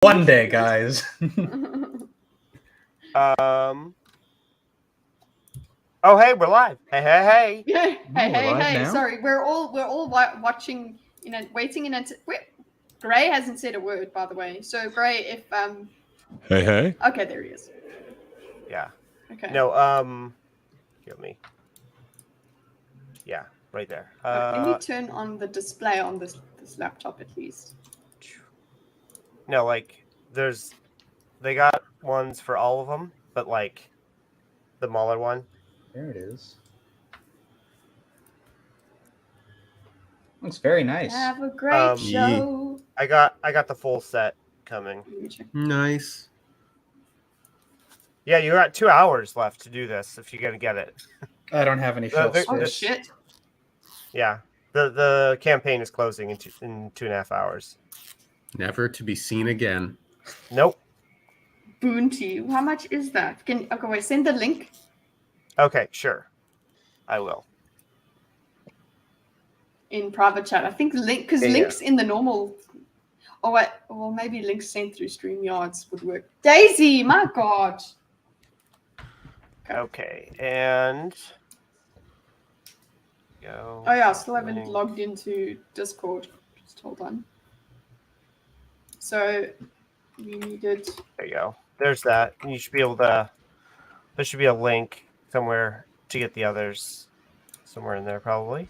One day, guys. Oh, hey, we're live. Hey. Yeah. Hey. Now? Sorry, we're all watching. Waiting in it. Gray hasn't said a word, by the way. So Gray, if Hey. Okay, there he is. Yeah. Okay. No. Kill me. Yeah, right there. Let me turn on the display on this laptop at least. No, like they got ones for all of them, but like the Mahler one. There it is. Looks very nice. Have a great show. I got the full set coming. Nice. Yeah, you got 2 hours left to do this if you're gonna get it. I don't have any shelf Oh space. shit! Yeah, the campaign is closing in 2.5 hours. Never to be seen again. Nope. Bounty. How much is that? Okay, wait. Send the link. Okay, sure. I will. In private chat. I think links in the normal. Oh wait, well maybe links sent through StreamYards would work. Daisy, my god. Okay, and go. Oh yeah, I still haven't logged into Discord. Just hold on. So we needed. There you go. There's that. And you should be able to. There should be a link somewhere to get the others. Somewhere in there, probably.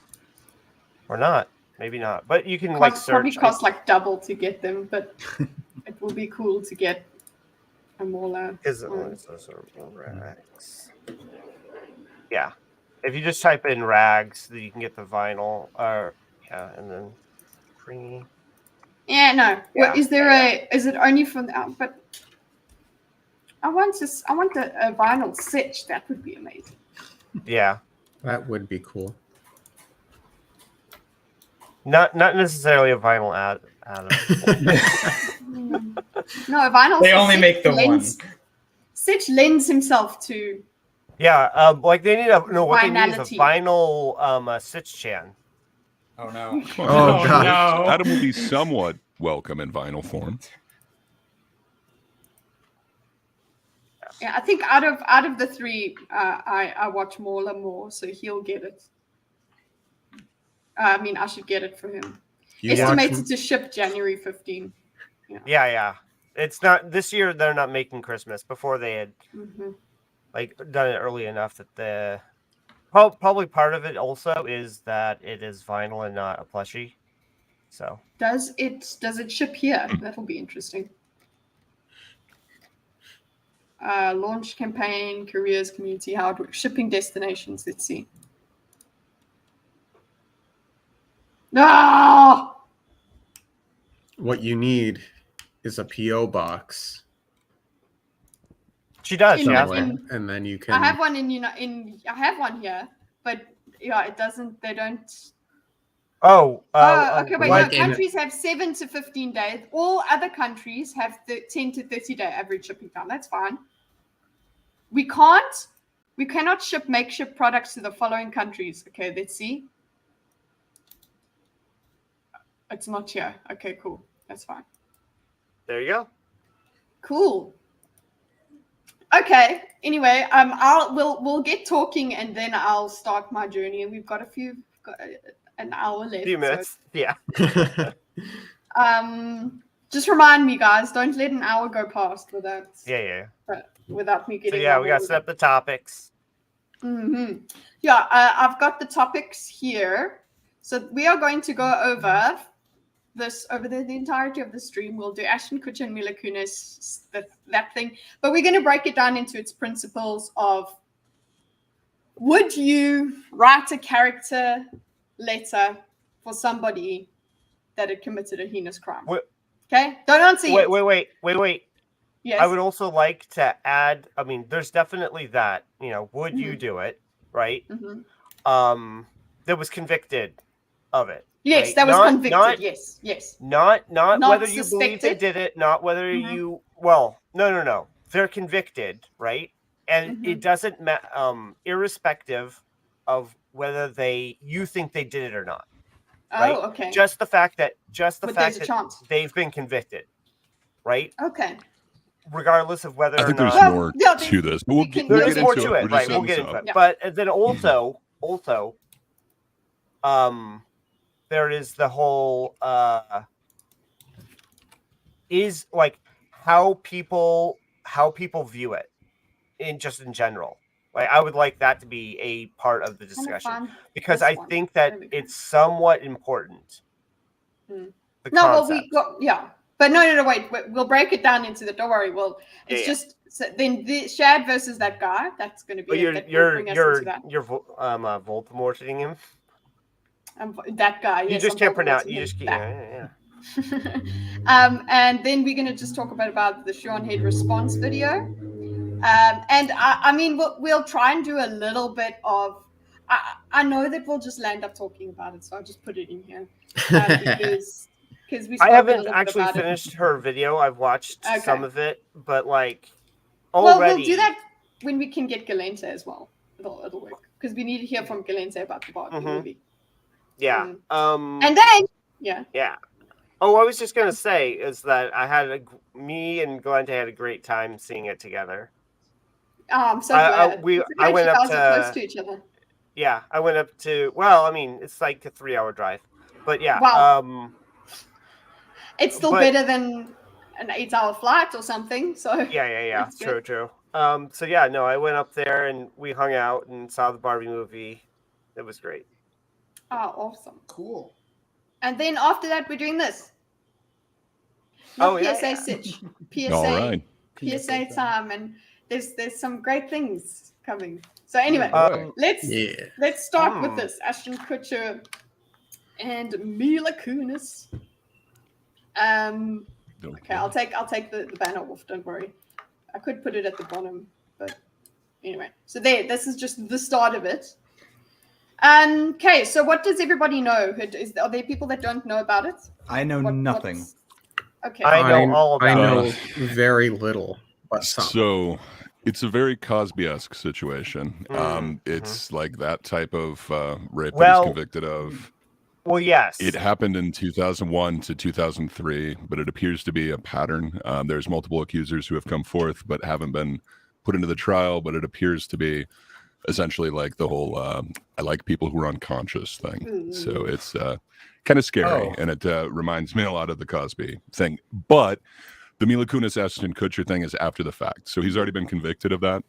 Or not. Maybe not. But you can like search. Probably cost like double to get them, but it will be cool to get a more. Rags. Yeah. If you just type in rags, then you can get the vinyl. And then free. Yeah, no. Yeah. Is it only from the but I want a vinyl set. That would be amazing. Yeah. That would be cool. Not necessarily a vinyl ad. No, a vinyl. They only make the one. Sitch lends himself to. Yeah, like they need what they need is a Finality. vinyl Sitch Chan. Oh no. Oh, God. No. Adam will be somewhat welcome in vinyl form. Yeah, I think out of the three, I watch Mauler more, so he'll get it. I mean, I should get it for him. Estimated to ship January 15. Yeah. It's not this year. They're not making Christmas. Before they had like done it early enough that the probably part of it also is that it is vinyl and not a plushie. So does it ship here? That'll be interesting. Launch campaign, careers, community, how it works, shipping destinations. Let's see. No. What you need is a PO box. she does. And then you can. I have one I have one here, but yeah, it doesn't. They don't. Okay. Wait, like no, countries have 7 to 15 days. All other countries have 10 to 30 day average shipping time. That's fine. We cannot ship makeshift products to the following countries. Okay, let's see. It's not here. Okay, cool. That's fine. There you go. Cool. Okay. Anyway, we'll get talking and then I'll start my journey. And we've got an hour left. Few minutes. Yeah. Just remind me, guys. Don't let an hour go past without. Yeah. Without me getting. So we got to set up the topics. Yeah, I've got the topics here. So we are going to go over the entirety of the stream. We'll do Ashton, Kutcher, and Mila, Kunis, that thing. But we're going to break it down into its principles of: would you write a character letter for somebody that had committed a heinous crime? Okay, don't answer yet. Wait. Yes. I would also like to add. I mean, there's definitely that. Would you do it? Right. That was convicted of it. Yes, right? that was convicted. Yes. Not whether you suspected. believe they did it. Not whether you. Well, no. They're convicted, right? And it doesn't matter, irrespective of whether you think they did it or not. Right? Oh, okay. Just the fact that there's a chance. they've been convicted, right? Okay. Regardless of whether I think or there's not more yeah, to this, but we we'll can- we'll there's get more into to it. it, We're just right? We'll setting get this into up. it. Yeah. But then also, there is the whole is like how people view it in general. Like I would like that to be a part of the Kind of discussion fun. because This I one. think that There we go. it's somewhat important. Mm. The No, well, concept. but no, wait. We'll break it down into the. Don't worry. It's Yeah. just then the Shad versus that guy. That's going to be. But it. That will bring us into that. you're Voldemorting him. That guy. You Yes, just I'm can't Voldemorting pronounce. him. You just can't. That. Yeah. And then we're going to just talk about the Shoe0nHead response video. And I mean, we'll try and do a little bit of. I know that we'll just land up talking about it, so I'll just put it in here because we. I spoke a haven't little bit actually about it. finished her video. I've watched Okay. some of it, but like Well, already. we'll do that when we can get Galente as well. It'll work because we need to hear from Galente about the Barbie movie. Yeah. And then Yeah. Oh, I was just gonna say is that me and Glenda had a great time seeing it together. Oh, I'm so glad. I went up close to each other. Yeah, I went up to. Well, I mean, it's like a 3-hour drive, but yeah. Wow. It's still better than an 8-hour flight or something. So Yeah. True. So yeah, no, I went up there and we hung out and saw the Barbie movie. It was great. Oh, awesome. Cool. And then after that, we're doing this. PSA Sitch. PSA. All right. PSA time, and there's some great things coming. So anyway, let's start with this. Ashton Kutcher and Mila Kunis. Okay, I'll take the banner off. Don't worry. I could put it at the bottom, but anyway. So this is just the start of it. Okay, so what does everybody know? Are there people that don't know about it? I know nothing. Okay. I know all about it. I know very little, but some. So it's a very Cosby-esque situation. It's like that type of rape that he's convicted of. Well, yes. It happened in 2001 to 2003, but it appears to be a pattern. There's multiple accusers who have come forth but haven't been put into the trial, but it appears to be essentially like the whole I like people who are unconscious thing. So it's kind of scary, and it reminds me a lot of the Cosby thing. But the Mila Kunis Ashton Kutcher thing is after the fact. So he's already been convicted of that.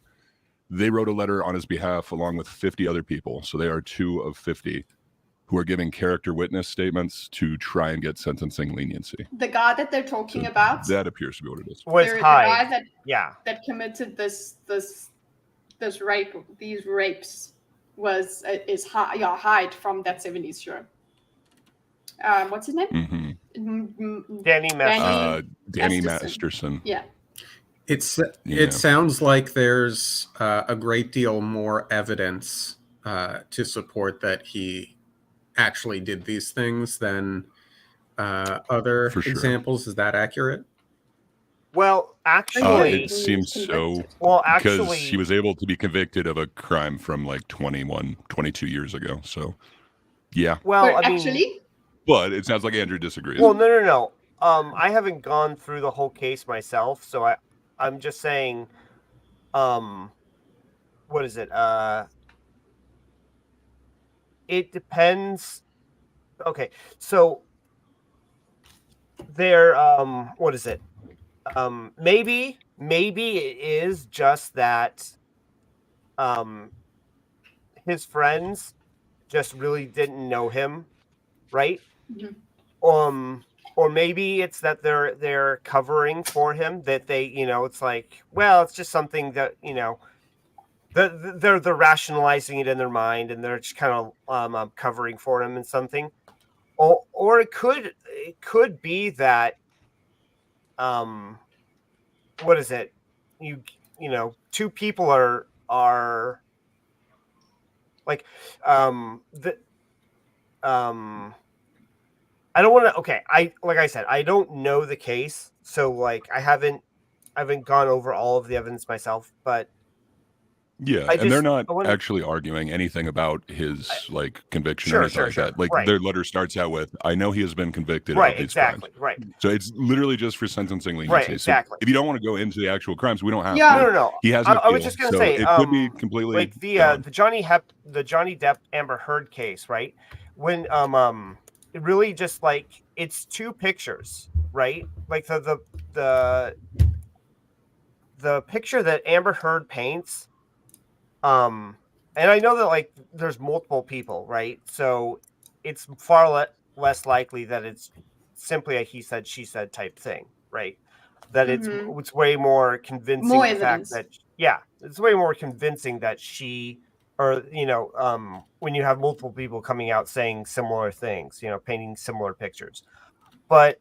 They wrote a letter on his behalf along with 50 other people. So they are 2 of 50 who are giving character witness statements to try and get sentencing leniency. The guy that they're talking about, that appears to be what it is. Was the guy Hyde. that committed this rape, these rapes, is Hyde from that 70s show. What's his name? Danny Masterson. Danny Masterson. Yeah. It sounds like there's a great deal more evidence to support that he actually did these things than other examples. Is that accurate? Well, actually, it seems so. Well, because he was able to be convicted of a crime from like 22 years ago. So, yeah. Well, but it sounds like Andrew disagrees. Well, no. I haven't gone through the whole case myself, so I'm just saying. What is it? It depends. Okay, so there. What is it? Maybe it is just that. His friends just really didn't know him, right? Mm-hmm. Or maybe it's that they're covering for him, that they, it's like, well, it's just something that, they're rationalizing it in their mind and they're just kind of covering for him and something. Or it could be that what is it? You two people are like I don't want to. Okay, like I said, I don't know the case, so like I haven't gone over all of the evidence myself. But Yeah, and they're not actually arguing anything about his like conviction or anything like that. Like their letter starts out with, "I know he has been convicted of these crimes." Right. So it's literally just for sentencing leniency. Right. Exactly. So if you don't want to go into the actual crimes, we don't have to. No. He has an appeal, I was just gonna say, it could be completely like the Johnny Depp Amber Heard case, right? When it really just like it's two pictures, right? Like the picture that Amber Heard paints. And I know that like there's multiple people, right? So it's far less likely that it's simply a he said she said type thing, right? That it's way more convincing. More the fact that it's way more convincing that she, or when you have multiple people coming out saying similar things, painting similar pictures. But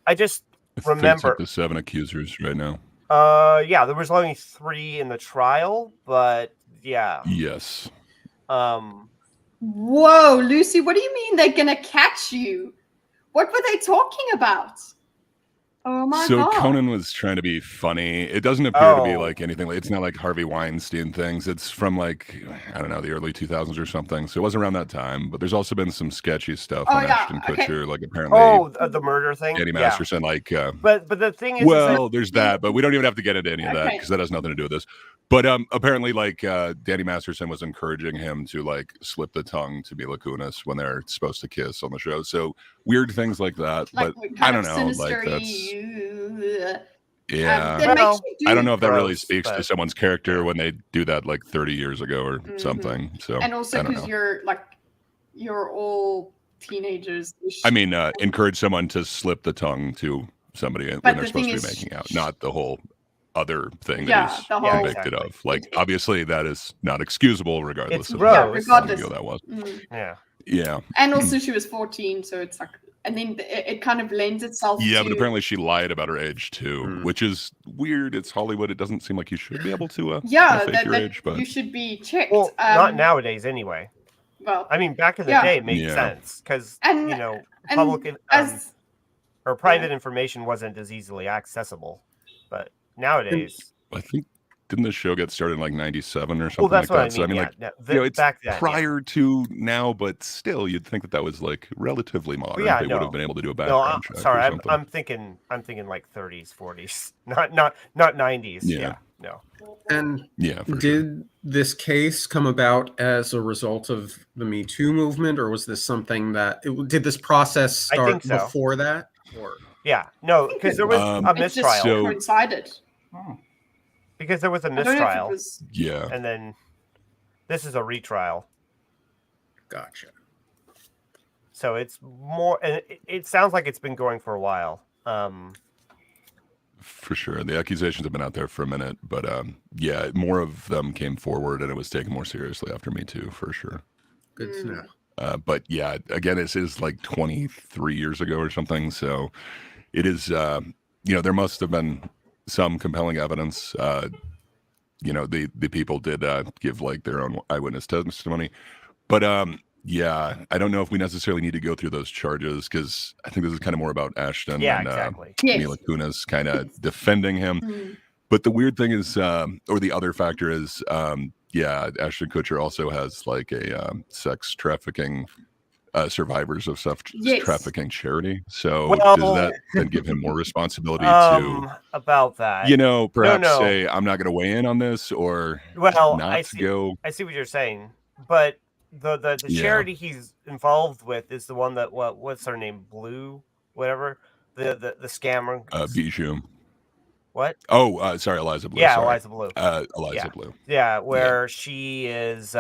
I just remember the 7 accusers right now. There was only 3 in the trial, but yeah. Yes. Whoa, Lucy, what do you mean they're gonna catch you? What were they talking about? Oh my god. So Conan was trying to be funny. It doesn't appear to be like anything. It's not like Harvey Weinstein things. It's from like, I don't know, the early 2000s or something. So it was around that time. But there's also been some sketchy stuff on Ashton Kutcher, like apparently. The murder thing? Danny Masterson, like. But the thing is. Well, there's that, but we don't even have to get into any of that because that has nothing to do with this. But apparently, like, Danny Masterson was encouraging him to, like, slip the tongue to Mila Kunis when they're supposed to kiss on the show. So weird things like that. Like, but I don't know. Like, that's... Yeah. I don't know if that really speaks to someone's character when they do that, like, 30 years ago or something. So and also because you're all teenagers. I mean, encourage someone to slip the tongue to somebody when they're supposed to be making out, not the whole other thing that he's convicted of. Like, obviously, that is not excusable, regardless of how long ago that was. Yeah. And also, she was 14, so it's like, and then it kind of lends itself. Yeah, but apparently she lied about her age too, which is weird. It's Hollywood. It doesn't seem like you should be able to. Fake your age, but you should be checked. Well, not nowadays, anyway. Well, I mean, back in the day, it made sense because public or private information wasn't as easily accessible, but nowadays, I think didn't the show get started in like 97 or something like that? I mean. So I mean, it's back then, prior to now, but still, you'd think that was like relatively modern. They would have been able to do a background check. Sorry, I'm thinking like 30s, 40s, not 90s. Yeah, no. And did this case come about as a result of the Me Too movement, or was this something that did this process start before that? Or no, because there was a mistrial. It just coincided. Because there was a mistrial. And then this is a retrial. Gotcha. So it's more, and it sounds like it's been going for a while. For sure. The accusations have been out there for a minute, but more of them came forward and it was taken more seriously after Me Too, for sure. Good to know. But yeah, again, this is like 23 years ago or something. So it is, there must have been some compelling evidence. The people did give like their own eyewitness testimony, but I don't know if we necessarily need to go through those charges because I think this is kind of more about Ashton and Mila Kunis kind of defending him. But the weird thing is, or the other factor is, Ashton Kutcher also has like a sex trafficking. Survivors of sex trafficking charity. So does that then give him more responsibility to about that? Perhaps say I'm not going to weigh in on this or I see what you're saying, but the charity he's involved with is the one that what's her name? Blue, whatever the scammer. Bijou. What? Oh, sorry, Eliza Blue. Yeah, Eliza Blue. Eliza Blue. Yeah, where she is.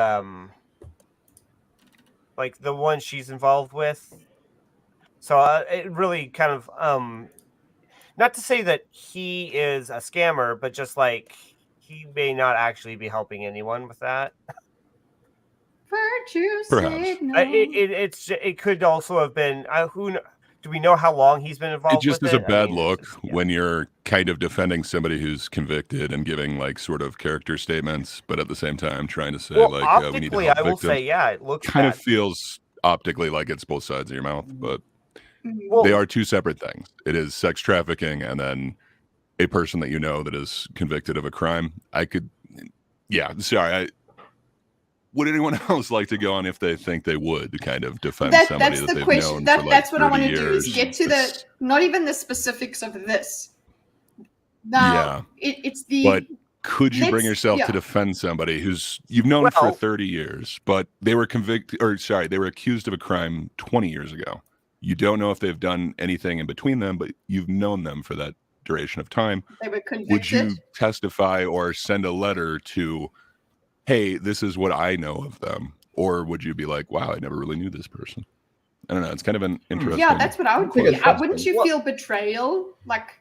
Like the one she's involved with. So it really kind of, not to say that he is a scammer, but just like he may not actually be helping anyone with that. Perhaps. It could also have been, do we know how long he's been involved with it? It just is a bad look when you're kind of defending somebody who's convicted and giving like sort of character statements, but at the same time trying to say we need to help victims. I will say, it looks kind of feels optically like it's both sides of your mouth, but they are two separate things. It is sex trafficking and then a person that that is convicted of a crime. Yeah, sorry. Would anyone else like to go on if they think they would kind of defend somebody That's that the they've question. known for like That's what I 30 want to do, is years? get to It's- not even the specifics of this. Now, it's the... But could you bring let's- yourself yeah. to defend somebody who's you've known for Well- 30 years, but they were they were accused of a crime 20 years ago. You don't know if they've done anything in between them, but you've known them for that duration of time. They were convicted. Would you testify or send a letter to, hey, this is what I know of them? Or would you be like, wow, I never really knew this person? I don't know. It's kind of an interesting. Yeah, that's what I would That's a call good it. question. Wouldn't you feel betrayal? Like,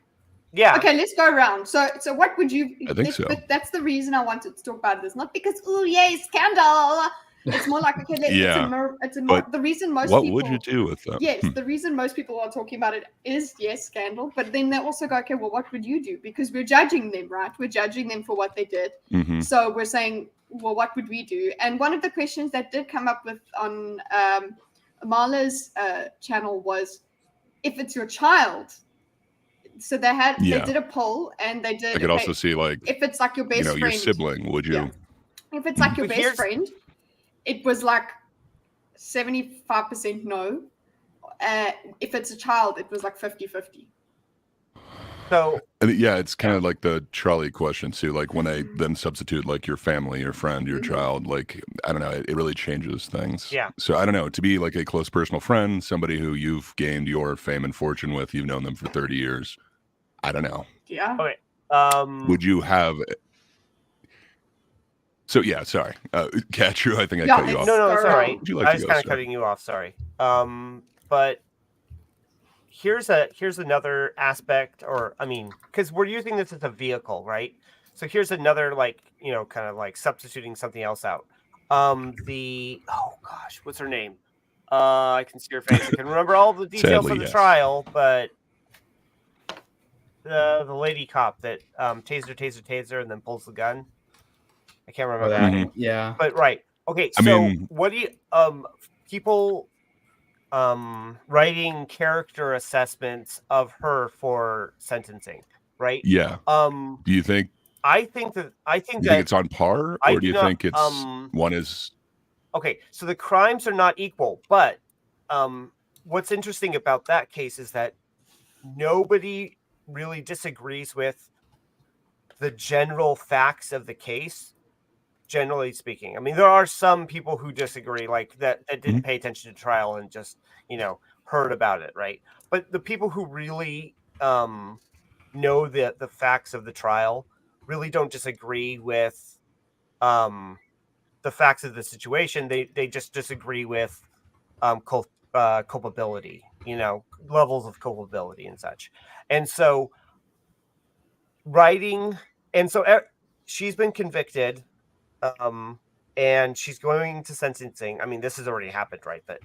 Yeah. okay, let's go around. So what would you... I think so. But that's the reason I wanted to talk about this. Not because, oh, yay, scandal. It's more like, okay, the reason most what people... would you do with them? Yes, the reason most people are talking about it is, yes, scandal. But then they also go, okay, well, what would you do? Because we're judging them, right? We're judging them for what they did. Mhm. So we're saying, well, what would we do? And one of the questions that did come up with on Mila's channel was, if it's your child. So they did a poll, and they did... I could also see like, if it's like your best friend. your sibling, would you? Yeah. If it's like your But best friend, it was like 75% no. If it's a child, it was like 50-50. So Yeah, it's kind of like the trolley question too. Like when I then substitute like your family, your friend, your child, like, I don't know, it really changes things. Yeah. So I don't know, to be like a close personal friend, somebody who you've gained your fame and fortune with, you've known them for 30 years. I don't know. Yeah. okay. Would you have... So yeah, sorry. Katru, I think I Yeah, cut you off. No, sorry. Would you like I to was go, kind of sir? cutting you off. Sorry. But here's another aspect, or I mean, because we're using this as a vehicle, right? So here's another, like, kind of like substituting something else out. Oh gosh, what's her name? I can see her face. I can remember all the details Sadly, of the yes. trial, but the lady cop that taser, and then pulls the gun. I can't remember that. Mhm. Yeah. But right. Okay, I so mean- what do you people writing character assessments of her for sentencing, right? Yeah. Um Do you think I think that it's on par, I or do you do not, think it's one is... okay, so the crimes are not equal, but what's interesting about that case is that nobody really disagrees with the general facts of the case, generally speaking. I mean, there are some people who disagree, like that didn't pay attention to trial and just, heard about it, right? But the people who really know the facts of the trial really don't disagree with the facts of the situation. They just disagree with culpability, levels of culpability and such. And so she's been convicted, and she's going to sentencing. I mean, this has already happened, right? But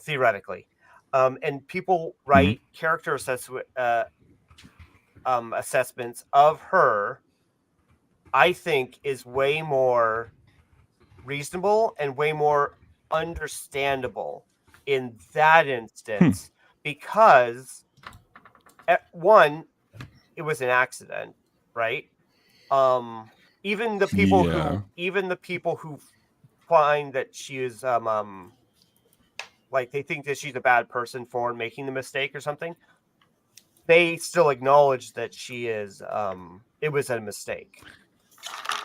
theoretically, and people write character assessments of her, I think, is way more reasonable and way more understandable in that instance, because one, it was an accident, right? Even the people who find that she is like they think that she's a bad person for making the mistake or something, they still acknowledge that she is it was a mistake.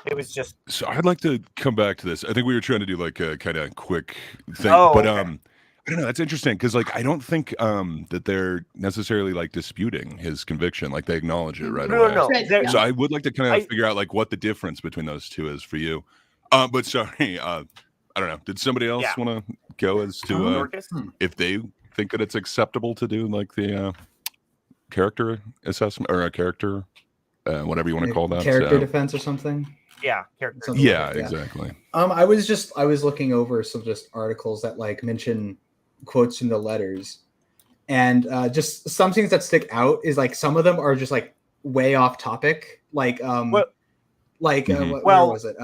It was just... So I'd like to come back to this. I think we were trying to do like a kind of quick thing, okay. but I don't know. That's interesting because like I don't think that they're necessarily like disputing his conviction. Like they acknowledge it right away. No. So I would like to kind of figure out like what the difference between those two is for you. But sorry, I don't know. Did somebody else want to go as to if they think that it's acceptable to do like the character assessment or a character, whatever you want to call that, character defense or something? Yeah, character. Something Yeah, like that. exactly. I was looking over some just articles that like mention quotes from the letters, and just some things that stick out is like some of them are just like way off topic, like where was it?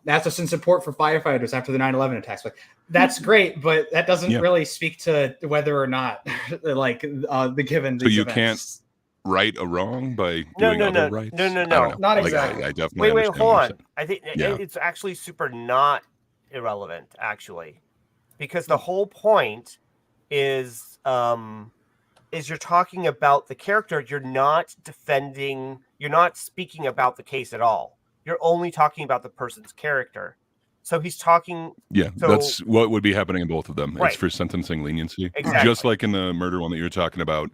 Masterson support for firefighters after the 9/11 attacks. Like that's great, but that doesn't really speak to whether or not like the given. So you can't. right a wrong by doing other rights? No. I don't know. Not Like, exactly. I definitely Wait, understand hold what you're on. saying. I think Yeah. it's actually super not irrelevant, actually, because the whole point is you're talking about the character. You're not defending. You're not speaking about the case at all. You're only talking about the person's character. So he's talking. Yeah, So, that's what would be happening in both of them. Right. It's for sentencing leniency. Exactly. Just like in the murder one that you were talking about.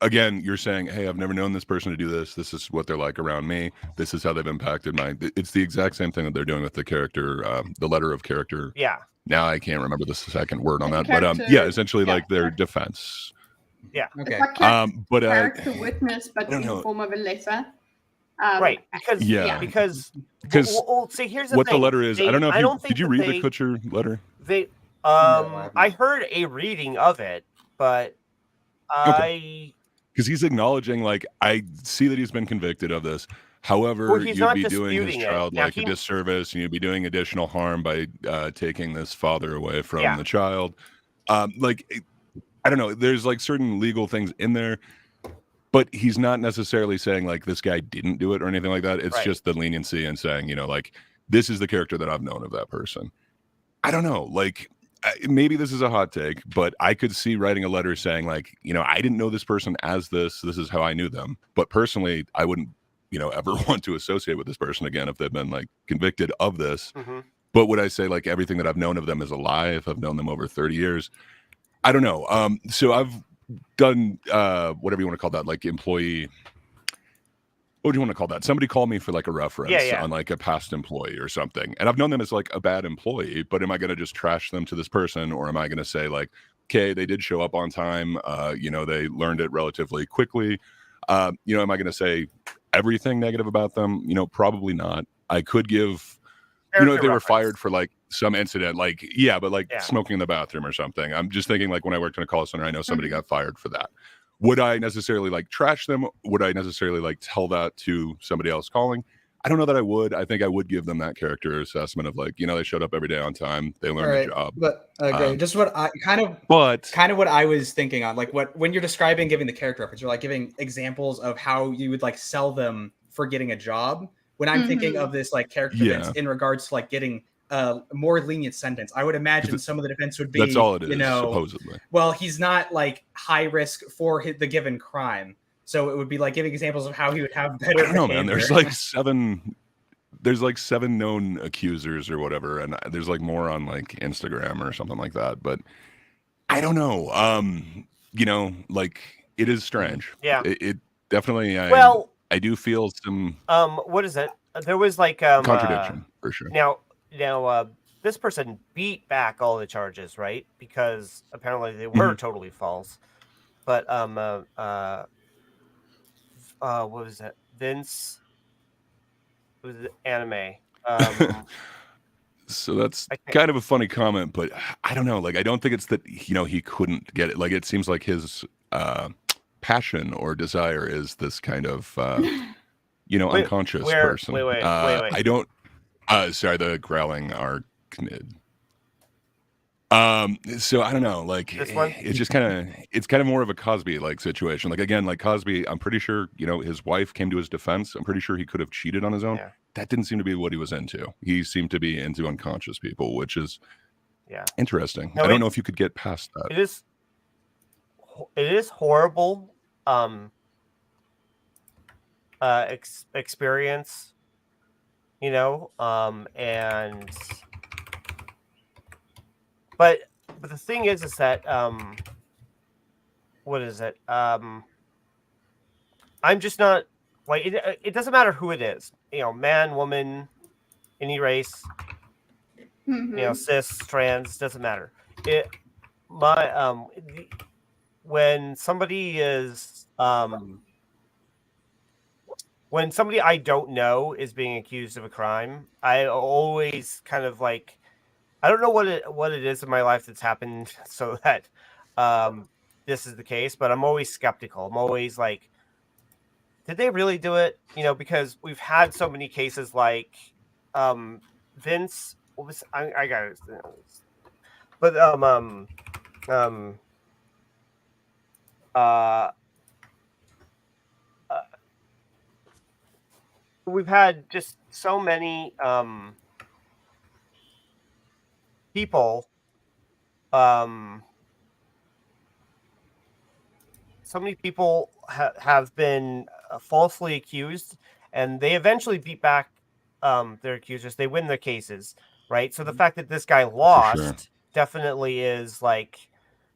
Again, you're saying, hey, I've never known this person to do this. This is what they're like around me. This is how they've impacted my... It's the exact same thing that they're doing with the character, the letter of character. Yeah. Now I can't remember the second word on that. Character, but yeah, essentially like their defense. Yeah. It's Okay. like character witness, but in the form of a letter. Right. Because well, see, here's the what thing. the letter is. I don't know if did you read the Kutcher letter? I heard a reading of it, but because he's acknowledging, like, I see that he's been convicted of this. However, you'd be doing his child like a disservice, and you'd be doing additional harm by taking this father away from the child. Like, I don't know. There's like certain legal things in there, but he's not necessarily saying like this guy didn't do it or anything like that. It's just the leniency and saying, you know, like, this is the character that I've known of that person. I don't know. Like, maybe this is a hot take, but I could see writing a letter saying like, you know, I didn't know this person as this. This is how I knew them. But personally, I wouldn't, you know, ever want to associate with this person again if they've been like convicted of this. Mm-hmm. But would I say like everything that I've known of them is a lie if I've known them over 30 years? I don't know. So I've done whatever you want to call that, like employee. What do you want to call that? Somebody called me for like a reference on like a past employee or something. And I've known them as like a bad employee, but am I going to just trash them to this person? Or am I going to say like, okay, they did show up on time. You know, they learned it relatively quickly. You know, am I going to say everything negative about them? You know, probably not. I could give, you know, if they were fired for like some incident, like, but like smoking in the bathroom or something. I'm just thinking like when I worked in a call center, I know somebody got fired for that. Would I necessarily like trash them? Would I necessarily like tell that to somebody else calling? I don't know that I would. I think I would give them that character assessment of like, you know, they showed up every day on time. They learned the job. But great. Just what I kind of what I was thinking on, like when you're describing giving the character reference, you're like giving examples of how you would like sell them for getting a job. When I'm thinking of this like character defense in regards to like getting a more lenient sentence, I would imagine some of the defense would be, that's all it is, you know, supposedly. Well, he's not like high risk for the given crime. So it would be like giving examples of how he would have better. I don't know, man. There's like seven known accusers or whatever, and there's like more on like Instagram or something like that. But I don't know. You know, like it is strange. Yeah. It definitely. I do feel some. What is it? There was like contradiction for sure. Now, this person beat back all the charges, right? Because apparently they were totally false. But what was that? Vince was it anime. So that's kind of a funny comment, but I don't know. Like, I don't think it's that, you know, he couldn't get it. Like, it seems like his passion or desire is this kind of, you know, unconscious person. Wait. I don't. Sorry, the growling arachnid. So I don't know. Like, it's just it's kind of more of a Cosby like situation. Like, again, like Cosby, I'm pretty sure, you know, his wife came to his defense. I'm pretty sure he could have cheated on his own. Yeah. That didn't seem to be what he was into. He seemed to be into unconscious people, which is interesting. No, I don't know if you could get past that. It is horrible experience, you know, and but the thing is that what is it? I'm just not like it doesn't matter who it is, you know, man, woman, any race, you know, cis, trans, doesn't matter. When somebody is when somebody I don't know is being accused of a crime, I always kind of like, I don't know what it is in my life that's happened so that this is the case, but I'm always skeptical. I'm always like, did they really do it? You know, because we've had so many cases like Vince. What was I got it? But we've had just so many people so many people have been falsely accused, and they eventually beat back their accusers. They win their cases, right? So the fact that this guy lost definitely is like,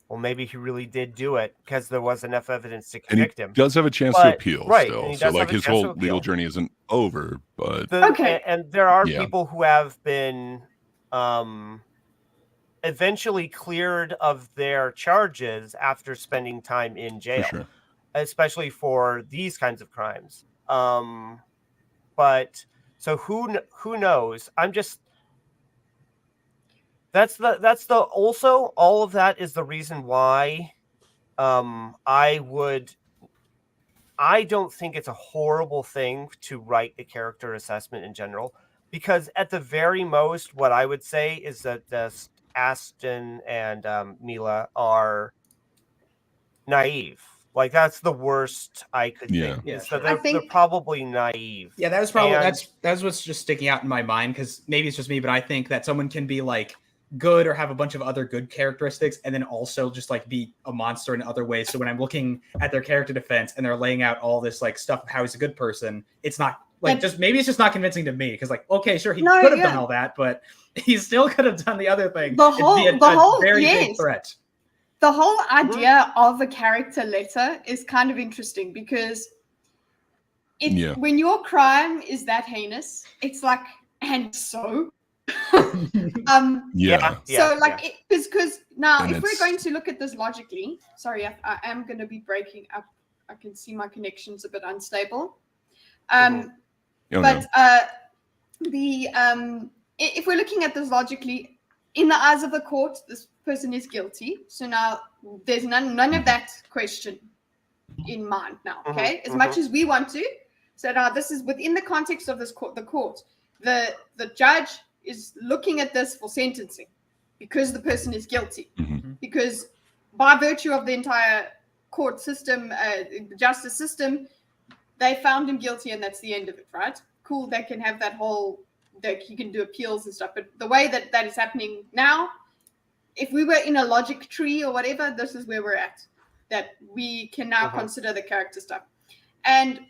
well, maybe he really did do it because there was enough evidence to convict him. Does have a chance to appeal still. So like his whole legal journey isn't over, but and there are people who have been eventually cleared of their charges after spending time in jail, especially for these kinds of crimes. But so who knows? I'm just that's the also all of that is the reason why I don't think it's a horrible thing to write a character assessment in general, because at the very most, what I would say is that Ashton and Mila are naive. Like, that's the worst I could think. Yeah, so they're probably naive. Yeah, that was probably that's what's just sticking out in my mind, because maybe it's just me, but I think that someone can be like good or have a bunch of other good characteristics and then also just like be a monster in other ways. So when I'm looking at their character defense and they're laying out all this like stuff of how he's a good person, it's not like maybe it's just not convincing to me, because like, okay, sure, he could have done all that, but he still could have done the other thing. The whole very big threat. The whole idea of a character letter is kind of interesting, because when your crime is that heinous, it's like, and so because now if we're going to look at this logically, sorry, I am going to be breaking up. I can see my connection's a bit unstable. If we're looking at this logically, in the eyes of the court, this person is guilty. So now there's none of that question in mind now. Okay, as much as we want to. So now this is within the context of this court. The judge is looking at this for sentencing because the person is guilty. Because by virtue of the entire court system, the justice system, they found him guilty, and that's the end of it, right? Cool, they can have that whole, you can do appeals and stuff. But the way that is happening now, if we were in a logic tree or whatever, this is where we're at. That we can now consider the character stuff. And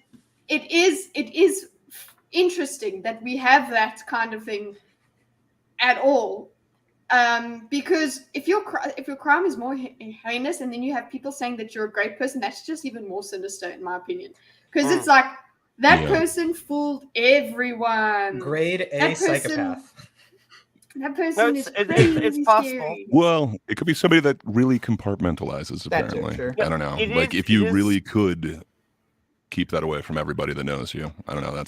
it is interesting that we have that kind of thing at all, because if your crime is more heinous, and then you have people saying that you're a great person, that's just even more sinister, in my opinion, because it's like that person fooled everyone. Grade A psychopath. That person is it's possible. Scary. Well, it could be somebody that really compartmentalizes. Apparently, I don't know. Like if you really could keep that away from everybody that knows you. I don't know.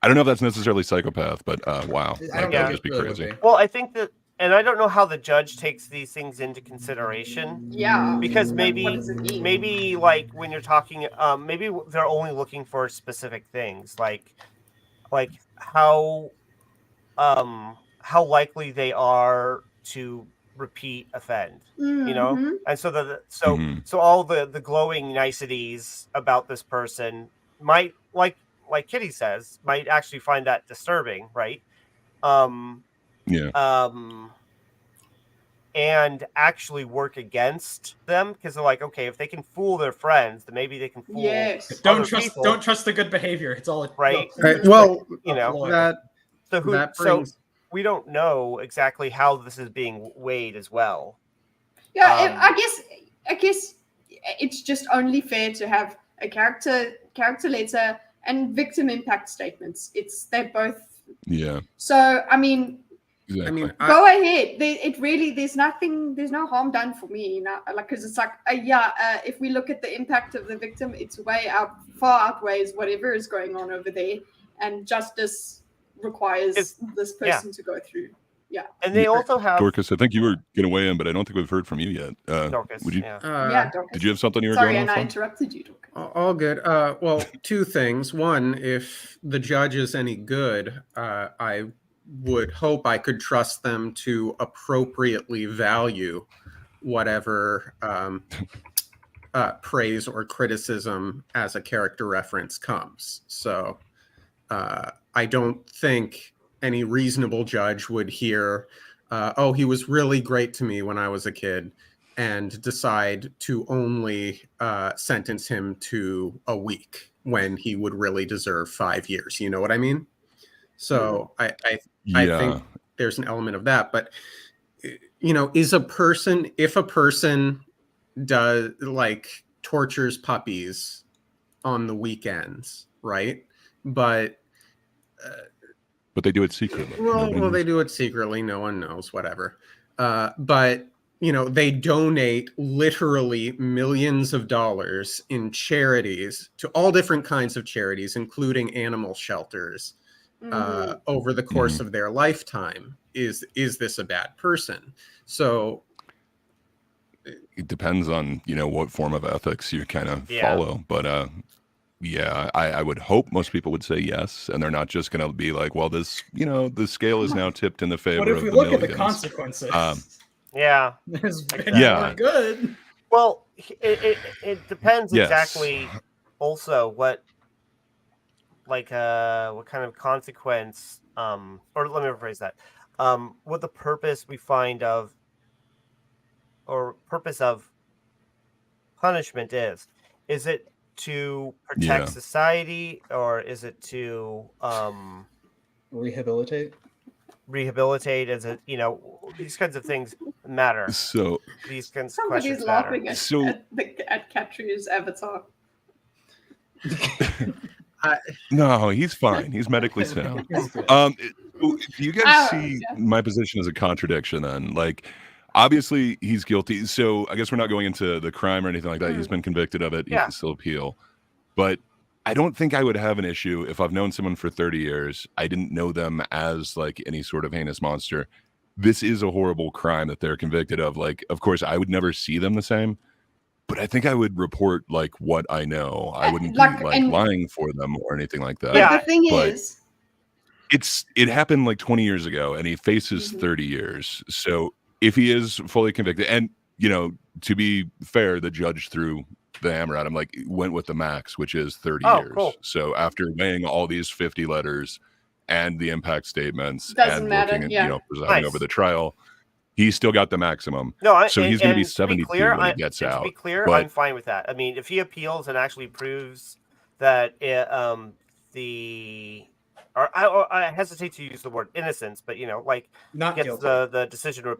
I don't know if that's necessarily psychopath, but wow, that would just be crazy. Well, I think that, and I don't know how the judge takes these things into consideration. Yeah, because maybe like when you're talking, maybe they're only looking for specific things, like how likely they are to repeat offend, you know, and so all the glowing niceties about this person might, like Kitty says, might actually find that disturbing, right? And actually work against them, because they're like, okay, if they can fool their friends, then maybe they can fool. Don't trust the good behavior. It's all right. Well, you know so we don't know exactly how this is being weighed as well. Yeah, I guess it's just only fair to have a character letter and victim impact statements. They're both. Yeah. So I mean, go ahead. There's no harm done for me. Like, because it's like, if we look at the impact of the victim, it's far outweighs whatever is going on over there, and justice requires this person to go through. Yeah. And they also have Dorcas. I think you were going to weigh in, but I don't think we've heard from you yet. Dorcas. Would you? Dorcas. Did you have something you were Sorry, going and on? I interrupted you, Dorcas. All good. Well, two things. One, if the judge is any good, I would hope I could trust them to appropriately value whatever praise or criticism as a character reference comes. So I don't think any reasonable judge would hear, oh, he was really great to me when I was a kid, and decide to only sentence him to a week when he would really deserve 5 years. You know what I mean? So I think there's an element of that. But, you know, if a person does like tortures puppies on the weekends, right? But they do it secretly. Well, they do it secretly. No one knows, whatever. But, you know, they donate literally millions of dollars in charities to all different kinds of charities, including animal shelters, over the course of their lifetime. Is this a bad person? So it depends on, you know, what form of ethics you kind of follow. But yeah, I would hope most people would say yes, and they're not just going to be like, well, this, you know, the scale is now tipped in the favor of the millions. What if we look at the consequences? There's been not good. Well, it depends exactly also what kind of consequence, or let me rephrase that, what the purpose we find of, or purpose of punishment is. Is it to protect society, or is it to rehabilitate? Rehabilitate, you know, these kinds of things matter. So these kinds of questions matter. Somebody's laughing at Kutcher's avatar. No, he's fine. He's medically sound. Do you guys see my position as a contradiction then? Like, obviously he's guilty, so I guess we're not going into the crime or anything like that. He's been convicted of it. He can still appeal. But I don't think I would have an issue if I've known someone for 30 years. I didn't know them as like any sort of heinous monster. This is a horrible crime that they're convicted of. Like, of course, I would never see them the same, but I think I would report like what I know. I wouldn't be like lying for them or anything like that. Yeah, the thing is, it happened like 20 years ago, and he faces 30 years. So if he is fully convicted, and you know, to be fair, the judge threw the hammer at him, like went with the max, which is 30 years. Cool. So after weighing all these 50 letters and the impact statements and looking at, you know, presiding over the trial, he still got the maximum. So he's going to be 72 when he gets out. To be clear, I'm fine with that. I mean, if he appeals and actually proves that I hesitate to use the word innocence, but you know, like not gets the decision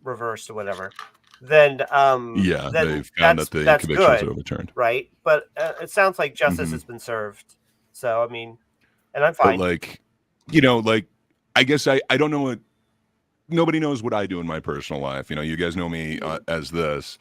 reversed or whatever, then then they've found that the conviction is overturned, right? But it sounds like justice has been served. So I mean, and I'm fine. But like, you know, like I guess I don't know what. Nobody knows what I do in my personal life. You know, you guys know me as this.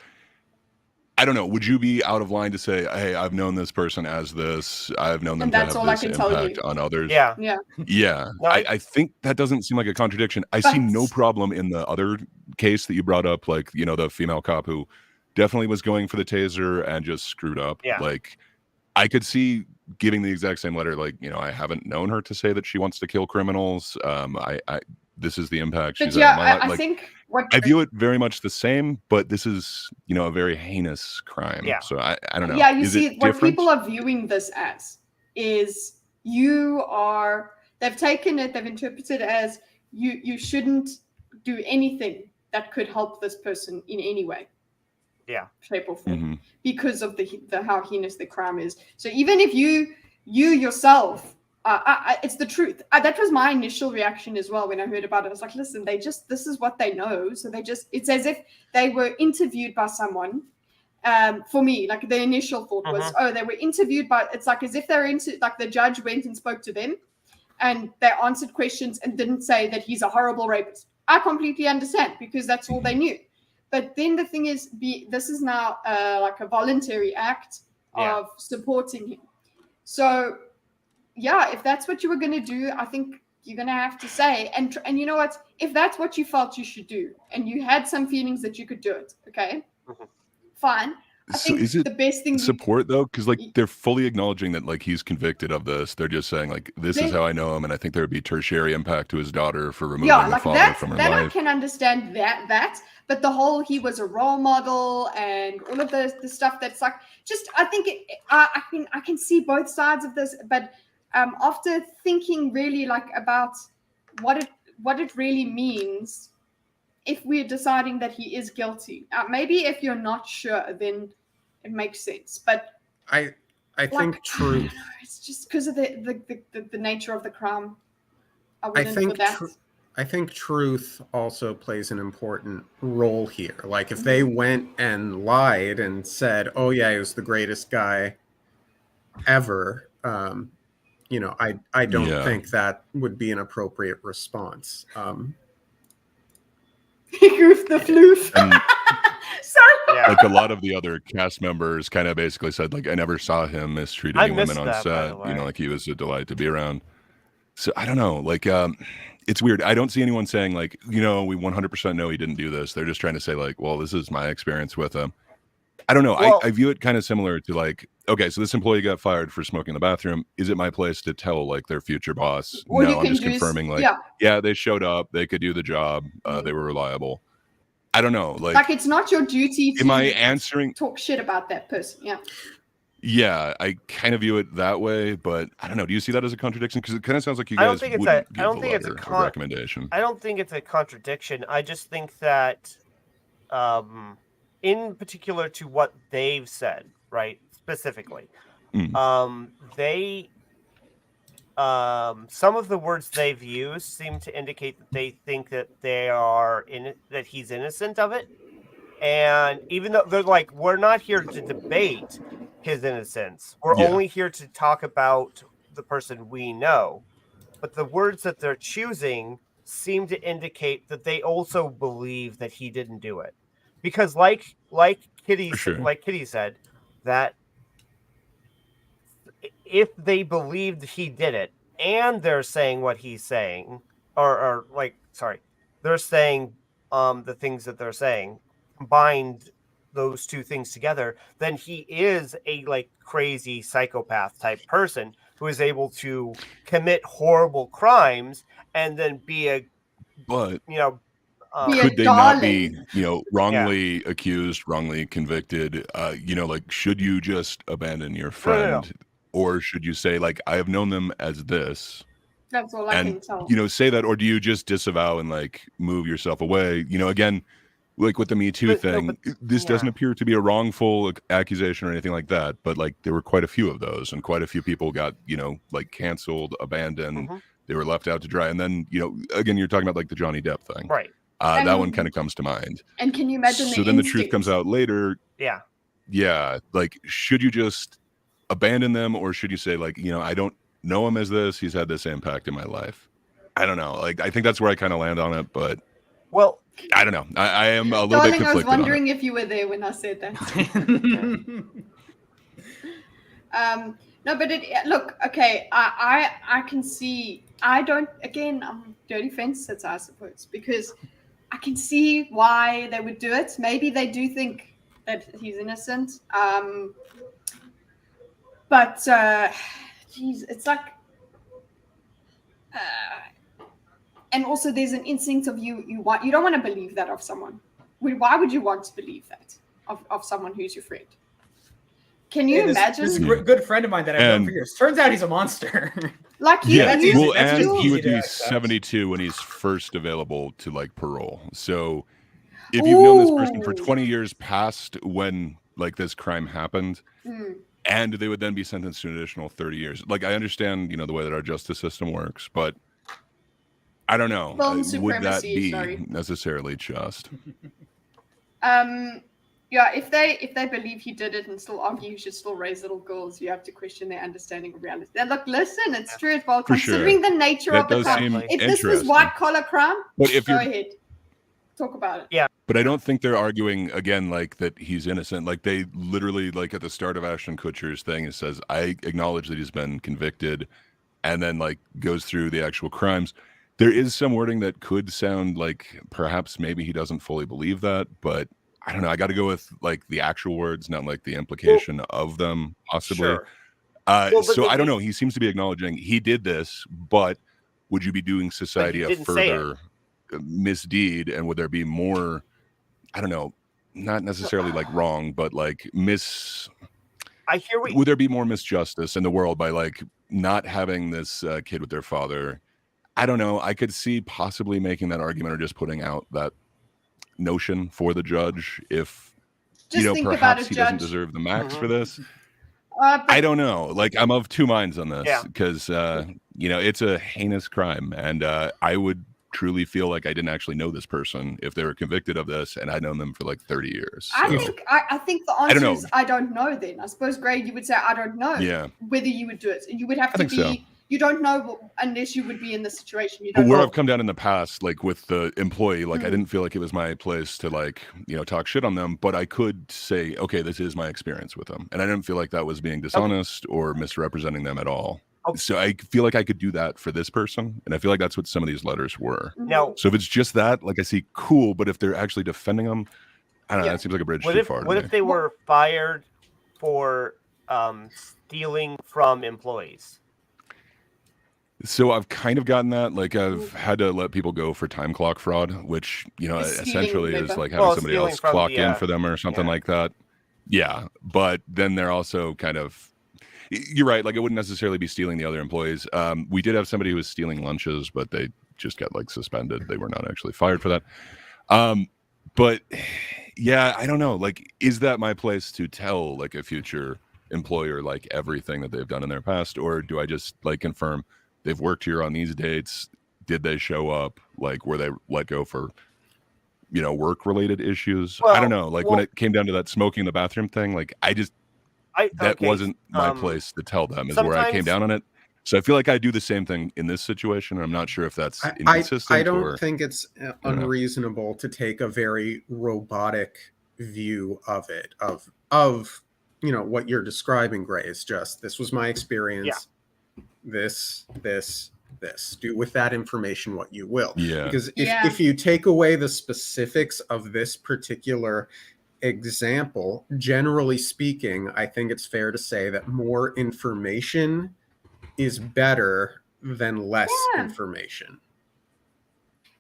I don't know. Would you be out of line to say, "Hey, I've known this person as this. I've known them to have this impact on others"? Yeah. No, I think that doesn't seem like a contradiction. I see no problem in the other case that you brought up, like, you know, the female cop who definitely was going for the taser and just screwed up. Yeah. Like, I could see giving the exact same letter. Like, you know, I haven't known her to say that she wants to kill criminals. This is the impact she's had in my life. I think I view it very much the same, but this is, you know, a very heinous crime. Yeah. So I don't know. Yeah, you see, what people are viewing this as is they've taken it, they've interpreted it as you shouldn't do anything that could help this person in any way. Yeah. Shape or form. Because of the how heinous the crime is. So even if you yourself, it's the truth. That was my initial reaction as well when I heard about it. I was like, listen, this is what they know. So it's as if they were interviewed by someone. For me, like the initial thought was, they were interviewed by, it's like as if they're like the judge went and spoke to them and they answered questions and didn't say that he's a horrible rapist. I completely understand because that's all they knew. But then the thing is, this is now like a voluntary act of supporting him. So, yeah, if that's what you were going to do, I think you're going to have to say. And you know what? If that's what you felt you should do, and you had some feelings that you could do it, okay, fine. I think is it the best thing support though? Because like they're fully acknowledging that like he's convicted of this. They're just saying like this is how I know him, and I think there would be tertiary impact to his daughter for removing the father from her life. I can understand that, but the whole he was a role model and all of the stuff that's like just I think I can see both sides of this, but after thinking really like about what it really means, if we're deciding that he is guilty, maybe if you're not sure, then it makes sense. But I think truth. It's just because of the nature of the crime. I think truth also plays an important role here. Like if they went and lied and said, "Oh yeah, he was the greatest guy ever," you know, I don't think that would be an appropriate response. Goof the floof. Yeah. Like a lot of the other cast members kind of basically said, like, I never saw him mistreating women on set. You know, like he was a delight to be around. So I don't know, like, it's weird. I don't see anyone saying like, you know, we 100% know he didn't do this. They're just trying to say like, well, this is my experience with him. I don't know. Well, I view it kind of similar to like, okay, so this employee got fired for smoking in the bathroom. Is it my place to tell like their future boss? No, I'm just confirming like, yeah, they showed up. They could do the job. They were reliable. I don't know. Like it's not your duty to talk shit about that person. Yeah. Yeah, I kind of view it that way, but I don't know. Do you see that as a contradiction? Because it kind of sounds like you guys wouldn't give a recommendation. I don't think it's a contradiction. I just think that, in particular to what they've said, right, specifically, some of the words they've used seem to indicate that they think that that he's innocent of it. And even though they're like, we're not here to debate his innocence. We're only here to talk about the person we know. But the words that they're choosing seem to indicate that they also believe that he didn't do it. Because like Kitty said, that if they believed he did it and they're saying what he's saying, they're saying the things that they're saying, combined those two things together, then he is a like crazy psychopath type person who is able to commit horrible crimes and then be could they not be, wrongly accused, wrongly convicted? Like, should you just abandon your friend? No. Or should you say, like, I have known them as this? That's all I can tell. Say that, or do you just disavow and like move yourself away? Again, like with the Me Too thing, this doesn't appear to be a wrongful accusation or anything like that. But like, there were quite a few of those, and quite a few people got, like canceled, abandoned. They were left out to dry. And then, again, you're talking about like the Johnny Depp thing, right? That one kind of comes to mind. And can you imagine? So then the truth comes out later. Yeah. Like, should you just abandon them, or should you say like, I don't know him as this. He's had this impact in my life. I don't know. Like, I think that's where I kind of land on it, but. Well, I don't know. I am a little bit conflicted. I was wondering if you were there when I said that. No, but look, okay. I can see. I don't. Again, I'm dirty fence sitter, I suppose, because I can see why they would do it. Maybe they do think that he's innocent. But geez, it's like. And also, there's an instinct of you don't want to believe that of someone. Why would you want to believe that of someone who's your friend? Can you imagine? This is a good friend of mine that I've known for years. Turns out he's a monster. Like you, and he would be 72 when he's first available to like parole. So if you've known this person for 20 years past when like this crime happened, and they would then be sentenced to an additional 30 years. Like, I understand, the way that our justice system works, but I don't know. Would that be necessarily just? If they believe he did it and still argue you should still raise little girls, you have to question their understanding of reality. And look, listen, it's true as well. Considering the nature of the crime, if this was white collar crime, go ahead, talk about it. Yeah, but I don't think they're arguing again like that he's innocent. Like they literally, like at the start of Ashton Kutcher's thing, it says, "I acknowledge that he's been convicted," and then like goes through the actual crimes. There is some wording that could sound like perhaps maybe he doesn't fully believe that, but I don't know. I got to go with like the actual words, not like the implication of them, possibly. Sure. So I don't know. He seems to be acknowledging he did this, but would you be doing society a further misdeed? And would there be more, I don't know, not necessarily like wrong, but like I hear would there be more misjustice in the world by like not having this kid with their father, I don't know. I could see possibly making that argument or just putting out that notion for the judge if, Just think about perhaps it, he doesn't Judge. deserve the max for this. But I don't know. Like, I'm of two minds on this Yeah. because, it's a heinous crime. And I would truly feel like I didn't actually know this person if they were convicted of this and I'd known them for like 30 years. I So, think the don't answer know. is I don't know then. I suppose, Greg, you would say I don't know Yeah. whether you would do it. You would have I to think be, so. you don't know unless you would be in the situation. You But don't where know. I've come down in the past, like with the employee, like I Mm. didn't feel like it was my place to like, talk shit on them, but I could say, okay, this is my experience with them. And I didn't feel like that was being dishonest or misrepresenting them at all. Okay. So I feel like I could do that for this person. And I feel like that's what some of these letters were. Now, So if it's just that, like I see, cool. But if they're actually defending them, I don't know. Yeah. That seems like a bridge what too if far to what me. if they were fired for stealing from employees? So I've kind of gotten that. Like I've had to let people go for time clock fraud, which, Stealing essentially is labor. like having Well, somebody stealing else from clock the, in for them or something like that. Yeah. But then they're also kind of, you're right. Like it wouldn't necessarily be stealing the other employees. We did have somebody who was stealing lunches, but they just got like suspended. They were not actually fired for that. But yeah, I don't know. Like, is that my place to tell like a future employer like everything that they've done in their past, or do I just like confirm they've worked here on these dates? Did they show up? Like, were they let go for work related issues? I don't know. Like when it came down to that smoking in the bathroom thing, like that wasn't my place to tell them is where I came down on it. So I feel like I do the same thing in this situation. And I'm not sure if that's inconsistent. I don't think it's unreasonable to take a very robotic view of it, of what you're describing, Gray, is just, this was my experience. This. Do with that information what you will. Yeah. Because if you take away the specifics of this particular example, generally speaking, I think it's fair to say that more information is better than less information.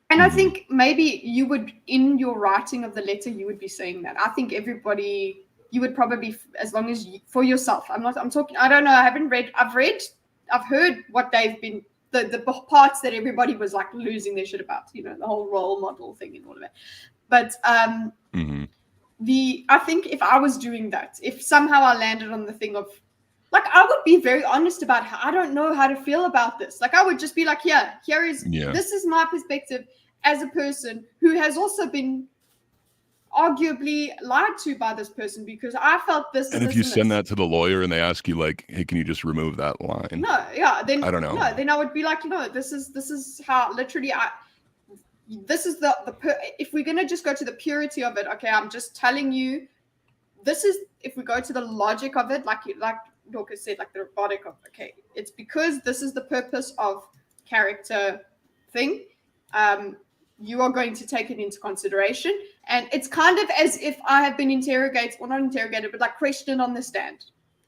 And I think maybe you would, in your writing of the letter, you would be saying that. I think everybody, you would probably, as long as for yourself, I'm talking, I don't know, I haven't read, I've heard what they've been, the parts that everybody was like losing their shit about, the whole role model thing and all of that. But I think if I was doing that, if somehow I landed on the thing of, like, I would be very honest about how I don't know how to feel about this. Like, I would just be like, this is my perspective as a person who has also been arguably lied to by this person because I felt this. And if you send that to the lawyer and they ask you like, hey, can you just remove that line? Then I don't know. No, then I would be like, this is how literally this is if we're gonna just go to the purity of it, okay, I'm just telling you, this is, if we go to the logic of it, like Dorcas said, like the robotic of, okay, it's because this is the purpose of character thing. You are going to take it into consideration. And it's kind of as if I have been interrogated, or not interrogated, but like questioned on the stand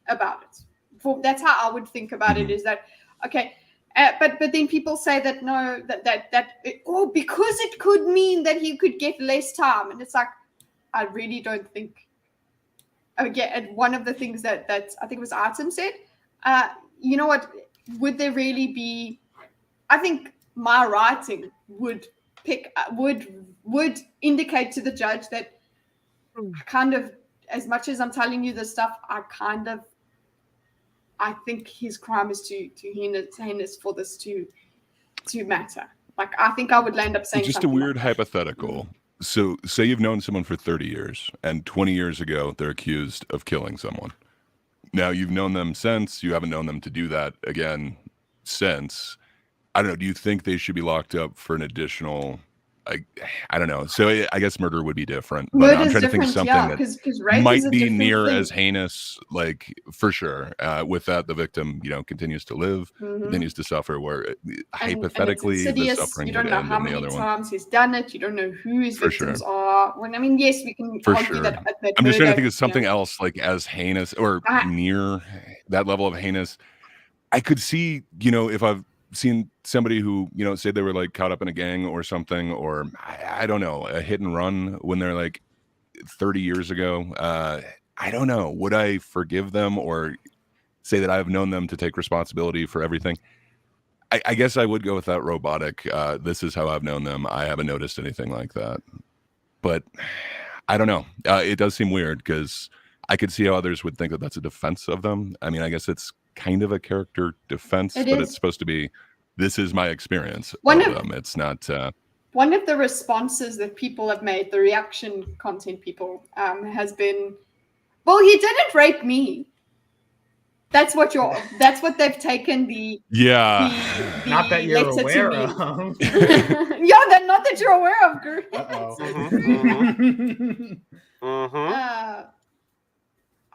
about it. That's how I would think about it, is that, okay, but then people say that, no, because it could mean that he could get less time. And it's like, I really don't think. Again, one of the things that I think it was Artem said, you know what, would there really be, I think my writing would indicate to the judge that kind of, as much as I'm telling you this stuff, I think his crime is too heinous for this to matter. Like, I think I would land up saying just a something weird like that. hypothetical. So say you've known someone for 30 years and 20 years ago, they're accused of killing someone. Now you've known them since, you haven't known them to do that again since. I don't know. Do you think they should be locked up for an additional, I don't know. So I guess murder would be different, but I'm trying to think of something that might be near as heinous, like for sure. With that, the victim, continues to live, continues to suffer, where hypothetically the suffering you don't would know end how in the many other times he's done it. You don't know who his For victims sure. are. When, I mean, yes, we can For argue sure. that I'm just trying to murder, think of something else like as heinous or near that level of heinous. I could see, if I've seen somebody who, say they were like caught up in a gang or something, or I don't know, a hit and run when they're like 30 years ago. I don't know. Would I forgive them, or say that I've known them to take responsibility for everything. I guess I would go with that robotic. This is how I've known them. I haven't noticed anything like that. But I don't know. It does seem weird because I could see how others would think that that's a defense of them. I mean, I guess it's kind of a character defense, but it's supposed to be, this is my experience of them. It's not... One of the responses that people have made, the reaction content people, has been, well, he didn't rape me. That's what they've taken the not that you're aware of. Yeah, not that you're aware of, girl.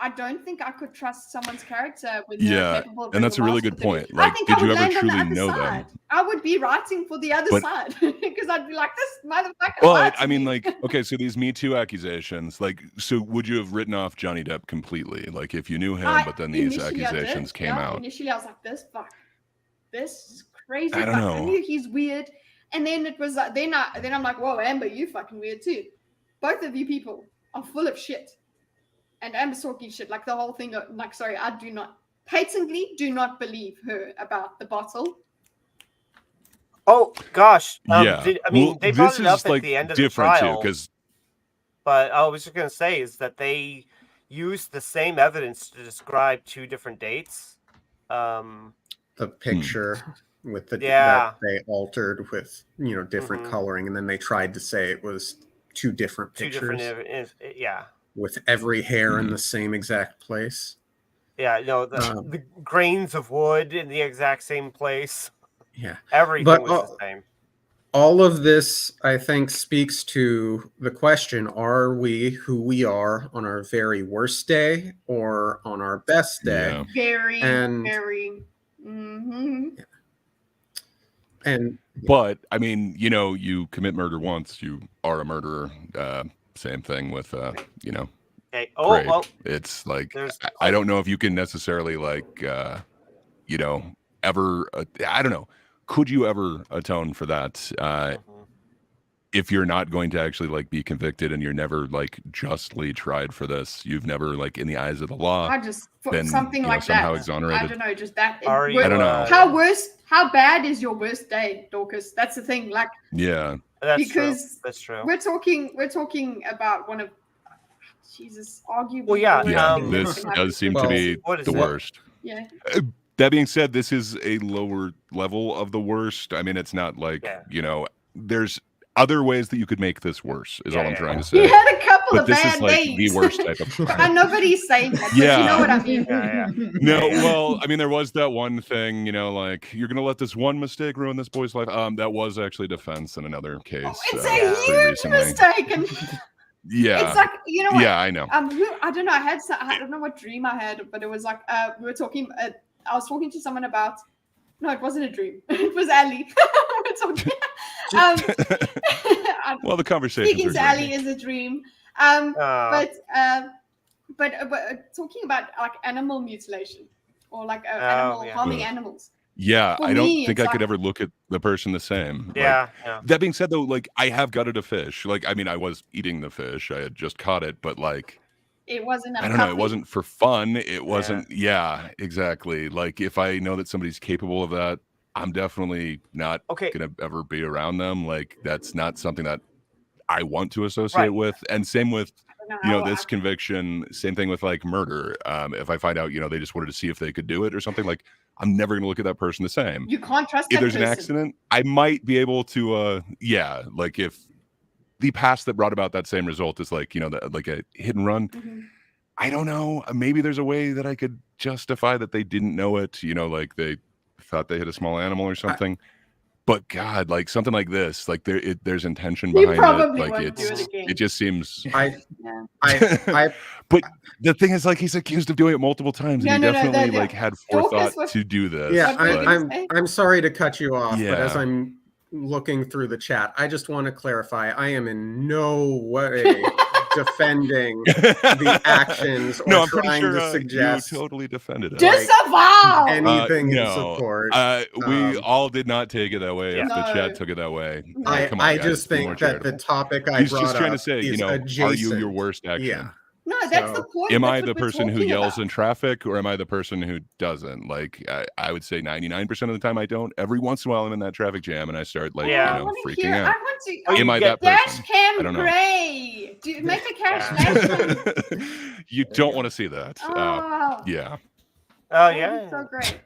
I don't think I could trust someone's character with capable of and that's a really good point. Like, did you ever truly know them? I would be writing for the other side because I'd be like, this motherfucker. Well, I mean, like, okay, so these Me Too accusations, like, so would you have written off Johnny Depp completely? Like, if you knew him, but then these accusations came out. Initially, I was like, this is crazy. I don't know. I knew he's weird, and then it was like, then I'm like, whoa, Amber, you fucking weird too. Both of you people are full of shit. And Amber's talking shit, like the whole thing. Like, sorry, I patently do not believe her about the bottle. Oh gosh, they brought it up at the end of the trial. But I was just gonna say is that they used the same evidence to describe two different dates. The picture with that they altered with different coloring, and then they tried to say it was two different pictures. With every hair in the same exact place. Yeah, the grains of wood in the exact same place. Yeah. Everything was the same. All of this, I think, speaks to the question, are we who we are on our very worst day or on our best day? Yeah. Very. But, I mean, you commit murder once, you are a murderer. Same thing with, Hey, well, it's like, I don't know if you can necessarily, like, ever, I don't know. Could you ever atone for that if you're not going to actually, like, be convicted and you're never, like, justly tried for this? You've never, like, in the eyes of the law, been something like somehow that. exonerated. I don't know, just that. I don't know. How bad is your worst day, Dorcas? That's the thing. Like, that's true. We're talking about one of Jesus, arguably. Well, yeah. This does seem to be the worst. Yeah. That being said, this is a lower level of the worst. I mean, it's not like, there's other ways that you could make this worse, is all I'm trying to say. You had a couple of this bad is like days. the worst type of crime. And nobody's saying that, but you know what I mean. No, well, I mean, there was that one thing, like, you're going to let this one mistake ruin this boy's life. That was actually defense in another case. It's a huge mistake. And yeah. It's like, you know what? Yeah, I know. I don't know. I don't know what dream I had, but it was like, we were talking, I was talking to someone about, no, it wasn't a dream. It was Ali. We're talking. Well, the conversation. Speaking to Ali is a dream. But talking about like animal mutilation or like harming animals. Yeah, For I don't me, think I it's could like- ever look at the person the same. Yeah, Like, that being said, though, like, I have gutted a fish. Like, I mean, I was eating the fish. I had just caught it, but like, It wasn't. I don't know. It wasn't for fun. It wasn't. Yeah, exactly. Like, if I know that somebody's capable of that, I'm definitely not gonna ever be around them. Like, that's not something that I want to associate with. And same with, this conviction. Same thing with like murder. If I find out, they just wanted to see if they could do it or something, like, I'm never going to look at that person the same. You can't trust if that there's person. an accident, I might be able to, like if the past that brought about that same result is like, like a hit and run. Mm-hmm. I don't know. Maybe there's a way that I could justify that they didn't know it, like they thought they hit a small animal or something. But God, like something like this, like there's intention behind it. Like it just seems. But the thing is, like, he's accused of doing it multiple times, and he definitely like had forethought to do this. Yeah, I'm sorry to cut you off, but as I'm looking through the chat, I just want to clarify: I am in no way defending the actions or trying to suggest you totally defended it. Disavow anything in support. We all did not take it that way. If the chat took it that way, I just think that the topic I brought up, he's just trying to say, is are you adjacent. your worst action? Yeah. No, that's the point. Am That's I what the we're person who talking yells about. in traffic, or am I the person who doesn't? Like, I would say 99% of the time I don't. Every once in a while I'm in that traffic jam and I start like, Yeah. I want to freaking hear. out. I want to. Oh, Am I that dash person? cam I don't know. gray. Do make a cash Yeah. dash cam. You don't want to see that. Oh, Yeah. Oh that'd yeah. be so great.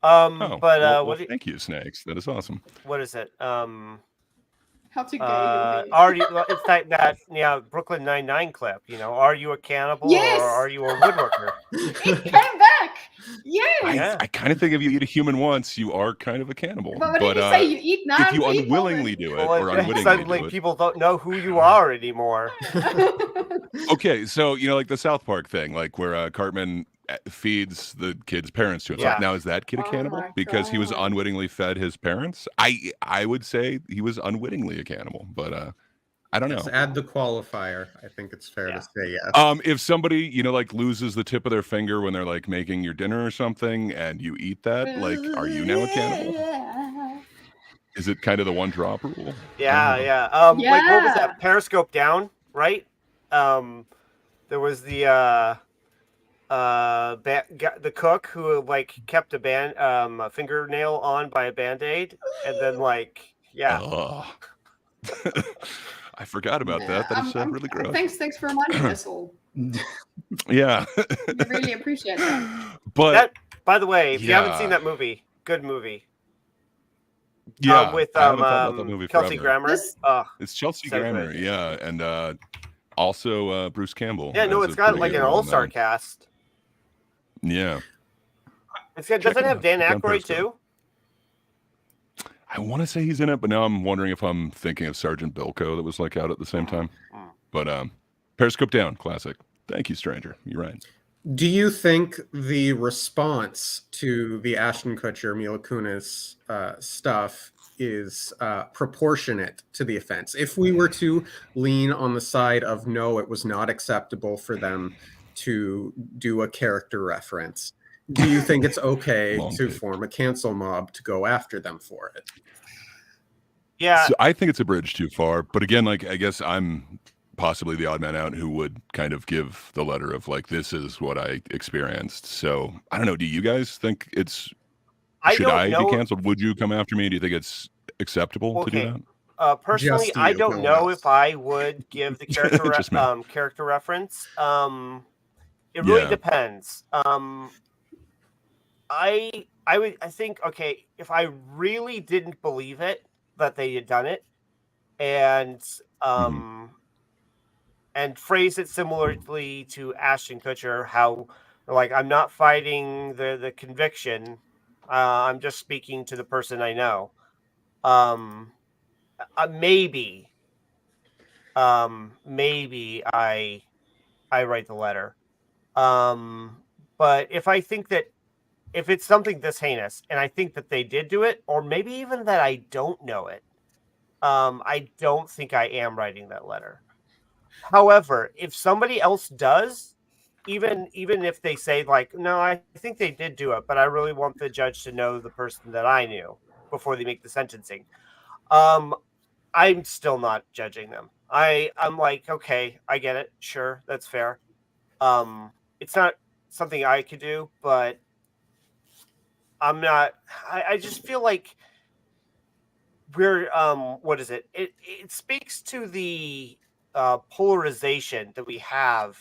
Oh, But well, thank you, Snakes. That is awesome. what is it? How to gay your hair. Are you? It's that Brooklyn Nine-Nine clip. Are you a cannibal Yes! or are you a woodworker? It came back. Yes. Yeah. I kind of think if you eat a human once, you are kind of a cannibal. But what did you say? You eat nine if you people? unwillingly do it Well, or unwittingly suddenly do it. people don't know who you are anymore. Okay, so like the South Park thing, like where Cartman feeds the kid's parents to himself. Yeah. Now, is that kid a Oh cannibal my because he was God. unwittingly fed his parents? I would say he was unwittingly a cannibal, but I don't know. Let's add the qualifier. I think it's fair to say yes. If somebody like loses the tip of their finger when they're like making your dinner or something, and you eat that, like, are you now a cannibal? Is it kind of the one drop rule? Yeah. Like, what was that? Periscope down, right? There was the the cook who like kept a fingernail on by a band-aid, and then I forgot about that. That is really gross. Thanks for reminding us all. Yeah. We really appreciate that. But by the way, if you haven't seen that movie, good movie. Yeah, with I haven't thought about that movie Kelsey forever. Grammer. It's Chelsea so Grammer, good. yeah, and also Bruce Campbell. Yeah, no, has it's a got pretty like good an role in all-star that. cast. Yeah. Doesn't it have Dan Check it out. Aykroyd too? I want to say he's in it, but now I'm wondering if I'm thinking of Sergeant Bilko that was like out at the same time. But Periscope down, classic. Thank you, stranger. You're right. Do you think the response to the Ashton Kutcher, Mila Kunis stuff is proportionate to the offense? If we were to lean on the side of no, it was not acceptable for them to do a character reference, do you think it's okay to form a cancel mob to go after them for it? Yeah. So I think it's a bridge too far. But again, like, I guess I'm possibly the odd man out who would kind of give the letter of like, this is what I experienced. So I don't know. Do you guys think should I be canceled? Would you come after me? Do you think it's acceptable to do that? Personally, I don't know if I would give the character reference. It really depends. I think, okay, if I really didn't believe it that they had done it, and and phrase it similarly to Ashton Kutcher, how like I'm not fighting the conviction, I'm just speaking to the person I know. Maybe I write the letter. But if I think that if it's something this heinous and I think that they did do it, or maybe even that I don't know it, I don't think I am writing that letter. However, if somebody else does, even if they say like, no, I think they did do it, but I really want the judge to know the person that I knew before they make the sentencing, I'm still not judging them. I'm like, okay, I get it. Sure, that's fair. It's not something I could do, but I'm not. I just feel like we're what is it? It speaks to the polarization that we have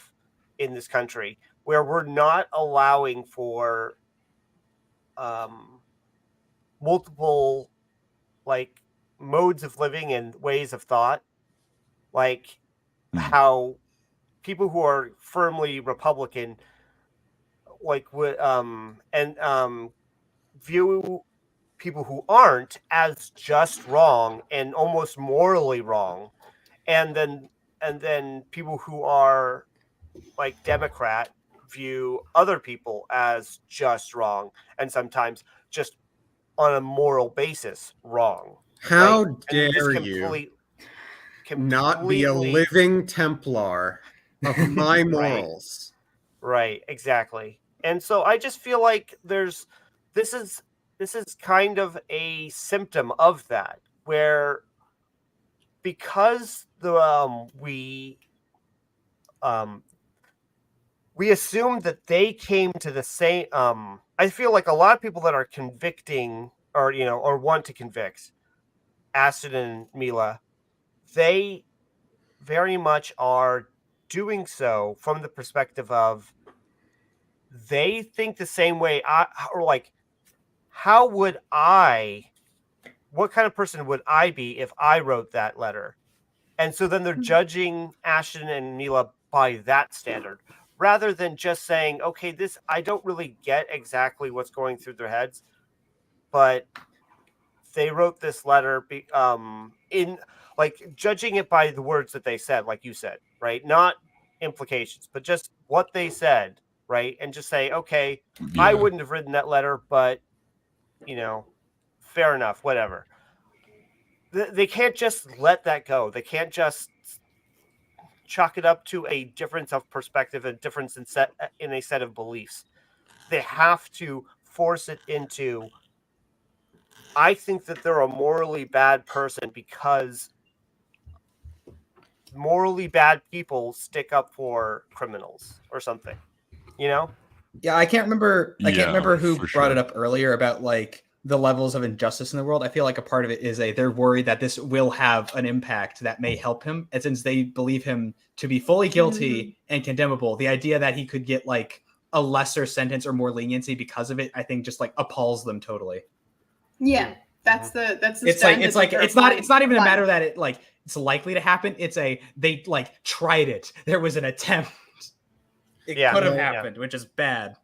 in this country, where we're not allowing for multiple like modes of living and ways of thought, like how people who are firmly Republican like would view people who aren't as just wrong and almost morally wrong, and then people who are like Democrat view other people as just wrong and sometimes just on a moral basis wrong. How right? dare you not be a living Templar of my morals? Right, exactly. And so I just feel like this is kind of a symptom of that, where because we assume that they came to the same. I feel like a lot of people that are convicting or want to convict Ashton and Mila, they very much are doing so from the perspective of they think the same way. How would what kind of person would I be if I wrote that letter? And so then they're judging Ashton and Mila by that standard, rather than just saying, okay, I don't really get exactly what's going through their heads, but they wrote this letter in judging it by the words that they said, like you said, right? Not implications, but just what they said, right? And just say, okay, I wouldn't have written that letter, but fair enough, whatever. They can't just let that go. They can't just chalk it up to a difference of perspective, a difference in a set of beliefs. They have to force it into, I think that they're a morally bad person because morally bad people stick up for criminals or something, Yeah, I can't remember who brought it up earlier about the levels of injustice in the world. I feel like a part of it is they're worried that this will have an impact that may help him. And since they believe him to be fully guilty and condemnable, the idea that he could get a lesser sentence or more leniency because of it, I think just appalls them totally. Yeah, that's the it's not even a matter that it's likely to happen. It's they tried it. There was an attempt. It could have happened, which is bad.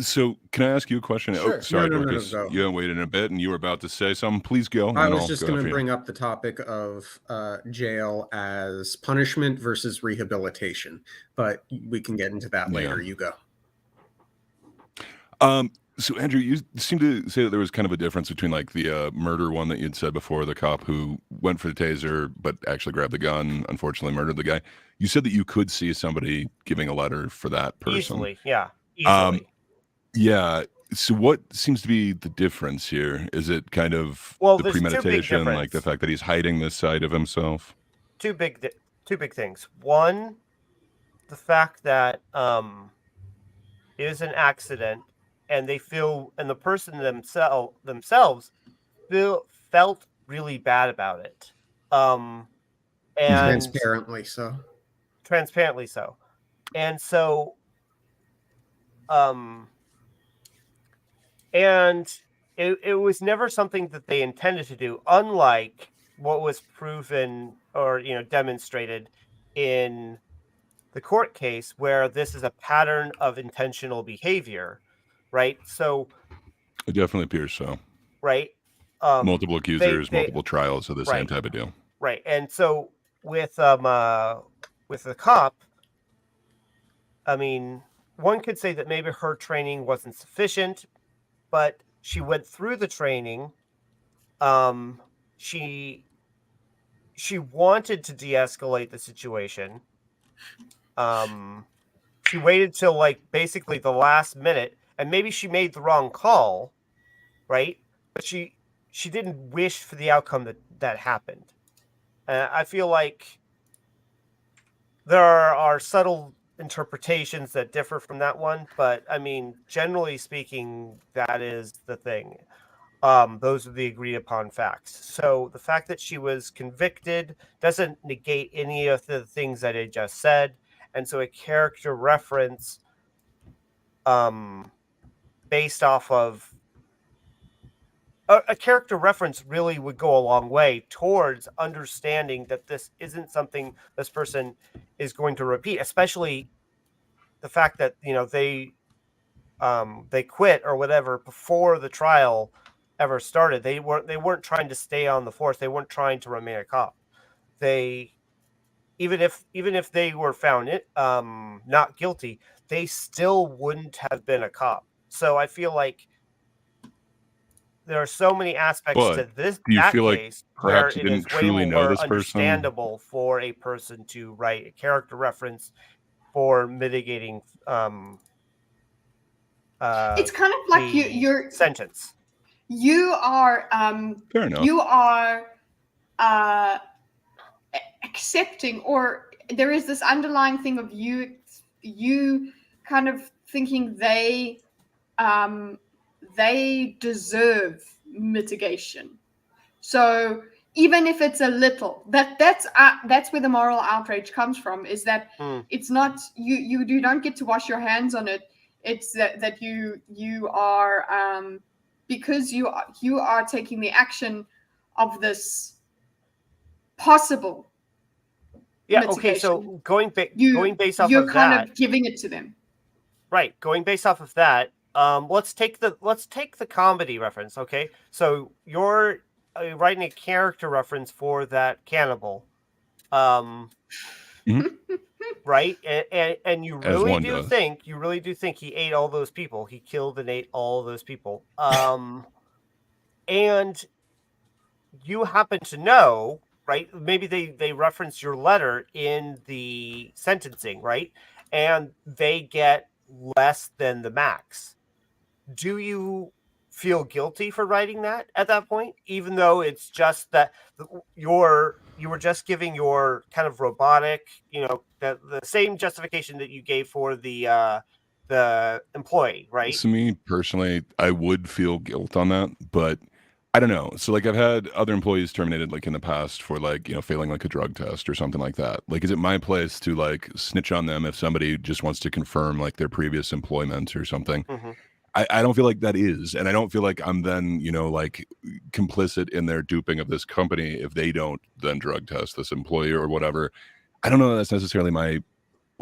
So can I ask you a question? Sure. Oh, sorry, No, Lucas. go. You haven't waited in a bit, and you were about to say something. Please go. I was just going to bring up the topic of jail as punishment versus rehabilitation, but we can get into that later. You go. So Andrew, you seem to say that there was kind of a difference between the murder one that you'd said before, the cop who went for the taser but actually grabbed the gun, unfortunately murdered the guy. You said that you could see somebody giving a letter for that person. Easily. Yeah. So what seems to be the difference here? Is it kind of the premeditation, the fact that he's hiding this side of himself? Two big things. One, the fact that it is an accident, and the person themselves felt really bad about it. And transparently so. And so and it was never something that they intended to do, unlike what was proven or demonstrated in the court case, where this is a pattern of intentional behavior, right? So it definitely appears so, right? Multiple accusers, multiple trials of the same type of deal, right? And so with the cop, I mean, one could say that maybe her training wasn't sufficient, but she went through the training. She wanted to de-escalate the situation. She waited till basically the last minute, and maybe she made the wrong call, right? But she didn't wish for the outcome that happened. I feel like there are subtle interpretations that differ from that one, but I mean, generally speaking, that is the thing. Those are the agreed upon facts. So the fact that she was convicted doesn't negate any of the things that I just said. And so a character reference based off of a character reference really would go a long way towards understanding that this isn't something this person is going to repeat, especially the fact that they quit or whatever before the trial ever started. They weren't trying to stay on the force. They weren't trying to remain a cop. They even if they were found not guilty, they still wouldn't have been a cop. So I feel like there are so many aspects to this. Do you that feel case like perhaps where you it didn't is way truly know more this person? understandable for a person to write a character reference for mitigating it's kind of like your sentence. You are fair enough. You are accepting or there is this underlying thing of you kind of thinking they deserve mitigation. So even if it's a little, that's where the moral outrage comes from, is that it's not you don't get to wash your hands on it. It's that you are because you are taking the action of this possible mitigation. Okay, so going based off you're of kind that, of giving it to them. Right, going based off of that, let's take the comedy reference, okay? So you're writing a character reference for that cannibal, right? And you really do think he ate all those people. He killed and ate all those people. And you happen to know, right? Maybe they reference your letter in the sentencing, right? And they get less than the max. Do you feel guilty for writing that at that point, even though it's just that you were just giving your kind of robotic, the same justification that you gave for the employee, right? So me personally, I would feel guilt on that, but I don't know. So like I've had other employees terminated like in the past for like, failing like a drug test or something like that. Like, is it my place to like snitch on them if somebody just wants to confirm like their previous employment or something? I don't feel like that is. And I don't feel like I'm then, like complicit in their duping of this company if they don't then drug test this employee or whatever. I don't know that that's necessarily my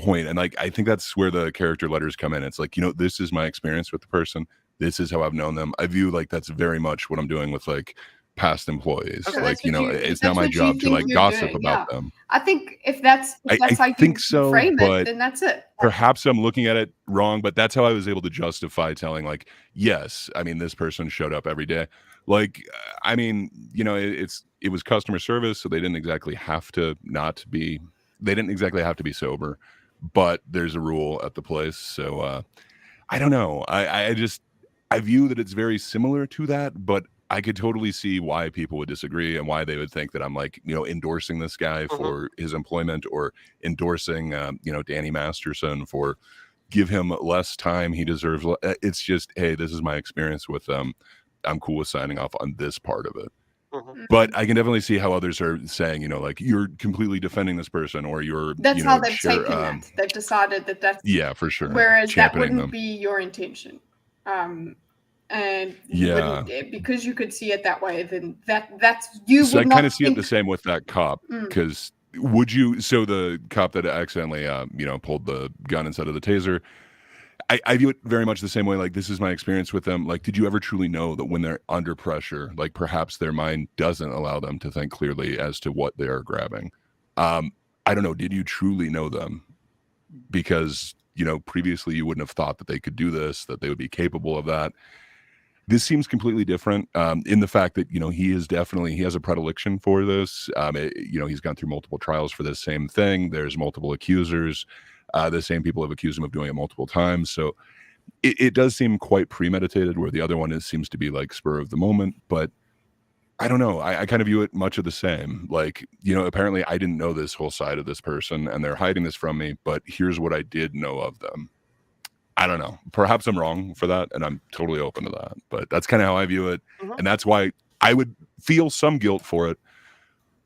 point. And like, I think that's where the character letters come in. It's like, this is my experience with the person. This is how I've known them. I view like that's very much what I'm doing with like past employees. So like, it's not that's my what you job to think like you're gossip doing, about yeah. them. I think if that's how you think so, frame but it, then that's it. Perhaps I'm looking at it wrong, but that's how I was able to justify telling like, yes, I mean, this person showed up every day. Like, I mean, it was customer service, so they didn't exactly have to be sober, but there's a rule at the place. So I don't know. I view that it's very similar to that, but I could totally see why people would disagree and why they would think that I'm like, endorsing this guy for his employment or endorsing, Danny Masterson for give him less time. He deserves. It's just, hey, this is my experience with them. I'm cool with signing off on this part of it. But I can definitely see how others are saying, like you're completely defending this person or you're. That's how they've taken that. They've decided that that's for sure. Whereas that wouldn't be your intention. And because you could see it that way, then that's you. So would I not kind of see think... it the same with that cop because would you? So the cop that accidentally, pulled the gun instead of the taser. I view it very much the same way. Like, this is my experience with them. Like, did you ever truly know that when they're under pressure, like perhaps their mind doesn't allow them to think clearly as to what they are grabbing? I don't know. Did you truly know them? Because, previously you wouldn't have thought that they could do this, that they would be capable of that. This seems completely different in the fact that, he has a predilection for this. He's gone through multiple trials for this same thing. There's multiple accusers. The same people have accused him of doing it multiple times. So it does seem quite premeditated, where the other one seems to be like spur of the moment. But I don't know. I kind of view it much of the same. Like, apparently I didn't know this whole side of this person and they're hiding this from me, but here's what I did know of them. I don't know. Perhaps I'm wrong for that, and I'm totally open to that. But that's kind of how I view it. And that's why I would feel some guilt for it.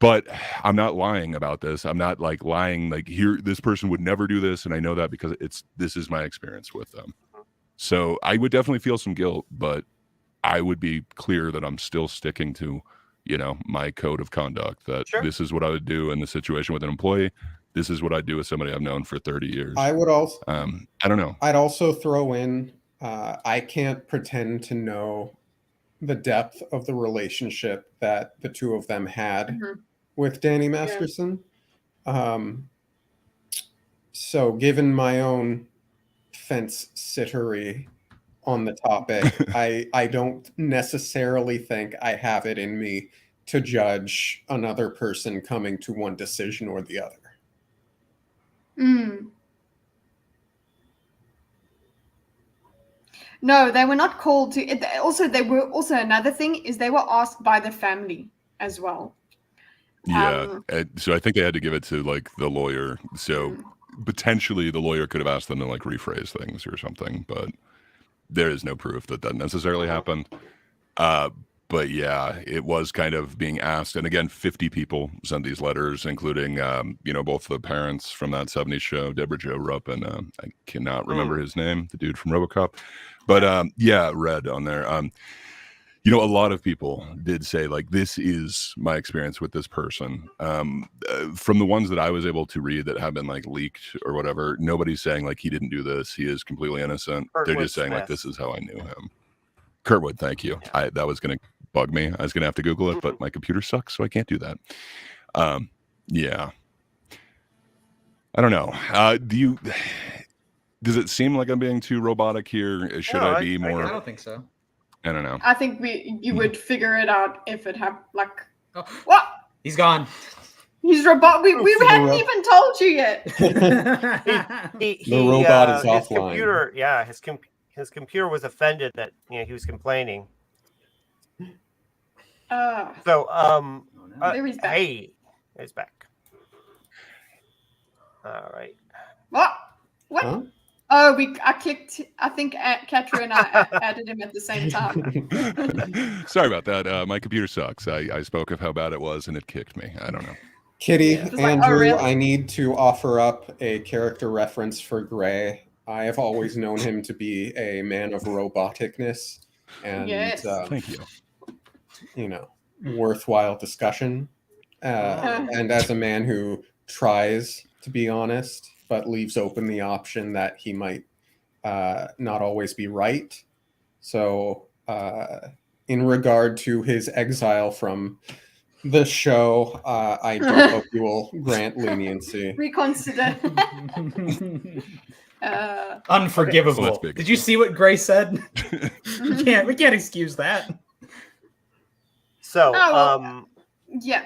But I'm not lying about this. I'm not like lying like this person would never do this, and I know that because this is my experience with them. So I would definitely feel some guilt, but I would be clear that I'm still sticking to, my code of conduct, that this is what I would do in the situation with an employee. This is what I do with somebody I've known for 30 years. I would also I don't know. I'd also throw in I can't pretend to know the depth of the relationship that the two of them had with Danny Masterson. So given my own fence sittery on the topic, I don't necessarily think I have it in me to judge another person coming to one decision or the other. No, they were not called to. Also, they were also another thing is they were asked by the family as well. Yeah. So I think they had to give it to like the lawyer. So potentially the lawyer could have asked them to like rephrase things or something, but there is no proof that that necessarily happened. But yeah, it was kind of being asked. And again, 50 people sent these letters, including, both the parents from that 70s show, Deborah Jo Rupp, and I cannot remember his name, the dude from RoboCop. But Red on there. A lot of people did say, like, this is my experience with this person. From the ones that I was able to read that have been, like, leaked or whatever, nobody's saying, like, he didn't do this. He is completely innocent. They're just saying, like, this is how I knew him. Kurtwood, thank you. That was going to bug me. I was going to have to Google it, but my computer sucks, so I can't do that. Yeah. I don't know. Does it seem like I'm being too robotic here? Should I be more? I don't think so. I don't know. I think you would figure it out if it happened. Like, what? He's gone. He's robot. We hadn't even told you yet. The robot is offline. Computer, his computer was offended that he was complaining. There he's back. Hey, he's back. All right. What? Huh? Oh, I clicked. I think Kutcher and I added him at the same time. Sorry about that. My computer sucks. I spoke of how bad it was, and it kicked me. I don't know. Kitty, Andrew, like, oh, really? I need to offer up a character reference for Gray. I have always known him to be a man of roboticness, and thank you. Worthwhile discussion. And as a man who tries to be honest, but leaves open the option that he might not always be right. So in regard to his exile from the show, I do hope you will grant leniency. Reconsider. Unforgivable. Well, did you see what Gray said? We can't excuse that. So, yeah.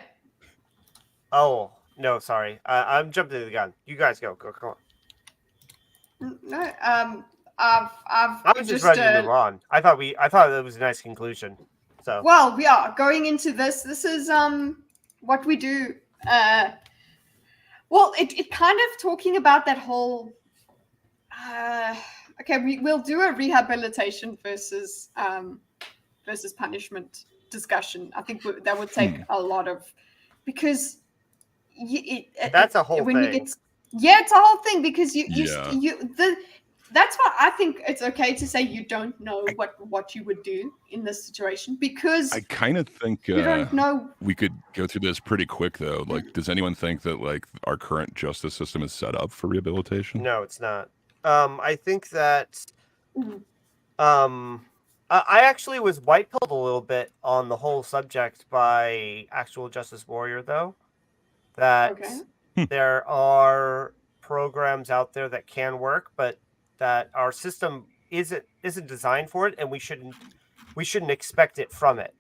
Oh, no, sorry. I'm jumping to the gun. You guys go. Go on. No, I was just ready to move on. I thought it was a nice conclusion. So well, we are going into this. This is what we do. Well, it kind of talking about that whole. Okay, we'll do a rehabilitation versus punishment discussion. I think that would take a lot of, because that's a whole thing. It's a whole thing, because that's why I think it's okay to say you don't know what you would do in this situation, because I kind of think you don't know. We could go through this pretty quick though. Like, does anyone think that like our current justice system is set up for rehabilitation? No, it's not. I think that I actually was white-pilled a little bit on the whole subject by Actual Justice Warrior, though. That there are programs out there that can work, but that our system isn't designed for it, and we shouldn't expect it from it.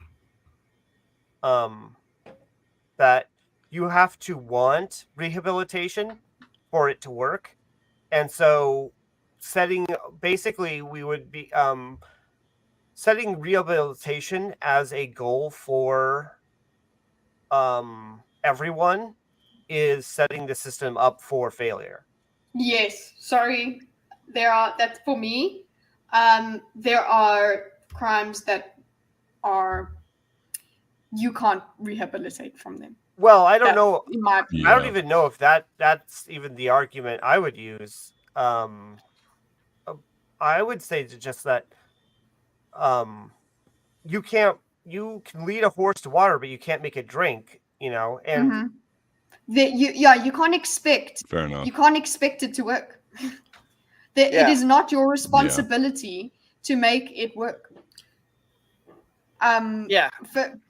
That you have to want rehabilitation for it to work, and so we would be setting rehabilitation as a goal for everyone is setting the system up for failure. Yes, sorry. That's for me. There are crimes that you can't rehabilitate from them. Well, I don't know. I don't even know if that's even the argument I would use. I would say just that you can lead a horse to water, but you can't make it drink, and you can't expect. Fair enough. You can't expect it to work. It is not your responsibility to make it work.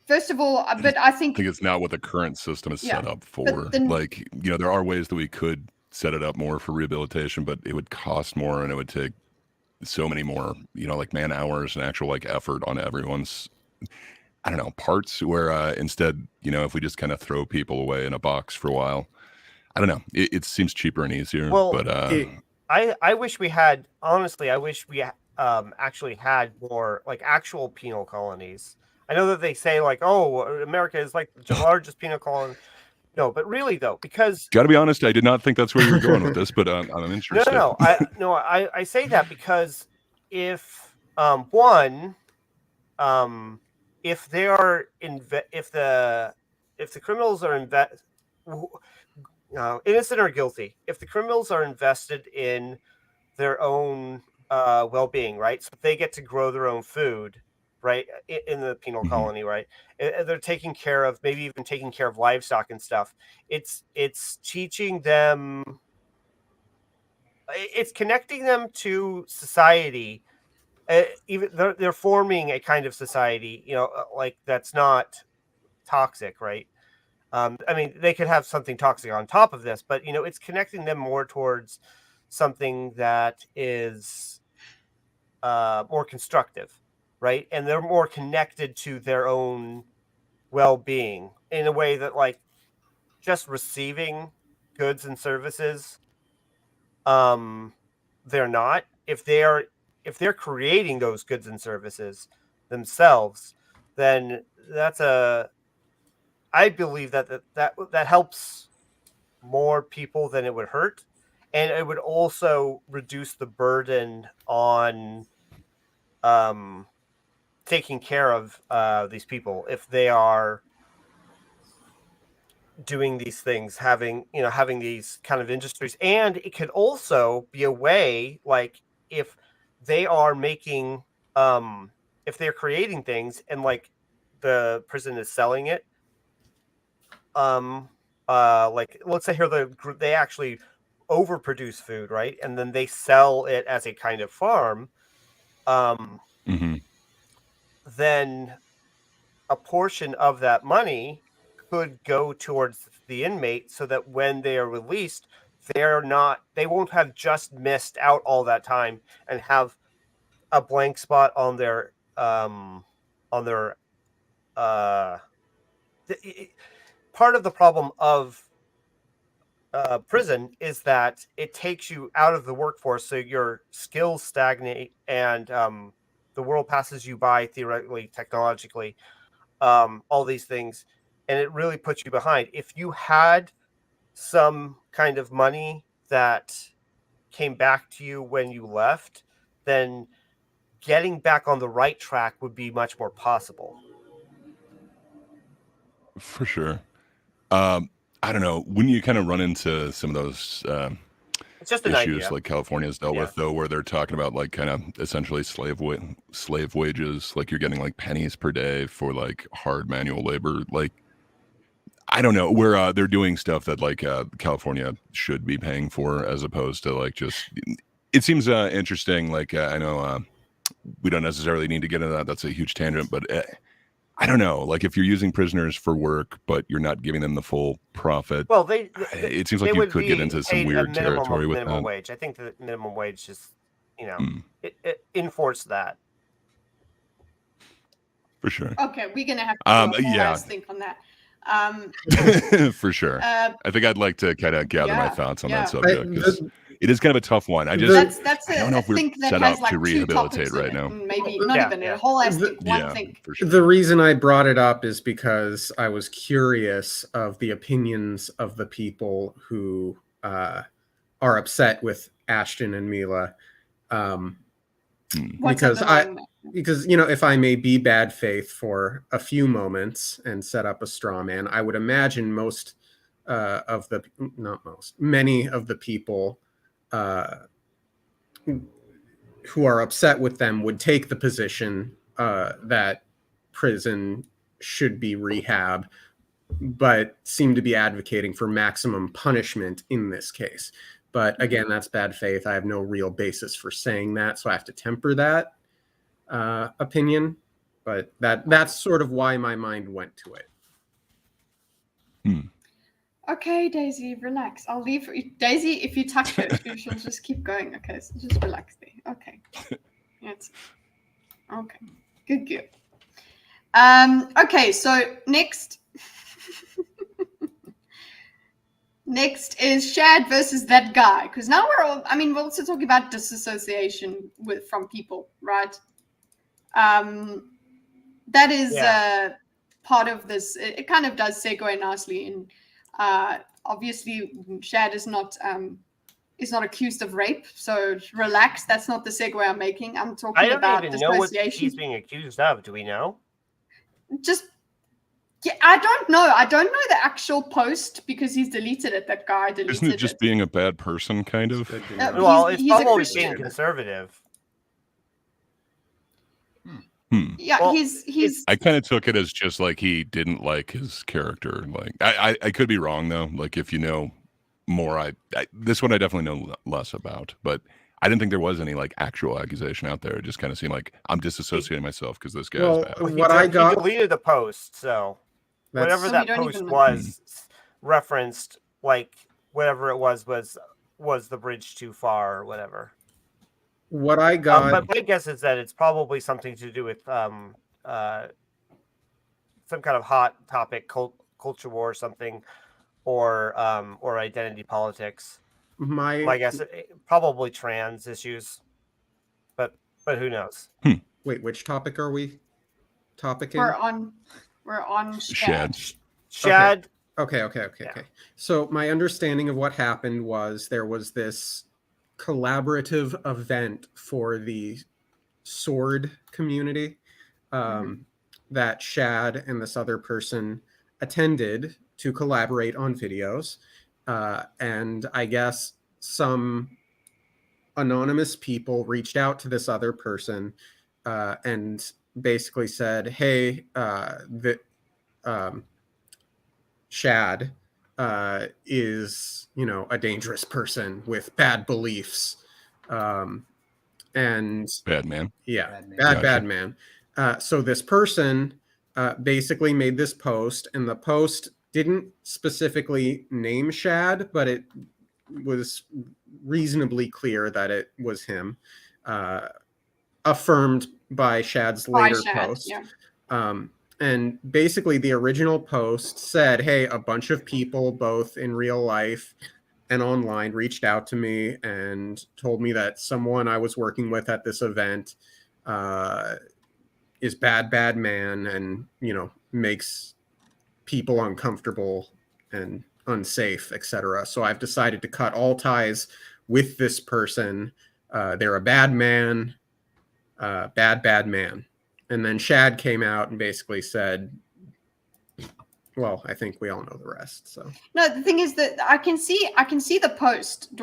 First of all, but I think it's not what the current system is set up for. There are ways that we could set it up more for rehabilitation, but it would cost more and it would take so many more, like man hours and actual like effort on everyone's, I don't know, parts, where instead, if we just kind of throw people away in a box for a while, I don't know, it seems cheaper and easier. Well, but I wish we had, honestly, actually had more like actual penal colonies. I know that they say like, oh, America is like the largest penal colony, No, but really though, because Got to be honest, I did not think that's where you were going with this, but I'm interested. I say that because if one, if they are if the criminals are innocent or guilty, if the criminals are invested in their own well-being, right? So they get to grow their own food, right, in the penal colony, right? They're taking care of, maybe even taking care of livestock and stuff. It's teaching them, it's connecting them to society. Even they're forming a kind of society, like that's not toxic, right? I mean, they could have something toxic on top of this, but it's connecting them more towards something that is more constructive, right? And they're more connected to their own well-being in a way that, like, just receiving goods and services, they're not. If they're creating those goods and services themselves, then I believe that helps more people than it would hurt, and it would also reduce the burden on taking care of these people if they are doing these things, having these kind of industries. And it could also be a way, like, if they are making if they're creating things and, like, the prison is selling it, like, let's say here they actually overproduce food, right, and then they sell it as a kind of farm, then a portion of that money could go towards the inmate, so that when they are released, they won't have just missed out all that time and have a blank spot on their part of the problem of prison is that it takes you out of the workforce, so your skills stagnate, and the world passes you by, theoretically, technologically, all these things, and it really puts you behind. If you had some kind of money that came back to you when you left, then getting back on the right track would be much more possible. For sure. I don't know, when you kind of run into some of those it's just an issues idea. like California's dealt with, though, where they're talking about, like, kind of essentially slave wages, like you're getting like pennies per day for, like, hard manual labor. Like, I don't know, where they're doing stuff that, like, California should be paying for, as opposed to, like, just, it seems interesting. Like, I know we don't necessarily need to get into that. That's a huge tangent, but I don't know, like, if you're using prisoners for work, but you're not giving them the full profit. Well, it seems like you could get into some weird territory with minimum that. wage. I think the minimum wage just, it enforce that. For sure. Okay, we're gonna have to do a last think on that. For sure. I think I'd like to kind of gather my thoughts on that subject, because it is kind of a tough one. I just I don't know if we're set up to rehabilitate right now. Maybe not even a whole last think. One thing. For sure. The reason I brought it up is because I was curious of the opinions of the people who are upset with Ashton and Mila. Because if I may be bad faith for a few moments and set up a straw man, I would imagine many of the people who are upset with them would take the position that prison should be rehab, but seem to be advocating for maximum punishment in this case. But again, that's bad faith. I have no real basis for saying that, so I have to temper that opinion. But that's sort of why my mind went to it. Okay, Daisy, relax. I'll leave. Daisy, if you touch her, she'll just keep going. Okay, so just relax there. Okay. That's okay. Good. Okay, so next is Shad versus that guy. Because now we're also talking about disassociation from people, right? That is part of this. It kind of does segue nicely in Obviously, Shad is not accused of rape, so relax. That's not the segue I'm making. I'm talking I don't about even know what dissociation. he's being accused of. Do we know? I don't know. I don't know the actual post because he's deleted it. That guy deleted it. Isn't it just being a bad person, kind of? Well, it's he's a probably Christian. being conservative. Yeah, Well, he's. I kind of took it as just like he didn't like his character. Like I could be wrong though. Like if you know more, I this one I definitely know less about. But I didn't think there was any like actual accusation out there. It just kind of seemed like I'm disassociating myself because this guy's bad. He deleted the post, so whatever that post was referenced, like whatever it was the bridge too far or whatever. What I got, but my guess is that it's probably something to do with some kind of hot topic, culture war or something, or identity politics. My guess, probably trans issues, but who knows? Wait, which topic are we topicking? We're on Shad. Okay. So my understanding of what happened was there was this collaborative event for the sword community that Shad and this other person attended to collaborate on videos. And I guess some anonymous people reached out to this other person and basically said, hey, Shad is, a dangerous person with bad beliefs. And bad man. Yeah, bad man. So this person basically made this post, and the post didn't specifically name Shad, but it was reasonably clear that it was him, affirmed by Shad's later post. Yeah. And basically the original post said, hey, a bunch of people, both in real life and online, reached out to me and told me that someone I was working with at this event is bad man and, makes people uncomfortable and unsafe, etc. So I've decided to cut all ties with this person. They're a bad man, bad man. And then Shad came out and basically said, well, I think we all know the rest. So no, the thing is that I can see the post.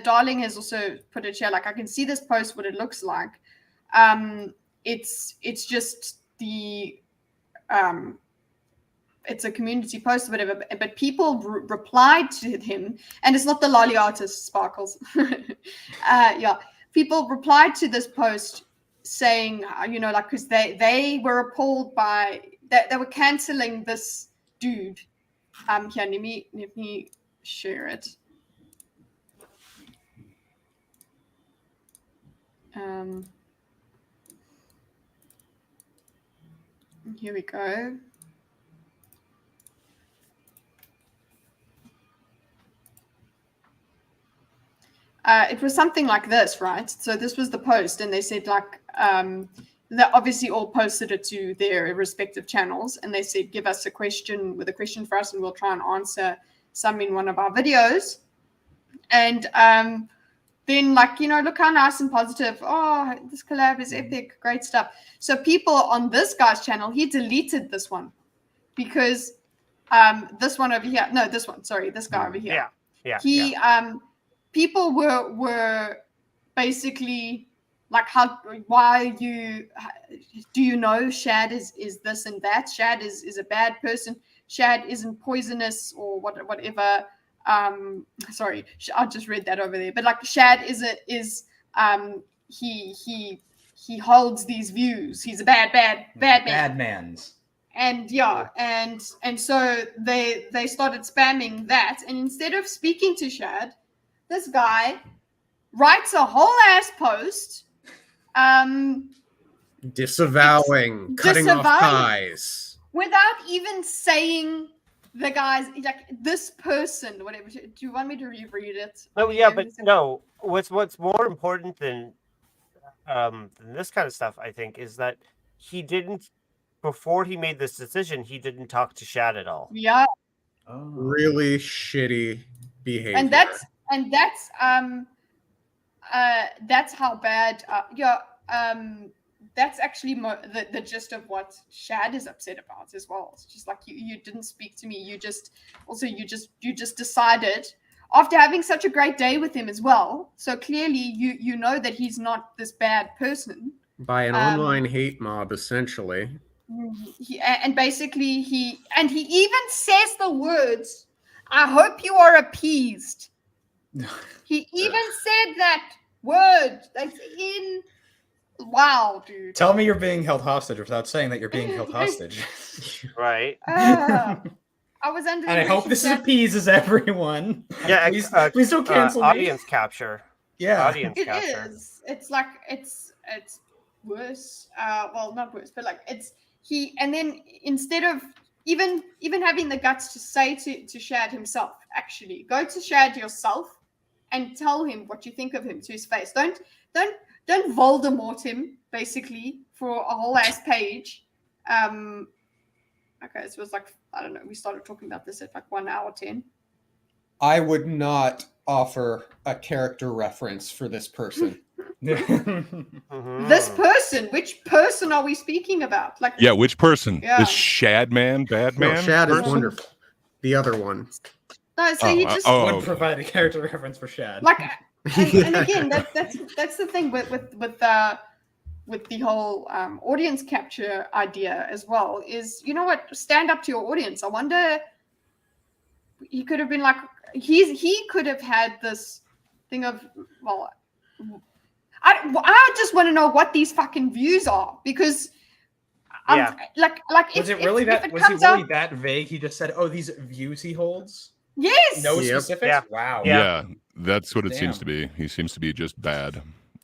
Darling has also put it here. Like I can see this post, what it looks like. It's just the it's a community post or whatever, but people replied to him, and it's not the lolly artist Sparkles. People replied to this post saying, because they were appalled by that they were canceling this dude. Here, let me share it. Here we go. It was something like this, right? So this was the post, and they said they obviously all posted it to their respective channels, and they said, give us a question for us, and we'll try and answer some in one of our videos. And then look how nice and positive. Oh, this collab is epic, great stuff. So people on this guy's channel, he deleted this one because this one over here, no, this one, sorry, this guy over here. Yeah. People were basically like, why do you know Shad is this and that? Shad is a bad person. Shad isn't poisonous or whatever. Sorry, I just read that over there. But Shad he holds these views. He's a bad man. Bad man's. And and so they started spamming that. And instead of speaking to Shad, this guy writes a whole ass post disavowing, cutting off ties without even saying the guy's this person, whatever. Do you want me to reread it? Oh yeah, but no. What's more important than this kind of stuff, I think, is that he didn't, before he made this decision, he didn't talk to Shad at all. Yeah. really shitty behavior. And that's how bad. That's actually the gist of what Shad is upset about as well. It's just like you didn't speak to me. You just decided after having such a great day with him as well. So clearly you know that he's not this bad person. By an online hate mob, essentially. And basically he even says the words, "I hope you are appeased." He even said that word. That's in. Wow, dude. Tell me you're being held hostage without saying that you're being held hostage. Right. I was under. And I hope this appeases everyone. Yeah, please don't cancel me. Audience capture. Yeah, Audience capture. It is. It's like it's worse. Well, not worse, but like it's he. And then instead of even having the guts to say to Shad himself, actually go to Shad yourself and tell him what you think of him to his face. Don't Voldemort him, basically, for a whole ass page. Okay, so it was like, I don't know, we started talking about this at like 1 hour 10. I would not offer a character reference for this person. This person? Which person are we speaking about? Like, Yeah, which person? Yeah. This Shad man, bad man? No, Shad person? is wonderful. The other one. no, so he just would provide a character reference for Shad. like, and again, that's the thing with the whole audience capture idea as well. Is, you know what? Stand up to your audience. I wonder. He could have been like he could have had this thing of, well, I just want to know what these fucking views are, because Yeah. like was if, it really if that? it Was he comes really out, that vague? He just said, "Oh, these views he holds." yes, No Yep. specifics. Yeah. Wow. Yeah, that's what it seems Damn. to be. He seems to be just bad.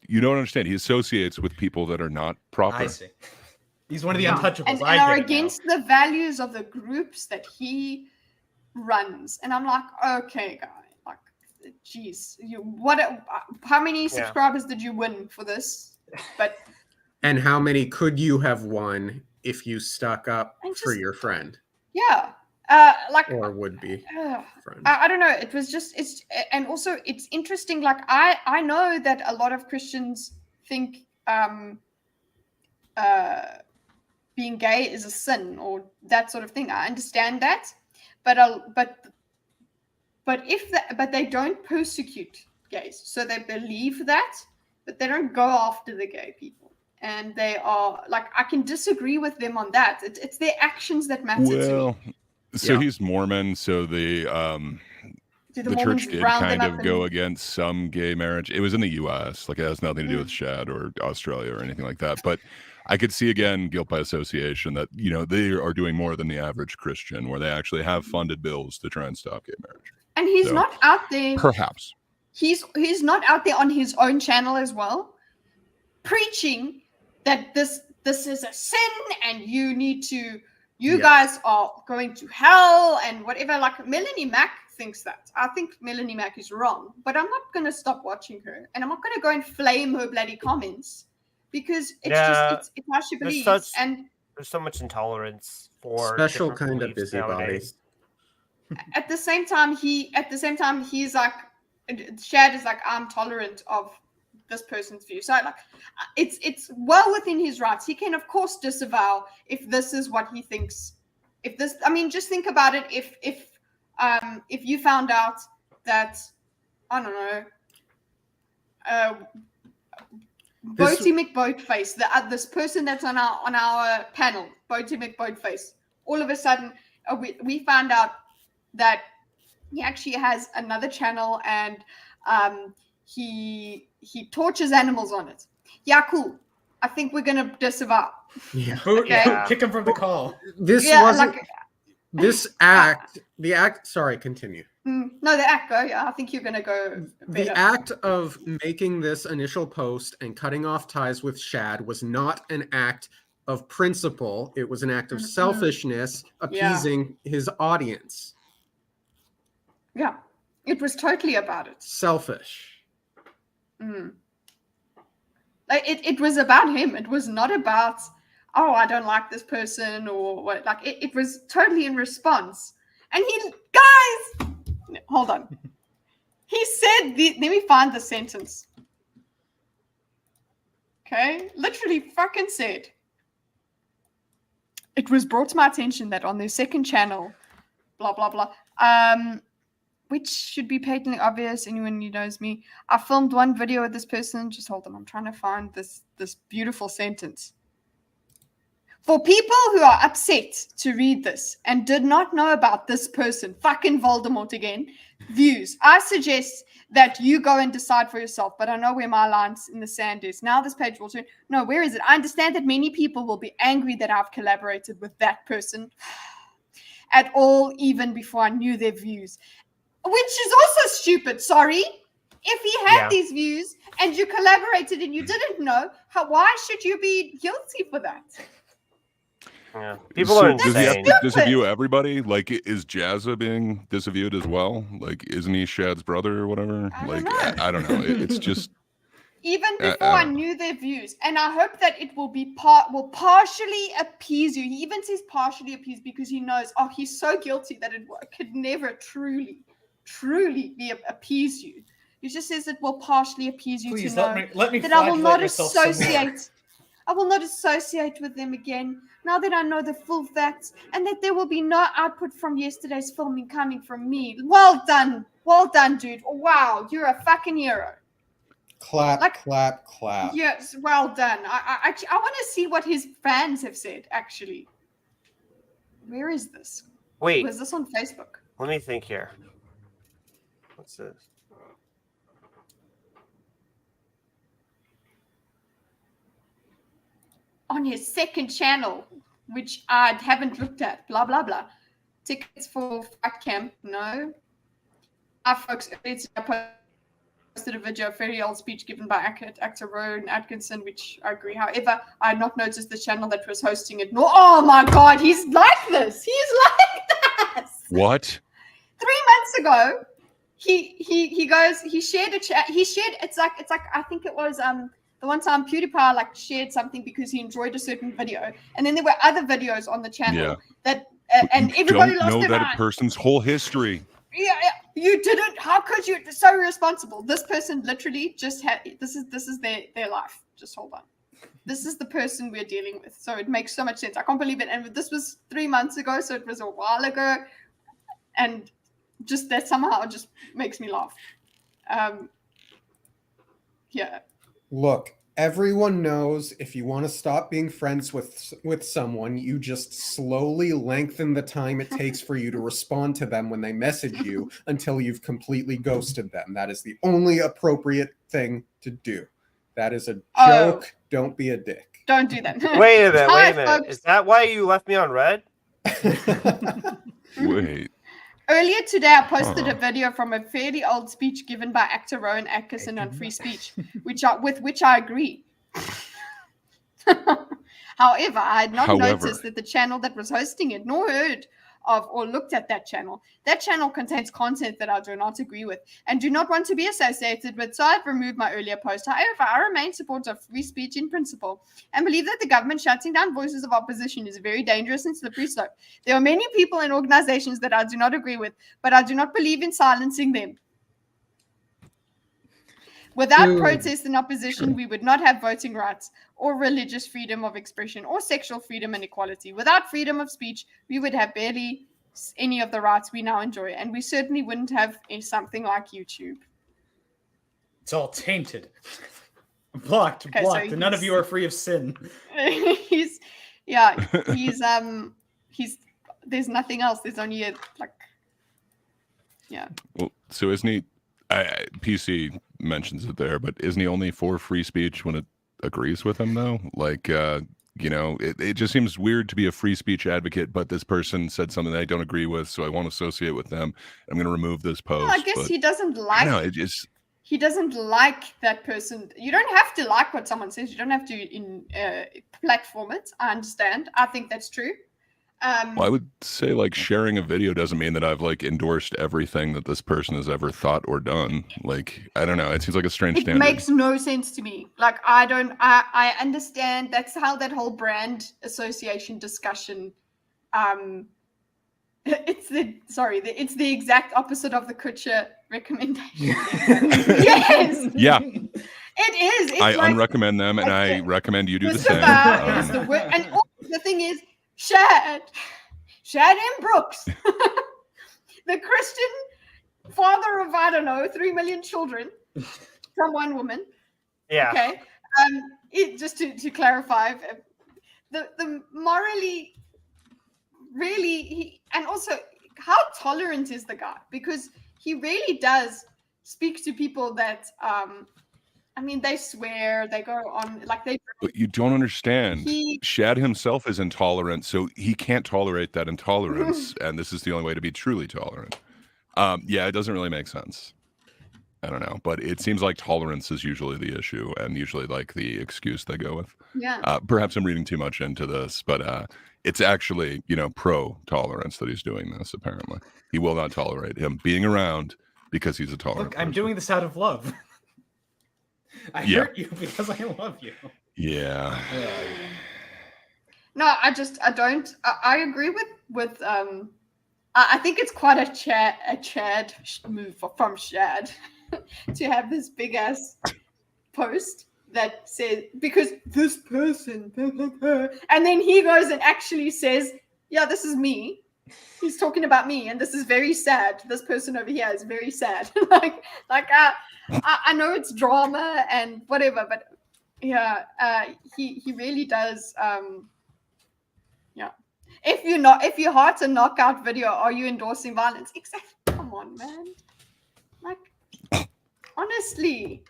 You don't understand. He associates with people that are not proper. I see. He's one of the Yeah. untouchables. and I are get it now. against the values of the groups that he runs. And I'm like, okay, guy, like, geez, how many subscribers did you win for this? But And how many could you have won if you stuck up And for just- your friend yeah, like, or would be friend? I don't know. It was just and also it's interesting. Like I know that a lot of Christians think being gay is a sin or that sort of thing. I understand that, but they don't persecute gays, so they believe that, but they don't go after the gay people. And they are like, I can disagree with them on that. It's their actions that matter to me. Well, so Yeah. he's Mormon, so Do the Mormons church did round kind them of up go and- against some gay marriage. It was in the U.S. Like, it has nothing to do with Shad or Australia or anything like that. But I could see, again, guilt by association, that, you know, they are doing more than the average Christian, where they actually have funded bills to try and stop gay marriage. And he's So, not out there. Perhaps. He's not out there on his own channel as well, preaching that this is a sin and you Yeah. guys are going to hell and whatever. Like, Melanie Mack thinks that. I think Melanie Mack is wrong, but I'm not going to stop watching her, and I'm not going to go and flame her bloody comments, because it's how she believes. There's so much intolerance for Special different kind of beliefs busybody. nowadays. At the same time, he's like, Shad is like, I'm tolerant of this person's view. So like, it's well within his rights. He can of course disavow if this is what he thinks. I mean, just think about it. If you found out that, I don't know, Boaty McBoatface, this person that's on our panel, Boaty McBoatface, all of a sudden we found out that he actually has another channel and he tortures animals on it. Yeah, cool. I think we're gonna disavow. Yeah. Okay. Kick him from the call. This Yeah, wasn't like, this act. The act. Sorry, continue. no, the act go. Yeah, I think you're gonna go. The better. act of making this initial post and cutting off ties with Shad was not an act of principle. It was an act of selfishness, appeasing his audience. Yeah, it was totally about it. Selfish. Like it was about him. It was not about, oh, I don't like this person or what. Like it was totally in response. And guys, hold on. He said, let me find the sentence. Okay, literally fucking said, it was brought to my attention that on their second channel, blah, blah, blah, which should be patently obvious, anyone who knows me, I filmed one video with this person. Just hold on, I'm trying to find this beautiful sentence. For people who are upset to read this and did not know about this person, fucking Voldemort again, views, I suggest that you go and decide for yourself, but I know where my lines in the sand is. Now this page will turn. No, where is it? I understand that many people will be angry that I've collaborated with that person at all, even before I knew their views. Which is also stupid, sorry. If he had these views and you collaborated and you didn't know, why should you be guilty for that? Yeah. People are insane. Does he have to disaview everybody? Like, is Jazza being disavowed as well? Like, isn't he Shad's brother or whatever? I don't know. It's just even before I knew their views, and I hope that it will be partially appease you. He even says partially appease because he knows, he's so guilty that it could never truly appease you. He just says it will partially appease you. Please, to know let me that I will not associate. I will not associate with them again now that I know the full facts, and that there will be no output from yesterday's filming coming from me. Well done, dude. Wow, you're a fucking hero. Clap, clap, clap. Yes, well done. I want to see what his fans have said. Actually, where is this? Wait, was this on Facebook? Let me think here. What's this? On his second channel, which I haven't looked at, blah, blah, blah. Tickets for Fight Camp, no. Folks, I posted a video, a very old speech given by actor Rowan Atkinson, which I agree. However, I had not noticed the channel that was hosting it. No, oh my God, he's like this. He's like this. What? 3 months ago, he shared a chat. It's like I think it was the one time PewDiePie shared something because he enjoyed a certain video, and then there were other videos on the channel that and everybody lost their mind. Don't know that person's whole history. Yeah, you didn't. How could you? It's so irresponsible. This person literally just had. This is their life. Just hold on. This is the person we're dealing with. So it makes so much sense. I can't believe it. And this was 3 months ago, so it was a while ago, and just that somehow just makes me laugh. Yeah. Look, everyone knows if you want to stop being friends with someone, you just slowly lengthen the time it takes for you to respond to them when they message you until you've completely ghosted them. That is the only appropriate thing to do. That is a joke. Don't be a dick. Don't do that. Wait a minute. Folks. Is that why you left me on red? Wait. Earlier today, I posted a video from a fairly old speech given by actor Rowan Atkinson on free speech, with which I agree. However, I had not noticed that the channel that was hosting it, nor heard of or looked at that channel. That channel contains content that I do not agree with and do not want to be associated with, so I've removed my earlier post. However, I remain supportive of free speech in principle and believe that the government shutting down voices of opposition is a very dangerous and slippery slope. There are many people and organizations that I do not agree with, but I do not believe in silencing them. Without protest and opposition, we would not have voting rights or religious freedom of expression or sexual freedom and equality. Without freedom of speech, we would have barely any of the rights we now enjoy, and we certainly wouldn't have something like YouTube. It's all tainted. Blocked, blocked, and none of you are free of sin. He's there's nothing else. There's only Well, so isn't he? PC mentions it there, but isn't he only for free speech when it agrees with him, though? It just seems weird to be a free speech advocate, but this person said something that I don't agree with, so I won't associate with them. I'm going to remove this post. Well, I guess he doesn't like. No, he doesn't like that person. You don't have to like what someone says. You don't have to platform it. I understand. I think that's true. Well, I would say sharing a video doesn't mean that I've endorsed everything that this person has ever thought or done. I don't know. It seems like a strange standard. It makes no sense to me. I understand that's how that whole brand association discussion, It's the exact opposite of the Kutcher recommendation. Yes. Yeah, It is. It's I like, unrecommend them, and I recommend you do the same. disavow is the word. And also the thing is, Shad and Brooks, the Christian father of, I don't know, 3 million children from one woman. Yeah. Okay. Just to clarify, the morally, really, and also how tolerant is the guy? Because he really does speak to people that, I mean, they swear, they go on, like they. But you don't understand. He- Shad himself is intolerant, so he can't tolerate that intolerance, and this is the only way to be truly tolerant. Yeah, it doesn't really make sense. I don't know, but it seems like tolerance is usually the issue, and usually like the excuse they go with. Yeah. Perhaps I'm reading too much into this, but it's actually, pro-tolerance that he's doing this, apparently. He will not tolerate him being around because he's a tolerant Look, I'm person. doing this out of love. I hurt you because I love you. Yeah. No, I agree with I think it's quite a Chad move from Shad to have this big ass post that says, because this person, and then he goes and actually says, yeah, this is me. He's talking about me, and this is very sad. This person over here is very sad. I know it's drama and whatever, but yeah, he really does. Yeah. If your heart's a knockout video, are you endorsing violence? Exactly. Come on, man. Like, honestly,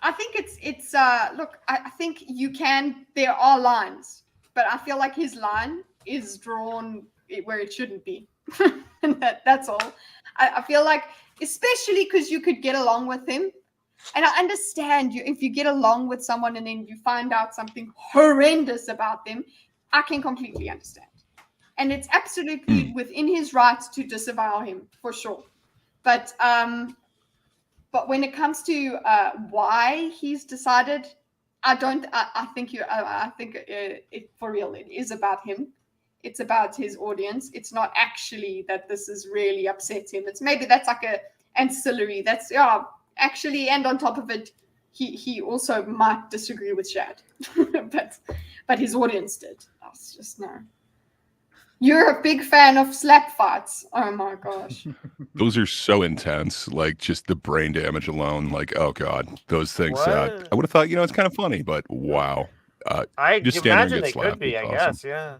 I think it's look, I think you can, there are lines, but I feel like his line is drawn where it shouldn't be. And that's all. I feel like, especially because you could get along with him. And I understand you, if you get along with someone and then you find out something horrendous about them, I can completely understand. And it's absolutely within his rights to disavow him, for sure. But when it comes to why he's decided, I think it for real, it is about him. It's about his audience. It's not actually that this is really upset him. It's maybe that's like a ancillary. That's actually, and on top of it, he also might disagree with Shad, but his audience did. That's just no. You're a big fan of slap fights. Oh my gosh. Those are so intense. Like just the brain damage alone. Like, oh God, those things. I would have thought, it's kind of funny, but wow. I just imagine stand there and they get slapped. could be, It's I awesome. guess, yeah.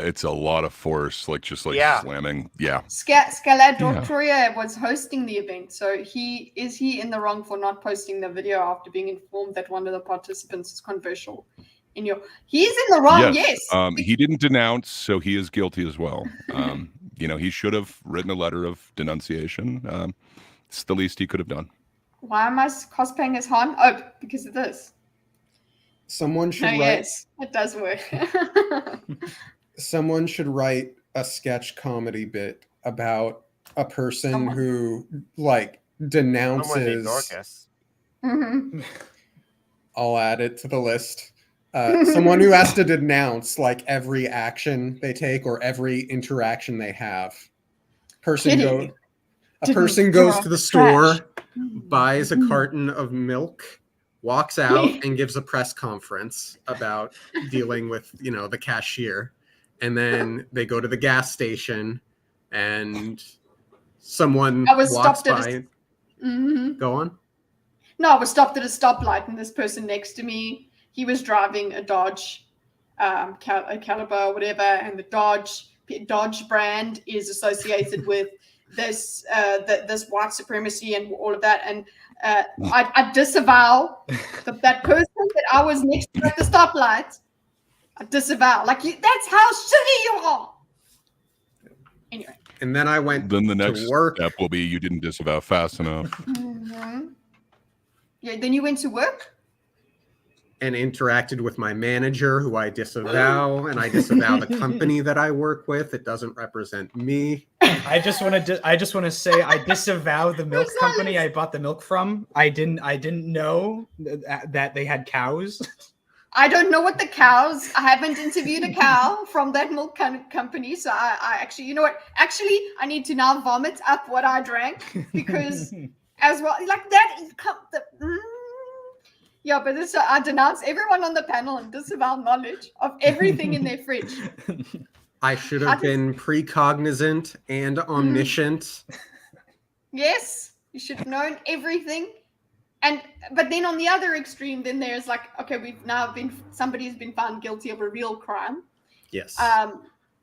It's a lot of force, like just like slamming. Yeah. Scalad Troya was hosting the event, so is he in the wrong for not posting the video after being informed that one of the participants is controversial? He's in the wrong. Yes. He didn't denounce, so he is guilty as well. He should have written a letter of denunciation. It's the least he could have done. Why am I cosplaying as Han? Oh, because of this. Someone should write. Yes, it does work. Someone should write a sketch comedy bit about a person who denounces. Mm-hmm. I'll add it to the list. Someone who has to denounce every action they take or every interaction they have. A person goes to the store, buys a carton of milk, walks out and gives a press conference about dealing with, the cashier. And then they go to the gas station and someone walks by. Go on. No, I was stopped at a stoplight and this person next to me, he was driving a Dodge, a Caliber or whatever, and the Dodge brand is associated with this white supremacy and all of that. And I disavow that person that I was next to at the stoplight. I disavow. That's how shitty you are. Anyway. And then I went Then the next to work. step will be you didn't disavow fast enough. Mm-hmm. Yeah, then you went to work? And interacted with my manager, who I disavow, and I disavow the company that I work with. It doesn't represent me. I just want to say I disavow the milk company I bought the milk from. I didn't know that they had cows. I don't know what the cows. I haven't interviewed a cow from that milk company, so I actually, you know what? Actually, I need to now vomit up what I drank because, as well, like that. Yeah, but this, I denounce everyone on the panel and disavow knowledge of everything in their fridge. I should have been precognizant and omniscient. Yes, you should have known everything. But then on the other extreme, then there's like, okay, somebody's been found guilty of a real crime. Yes.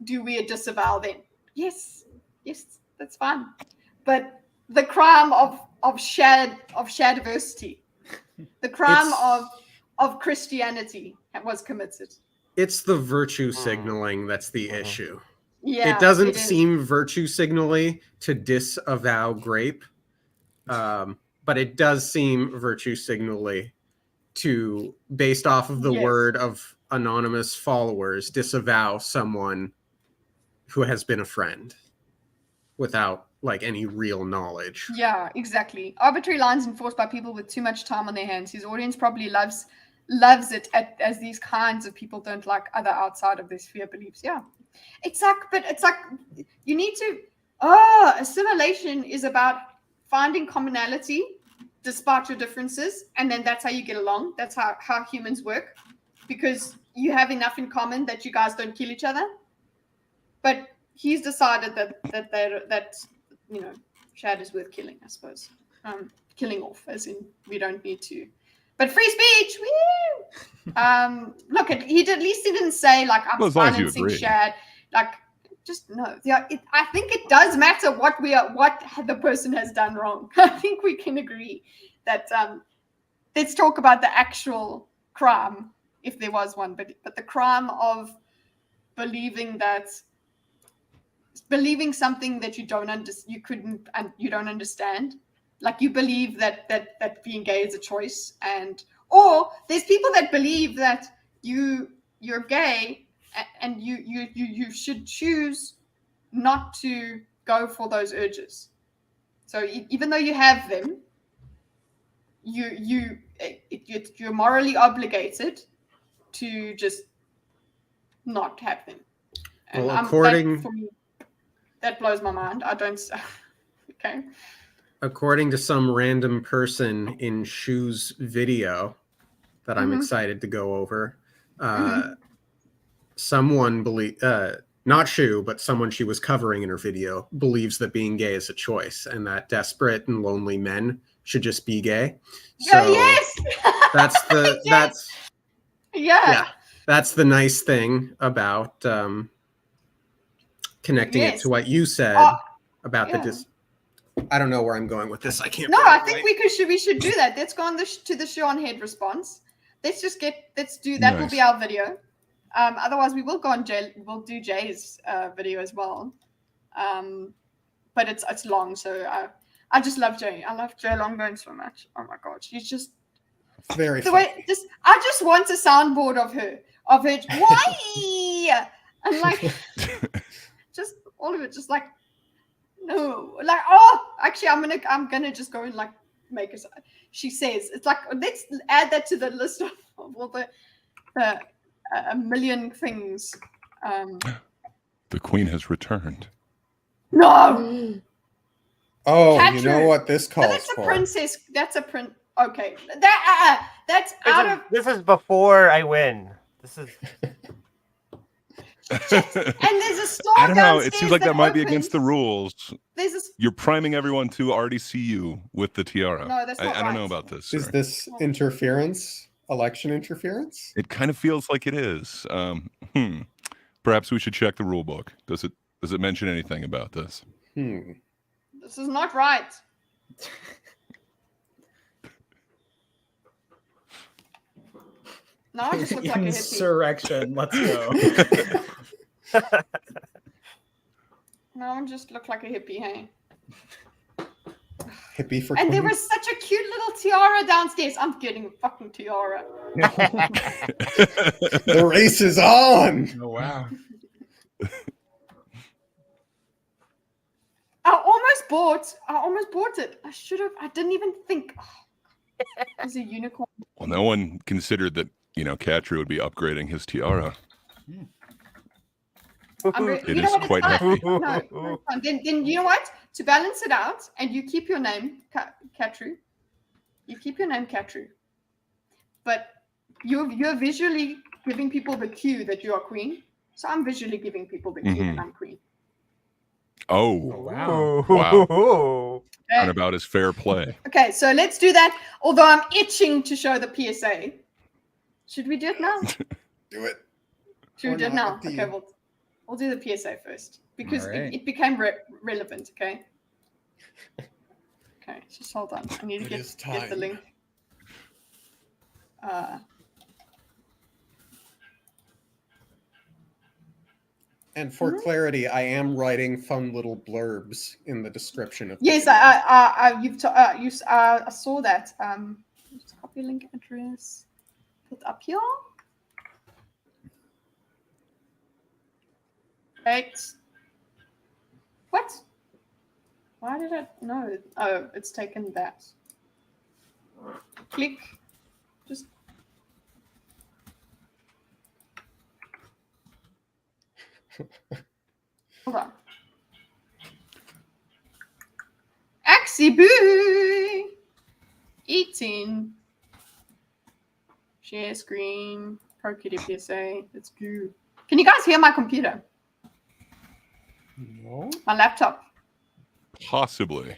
Do we disavow then? Yes, that's fine. But the crime of Shadiversity, the crime of Christianity was committed. It's the virtue signaling that's the issue. Yeah, it doesn't seem virtue signally to disavow grape. But it does seem virtue signally to, based off of the word of anonymous followers, disavow someone who has been a friend without like any real knowledge. Yeah, exactly. Arbitrary lines enforced by people with too much time on their hands. His audience probably loves it as these kinds of people don't like other outside of their sphere beliefs. Yeah. It's like you need to assimilation is about finding commonality despite your differences, and then that's how you get along. That's how humans work, because you have enough in common that you guys don't kill each other. But he's decided that you know, Shad is worth killing, I suppose. Killing off, as in we don't need to. But free speech, woo! Look, he at least he didn't say like I'm silencing Shad. Like, just no. Yeah, I think it does matter what the person has done wrong. I think we can agree that let's talk about the actual crime, if there was one, but the crime of believing something that you don't understand. Like you believe that being gay is a choice, or there's people that believe that you're gay and you should choose not to go for those urges. So even though you have them, you're morally obligated to just not have them. And well, that blows my mind. I don't. Okay. According to some random person in Shoe's video that I'm excited to go over, someone not Shoe, but someone she was covering in her video believes that being gay is a choice and that desperate and lonely men should just be gay. So yes! that's the yes. That's the nice thing about connecting it to what you said about the I don't know where I'm going with this. I can't. No, I think we should do that. Let's go on to the Shoe0nHead response. Let's do that. Nice. Will be our video. Otherwise, we will go on we'll do Jay's video as well. But it's long, so I just love Jay. I love Jay Longbone so much. Oh my god, she's just very the way. I just want a soundboard of her. Why? And like, just all of it, just like. No, like actually, I'm gonna just go and like make it. She says it's like let's add that to the list of all the a million things. The queen has returned. No. Oh, Kutcher. You know what this calls that's for? A princess. That's a prince. Okay, that's This is before I win. This is. And there's a store. I don't know. It seems like that might be against the rules. You're priming everyone to already see you with the tiara. No, that's not I don't know about this. Is this interference? Election interference? It kind of feels like it is. Perhaps we should check the rule book. Does it mention anything about this? This is not right. Now I just look like a hippie. Insurrection. Let's go. Now I just look like a hippie, hey? Hippie for And queen? there was such a cute little tiara downstairs. I'm getting a fucking tiara. The race is on. Oh wow. I almost bought it. I should have. I didn't even think. There's a unicorn. Well, no one considered that Katru would be upgrading his tiara. It you is know what, quite it's fine. hefty. No, it's fine. Then you know what? To balance it out, and you keep your name, Katru. You keep your name, Katru. But you're visually giving people the cue that you are queen. So I'm visually giving people the cue that I'm queen. Oh, wow. Wow. Turnabout is fair play. Okay, so let's do that. Although I'm itching to show the PSA. Should we do it now? Do it. Should we do it now? Up to Okay, you. we'll do the PSA first because Alright. it became relevant. Okay. Okay, just hold on. I need to It is get the time. link. And for clarity, I am writing fun little blurbs in the description of. the Yes, video. I saw that. Just copy link address. Put up here. Right. What? Why did I? No. Oh, it's taken that. Click. Just. Hold on. Axiboo! Eating. Share screen. Pro Kitty PSA. Let's go. Can you guys hear my computer? No. My laptop. Possibly.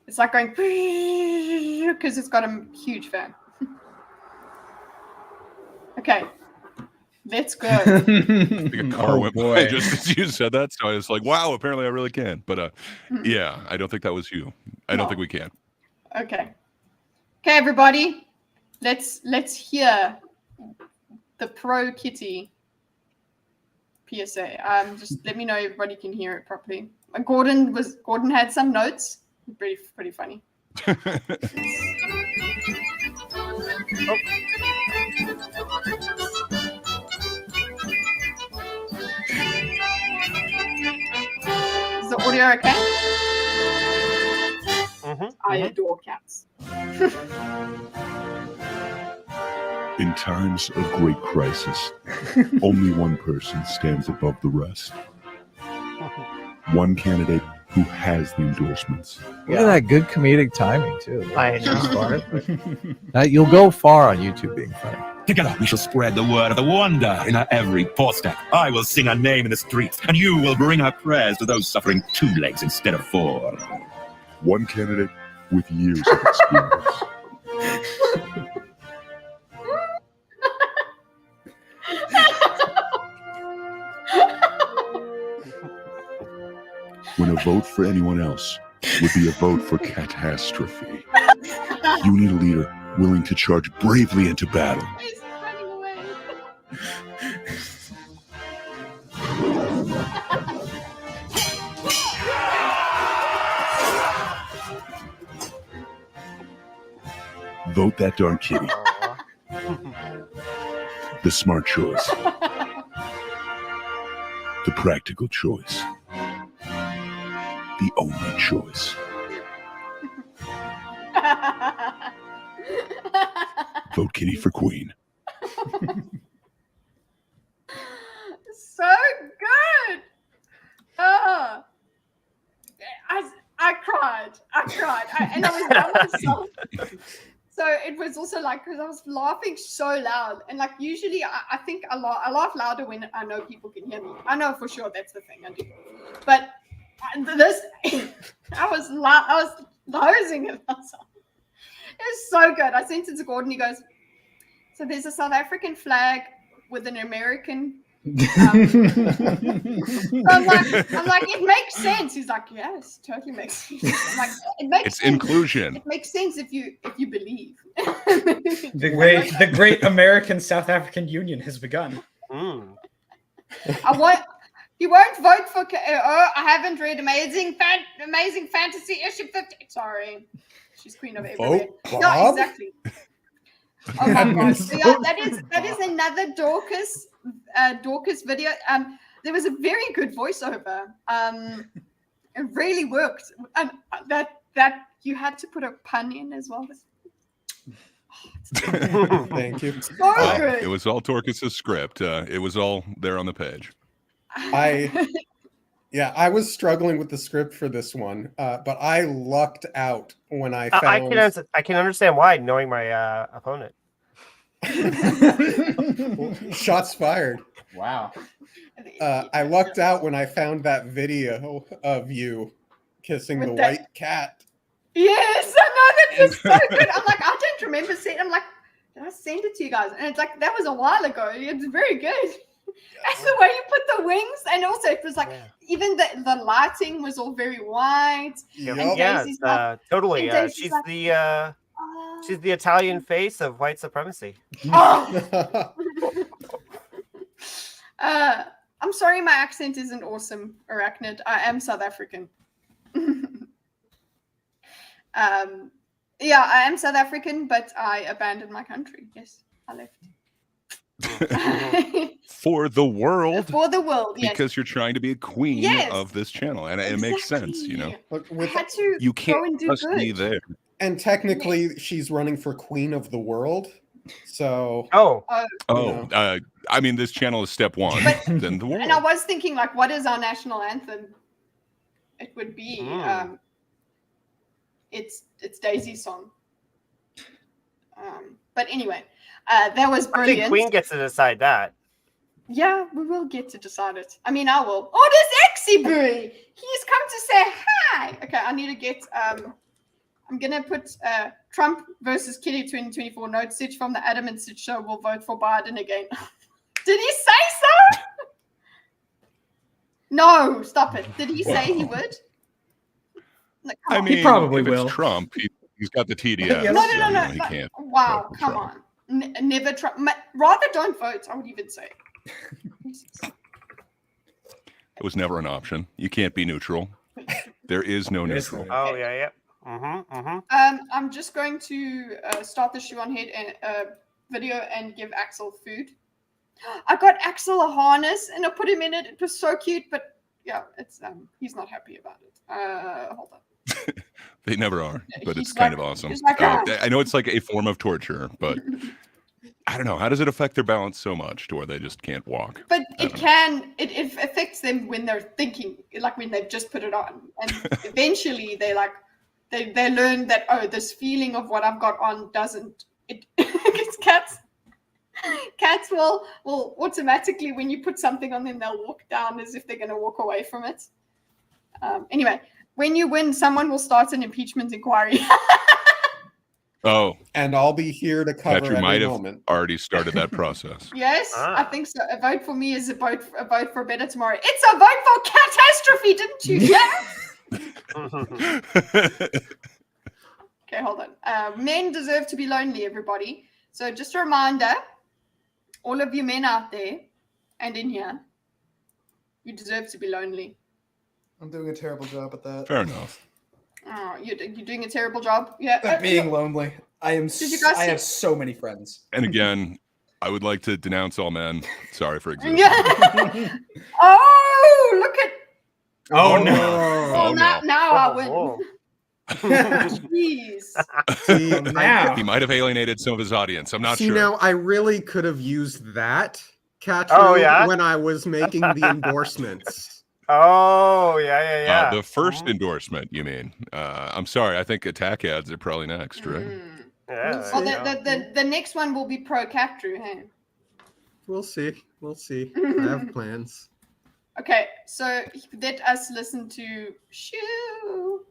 It's like going because it's got a huge fan. Okay. Let's go. I think a car Oh, went boy. by just as you said that. So I was like, wow, apparently I really can. But yeah, I don't think that was you. I don't No. think we can. Okay. Okay, everybody. Let's hear the Pro Kitty PSA. Just let me know everybody can hear it properly. Gordon had some notes. Pretty funny. Is the audio okay? I adore cats. In times of great crisis, only one person stands above the rest. One candidate who has the endorsements. Look at that good comedic timing too. I know. You'll go far on YouTube being funny. Together we shall spread the word of the wonder in our every footstep. I will sing our name in the streets, and you will bring our prayers to those suffering 2 legs instead of 4. One candidate with years of experience. When a vote for anyone else would be a vote for catastrophe. You need a leader willing to charge bravely into battle. He's running away. Vote that darn kitty. The smart choice. The practical choice. The only choice. Vote kitty for queen. So good. I cried. And I was by myself. So it was also like because I was laughing so loud, and like usually I think I laugh louder when I know people can hear me. I know for sure that's the thing I do, but this I was losing it myself. It was so good. I sent it to Gordon. He goes, "So there's a South African flag with an American." I'm like, it makes sense. He's like, yes, totally makes sense. I'm like, it makes It's sense. inclusion. It makes sense if you believe. The great American South African Union has begun. You won't vote for. I haven't read Amazing Fantasy issue 50. Sorry, she's queen of everywhere. Vote, No, Bob? exactly. Oh my god! So yeah, that is another Dorcas video. There was a very good voiceover. It really worked, and that you had to put a pun in as well. Thank you. So Well, good. it was all Torcus's script. It was all there on the page. I was struggling with the script for this one, but I lucked out when I found. I can understand why, knowing my opponent. Shots fired. Wow. I lucked out when I found that video of you kissing With the that- white cat. Yes, I know, that was so good. I'm like, I don't remember seeing. I'm like, did I send it to you guys? And it's like, that was a while ago. It's very good. And the way you put the wings, and also it was like, even the lighting was all very white. Yup. And Yeah, Daisy's like, totally. and Daisy's She's like, she's the Italian face of white supremacy. oh. I'm sorry, my accent isn't awesome, Arachnid. I am South African. Yeah, I am South African, but I abandoned my country. Yes, I left. For the world. For the world, yes. Because you're trying to be a queen Yes. of this channel. And it makes sense, you know. Look, I with, had to You go and can't do trust me good. there. and technically, she's running for queen of the world. So, Oh, Oh, I mean, this channel is step one. But- Then the world. And I was thinking, like, what is our national anthem? It would be, it's Daisy's song. But anyway, that was I think brilliant. Queen gets to decide that. Yeah, we will get to decide it. I mean, I will. Oh, there's Exiburi. He's come to say hi. Okay, I need to get. I'm gonna put Trump versus Kitty 2024 notes. Sitch from the Adam and Sitch show will vote for Biden again. Did he say so? No, stop it. Did he say he would? Like, come I on. mean, He probably if will. it's Trump, he's got the TDS. Yes. No, so, no, you no, know, he no. can't. Wow, vote for come Trump. on. Never Trump. Rather don't vote, I would even say. It was never an option. You can't be neutral. There is no Yes, neutral. right. Oh, yeah. Mm-hmm. I'm just going to start the Shoe0nHead and video and give Axel food. I got Axel a harness and I put him in it. It was so cute, but yeah, it's he's not happy about it. Hold on. They never are, but He's it's kind like- of awesome. he's like, I know it's like a form of torture, but I don't know. How does it affect their balance so much to where they just can't walk? But it affects them when they're thinking, like when they've just put it on, and eventually they learn that, oh, this feeling of what I've got on doesn't. It's cats will automatically, when you put something on them, they'll walk down as if they're going to walk away from it. Anyway, when you win, someone will start an impeachment inquiry. Oh, and I'll be here to cover Kutcher might every have moment. already started that process. Yes, Ah. I think so. A vote for me is a vote for a better tomorrow. It's a vote for catastrophe, didn't you? Yeah. Okay, hold on. Men deserve to be lonely, everybody. So just a reminder, all of you men out there and in here, you deserve to be lonely. I'm doing a terrible job at that. Fair enough. Oh, you're doing a terrible job. Yeah. At being lonely. I am. Did you guys I see- have so many friends. And again, I would like to denounce all men. Sorry for existing. Yeah. Oh, look at. Oh Oh, no! Oh, now, no. now I win. Whoa. Jeez. See, Now. He might have alienated some of his audience. I'm not See, sure. now I really could have used that catch Oh, yeah? when I was making the endorsements. Oh, yeah. The first endorsement, you mean? I'm sorry. I think attack ads are probably next, right? Yeah, Well, there you go. the next one will be pro cat Drew. Hey. We'll see. We'll see. I have plans. Okay, so let us listen to Shoe.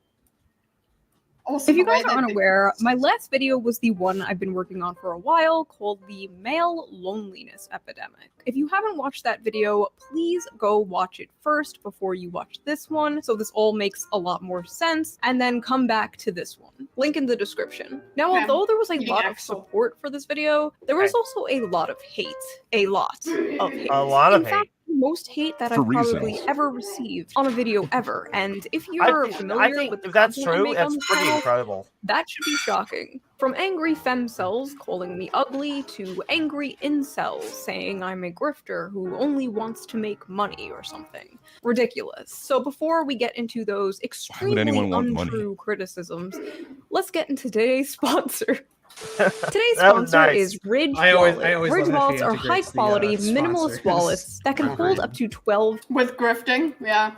Also, If you the way guys are that unaware, my last video was the one I've been working on for a while called the Male Loneliness Epidemic. If you haven't watched that video, please go watch it first before you watch this one, so this all makes a lot more sense, and then come back to this one. Link in the description. Now, Okay. although there was a Eating lot of Axel. support for this video, there was Okay. also a lot of hate. A lot of hate. A lot of In fact, most hate that For I've probably reasons. ever received on a video ever. And if I you're think, familiar with the if that's content I true, make on that's this pretty channel, incredible. that should be shocking. From angry femcells calling me ugly to angry incels saying I'm a grifter who only wants to make money or something. Ridiculous. So before we get into those extremely anyone want money? untrue criticisms, let's get into today's sponsor. Today's That was sponsor nice. is Ridge I always Wallet. love Ridge that she wallets are integrates the, high-quality, sponsors. minimalist wallets that can hold up to 12. With grifting, yeah.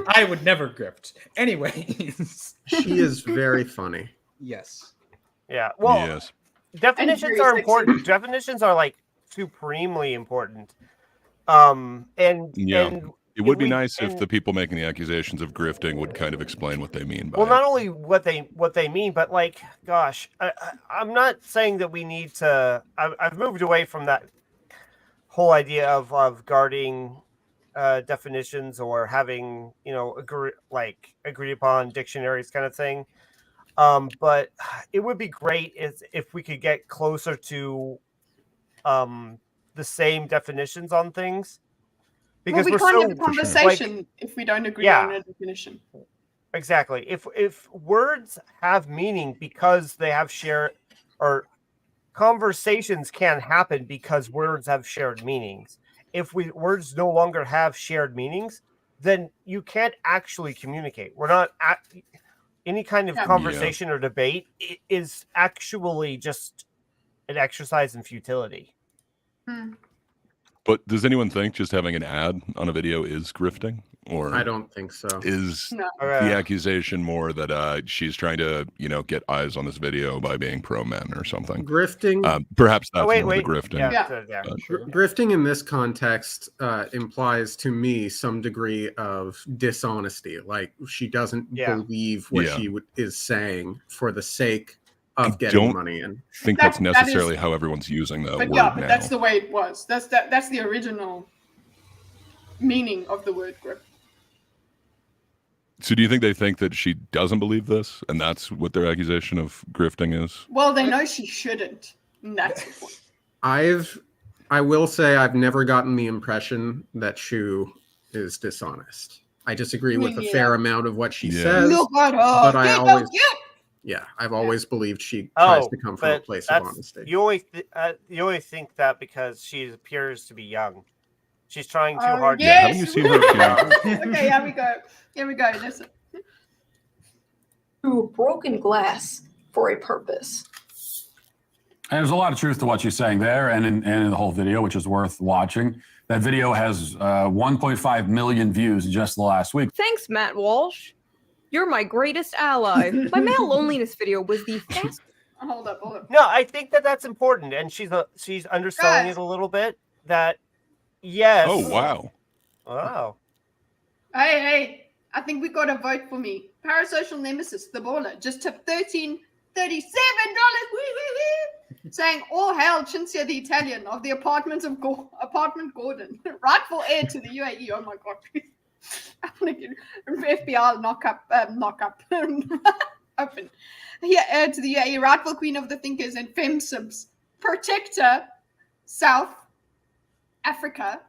I would never grift. Anyways. She is very funny. Yes. Yeah. Well, Yes. definitions very are sexy. important. Definitions are like supremely important. And It would be we- nice if and- the people making the accusations of grifting would kind of explain what they mean by well, it. not only what they mean, but like, gosh, I'm not saying that we need to. I've moved away from that whole idea of guarding definitions or having agreed upon dictionaries kind of thing. But it would be great if we could get closer to the same definitions on things. Well, we Because can't we're have a so conversation if we don't agree Yeah. on a definition. exactly. If words have meaning because they have shared, or conversations can happen because words have shared meanings. If words no longer have shared meanings, then you can't actually communicate. We're not any kind of Yeah. conversation or debate is actually just an exercise in futility. But does anyone think just having an ad on a video is grifting? Or I don't think so. is No. the accusation more that she's trying to, get eyes on this video by being pro men or something? Grifting. Perhaps that's wait, more the grifting. Yeah. Grifting in this context implies to me some degree of dishonesty. Like she doesn't believe what she is saying for the sake of getting money in. I think that's necessarily how everyone's using that word But now. that's the way it was. That's the original meaning of the word grift. So do you think they think that she doesn't believe this, and that's what their accusation of grifting is? Well, they know she shouldn't. And that's the point. I will say I've never gotten the impression that Shoe is dishonest. I disagree with a fair amount of what she says. Look at her. But I Get always, up, I've always believed she tries to come from a but place of honesty. You only think that because she appears to be young. She's trying too hard. Yes. Haven't you seen her? Okay, here we go. Here we go. Listen. Through broken glass for a purpose. And there's a lot of truth to what she's saying there, and in the whole video, which is worth watching. That video has 1.5 million views in just the last week. Thanks, Matt Walsh. You're my greatest ally. My male loneliness video was the fastest. Hold up. No, I think that's important, and she's underselling it a little bit. That yes. Oh wow. Wow. Hey, I think we got a vote for me. Parasocial Nemesis, the baller, just tipped $13.37. Woo, saying all hail Cinzia the Italian of the apartment Gordon, rightful heir to the UAE. Oh my god, I want to get FBI knock up, open. Here, heir to the UAE, rightful queen of the thinkers and femsibs, protector, South Africa.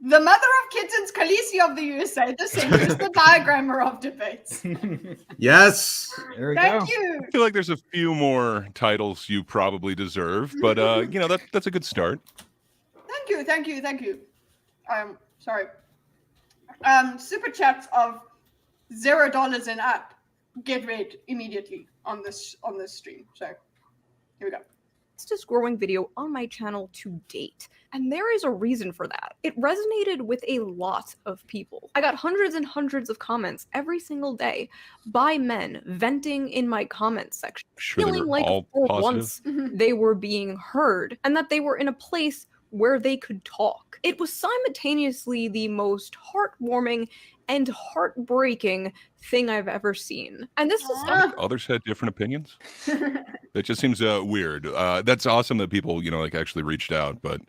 The mother of kittens, Khaleesi of the USA, the centrist, the diagrammer of debates. Yes. There we Thank go. you. I feel like there's a few more titles you probably deserve, but that's a good start. Thank you. Sorry. Super chats of $0 and up get read immediately on this stream. So here we go. Fastest growing video on my channel to date. And there is a reason for that. It resonated with a lot of people. I got hundreds and hundreds of comments every single day by men venting in my comments section, feeling like for once they were being heard and that they were in a place where they could talk. It was simultaneously the most heartwarming and heartbreaking thing I've ever seen. And this is Others had different opinions. That just seems weird. That's awesome that people, actually reached out. But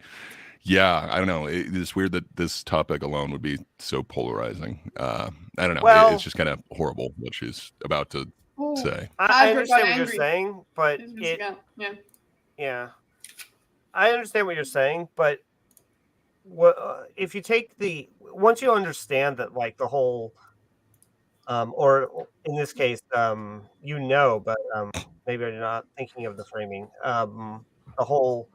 yeah, I don't know. It's weird that this topic alone would be so polarizing. I don't know. Well, it's just kind of horrible what she's about to say. I understand what you're saying, but yeah. I understand what you're saying, but if you take once you understand that, like the whole, or in this case, but maybe you're not thinking of the framing. The whole,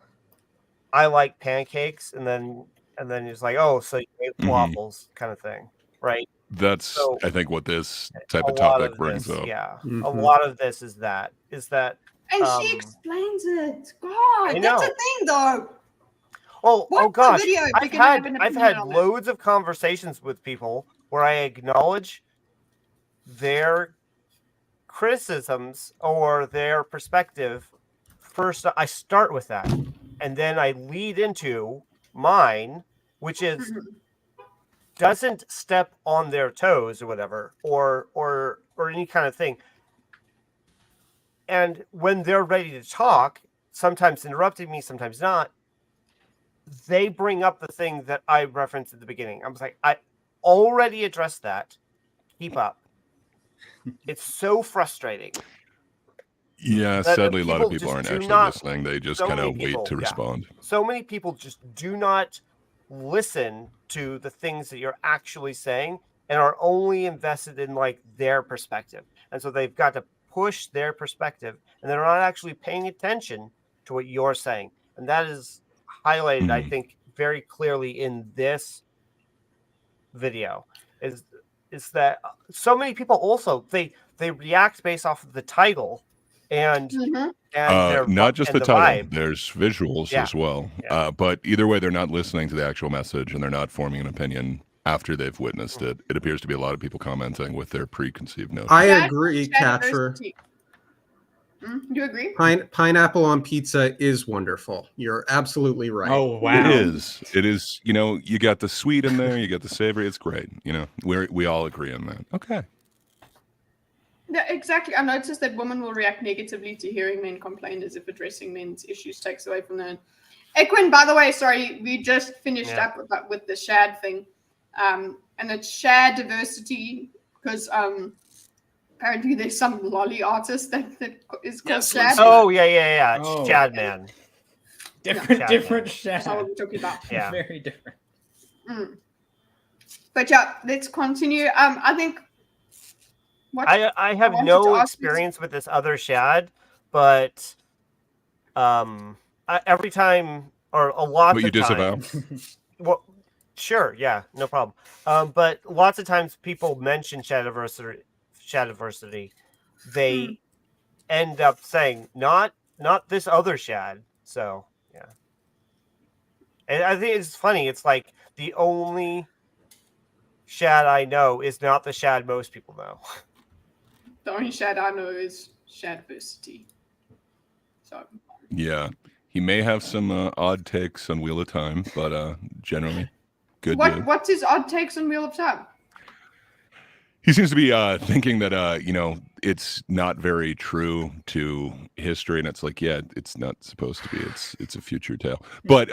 I like pancakes, and then it's like, oh, so you ate waffles kind of thing, right? That's I think what this type of topic brings up. Yeah, a lot of this is that And she explains it. God, that's a thing, though. Oh gosh, video if I've you're gonna have an had opinion on it? loads of conversations with people where I acknowledge their criticisms or their perspective. First, I start with that, and then I lead into mine, which is doesn't step on their toes or whatever, or any kind of thing. And when they're ready to talk, sometimes interrupting me, sometimes not, they bring up the thing that I referenced at the beginning. I was like, I already addressed that. Keep up. It's so frustrating. Yeah, that sadly, a lot of people people just aren't do actually not- listening. They just so kind many of wait people, to yeah. respond. So many people just do not listen to the things that you're actually saying and are only invested in like their perspective. And so they've got to push their perspective and they're not actually paying attention to what you're saying. And that is highlighted, I think, very clearly in this video is that so many people also they react based off of the title and their Not just and the title. vibe. There's visuals Yeah. as well. But either way, they're not listening to the actual message and they're not forming an opinion after they've witnessed it. It appears to be a lot of people commenting with their preconceived notions. I agree, Catcher. You agree? Pineapple on pizza is wonderful. You're absolutely right. Oh wow, It is. It is. You know, you got the sweet in there, you got the savory. It's great. You know, we all agree on that. Okay. Yeah, exactly. I've noticed that women will react negatively to hearing men complain as if addressing men's issues takes away from them. Equin, by the way, sorry, we just finished up with the Shad thing. And it's Shad diversity because apparently there's some lolly artist that is called Shad. Oh yeah. It's Oh. Shad Man. different Shad. That's what we're talking about. Yeah. Very different. But yeah, let's continue. I think I have no experience with this other Shad, but every time or a lot But of you disavow? times. Well, sure, yeah, no problem. But lots of times people mention Shadiversity, they end up saying not this other Shad. So yeah, and I think it's funny. It's like the only Shad I know is not the Shad most people know. The only Shad I know is Shadiversity. So Yeah. He may have some odd takes on Wheel of Time, but generally good dude. What's his odd takes on Wheel of Time? He seems to be thinking that you know, it's not very true to history, and it's like, yeah, it's not supposed to be. It's a future tale. But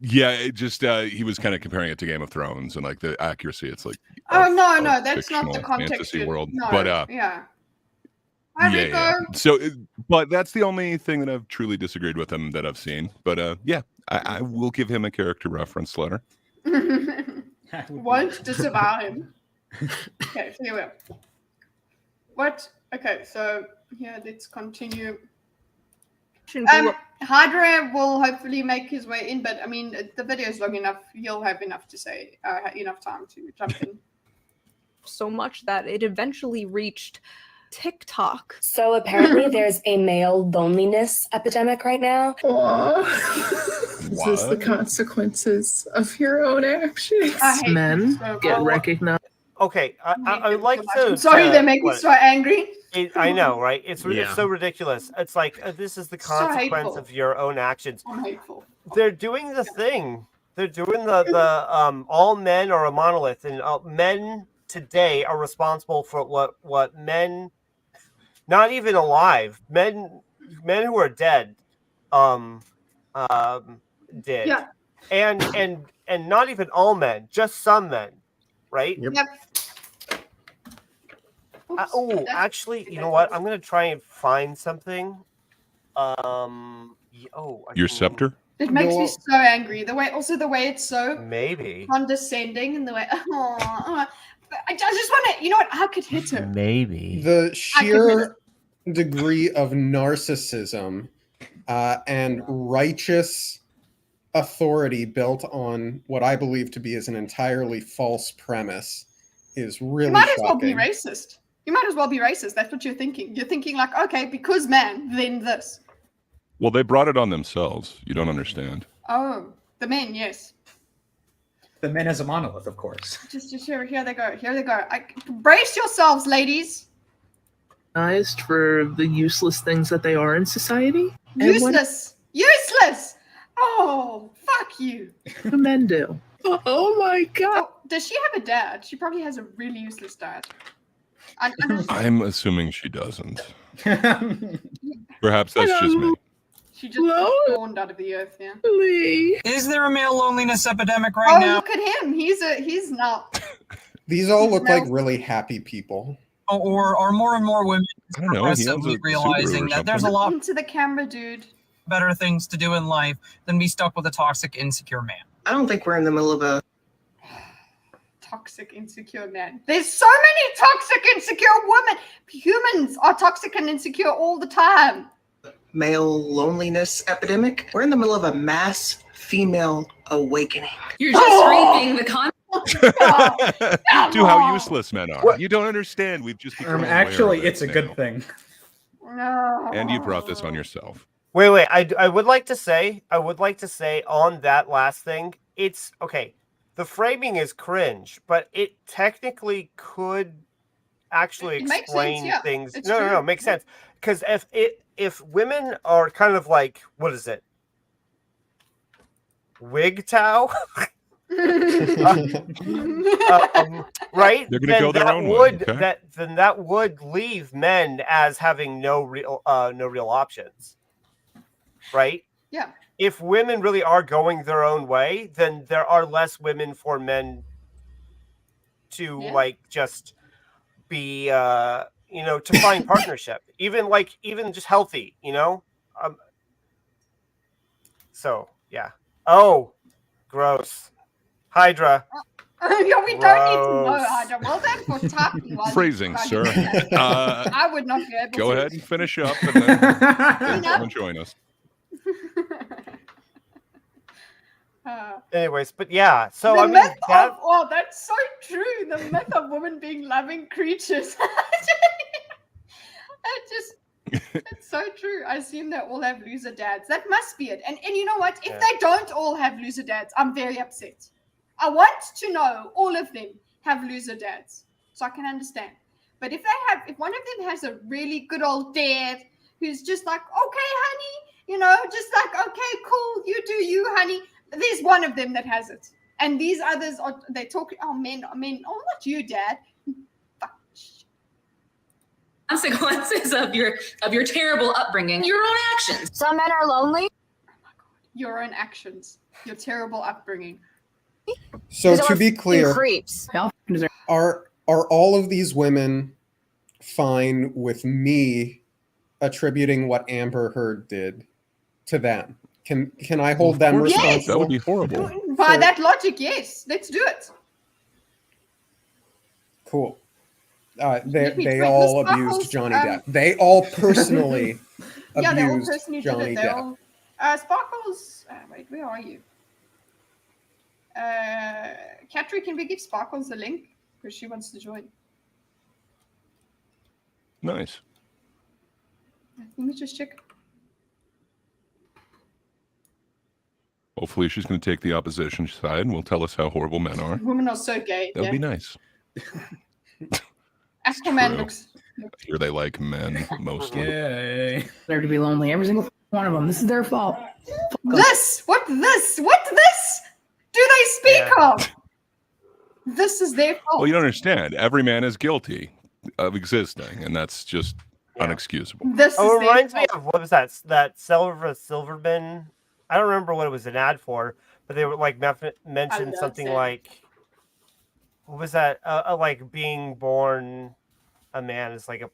yeah, it just he was kind of comparing it to Game of Thrones and like the accuracy. It's like No, that's not the fictional context. fantasy world. No, But yeah. yeah. So, but that's the only thing that I've truly disagreed with him that I've seen. But yeah, I will give him a character reference letter. Won't disavow him. Okay, so here we are. What? Okay, so yeah, let's continue. Hydra will hopefully make his way in, but I mean, the video is long enough. He'll have enough to say, enough time to jump in. So much that it eventually reached TikTok. So apparently there's a male loneliness epidemic right now. Is this the consequences of your own actions? Men get recognized. Okay, I would like to. I'm sorry, they make me so angry. I know, right? It's Yeah. so ridiculous. It's like this is the So consequence hateful. of your own actions. I'm hateful. They're doing the thing. They're doing the all men are a monolith, and men today are responsible for what men, not even alive, men who are dead, did. Yeah. And not even all men, just some men, right? Yep. Actually, you know what? I'm gonna try and find something. Your scepter? It makes me so angry. The way it's so Maybe. condescending, and the way I just want to. You know what? I could hit her. Maybe. The sheer degree of narcissism and righteous authority built on what I believe to be as an entirely false premise is really You might as well be shocking. racist. You might as well be racist. That's what you're thinking. You're thinking like, okay, because man, then this. Well, they brought it on themselves. You don't understand. Oh, the men, yes. The men as a monolith, of course. Just here they go. Here they go. Brace yourselves, ladies. For the useless things that they are in society. Useless. Useless. Oh, fuck you. What do men do? Oh my god. Oh, does she have a dad? She probably has a really useless dad. I'm assuming she doesn't. Perhaps that's just me. She just spawned out of the earth, yeah. Is there a male loneliness epidemic right now? Oh, look at him. He's not. These all look like really happy people. Or are more and more women I don't know, he owns progressively a Subaru realizing or that there's a something. lot Into the camera, dude. better things to do in life than be stuck with a toxic, insecure man? I don't think we're in the middle of a toxic, insecure man. There's so many toxic, insecure women. Humans are toxic and insecure all the time. male loneliness epidemic. We're in the middle of a mass female awakening. You're just reaping the con. To how useless men are. What? You don't understand. We've just become actually, aware of it's a now. good thing. No. And you brought this on yourself. Wait. I would like to say on that last thing, it's okay. The framing is cringe, but it technically could actually It makes explain sense, yeah. things. It's No, true. makes sense. Because if women are kind of like, what is it? Wigtow? Right? They're gonna go their own way, would okay? that would leave men as having no real options, right? Yeah. If women really are going their own way, then there are less women for men to like just be to find partnership, even just healthy, so yeah. Oh, gross. Hydra. Yeah, we don't need to know, Gross. Hydra. Well, that's for talking. Phrasing, sir. I would not be able to. Go ahead and finish up, and then come and join us. Anyways, but yeah. So the I mean, myth of, that's so true. The myth of women being loving creatures. It's so true. I assume they all have loser dads. That must be it. And you know what? If they don't all have loser dads, I'm very upset. I want to know all of them have loser dads, so I can understand. But if if one of them has a really good old dad who's just like, okay, honey, just like, okay, cool, you do you, honey. There's one of them that has it, and these others they talk. Oh, men, oh, not you, dad. Consequences of your terrible upbringing, your own actions. Some men are lonely. Oh my God, your own actions, your terrible upbringing. So to be clear, creeps. are all of these women fine with me attributing what Amber Heard did to them? Can I hold them responsible? Yes. That would be horrible. By that logic, yes. Let's do it. Cool. Let me They tweet all Miss abused Sparkles, Johnny Depp. They all personally yeah, they all abused personally Johnny did it. They Depp. all, Sparkles. Wait, where are you? Katri, can we give Sparkles the link because she wants to join? Nice. Let me just check. Hopefully she's going to take the opposition side and will tell us how horrible men are. Women are so gay. That would be nice. Aquaman True. looks. I hear they like men mostly. Yay. They're to be lonely. Every single one of them. This is their fault. This? What this? What this? Do they speak of? This is their fault. Well, you don't understand. Every man is guilty of existing, and that's just unexcusable. This it is reminds their me fault. of what was that silver bin? I don't remember what it was an ad for, but they were like mentioned love something it. like, what was that? Like being born a man is like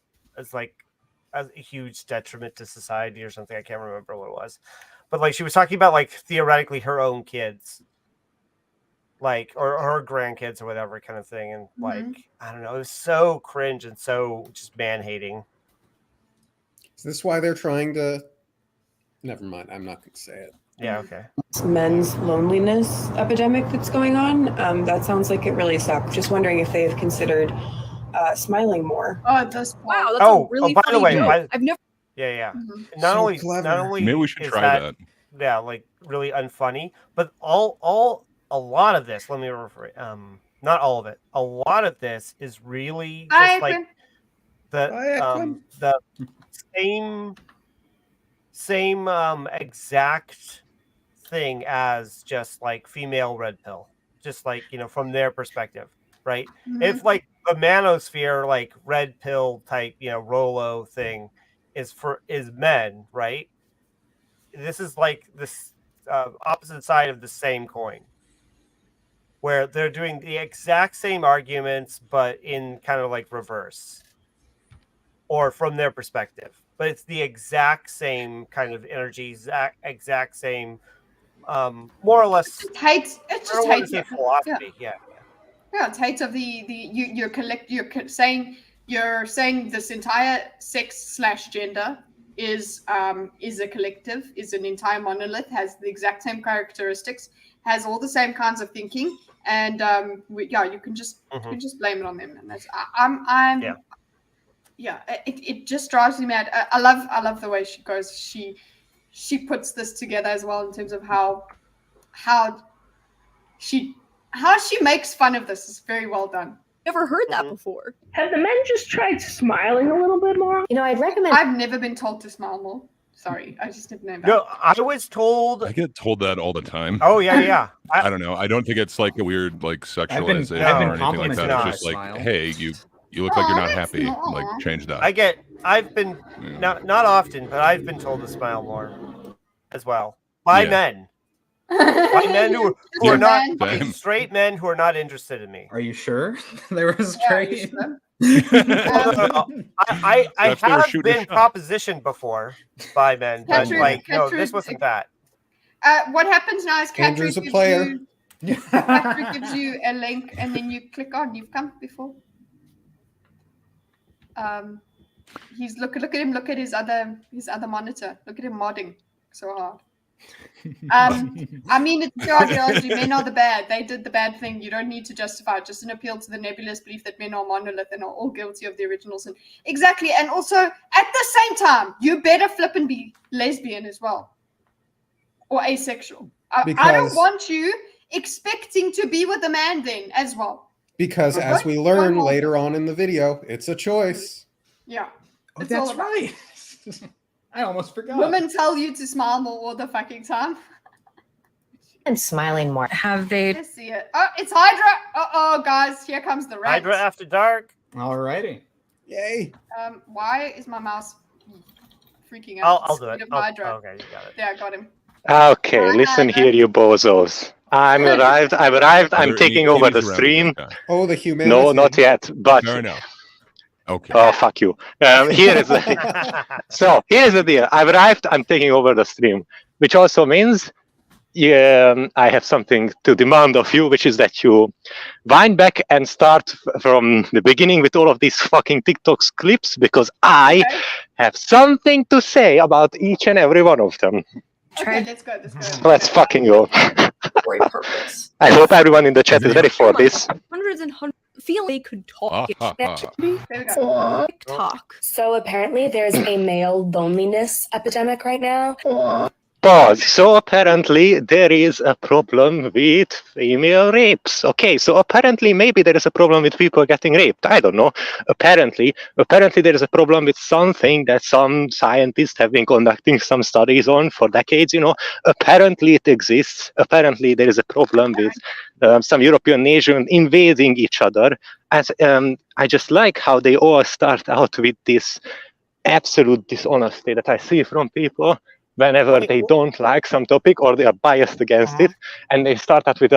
a huge detriment to society or something. I can't remember what it was, but like she was talking about like theoretically her own kids, like or her grandkids or whatever kind of thing, and like I don't know, it was so cringe and so just man hating. Is this why they're trying to? Never mind. I'm not going to say it. Yeah. Okay. Men's loneliness epidemic that's going on. That sounds like it really sucks. Just wondering if they've considered smiling more. Oh, this Wow, that's a really by the funny way, joke. I've never. Yeah. Mm-hmm. Not So only Maybe we should is try that. Yeah, like really unfunny, but a lot of this. Let me refer. Not all of it. A lot of this is really just like the same exact thing as just like female red pill, just like from their perspective, right? Mhm. If like the manosphere like red pill type Rolo thing is men, right? This is like this opposite side of the same coin, where they're doing the exact same arguments but in kind of like reverse, or from their perspective, but it's the exact same kind of energy, exact same more or less It's just hate. philosophy. Yeah. It's hate of you're saying this entire sex / gender is a collective, is an entire monolith, has the exact same characteristics, has all the same kinds of thinking, and you can just blame it on them, and that's it just drives me mad. I love the way she goes. She puts this together as well in terms of how she makes fun of this. Is very well done. Never heard that before. Have the men just tried smiling a little bit more? I'd recommend. I've never been told to smile more. Sorry, I just didn't know that. No, I was told. I get told that all the time. Oh yeah. I don't know. I don't think it's like a weird like sexualization or anything like that. It's just like, hey, you look like you're not happy. Like, change that. I've been not often, but I've been told to smile more as well by men. By men who are not straight men who are not interested in me. Are you sure they were straight? I have been propositioned before by men, but this wasn't that. What happens now is Andrew's a player. Patrick gives you a link, and then you click on. You've come before. He's look at him. Look at his other monitor. Look at him modding so hard. I mean, it's your ideology. Men are the bad. They did the bad thing. You don't need to justify it. Just an appeal to the nebulous belief that men are monolith and are all guilty of the original sin. Exactly. And also, at the same time, you better flip and be lesbian as well. Or asexual. I don't want you expecting to be with a man then as well. Because as we learn later on in the video, it's a choice. Yeah. Oh, that's right. I almost forgot. Women tell you to smile more all the fucking time. And smiling more. Have they? I see it. Oh, it's Hydra. Guys, here comes the rant. Hydra after dark. Alrighty. Yay. Why is my mouse freaking out? I'll do it. Hydra. Okay, you got it. Yeah, I got him. Okay, listen here, you bozos. I've arrived. I'm taking over the stream. Oh, the humanity. No, not yet. But fair enough. Okay. Oh, fuck you. Here is so here's the deal. I've arrived. I'm taking over the stream, which also means I have something to demand of you, which is that you wind back and start from the beginning with all of these fucking TikToks clips, because I have something to say about each and every one of them. Okay, let's go. Let's fucking go. For a purpose. I hope everyone in the chat is ready for this. Hundreds and hundreds feel they could talk. TikTok. So apparently there's a male loneliness epidemic right now. Pause. So apparently there is a problem with female rapes. Okay, so apparently maybe there is a problem with people getting raped. I don't know. Apparently there is a problem with something that some scientists have been conducting some studies on for decades. Apparently it exists. Apparently there is a problem with some European nations invading each other. And I just like how they all start out with this absolute dishonesty that I see from people whenever they don't like some topic or they are biased against it, and they start out with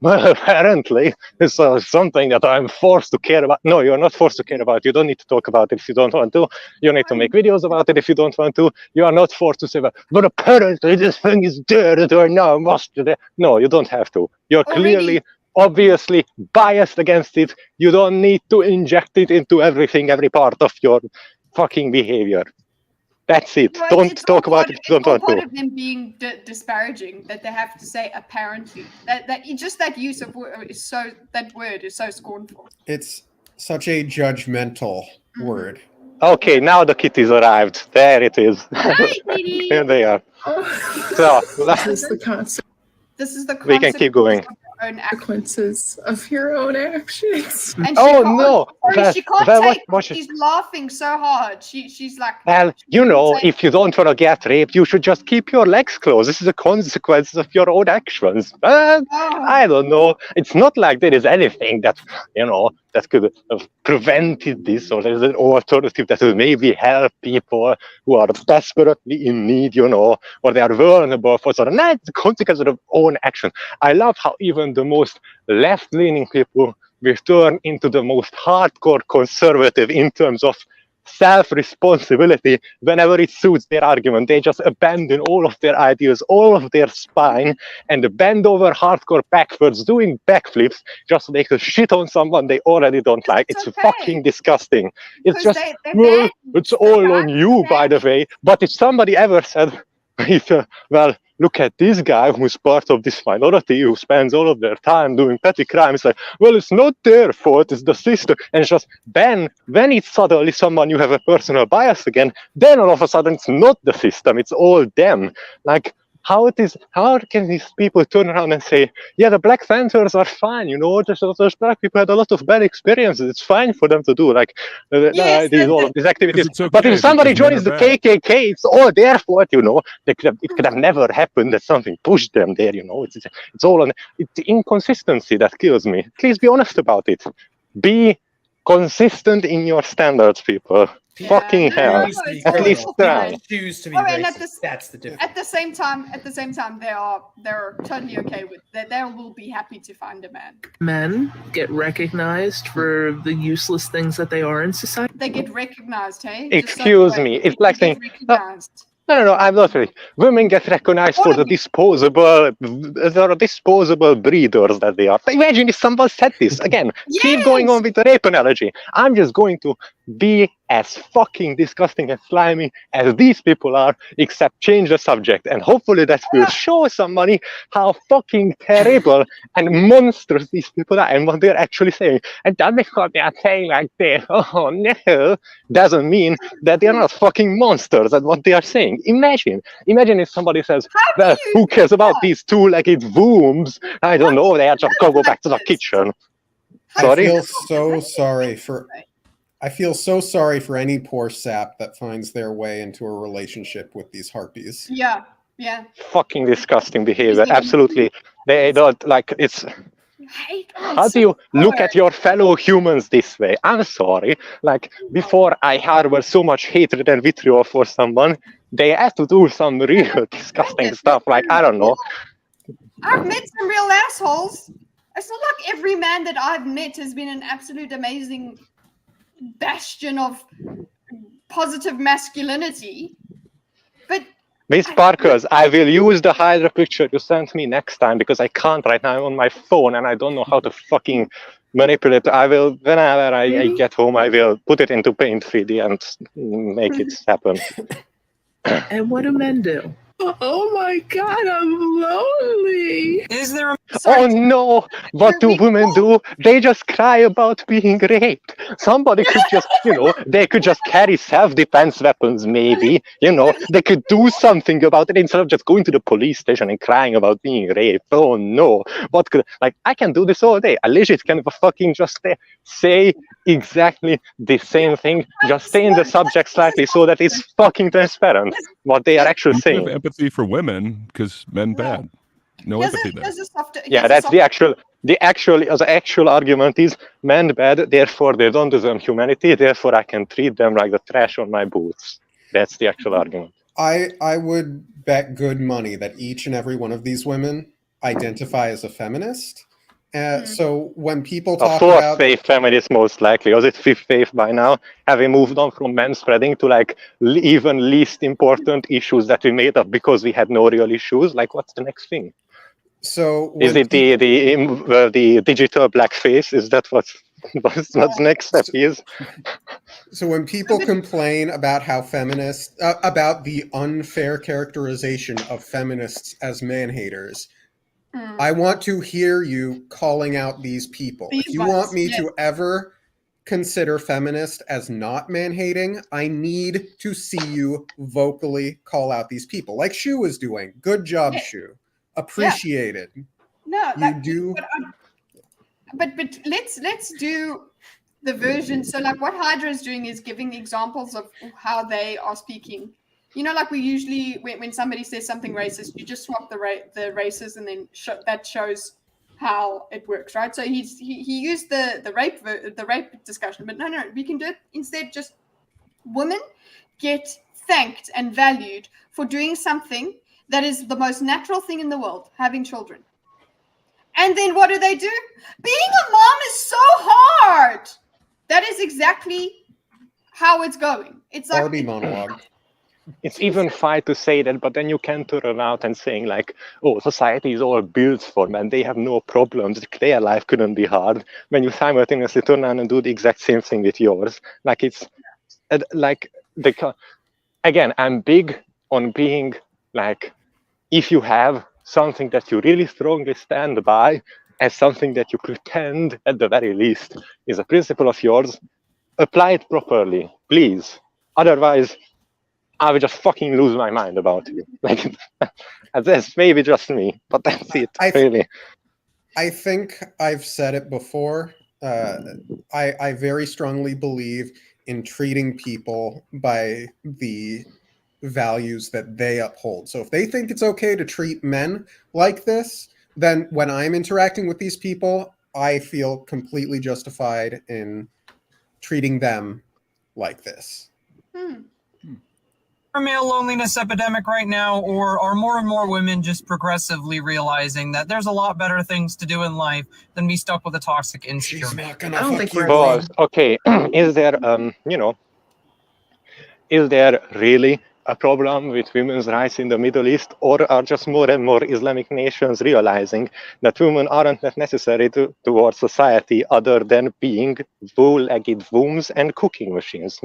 well, apparently it's something that I'm forced to care about. No, you're not forced to care about. You don't need to talk about it if you don't want to. You need to make videos about it if you don't want to. You are not forced to say, but apparently this thing is there and there now must be there. No, you don't have to. You're clearly, obviously biased against it. You don't need to inject it into everything, every part of your fucking behavior. That's it. Well, don't talk about it if you don't want part to. of them being disparaging, that they have to say apparently. That just that use of word is so scornful. It's Such a judgmental word. Okay, now the kitties arrived. There it is. Here they are. So This is the consequences This is the we can keep going. of your own actions. And Oh no! She can't take. She's laughing so hard. She's like. Well, you know, if you don't want to get raped, you should just keep your legs closed. This is the consequence of your own actions. But I don't know. It's not like there is anything that, you know, that could have prevented this, or there's an alternative that would maybe help people who are desperately in need, you know, or they are vulnerable for something. That's the consequence of their own action. I love how even the most left-leaning people will turn into the most hardcore conservative in terms of self-responsibility whenever it suits their argument. They just abandon all of their ideas, all of their spine, and bend over hardcore backwards, doing backflips just so they could shit on someone they already don't like. It's fucking disgusting. It's just, well, it's all on you, by the way. But if somebody ever said, well, look at this guy who's part of this minority who spends all of their time doing petty crimes. Like, well, it's not their fault, it's the system. And it's just, then, when it's suddenly someone you have a personal bias again, then all of a sudden it's not the system, it's all them. Like, how can these people turn around and say, yeah, the Black Panthers are fine, you know, those black people had a lot of bad experiences, it's fine for them to do, like, all of these activities. Okay, but if somebody joins the KKK, it's all their fault, you know. It could have never happened that something pushed them there, you know. It's all on, it's the inconsistency that kills me. Please be honest about it. Be consistent in your standards, people. Fucking hell. At least try. Choose to be racist. That's the difference. At the same time, they're totally okay with that. They will be happy to find a man. Men get recognized for the useless things that they are in society. They get recognized, hey? Excuse me. It's like saying, no, I'm not really. Women get recognized for the disposable breeders that they are. Imagine if someone said this. Again, keep going on with the rape analogy. I'm just going to be as fucking disgusting and slimy as these people are, except change the subject. And hopefully that will show somebody how fucking terrible and monstrous these people are and what they're actually saying. And that because they are saying like this, oh no, doesn't mean that they're not fucking monsters at what they are saying. Imagine if somebody says, well, who cares about these two-legged wombs? I don't know, they are just go back to the kitchen. Sorry? I feel so sorry for any poor sap that finds their way into a relationship with these harpies. Yeah. Fucking disgusting behavior. Absolutely. They don't like it's. How do you look at your fellow humans this way? I'm sorry. Like, before I harbor so much hatred and vitriol for someone, they had to do some real disgusting stuff. Like, I don't know. I've met some real assholes. It's not like every man that I've met has been an absolute amazing bastion of positive masculinity. But Miss Parkers, I will use the Hydra picture you sent me next time because I can't right now. I'm on my phone and I don't know how to fucking manipulate. I will, whenever I get home, I will put it into Paint 3D and make it happen. And what do men do? Oh my god, I'm lonely. Is there a... Oh no! What do women do? They just cry about being raped. Somebody could just, they could just carry self-defense weapons, maybe. They could do something about it instead of just going to the police station and crying about being raped. Oh no! I can do this all day. A legit can fucking just say exactly the same thing. Just stay in the subject slightly so that it's fucking transparent what they are actually saying. Empathy for women because men bad. No empathy there. Yeah, that's the actual argument is men bad, therefore they don't deserve humanity, therefore I can treat them like the trash on my boots. That's the actual argument. I would bet good money that each and every one of these women identify as a feminist. So when people talk about fourth-wave feminist, most likely, or is it fifth-wave by now? Have we moved on from manspreading to even least important issues that we made up because we had no real issues? What's the next thing? So is it the digital blackface? Is that what's next step is? So when people complain about how feminists, about the unfair characterization of feminists as man-haters, I want to hear you calling out these people. If you want me to ever consider feminist as not man-hating, I need to see you vocally call out these people, like Shoe was doing. Good job, Shoe. Appreciated. No, You do. But let's do the version. So like what Hydra is doing is giving examples of how they are speaking. You know, like we usually when somebody says something racist, you just swap the races and then that shows how it works, right? So he used the rape discussion, but no, we can do it instead. Just women get thanked and valued for doing something that is the most natural thing in the world, having children. And then what do? Being a mom is so hard. That is exactly how it's going. It's like Barbie monologue. It's even fine to say that, but then you can turn around and saying like, oh, society is all built for men. They have no problems. Their life couldn't be hard. When you simultaneously turn around and do the exact same thing with yours. Like it's like again, I'm big on being like, if you have something that you really strongly stand by as something that you pretend at the very least is a principle of yours, apply it properly, please. Otherwise, I would just fucking lose my mind about you. Like, that's maybe just me, but that's it, really. I think I've said it before. I very strongly believe in treating people by the values that they uphold. So if they think it's okay to treat men like this, then when I'm interacting with these people, I feel completely justified in treating them like this. A male loneliness epidemic right now, or are more and more women just progressively realizing that there's a lot better things to do in life than be stuck with a toxic insecure man? I don't think we're okay. Is there is there really a problem with women's rights in the Middle East, or are just more and more Islamic nations realizing that women aren't necessary towards society other than being bow-legged wombs and cooking machines?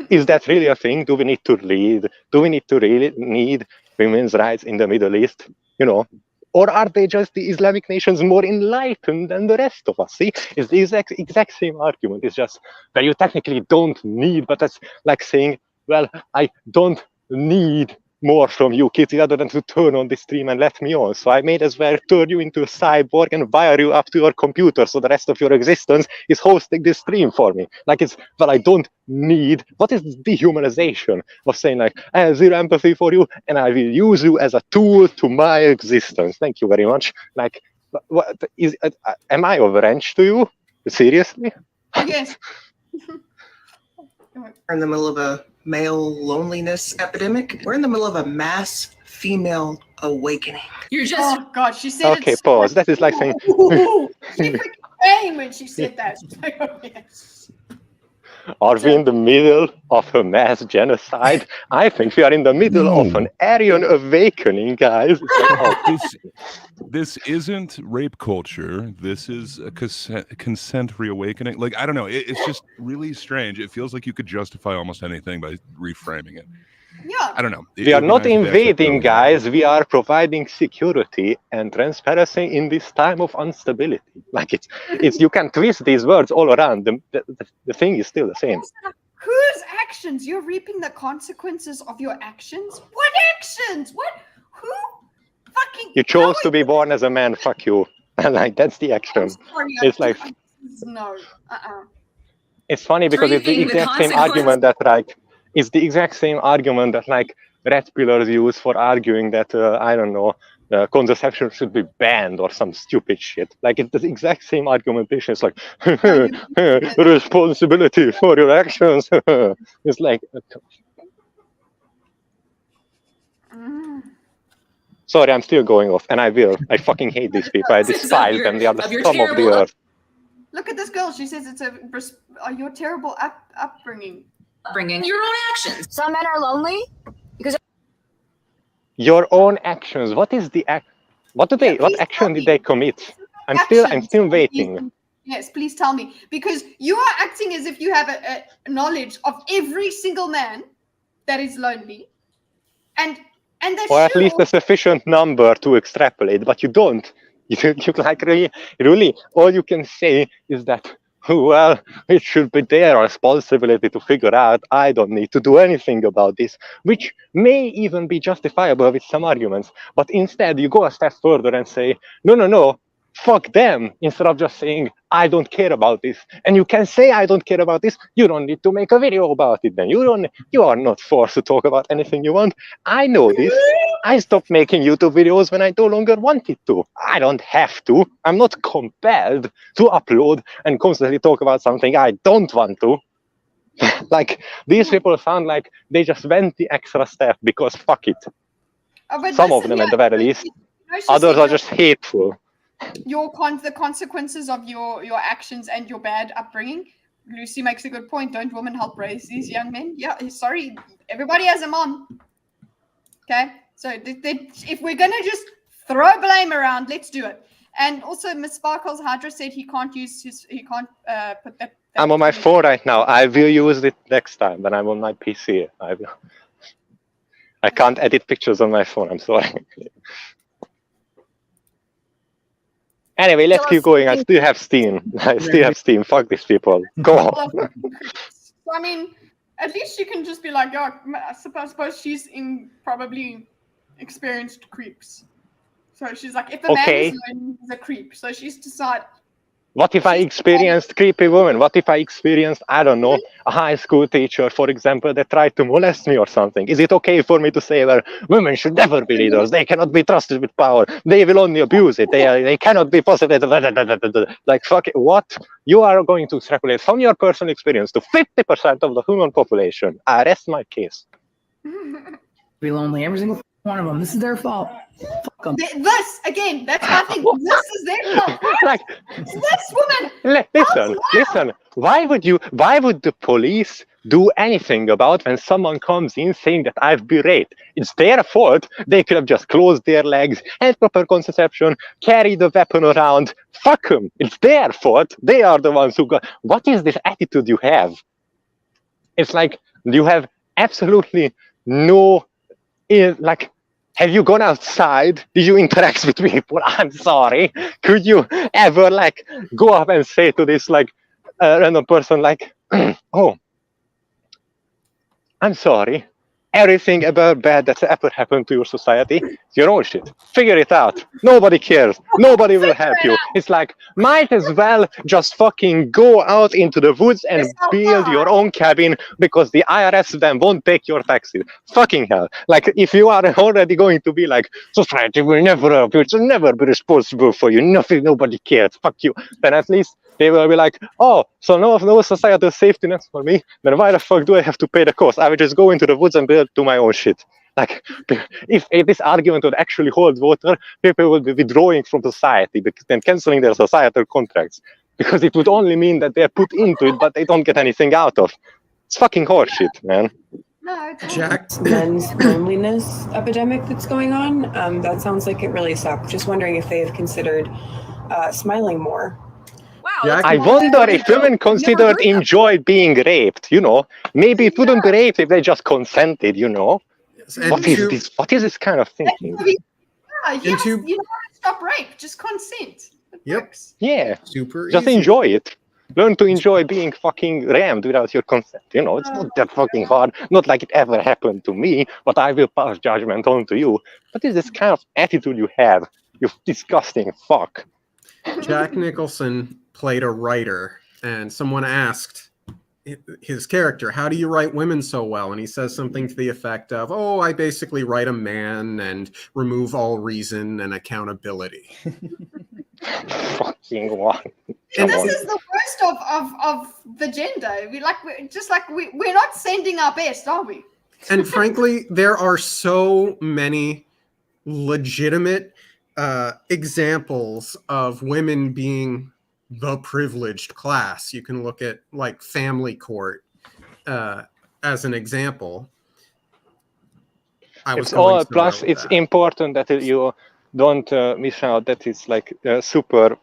Is that really a thing? Do we need to read? Do we need to really need women's rights in the Middle East? You know, or are they just the Islamic nations more enlightened than the rest of us? See, it's the exact same argument. It's just that you technically don't need, but that's like saying, well, I don't need more from you kids other than to turn on the stream and let me on. So I may as well turn you into a cyborg and wire you up to your computer so the rest of your existence is hosting this stream for me. Like it's, well, I don't need, what is this dehumanization of saying like, I have zero empathy for you and I will use you as a tool to my existence. Thank you very much. Like, what is, am I overreached to you? Seriously? Yes. We're in the middle of a male loneliness epidemic. We're in the middle of a mass female awakening. You're just oh god, she said okay, pause. That is like saying she freaking came when she said that. She's like, oh, yes. Are we in the middle of a mass genocide? I think we are in the middle of an Aryan awakening, guys. This isn't rape culture. This is a consent reawakening. Like, I don't know. It's just really strange. It feels like you could justify almost anything by reframing it. Yeah. I don't know. We are not invading, guys. We are providing security and transparency in this time of instability. Like it's you can twist these words all around. The thing is still the same. Whose actions? You're reaping the consequences of your actions? What actions? What? Who? Fucking. You chose to be born as a man. Fuck you. Like that's the action. It's like no. It's funny because it's the exact same argument that like. It's the exact same argument that like red pillars use for arguing that I don't know, contraception should be banned or some stupid shit. Like it's the exact same argumentation. It's like responsibility for your actions. It's like sorry, I'm still going off, and I will. I fucking hate these people. I despise them. They are the scum of the earth. Look at this girl. She says it's your terrible upbringing. Your own actions. Some men are lonely because your own actions. What is the act? What do they? What action did they commit? I'm still waiting. Yes, please tell me, because you are acting as if you have a knowledge of every single man that is lonely, and or at least a sufficient number to extrapolate, but you don't. You like really all you can say is that well, it should be their responsibility to figure out. I don't need to do anything about this, which may even be justifiable with some arguments. But instead, you go a step further and say, no, fuck them, instead of just saying, I don't care about this. And you can say, I don't care about this. You don't need to make a video about it then. You are not forced to talk about anything you want. I know this. I stopped making YouTube videos when I no longer wanted to. I don't have to. I'm not compelled to upload and constantly talk about something I don't want to. Like, these people sound like they just went the extra step because fuck it. Some of them at the very least. Others are just hateful. The consequences of your actions and your bad upbringing. Lucy makes a good point. Don't women help raise these young men? Yeah, sorry. Everybody has a mom. Okay? So if we're going to just throw blame around, let's do it. And also, Miss Sparkles Hydra said he can't put that. I'm on my phone right now. I will use it next time when I'm on my PC. I can't edit pictures on my phone. I'm sorry. Anyway, let's keep going. I still have Steam. Fuck these people. Go on. So, I mean, at least you can just be like, oh, I suppose she's probably experienced creeps. So she's like, if a man is known as a creep, so she's decided. What if I experienced creepy women? What if I experienced, I don't know, a high school teacher, for example, that tried to molest me or something? Is it okay for me to say, well, women should never be leaders. They cannot be trusted with power. They will only abuse it. They cannot be positive. Like, fuck it. What? You are going to extrapolate from your personal experience to 50% of the human population. I rest my case. Be lonely. Every single one of them. This is their fault. Fuck them. This, again, that's my thing. This is their fault. Like, this woman. Listen. Why would the police do anything about when someone comes in saying that I've been raped? It's their fault. They could have just closed their legs, had proper contraception, carried the weapon around. Fuck them. It's their fault. They are the ones who got. What is this attitude you have? It's like you have absolutely no. Like, have you gone outside? Did you interact with people? I'm sorry. Could you ever like go up and say to this like random person like, oh, I'm sorry. Everything about bad that's ever happened to your society, it's your own shit. Figure it out. Nobody cares. Nobody will help you. It's like, might as well just fucking go out into the woods and build your own cabin because the IRS then won't take your taxes. Fucking hell. Like, if you are already going to be like, society will never help you, it will never be responsible for you, nobody cares, fuck you, then at least they will be like, oh, so no societal safety net for me, then why the fuck do I have to pay the cost? I will just go into the woods and build to my own shit. Like, if this argument would actually hold water, people would be withdrawing from society and canceling their societal contracts. Because it would only mean that they're put into it, but they don't get anything out of. It's fucking horseshit, man. Jack, men's loneliness epidemic that's going on. That sounds like it really sucks. Just wondering if they have considered smiling more. Wow, I wonder if women considered enjoy being raped, you know. Maybe it wouldn't be raped if they just consented, you know. What is this kind of thinking? You know how to stop rape. Just consent. Yeah. Super just easy. Enjoy it. Learn to enjoy being fucking rammed without your consent. You know, it's not that fucking hard. Not like it ever happened to me, but I will pass judgment on to you. What is this kind of attitude you have? You disgusting fuck. Jack Nicholson played a writer, and someone asked his character, how do you write women so well? And he says something to the effect of, oh, I basically write a man and remove all reason and accountability. Fucking one. This is the worst of the gender. We're not sending our best, are we? And frankly, there are so many legitimate examples of women being the privileged class. You can look at like Family Court as an example. Plus, it's important that you don't miss out that it's like super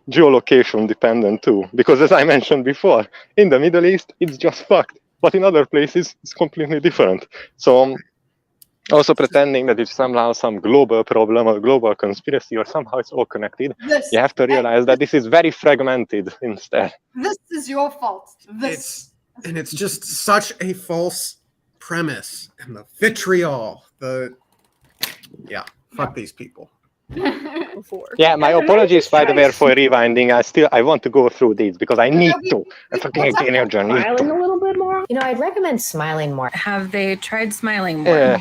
geolocation dependent too. Because as I mentioned before, in the Middle East, it's just fucked. But in other places, it's completely different. So Also pretending that it's somehow some global problem or global conspiracy or somehow it's all connected. You have to realize that this is very fragmented instead. This is your fault. It's just such a false premise. And the vitriol, fuck these people. Yeah, my apologies by the way for rewinding. I want to go through these because I need to. I fucking energy. Smiling a little bit more. You know, I'd recommend smiling more. Have they tried smiling more?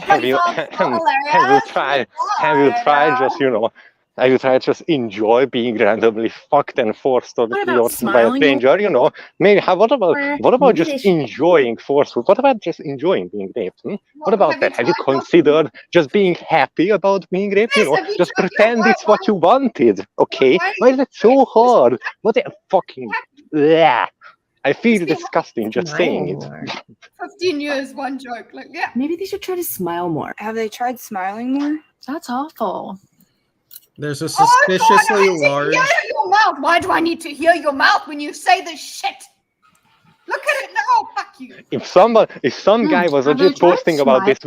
Have you tried just enjoy being randomly fucked and forced on the earth by a stranger? You know, maybe what about just enjoying forceful? What about just enjoying being raped? What about that? Have you considered just being happy about being raped? You know, just pretend it's what you wanted. Okay, why is it so hard? What a fucking yeah. I feel disgusting just saying it. 15 years, one joke. Like, yeah. Maybe they should try to smile more. Have they tried smiling more? That's awful. There's a suspiciously large. Hear your mouth. Why do I need to hear your mouth when you say this shit? Look at it now. Fuck you. If some guy was legit posting about this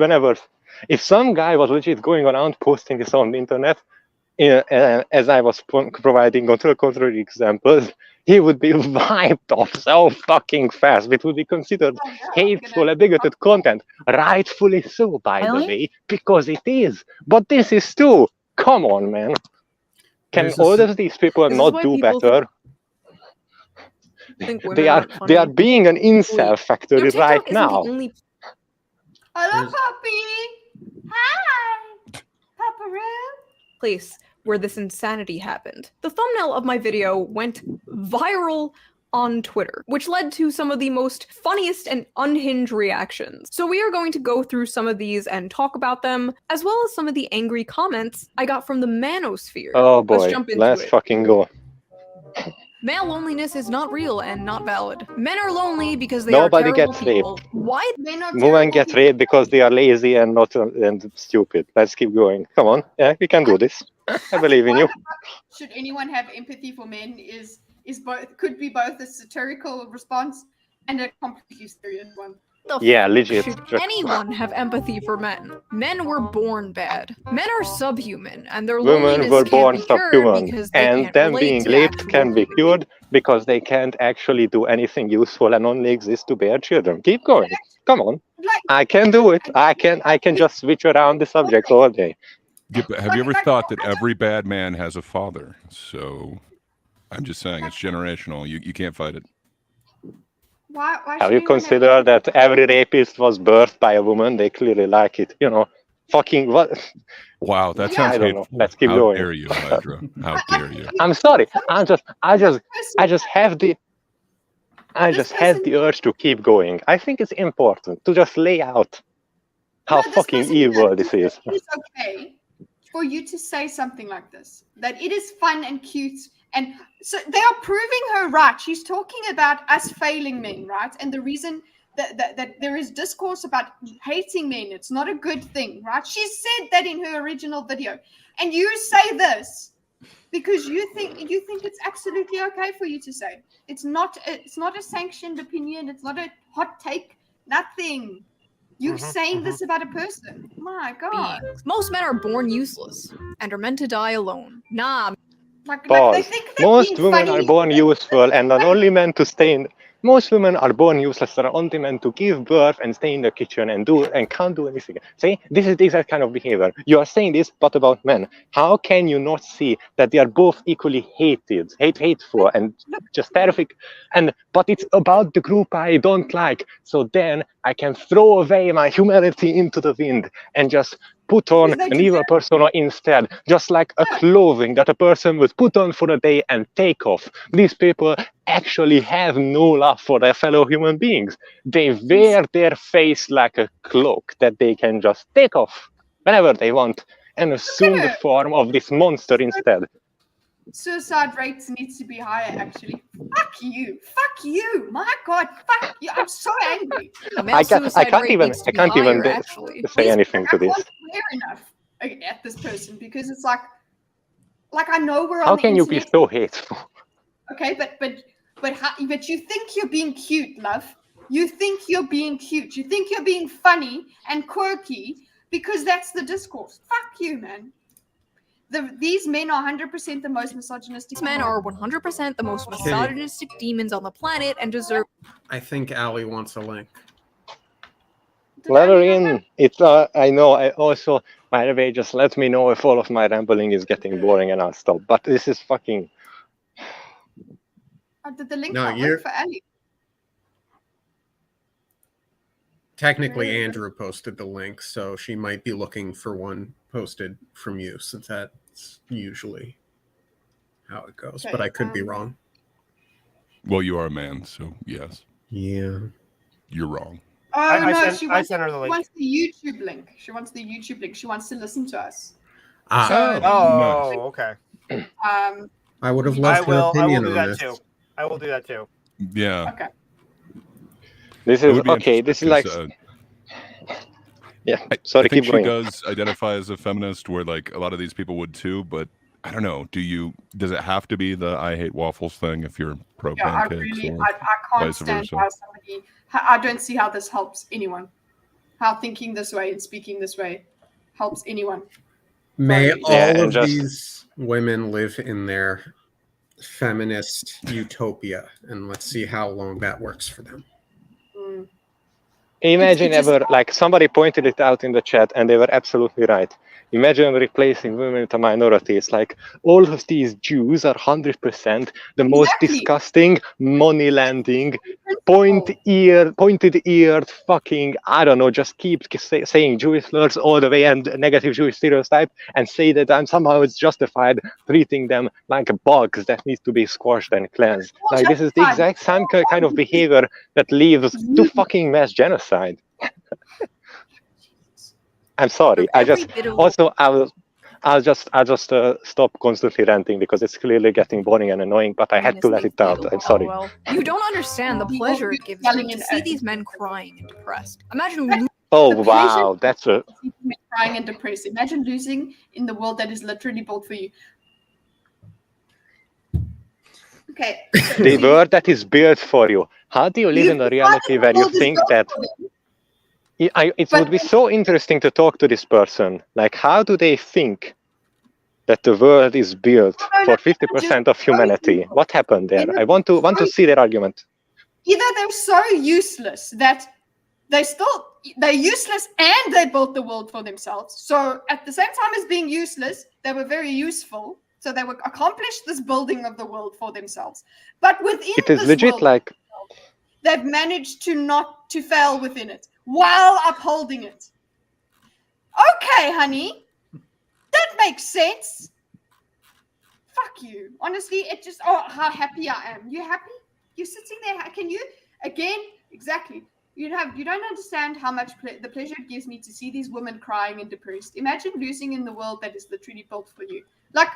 if some guy was legit going around posting this on the internet, as I was providing contrary examples, he would be wiped off so fucking fast. It would be considered hateful and bigoted content. Rightfully so, by the way, because it is. But this is too. Come on, man. Can all of these people not do better? They are being an incel factory right now. Hello, puppy. Hi, Pepperoo. Place where this insanity happened. The thumbnail of my video went viral on Twitter, which led to some of the most funniest and unhinged reactions. So we are going to go through some of these and talk about them, as well as some of the angry comments I got from the manosphere. Oh boy, let's fucking go. Male loneliness is not real and not valid. Men are lonely because they Nobody are terrible gets people. raped. Why? Women get raped because they are lazy and not and stupid. Let's keep going. Come on, yeah, we can do this. I believe in you. Should anyone have empathy for men could be both a satirical response and a completely serious one. Legit. Should anyone have empathy for men? Men were born bad. Men are subhuman, and their loneliness Women were can't born be cured subhuman, because they and can't them relate being to raped can be cured because they can't actually do anything useful and only exist to bear children. Keep going. Come on. I can do it. I can just switch around the subject all day. Have you ever thought that every bad man has a father? So I'm just saying it's generational. You can't fight it. Why Have you considered that every rapist was birthed by a woman? They clearly like it. You know, fucking what? Wow, that sounds I don't hateful. know. Let's keep How going. dare you, Hydra? How dare you? I'm sorry. I just have the urge to keep going. I think it's important to just lay out how fucking evil this is. It is okay for you to say something like this, that it is fun and cute. And so they are proving her right. She's talking about us failing men, right? And the reason that there is discourse about hating men, it's not a good thing, right? She said that in her original video. And you say this because you think it's absolutely okay for you to say. It's not a sanctioned opinion. It's not a hot take. Nothing. You're saying this about a person. My God. Most men are born useless and are meant to die alone. Nah. Pause. Most women are born useful and are only meant to stay in. Most women are born useless and are only meant to give birth and stay in the kitchen and can't do anything. See, this is the exact kind of behavior. You are saying this, but about men. How can you not see that they are both equally hateful, and just terrific? But it's about the group I don't like. So then I can throw away my humanity into the wind and just put on an evil persona instead, just like a clothing that a person would put on for a day and take off. These people actually have no love for their fellow human beings. They wear their face like a cloak that they can just take off whenever they want and assume the form of this monster instead. Suicide rates needs to be higher, actually. Fuck you. My God, fuck you. I'm so angry. I can't even say anything to this. I can't clear enough at this person because it's like I know we're on How the can you internet. be so hateful? Okay, but you think you're being cute, love. You think you're being cute. You think you're being funny and quirky because that's the discourse. Fuck you, man. These men are 100% the most misogynistic. These men are 100% the most misogynistic demons on the planet and deserve. I think Allie wants a link. Let her in. It's I know. I also, by the way, just let me know if all of my rambling is getting boring and I'll stop. But this is fucking. Did the link No, not you're- work for Ali? Technically, Andrew posted the link, so she might be looking for one posted from you, since that's usually how it goes. Okay, But I could be wrong. Well, you are a man, so yes. Yeah. You're wrong. Oh I no, sent- she I wants, sent her the link. wants the YouTube link. She wants the YouTube link. She wants to listen to us. Oh, okay. I would have I loved her will opinion do on that this. too. I will do that too. Yeah. Okay. This It is would be okay. This is like. interesting 'cause, Yeah. I Sorry, think keep going. she does identify as a feminist, where like a lot of these people would too. But I don't know. Does it have to be the "I hate waffles" thing if you're pro Yeah, I pancakes? really, or I can't vice stand versa? how somebody. I don't see how this helps anyone. How thinking this way and speaking this way helps anyone. May Sorry. all Yeah, and of just- these women live in their feminist utopia, and let's see how long that works for them. Mm. Imagine It's just- ever, like somebody pointed it out in the chat and they were absolutely right. Imagine replacing women with a minority. It's like all of these Jews are 100% the most Exactly. disgusting, money-landing, pointed-eared, fucking, I don't know, just keep saying Jewish slurs all the way and negative Jewish stereotype and say that somehow it's justified treating them like bugs that need to be squashed and cleansed. Like this is the exact same kind of behavior that leads to fucking mass genocide. I'm sorry. I just also I'll just stop constantly ranting because it's clearly getting boring and annoying. But I had to let it out. I'm sorry. Well, you don't understand the pleasure it gives you to see these men crying and depressed. Imagine Oh The wow, that's a crying and depressed. Imagine losing in the world that is literally built for you. Okay. the world that is built for you. How do you live in a reality where you think that? It would be so interesting to talk to this person. Like, how do they think that the world is built for 50% of humanity? What happened there? I want to see their argument. Either they're so useless that they're useless and they built the world for themselves. So at the same time as being useless, they were very useful. So they would accomplish this building of the world for themselves. But within It is this legit world, like they've managed to not to fail within it while upholding it. Okay, honey, that makes sense. Fuck you. Honestly, it just, oh, how happy I am. You happy? You're sitting there. Can you, again, exactly. You don't understand how much the pleasure it gives me to see these women crying and depressed. Imagine losing in the world that is literally built for you. Like,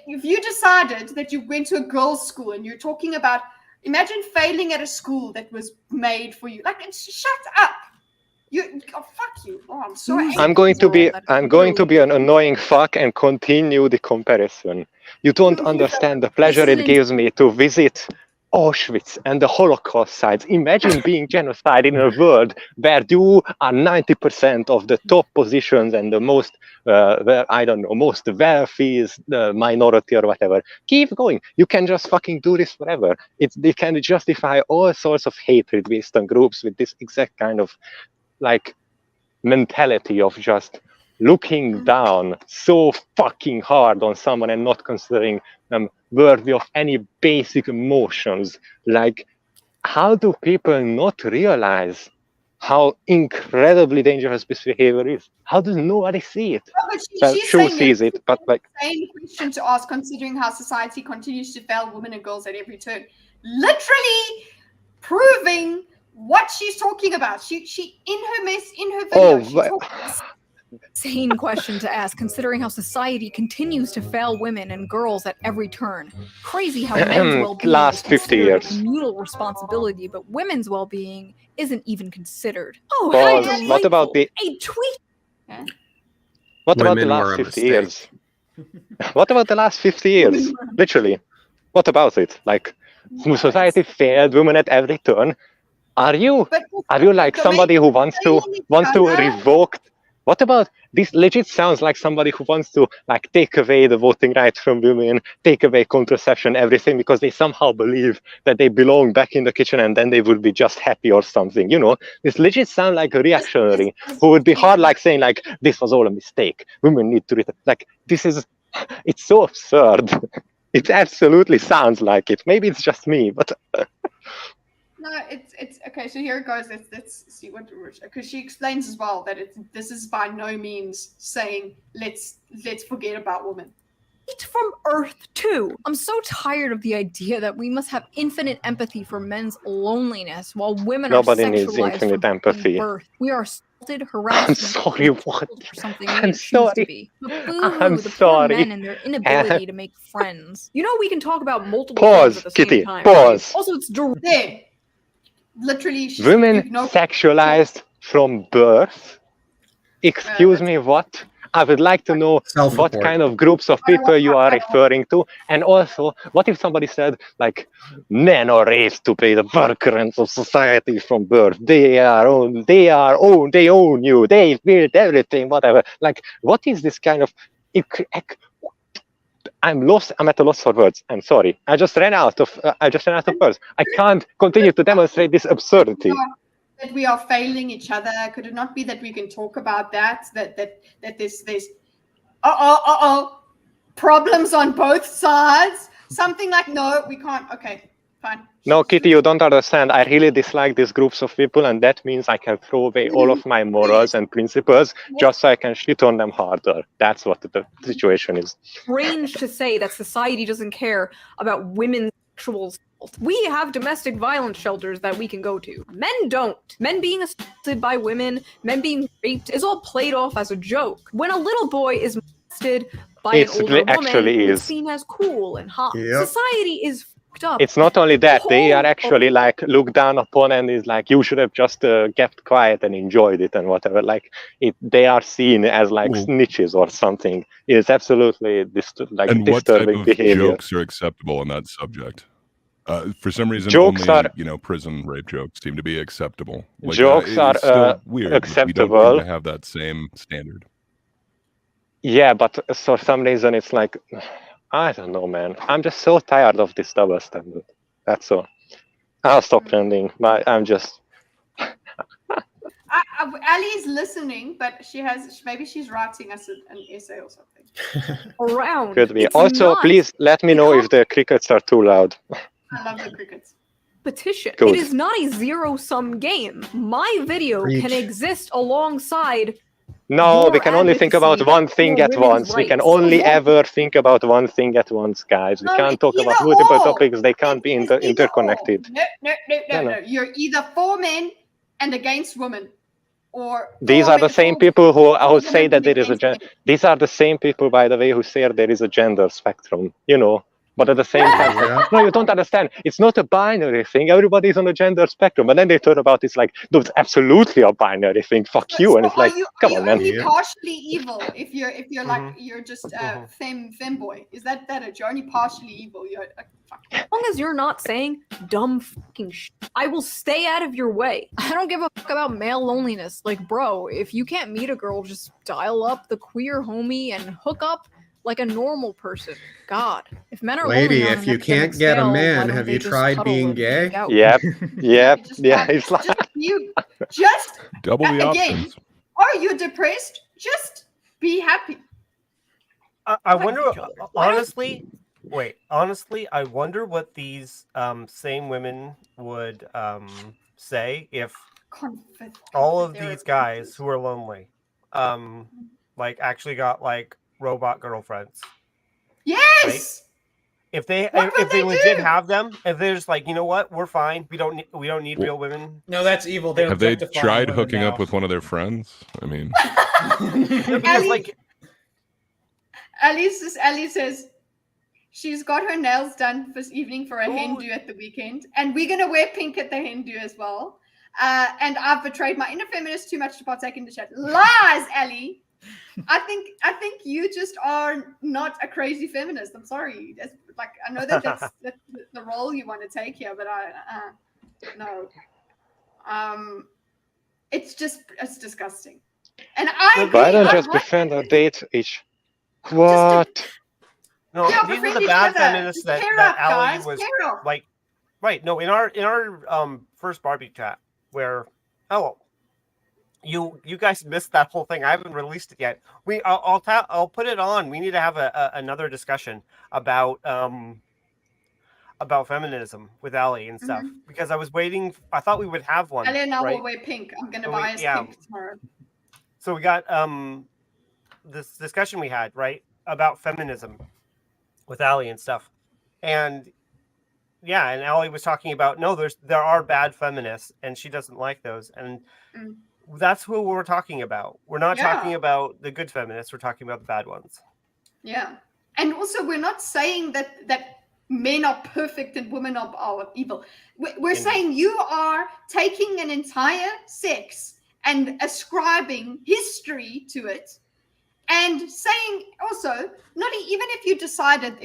if you decided that you went to a girls' school and you're talking about, imagine failing at a school that was made for you. Like, shut up. Fuck you. Oh, I'm so angry. I'm going to be an annoying fuck and continue the comparison. You don't understand the pleasure it gives me to visit Auschwitz and the Holocaust sites. Imagine being genocide in a world where you are 90% of the top positions and the most, most wealthy minority or whatever. Keep going. You can just fucking do this forever. It can justify all sorts of hatred based on groups with this exact kind of like mentality of just looking down so fucking hard on someone and not considering them worthy of any basic emotions. Like, how do people not realize how incredibly dangerous this behavior is? How does nobody see it? Well, Shoe sees it, but like insane question to ask, considering how society continues to fail women and girls at every turn. Literally proving what she's talking about. She in her video. She talks insane question to ask, considering how society continues to fail women and girls at every turn. Crazy how men's well-being last is 50 considered years. a communal responsibility, but women's well-being isn't even considered. Oh, Well, how what about delightful. the A tweet. what about the Women were last a 50 mistake. years? What about the last 50 years? Literally. What about it? Like, society failed women at every turn. Are you like somebody who wants to What about this? Legit sounds like somebody who wants to like take away the voting rights from women, take away contraception, everything, because they somehow believe that they belong back in the kitchen and then they would be just happy or something. You know, this legit sound like a reactionary who would be hard like saying like this was all a mistake. Women need to like this is. It's so absurd. It absolutely sounds like it. Maybe it's just me, but. No, it's okay. So here it goes. Let's see what, because she explains as well that this is by no means saying let's forget about women. From Earth too. I'm so tired of the idea that we must have infinite empathy for men's loneliness while women Nobody are needs sexualized infinite from empathy. Birth. We are assaulted, harassed. I'm sorry, what? For something I'm we didn't choose sorry. to be. But boo-hoo, I'm the poor sorry. men and their inability to make friends. You know, we can talk about multiple Pause, things at the Kitty, same time. pause. Right? Also, it's there. Literally, Women sexualized from birth? Excuse me, what? I would like to know what kind of groups of people you are referring to. And also, what if somebody said, like, men are raised to be the workers of society from birth. They own you. They build everything, whatever. Like, what is this kind of... I'm lost. I'm at a loss for words. I'm sorry. I just ran out of words. I can't continue to demonstrate this absurdity. That we are failing each other. Could it not be that we can talk about that there's problems on both sides? Something like, no, we can't. Okay, fine. No, Kitty, you don't understand. I really dislike these groups of people, and that means I can throw away all of my morals and principles just so I can shit on them harder. That's what the situation is. Strange to say that society doesn't care about women's sexual assault. We have domestic violence shelters that we can go to. Men don't. Men being assaulted by women, men being raped is all played off as a joke. When a little boy is molested by an older woman, it's seen as cool and hot. Yep. Society is fucked up. It's not only that, they are actually like looked down upon and is like, you should have just kept quiet and enjoyed it and whatever. Like they are seen as like snitches or something. It's absolutely and what type disturbing of behavior. Jokes are acceptable on that subject? For some reason, Jokes only are, prison rape jokes seem to be acceptable. Like, jokes are still weird. acceptable. We don't seem to have that same standard. Yeah, but for some reason it's like, I don't know, man. I'm just so tired of this double standard. That's all. I'll stop landing, but I'm just... Ali is listening, but maybe she's writing us an essay or something. Around. Could be. Also, please let me know if the crickets are too loud. I love the crickets. Petition. Good. It is not a zero-sum game. My video can exist alongside. No, your we can only think about advocacy one thing for at women's once. We can rights. only ever think about one thing at once, guys. We No, can't it's talk about either multiple or. topics. They can't be interconnected. No. You're either for men and against women. Or These are the same people who say that there is a these are the same people, by the way, who say there is a gender spectrum, you know. But at the same time, no, you don't understand. It's not a binary thing. Everybody's on a gender spectrum. But then they turn about it's like, no, it's absolutely a binary thing. Fuck you. And it's like, come on, man. Are you partially evil if you're like you're just femboy? Is that it? You're only partially evil. You're As long as you're not saying dumb fucking shit, I will stay out of your way. I don't give a fuck about male loneliness. Like, bro, if you can't meet a girl, just dial up the queer homie and hook up like a normal person. God, if men are Lady, lonely on if an you can't epidemic get a scale, why man, don't have they you just tried cuddle being and gay? hang out? Yep. Yeah. It's like you just double the again. options. Are you depressed? Just be happy. I wonder. Honestly, I wonder what these same women would say if all of these guys who are lonely, like actually got like robot girlfriends. Yes. Right? If they legit have them, if they're just like, you know what, we're fine. We don't need real women. No, that's evil. Have they tried hooking up with one of their friends? I mean, because like Ali says she's got her nails done this evening for a hen do at the weekend, and we're gonna wear pink at the hen do as well. And I've betrayed my inner feminist too much to partake in the chat. Lies, Ali. I think you just are not a crazy feminist. I'm sorry. That's, like, I know that's the role you want to take here, but no. It's disgusting. And I Why don't agree. just befriend or date each? What? No, Yeah, these are befriend the each bad other. feminists Just that pair that up, Allie guys, was pair up. like. Right. No, in our first Barbie chat where you guys missed that whole thing. I haven't released it yet. I'll put it on. We need to have another discussion about feminism with Allie and stuff because I was waiting. I thought we would have one. Ellie and I right? will wear pink. I'm gonna So buy us pink tomorrow. So we got this discussion we had right about feminism with Allie and stuff, and. Yeah, and Allie was talking about there are bad feminists, and she doesn't like those, and that's who we're talking about. We're not talking about the good feminists; we're talking about the bad ones. Yeah, and also we're not saying that men are perfect and women are evil. We're saying you are taking an entire sex and ascribing history to it, and saying also not even if you decided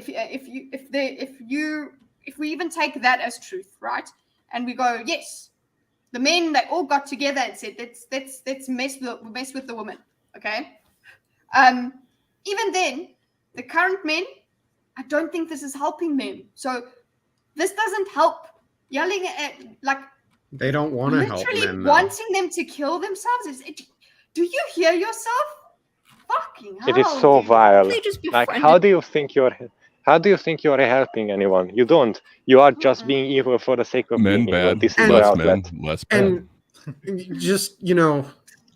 if we even take that as truth, right? And we go, yes, the men, they all got together and said, let's mess with the woman, okay? Even then, the current men, I don't think this is helping men. So this doesn't help. Yelling at, like, they don't want to help literally men, though. wanting them to kill themselves. Do you hear yourself? Fucking hell, It is so dude. vile. They just Like, befriended- how do you think you're helping anyone? You don't. You are just being evil for the sake of Men being evil. bad, This is your less outlet. men, less bad. And just,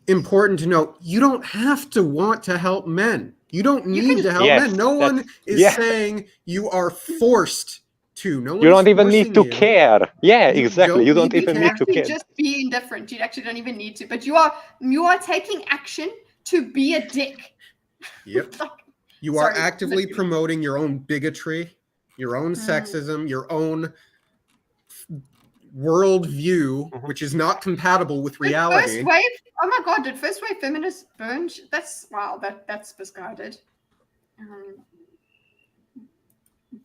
important to know, you don't have to want to help men. You don't need to help men. No one is saying you are forced to. No one You is don't even need to forcing you. care. Yeah, exactly. You don't You even can need to actually care. just be indifferent. You actually don't even need to. But you are taking action to be a dick. Yep. You are Sorry, actively literally. promoting your own bigotry, your own sexism, your own worldview, which is not compatible with reality. First wave. Oh my god! Did first wave feminists burn? That's wow. That's misguided.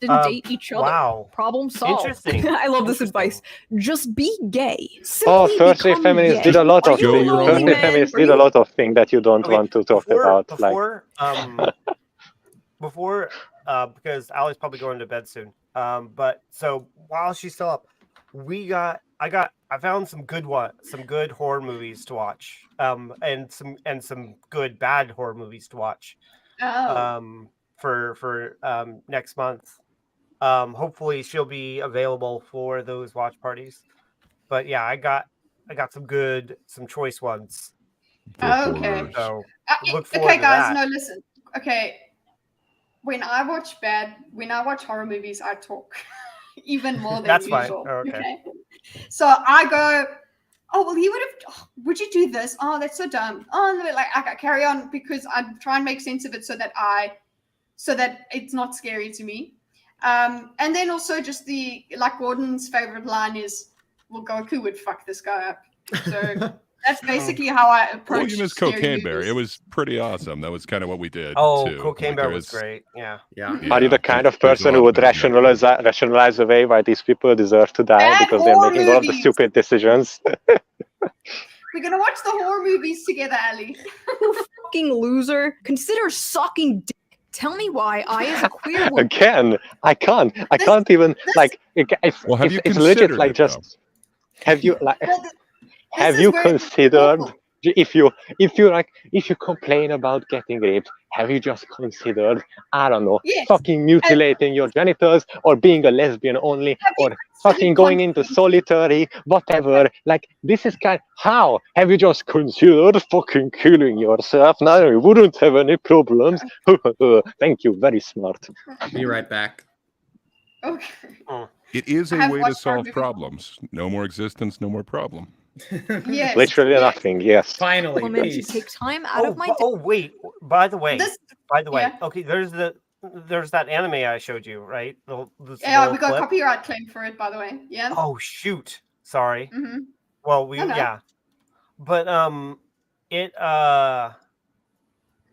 Didn't date each other. Wow. Problem solved. Interesting. I love this advice. Just be gay. Oh, Simply first wave become feminists gay. did a lot Are of you a things. lonely First wave man? feminists Are did you a lot of things that you don't want to talk about. Because Allie's probably going to bed soon. But so while she's still up, I found some good horror movies to watch. And some good bad horror movies to watch. Oh. For next month. Hopefully she'll be available for those watch parties. But yeah, I got some choice ones. Okay. So look forward okay, to guys. that. No, listen. Okay. When I watch horror movies, I talk even more than That's fine. usual. Oh, okay. So I go, oh well, he would you do this? Oh, that's so dumb. Oh, no, like I carry on because I try and make sense of it so that it's not scary to me. And then also just Gordon's favorite line is, well, Goku would fuck this guy up. So that's basically how I approach William is scary Cocaine Bear. movies. It was pretty awesome. That was kind of what we did. Oh, too. Cocaine Bear was There great. Yeah. Are you the kind of person who would rationalize away why these people deserve to die Bad because they're horror making all of the movies. stupid decisions? We're gonna watch the horror movies together, Ali. Fucking loser. Consider sucking dick. Tell me why I, as a queer woman, Again, I can't even like. Well, have you it's legit. considered Like, it, just have you like? Have is you where- considered if you complain about getting raped? Have you just considered, I don't know, Yes. fucking mutilating your genitals or being a lesbian only or fucking going into solitary, whatever? Like, this is how? Have you just considered fucking killing yourself? Now you wouldn't have any problems. Thank you, very smart. Be right back. Okay. It is I a have way to watched horror solve movies. problems. No more existence, no more problem. Yes. Literally nothing. Yes. Finally, woman to peace. take time out of my day. Oh wait! By the way, yeah. okay. There's that anime I showed you, right? This Yeah, little we got a clip. copyright claim for it, by the way. Yeah. Oh shoot! Sorry. Mm-hmm. Well, No. yeah, but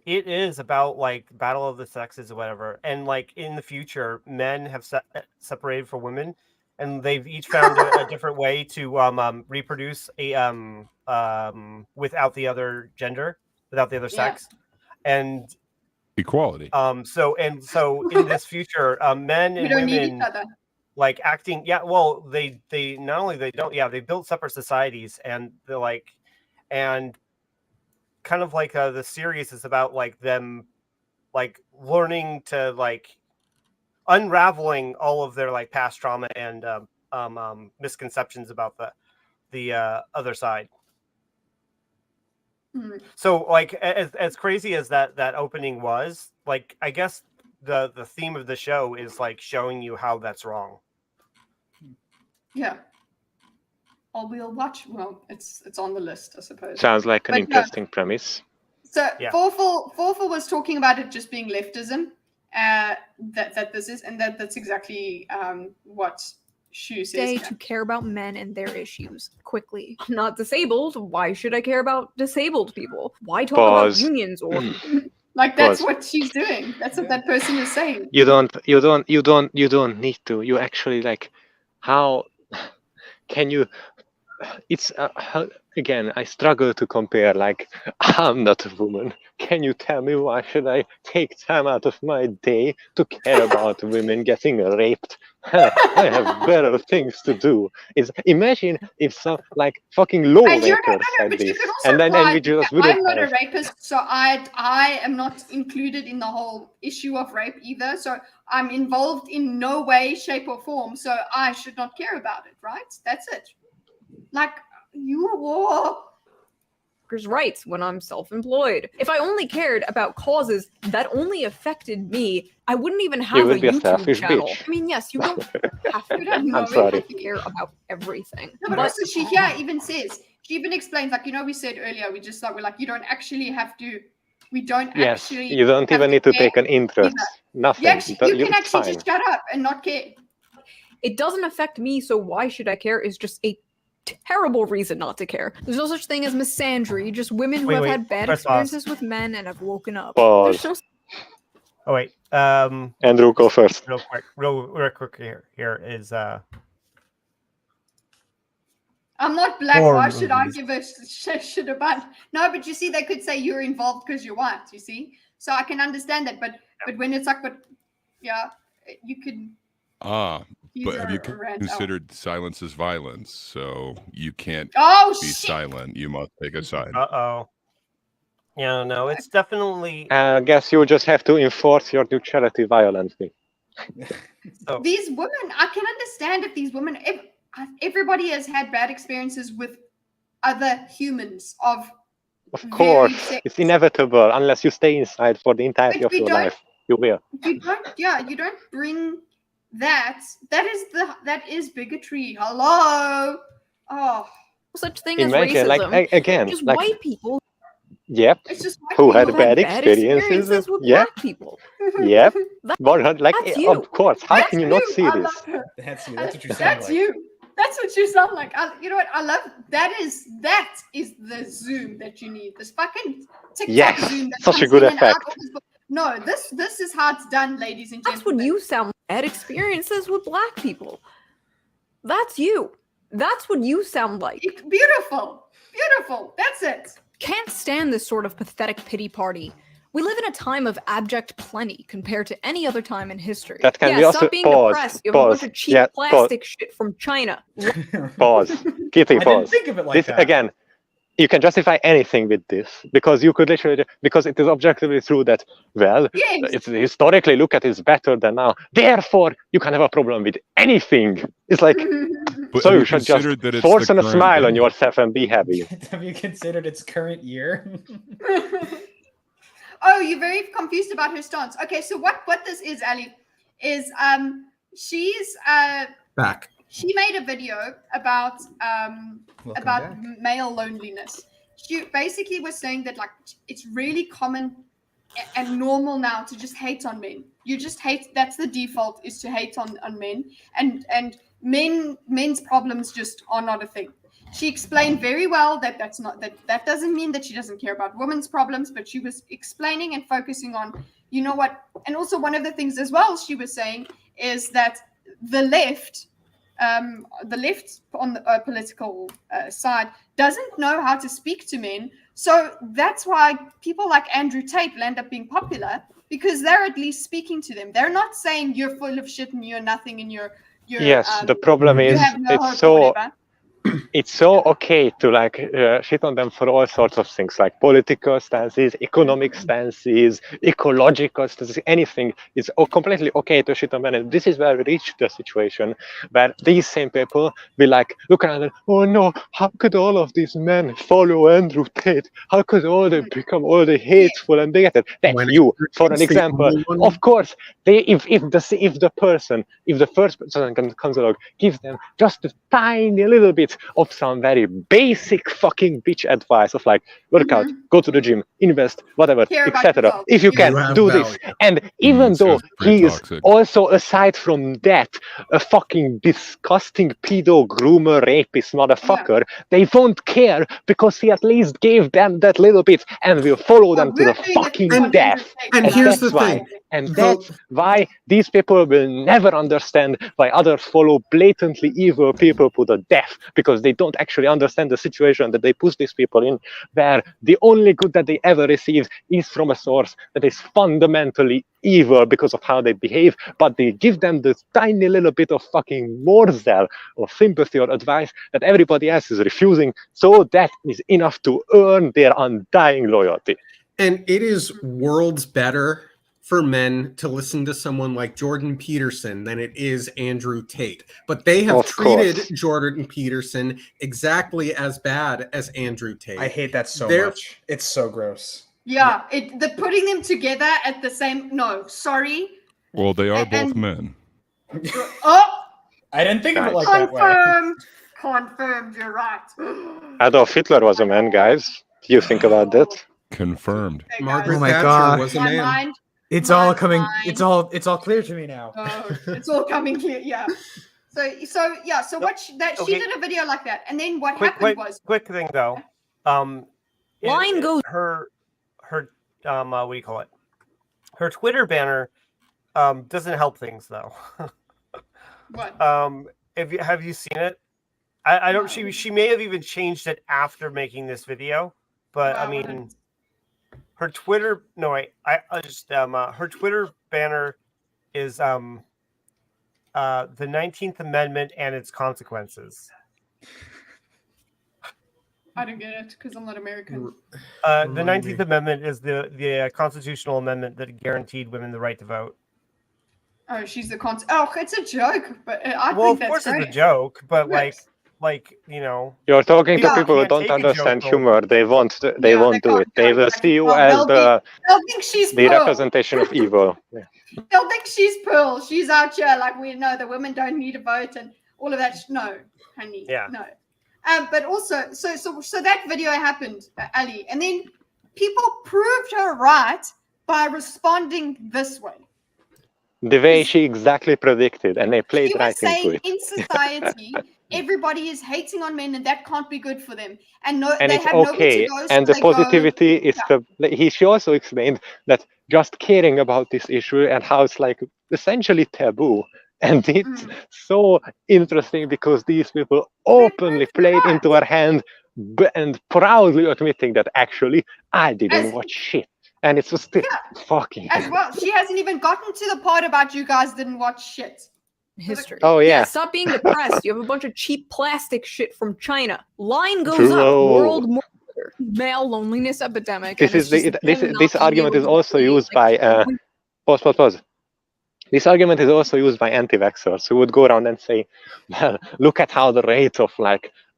it is about like battle of the sexes or whatever, and like in the future, men have separated from women, and they've each found a different way to reproduce without the other gender. without the other sex, and equality. So in this future, men and don't need women each other. like acting. Yeah, well, they not only they don't. Yeah, they built separate societies, and they're like, and kind of like the series is about like them, like learning to like unraveling all of their like past trauma and misconceptions about the other side. So like as crazy as that opening was, like I guess the theme of the show is like showing you how that's wrong. Yeah. Or we'll watch. Well, it's on the list, I suppose. Sounds like an But, interesting premise. So Yeah. Forful was talking about it just being leftism. That this is, and that's exactly what Shoe Day says. to care about men and their issues quickly. I'm not disabled. Why should I care about disabled people? Why talk about unions or Like that's Pause. what she's doing. That's what that person is saying. You don't need to. You actually like, how can you? It's again, I struggle to compare. Like, I'm not a woman. Can you tell me why should I take time out of my day to care about women getting raped? I have better things to do. Imagine if some like fucking lawmakers said this, and then we just wouldn't I'm not a have. rapist, so I am not included in the whole issue of rape either. So I'm involved in no way, shape, or form. So I should not care about it, right? That's it. Like workers' rights when I'm self-employed. If I only cared about causes that only affected me, I wouldn't even have a would be a YouTube selfish channel. bitch. I mean, yes, you don't have to. You don't I'm sorry. have to care about everything. No, but also she even explains, like, we said earlier, we just thought we're like, you don't actually have to. We don't Yes, actually. you don't even need to take an interest. either. Nothing. You can It's actually fine. just shut up and not care. It doesn't affect me, so why should I care? Is just a terrible reason not to care. There's no such thing as misandry, just women who have had bad press pause. experiences with men and have woken up. Pause. There's no Oh wait, Andrew, go first. Real quick here is I'm not black. Or Why should I movies. give a shit about? No, but you see, they could say you're involved because you want. You see, so I can understand that. But when it's like, yeah, you could. But have you rant out. considered silence is violence? So you can't Oh, be shit. silent. You must take a side. Yeah, no, it's definitely. I guess you just have to enforce your neutrality violently. These women, I can understand if these women, if everybody has had bad experiences with other humans of course, it's inevitable unless you stay inside for the entirety But of we your don't- life. You will. you don't bring that. That is bigotry. Hello. Oh, such thing Imagine, as like, racism. again, just like- white people. Yep. It's just white Who people had who've bad bad experiences? with Yep. black people. Yep. Like, That's you. of course. How can you not see I this? love her. That's you. That's what you sound That's like. you. That's what you sound like. You know what? I love that. Is the Zoom that you need? This fucking TikTok Yes, Zoom. That such a comes good in and out effect. of this book. No, this is how it's done, ladies and That's gentlemen. what you sound like. Bad experiences with black people. That's you. That's what you sound like. Beautiful. Beautiful. That's it. Can't stand this sort of pathetic pity party. We live in a time of abject plenty compared to any other time in history. That can yeah, be also- stop being pause, depressed. You have a bunch pause. of cheap Yeah, pause. plastic shit from China. Pause. Kitty, I didn't pause. think of it like This that. again. You can justify anything with this because you could literally, because it is objectively true that, well, Yes. it's historically look at it's better than now. Therefore, you can have a problem with anything. It's like, But so have you you should just considered that it's force the on a current smile day? on yourself and be happy. Have you considered its current year? Oh, you're very confused about her stance. Okay, so what this is, Ali, is she's Back. she made a video about Welcome about back. male loneliness. She basically was saying that, like, it's really common and normal now to just hate on men. You just hate. That's the default, is to hate on men, and men's problems just are not a thing. She explained very well that that doesn't mean that she doesn't care about women's problems, but she was explaining and focusing on, you know what, and also one of the things as well she was saying is that the left the left on the political side doesn't know how to speak to men. So that's why people like Andrew Tate will end up being popular, because they're at least speaking to them. They're not saying you're full of shit and you're nothing and you're yes, the problem is it's so okay to like shit on them for all sorts of things, like political stances, economic stances, ecological stances, anything. It's completely okay to shit on men. And this is where we reach the situation where these same people be like, look at them, oh no, how could all of these men follow Andrew Tate? How could all they become all the hateful and bigoted? That's you, for an example. Of course, if the first person comes along, gives them just a tiny little bit of some very basic fucking bitch advice of like, work out, go to the gym, invest, whatever, etc. If you can, do this. And even though he is also, aside from that, a fucking disgusting pedo groomer rapist motherfucker, they won't care because he at least gave them that little bit and will follow them to the fucking death. And here's the thing. And that's why these people will never understand why others follow blatantly evil people to the death, because they don't actually understand the situation that they push these people in, where the only good that they ever receive is from a source that is fundamentally evil because of how they behave, but they give them this tiny little bit of fucking morsel or sympathy or advice that everybody else is refusing, so that is enough to earn their undying loyalty. And it is worlds better for men to listen to someone like Jordan Peterson than it is Andrew Tate. But they have treated Jordan Peterson exactly as bad as Andrew Tate. I hate that so much. It's so gross. Yeah, the putting them together at the same. No, sorry. Well, they are both men. Oh, I didn't think of it like that way. Confirmed. You're right. Adolf Hitler was a man, guys. You think about that? Confirmed. Margaret Oh my Thatcher God. was a My man. mind. It's all coming. It's all clear to me now. Oh, it's all coming clear. Yeah. So what she did a video like that, and then what happened was quick thing though. Line goes her what do you call it? Her Twitter banner doesn't help things though. What? Have you seen it? I don't. She may have even changed it after making this video, but I mean. Her Twitter, her Twitter banner is the 19th Amendment and its consequences. I don't get it because I'm not American. The 19th Amendment is the constitutional amendment that guaranteed women the right to vote. Oh, she's the Oh, it's a joke, but I think that's Well, of course it's a joke, but like you know, you're talking to people who don't understand humor. They won't do it. They will see you as they'll think she's the Pearl. Representation of evil. Yeah. They'll think she's Pearl. She's out here like we know the women don't need a vote and all of that. No, honey. Yeah. No. But also, so that video happened, Ali, and then people proved her right by responding this way. The way she exactly predicted, and they played right into saying it. In society, everybody is hating on men, and that can't be good for them. And And it's okay. And the positivity is she also explained that just caring about this issue and how it's like essentially taboo. And it's so interesting because these people openly played into her hand and proudly admitting that actually I didn't watch shit. And it's just fucking. As well, she hasn't even gotten to the part about you guys didn't watch shit. History. Oh yeah. Stop being depressed. You have a bunch of cheap plastic shit from China. Line goes up. World murder, male loneliness epidemic. This argument is also used by pause. This argument is also used by anti-vaxxers who would go around and say, well, look at how the rate of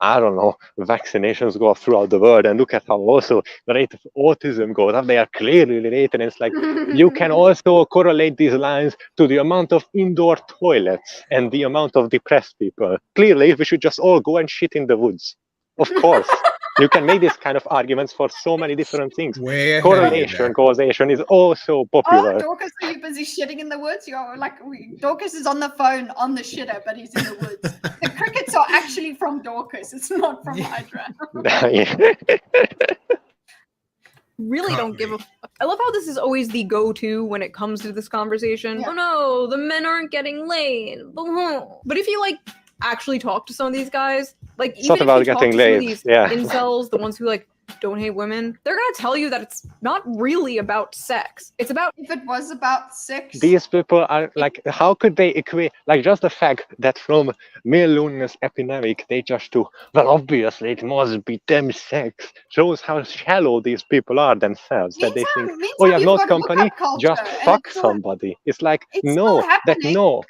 vaccinations go throughout the world, and look at how also the rate of autism goes up. They are clearly related. And it's like, you can also correlate these lines to the amount of indoor toilets and the amount of depressed people. Clearly, we should just all go and shit in the woods. Of course. You can make this kind of arguments for so many different things. Correlation, causation is also popular. Oh, Dorcas, are you busy shitting in the woods? You're like, Dorcas is on the phone on the shitter, but he's in the woods. The crickets are actually from Dorcas. It's not from Hydra. Really don't give a fuck. I love how this is always the go-to when it comes to this conversation. Yeah. Oh no, the men aren't getting laid. But if you actually talk to some of these guys, like It's not even about if you talk getting to some of laid, these yeah. incels, the ones who like don't hate women, they're gonna tell you that it's not really about sex. It's about if it was about sex. These people are like, how could they equate, like, just the fact that from male loneliness epidemic they just do, well, obviously it must be them sex, shows how shallow these people are themselves, that they think, oh, you have no company, just fuck somebody. It's like, no, that no.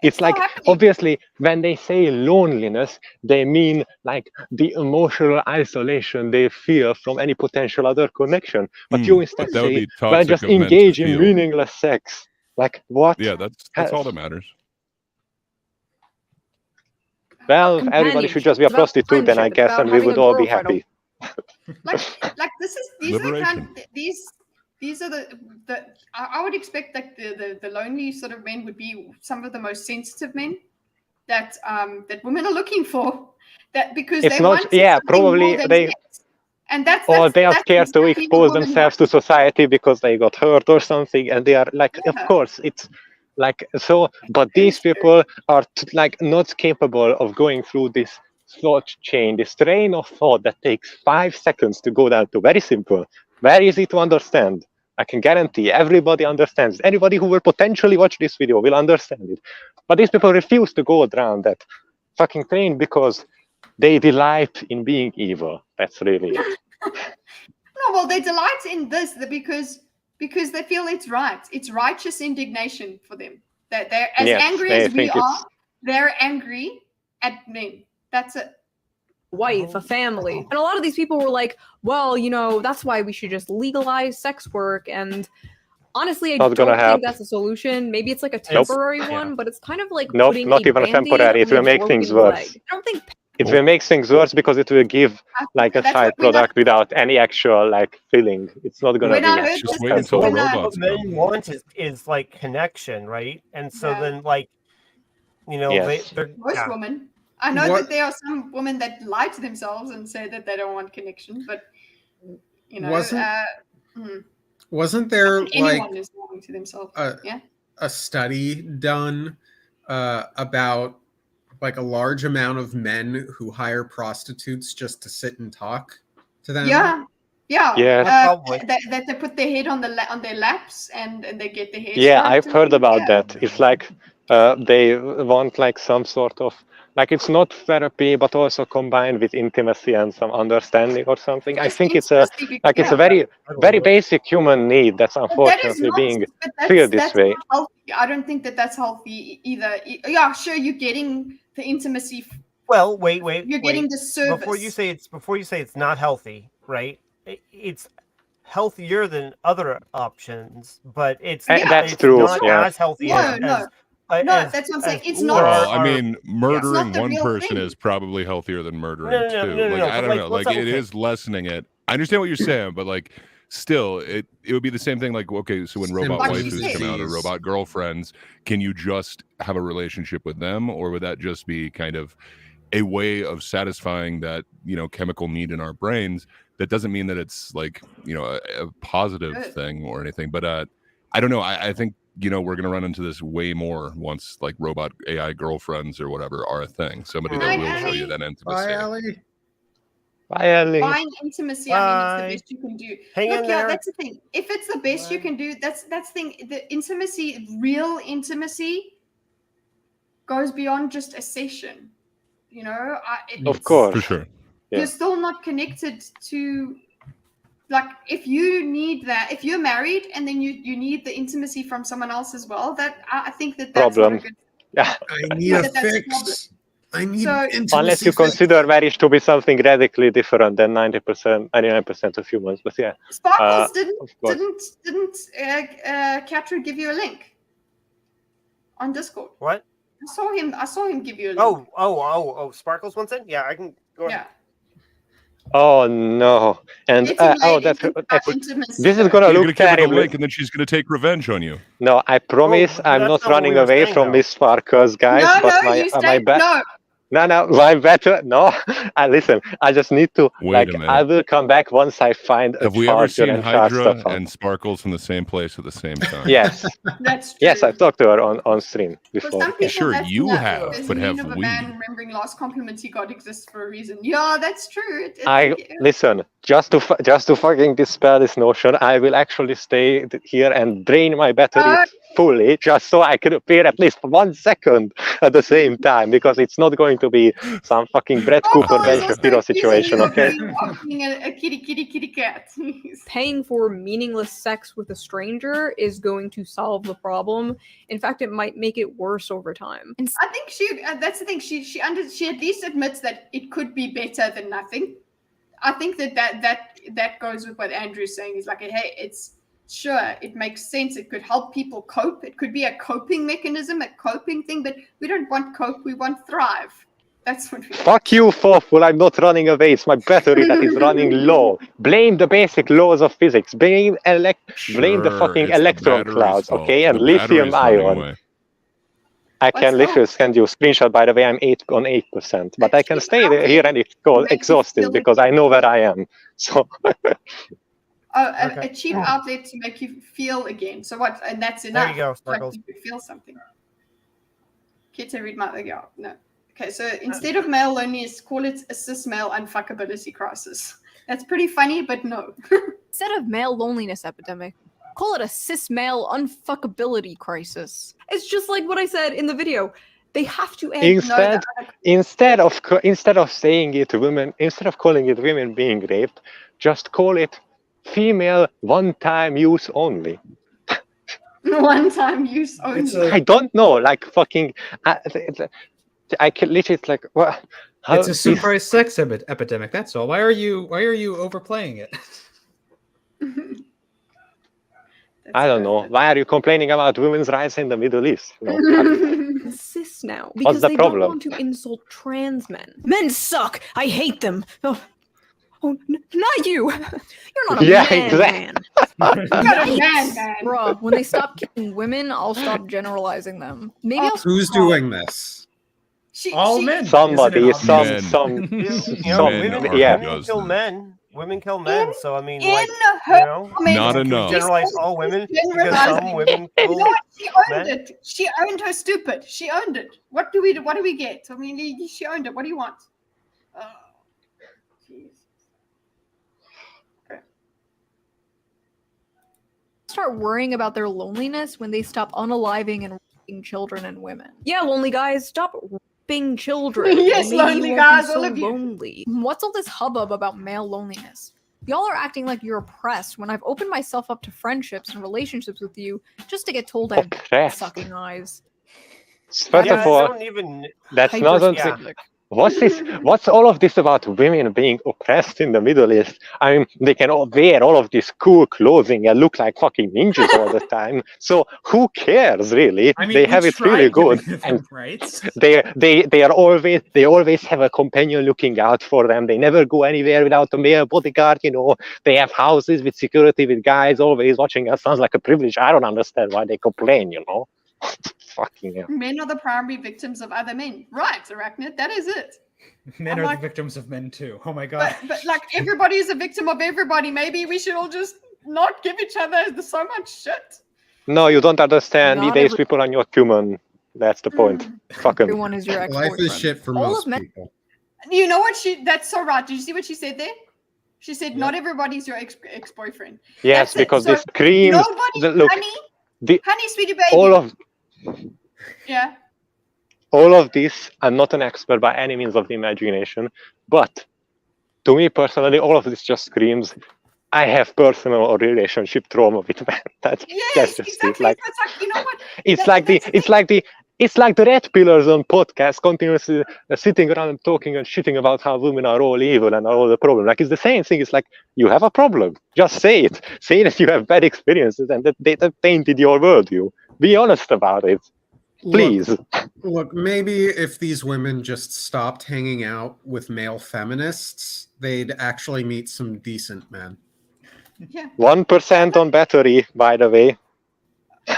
It's like, obviously, when they say loneliness, they mean like the emotional isolation they feel from any potential other connection. But you instead that would say, be toxic well, just of men to engage in feel. meaningless sex. Like, what? Yeah, that's all that matters. Well, everybody should just be a It's about prostitute then, I friendship. It's guess, about and we having would a all be girlfriend. happy. Like these are the kind these are the I would expect like the lonely sort of men would be some of the most sensitive men that that women are looking for, that because It's they not, want yeah, something more probably than they, sex. And that's or they are that's scared to exactly the expose woman themselves to society because they got hurt or something, and they are like, of Yeah. course, it's like, so, but these people are like not capable of going through this thought chain, this train of thought that takes 5 seconds to go down to very simple, very easy to understand. I can guarantee everybody understands. Anybody who will potentially watch this video will understand it. But these people refuse to go down that fucking train because they delight in being evil. That's really it. No, well, they delight in this because they feel it's right. It's righteous indignation for them. That they're as Yes, angry they as we think are. it's- They're angry at men. That's it. Wife, a family. And a lot of these people were like, well, you know, that's why we should just legalize sex work. And honestly, I Not gonna don't think help. that's a solution. Maybe it's like a Nope. temporary one, but it's kind of like Nope, putting not a even a Band-Aid temporary. It on a will make things broken worse. leg. I don't think It will make things worse because it will give like a That's side what we got- product without any actual like feeling. It's not gonna When be I heard Just this, wait until the when I- robots What come. men want is like connection, right? And so Yeah. then like, you know, Yes. they're most yeah. women. I know What- that there are some women that lie to themselves and say that they don't want connection, but you know, Wasn't there anyone like is lying to themselves. Yeah. a study done about like a large amount of men who hire prostitutes just to sit and talk to them? Yeah. Yeah. Yeah. Probably. That they put their head on on their laps and they get their hair. Yeah, stroked I've and heard things. about Yeah. that. It's like they want like some sort of like, it's not therapy, but also combined with intimacy and some understanding or something. I think it's a like it's a very basic human need that's But that is unfortunately not, being but filled this that's way. not healthy. I don't think that that's healthy either. Yeah, sure, you're getting the intimacy. Well, wait. You're getting the service. Before you say it's not healthy, right? It's healthier than other options, but it's That's it's true, not yeah. as healthy No, as, no. as No, as- that's what I'm saying. as It's or not- Well, I are- mean, murdering the one real person thing. is probably healthier than murdering No, two. no, Like, I but, don't like, know. let's Like, not it say- is lessening it. I understand what you're saying, but like, still, it would be the same thing. Like, okay, so when Robot Like Waifus you come out or said. Robot Girlfriends, can you just have a relationship with them, or would that just be kind of a way of satisfying that, you know, chemical need in our brains? That doesn't mean that it's like, you know, a positive Good. thing or anything, but I don't know. I think, you know, we're going to run into this way more once like robot AI girlfriends or whatever are a thing. Somebody that will show you that intimacy. Bye, Allie. Bye, Ellie. Buying intimacy, I mean, it's the best you can do. Hang Look, in yeah, there. that's the thing. If it's the best you can do, that's the thing. The intimacy, real intimacy, goes beyond just a session. You know, Of course. For sure. You're still not connected to. Like, if you need that, if you're married and then you need the intimacy from someone else as well, that I think that's Problem. not a good. Yeah. I need a That's a problem. fix. I need So- intimacy. Unless you fix. consider marriage to be something radically different than 99% of humans, but yeah. Sparkles of course. didn't Kutcher give you a link on Discord? What? I saw him give you a link. Oh, Sparkles wants in? Yeah, I can go ahead. Yeah. Oh no! And Getting laid that's isn't about intimacy. this is gonna You're look gonna give her the terrible. link, and then she's gonna take revenge on you. No, I promise but I'm that's not not what running we were away saying, from though. Miss Sparkles, guys. No, but no, you my stay. back. No, No, my better. No, listen. I just need to. Wait a minute. I will come back once I find a Have we ever charger seen and charge Hydra stuff up. and Sparkles from the same place at the same time? Yes. That's true. Yes, I've talked to her on stream For before. some people, Sure, that's you enough. have, There's but a have meme of a we? man remembering last compliments he got exists for a reason. Yeah, that's true. Listen. Just to fucking dispel this notion, I will actually stay here and drain my battery fully, just so I can appear at least for 1 second at the same time, because it's not going to be some fucking Brett Cooper Ben Shapiro situation, okay? Being a kitty cat. Paying for meaningless sex with a stranger is going to solve the problem. In fact, it might make it worse over time. I think that's the thing. She at least admits that it could be better than nothing. I think that goes with what Andrew's saying. He's like, hey, it's sure, it makes sense. It could help people cope. It could be a coping mechanism, a coping thing, but we don't want cope. We want thrive. That's what we Fuck you, Fawful. I'm not running away. It's my battery that is running low. Blame the basic laws of physics. Blame the fucking electron clouds, okay? And lithium ion. I can literally send you a screenshot. By the way, I'm 8%, but I can stay here and it's exhausted because I know where I am. So a cheap outlet to make you feel again. So what? And that's enough. There you go, Sparkles. Like you could feel something. Kids read my no. Okay, so instead of male loneliness, call it a cis male unfuckability crisis. That's pretty funny, but no. Instead of male loneliness epidemic, call it a cis male unfuckability crisis. It's just like what I said in the video. They have to add instead of saying it to women, instead of calling it women being raped, just call it female one-time use only. One-time use only. I don't know, like fucking. I can literally, it's like what? It's a surprise sex epidemic. That's all. Why are you overplaying it? I don't know. Why are you complaining about women's rights in the Middle East? Cis now What's because the they problem? don't want to insult trans men. Men suck. I hate them. Oh, not you. You're not a man. You're not a man. Bruh, when they stop kicking women, I'll stop generalizing them. Maybe I'll Who's doing this? Men. Somebody, some, women kill men. Women kill men. So I mean, not enough. Generalize all women because some women kill She owned it. She owned her stupid. She owned it. What do we get? I mean, she owned it. What do you want? Oh, jeez. Okay. start worrying about their loneliness when they stop unaliving and raping children and women. Yeah, lonely guys, stop raping children. Yes, Maybe lonely you won't guys, be so all of you. lonely. What's all this hubbub about male loneliness? Y'all are acting like you're oppressed when I've opened myself up to friendships and relationships with you just to get told I have sucking eyes. First of all, that's not something. What's this? What's all of this about women being oppressed in the Middle East? I mean, they can all wear all of this cool clothing and look like fucking ninjas all the time. So who cares, really? I mean, they have it really good, and they always have a companion looking out for them. They never go anywhere without a male bodyguard. You know, they have houses with security, with guys always watching us. Sounds like a privilege. I don't understand why they complain. You know. Fucking hell. Men are the primary victims of other men. Right, Arachnid, that is it. Men are the victims of men too. Oh my god. But like everybody is a victim of everybody. Maybe we should all just not give each other so much shit. No, you don't understand. Not These people are not human. That's the point. Fuck them. Everyone is your ex-boyfriend. Life is shit for All most of men- people. You know what? That's so right. Did you see what she said there? She said, not everybody's your ex-boyfriend. Yes, That's it. because So this screams. Nobody, Look, honey, sweetie baby. Yeah. All of this, I'm not an expert by any means of the imagination, but to me personally, all of this just screams, I have personal or relationship trauma with men. That's just exactly. it. Like, It's like, you know what? it's like the red pillars on podcast continuously sitting around and talking and shitting about how women are all evil and are all the problem. Like, it's the same thing. It's like, you have a problem. Just say it. Say that you have bad experiences and that they tainted your worldview. Be honest about it. Please. Look, maybe if these women just stopped hanging out with male feminists, they'd actually meet some decent men. Yeah. 1% on battery, by the way.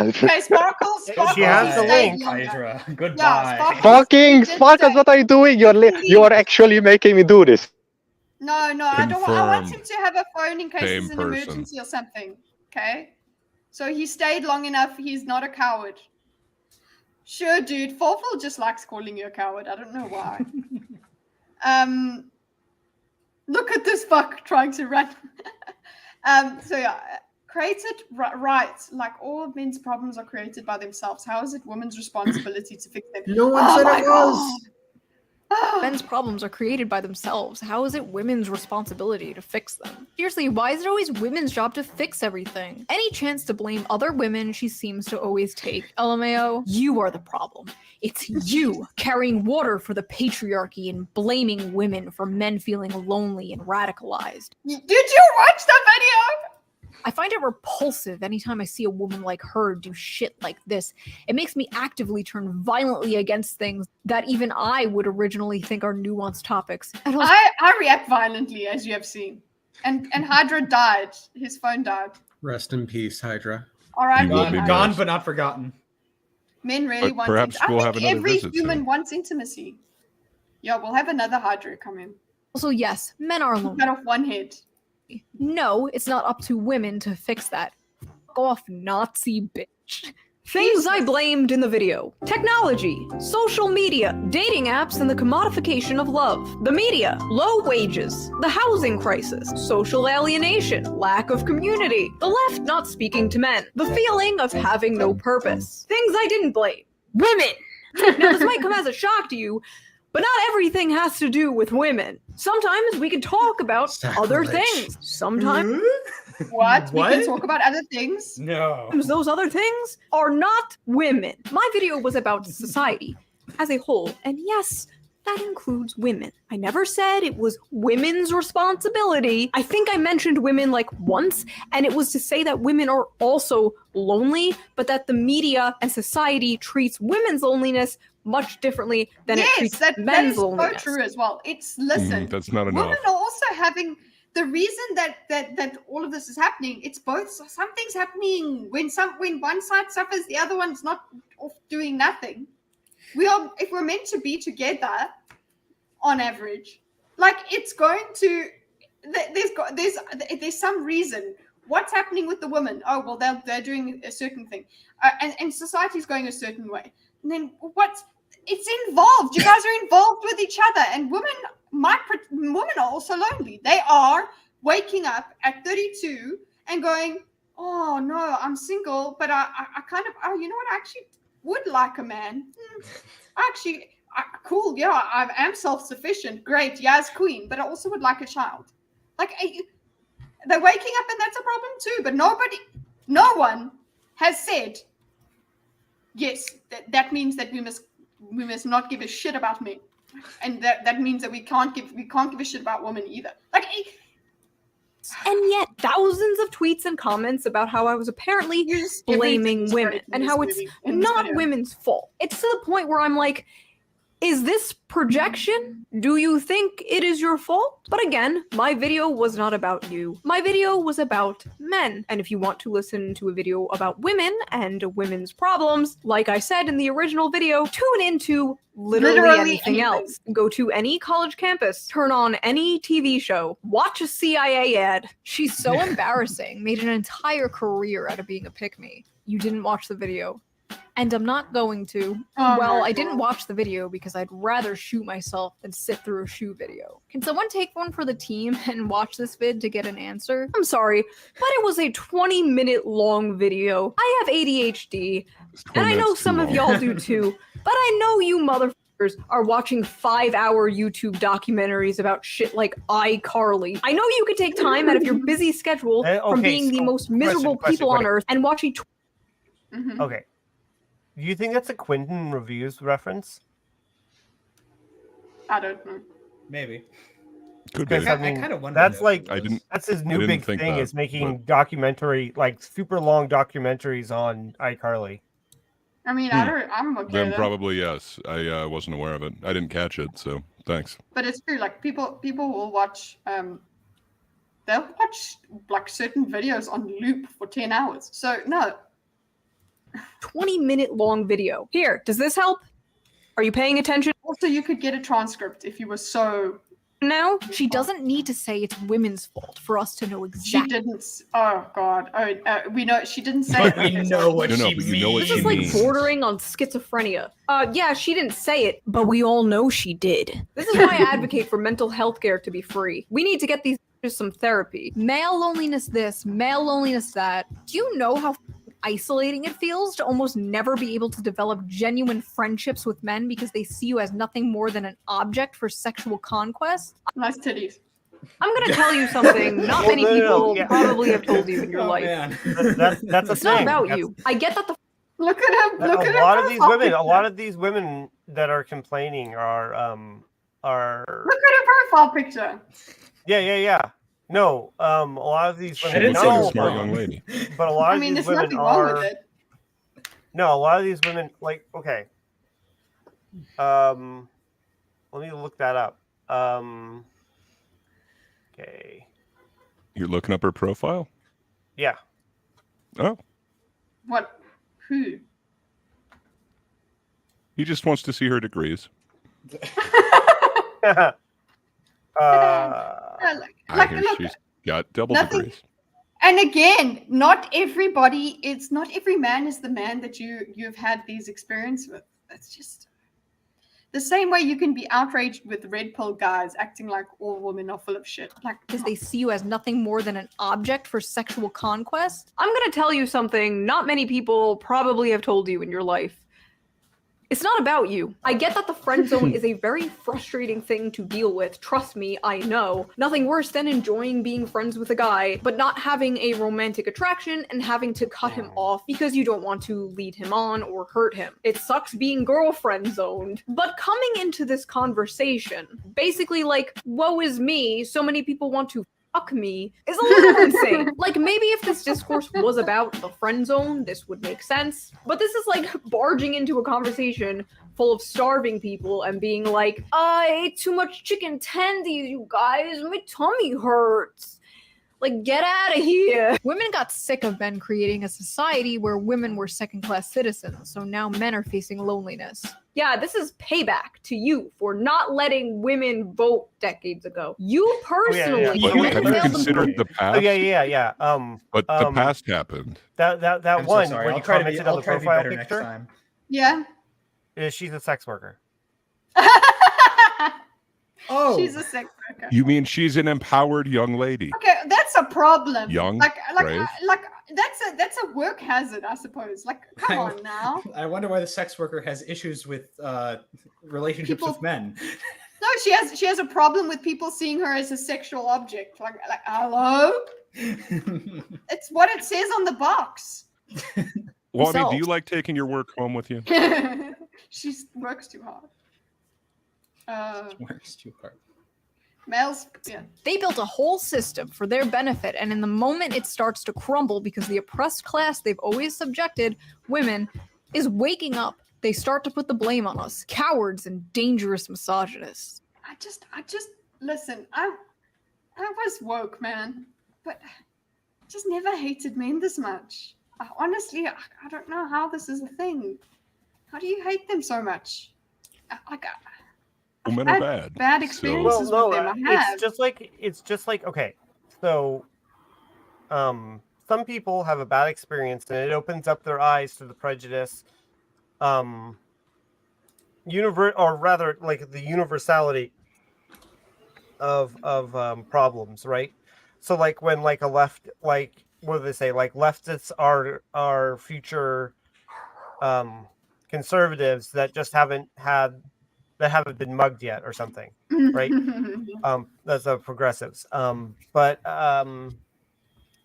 Okay, Sparkles. She has the link. Hydra. Goodbye. Yeah, Fucking Sparkles, what are you doing? You're actually making me do this. No, I don't want. I want him Confirmed. to have a phone in case Same there's an person. emergency or something. Okay, so he stayed long enough. He's not a coward. Sure, dude. Fawful just likes calling you a coward. I don't know why. Look at this fuck trying to run. So yeah, created right. Like all men's problems are created by themselves. How is it women's responsibility to fix them? No one said it was. Men's problems are created by themselves. How is it women's responsibility to fix them? Seriously, why is it always women's job to fix everything? Any chance to blame other women she seems to always take. LMAO, you are the problem. It's you carrying water for the patriarchy and blaming women for men feeling lonely and radicalized. Did you watch the video? I find it repulsive anytime I see a woman like her do shit like this. It makes me actively turn violently against things that even I would originally think are nuanced topics. I react violently, as you have seen. And Hydra died. His phone died. Rest in peace, Hydra. All right, Gone but not forgotten. Men really But want perhaps intimacy. we'll I have think another every visit human soon. wants intimacy. Yeah, we'll have another Hydra come in. Also, yes, men are lonely. Cut off one head. No, it's not up to women to fix that. Fuck off, Nazi bitch. Things I blamed in the video. Technology, social media, dating apps, and the commodification of love. The media, low wages, the housing crisis, social alienation, lack of community, the left not speaking to men, the feeling of having no purpose. Things I didn't blame. Women! Now, this might come as a shock to you, but not everything has to do with women. Sometimes we can talk about other things. Sometimes What? We can talk about other things? No. those other things are not women. My video was about society as a whole, and yes, that includes women. I never said it was women's responsibility. I think I mentioned women like once, and it was to say that women are also lonely, but that the media and society treats women's loneliness much differently than it treats men's loneliness. That is so true as well. It's, listen, That's not enough. women are also having, the reason that all of this is happening, it's both, something's happening when one side suffers, the other one's not off doing nothing. If we're meant to be together on average, like it's going to, there's some reason. What's happening with the women? Oh, well, they're doing a certain thing. And society's going a certain way. And then it's involved. You guys are involved with each other. And women are also lonely. They are waking up at 32 and going, oh no, I'm single, but I kind of, you know what, I actually would like a man. Cool, yeah, I am self-sufficient. Great, yes, queen, but I also would like a child. Like, they're waking up and that's a problem too, but no one has said, yes, that means that we must not give a shit about men. And that means that we can't give a shit about women either. Like, and yet thousands of tweets and comments about how I was apparently blaming women and how it's not women's fault. It's to the point where I'm like, is this projection? Do you think it is your fault? But again, my video was not about you. My video was about men. And if you want to listen to a video about women and women's problems, like I said in the original video, tune into literally anything else. Go to any college campus, turn on any TV show, watch a CIA ad. She's so embarrassing, made an entire career out of being a pick-me. You didn't watch the video. And I'm not going to. Well, I didn't watch the video because I'd rather shoot myself than sit through a shoe video. Can someone take one for the team and watch this vid to get an answer? I'm sorry, but it was a 20-minute long video. I have ADHD, and I know some of y'all do too, but I know you motherfuckers are watching 5-hour YouTube documentaries about shit like iCarly. I know you could take time out of your busy schedule from being the most miserable people on earth and watching... Okay. Do you think that's a Quentin Reviews reference? I don't know. Maybe. Could be. I mean, kind of wonder. That's like I didn't. That's his I new didn't big think thing that, is making documentary, like super long documentaries on iCarly. I mean, I'm okay Then with it. probably yes. I wasn't aware of it. I didn't catch it, so thanks. But it's true. Like people will watch. They'll watch like certain videos on loop for 10 hours. So no. 20-minute long video. Here, does this help? Are you paying attention? Also, you could get a transcript if you were so... No, she doesn't need to say it's women's fault for us to know exactly. She didn't... Oh, God. We know... She didn't say But we know what she means. You know what This she is like means. bordering on schizophrenia. Yeah, she didn't say it, but we all know she did. This is why I advocate for mental health care to be free. We need to get these some therapy. Male loneliness this, male loneliness that. Do you know how isolating it feels to almost never be able to develop genuine friendships with men because they see you as nothing more than an object for sexual conquest? Nice titties. I'm gonna tell you something not many people probably have told you in your life. That's a It's thing. not about you. I get that the Look at him. Look at him. A lot of these women that are complaining are Look at her profile picture. Yeah. No, a lot of these women. She looks not like all a of smart them, young lady. But a lot of there's these women nothing wrong are. with it. No, a lot of these women like okay. Let me look that up. Okay. You're looking up her profile? Yeah. Oh, What? Who? he just wants to see her degrees. I hear look, she's got double nothing- degrees. And again, not everybody. It's not every man is the man that you've had these experiences with. It's just the same way you can be outraged with red pill guys acting like all women are full of shit. Like because they see you as nothing more than an object for sexual conquest. I'm gonna tell you something not many people probably have told you in your life. It's not about you. I get that the friend zone is a very frustrating thing to deal with. Trust me, I know. Nothing worse than enjoying being friends with a guy, but not having a romantic attraction and having to cut him off because you don't want to lead him on or hurt him. It sucks being girlfriend zoned. But coming into this conversation, basically like, woe is me, so many people want to fuck me, is a little insane. Like, maybe if this discourse was about the friend zone, this would make sense. But this is like barging into a conversation full of starving people and being like, I ate too much chicken tendies, you guys. My tummy hurts. Like, get out of here. Women got sick of men creating a society where women were second-class citizens, so now men are facing loneliness. Yeah, this is payback to you for not letting women vote decades ago. You personally But have you considered the past? Oh, yeah. But the past happened. That I'm one so sorry. where I'll you try to be, commented on I'll the try to be profile better next picture. time. Yeah. She's a sex worker. Oh, she's a sex worker. You mean she's an empowered young lady? Okay, that's a problem. Young, like brave. that's a work hazard, I suppose. Like, come on now. I wonder why the sex worker has issues with relationships with men. No, she has a problem with people seeing her as a sexual object. Like hello? It's what it says on the box. Wami, do you like taking your work home with you? She works too hard. Works too hard. Males, yeah. They built a whole system for their benefit, and in the moment it starts to crumble because the oppressed class they've always subjected, women, is waking up. They start to put the blame on us, cowards and dangerous misogynists. I just listen, I was woke, man, but I just never hated men this much. Honestly, I don't know how this is a thing. How do you hate them so much? Well, men are bad. Bad experiences with them. I have. It's just like okay, so some people have a bad experience and it opens up their eyes to the prejudice, or rather like the universality of problems, right? So like when like a left, like what do they say, like leftists are future conservatives that just haven't been mugged yet or something, right? That's the progressives. But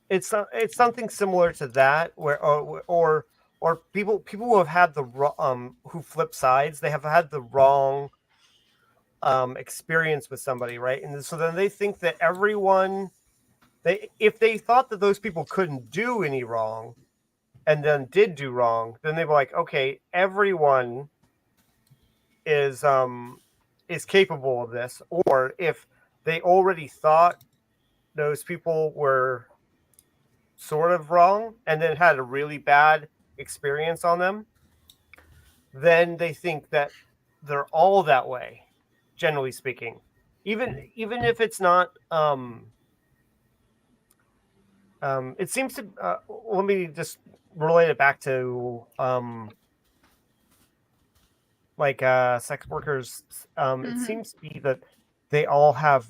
it's something similar to that, where or people who have had who flip sides, they have had the wrong experience with somebody, right? And so then they think that if they thought that those people couldn't do any wrong and then did do wrong, then they were like, okay, everyone is capable of this. Or if they already thought those people were sort of wrong and then had a really bad experience on them, then they think that they're all that way, generally speaking. Even if it's not, it seems to. Let me just relate it back to sex workers. It seems to be that they all have.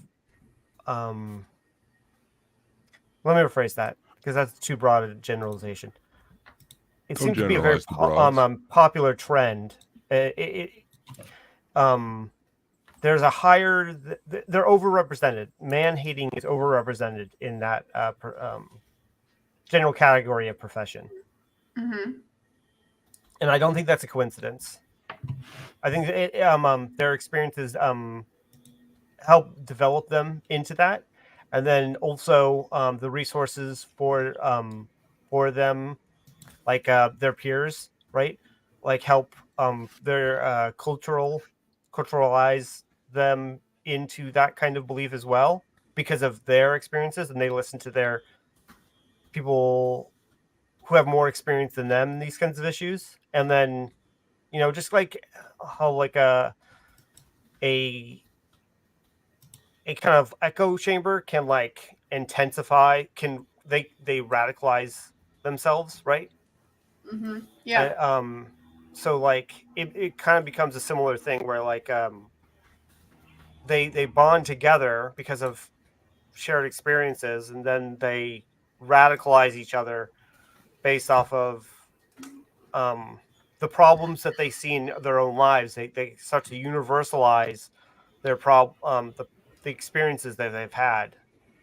Let me rephrase that because that's too broad a generalization. It Don't seems to be a very generalize the broads. popular trend. There's a higher. They're overrepresented. Man hating is overrepresented in that general category of profession. Mm-hmm. And I don't think that's a coincidence. I think their experiences help develop them into that, and then also the resources for them, like their peers, right? Like help their culturalize them into that kind of belief as well because of their experiences, and they listen to their people who have more experience than them in these kinds of issues, and then just like how like a kind of echo chamber can like intensify, they radicalize themselves, right? Mm-hmm. Yeah. So like it kind of becomes a similar thing where like they bond together because of shared experiences, and then they radicalize each other based off of the problems that they see in their own lives. They start to universalize their the experiences that they've had.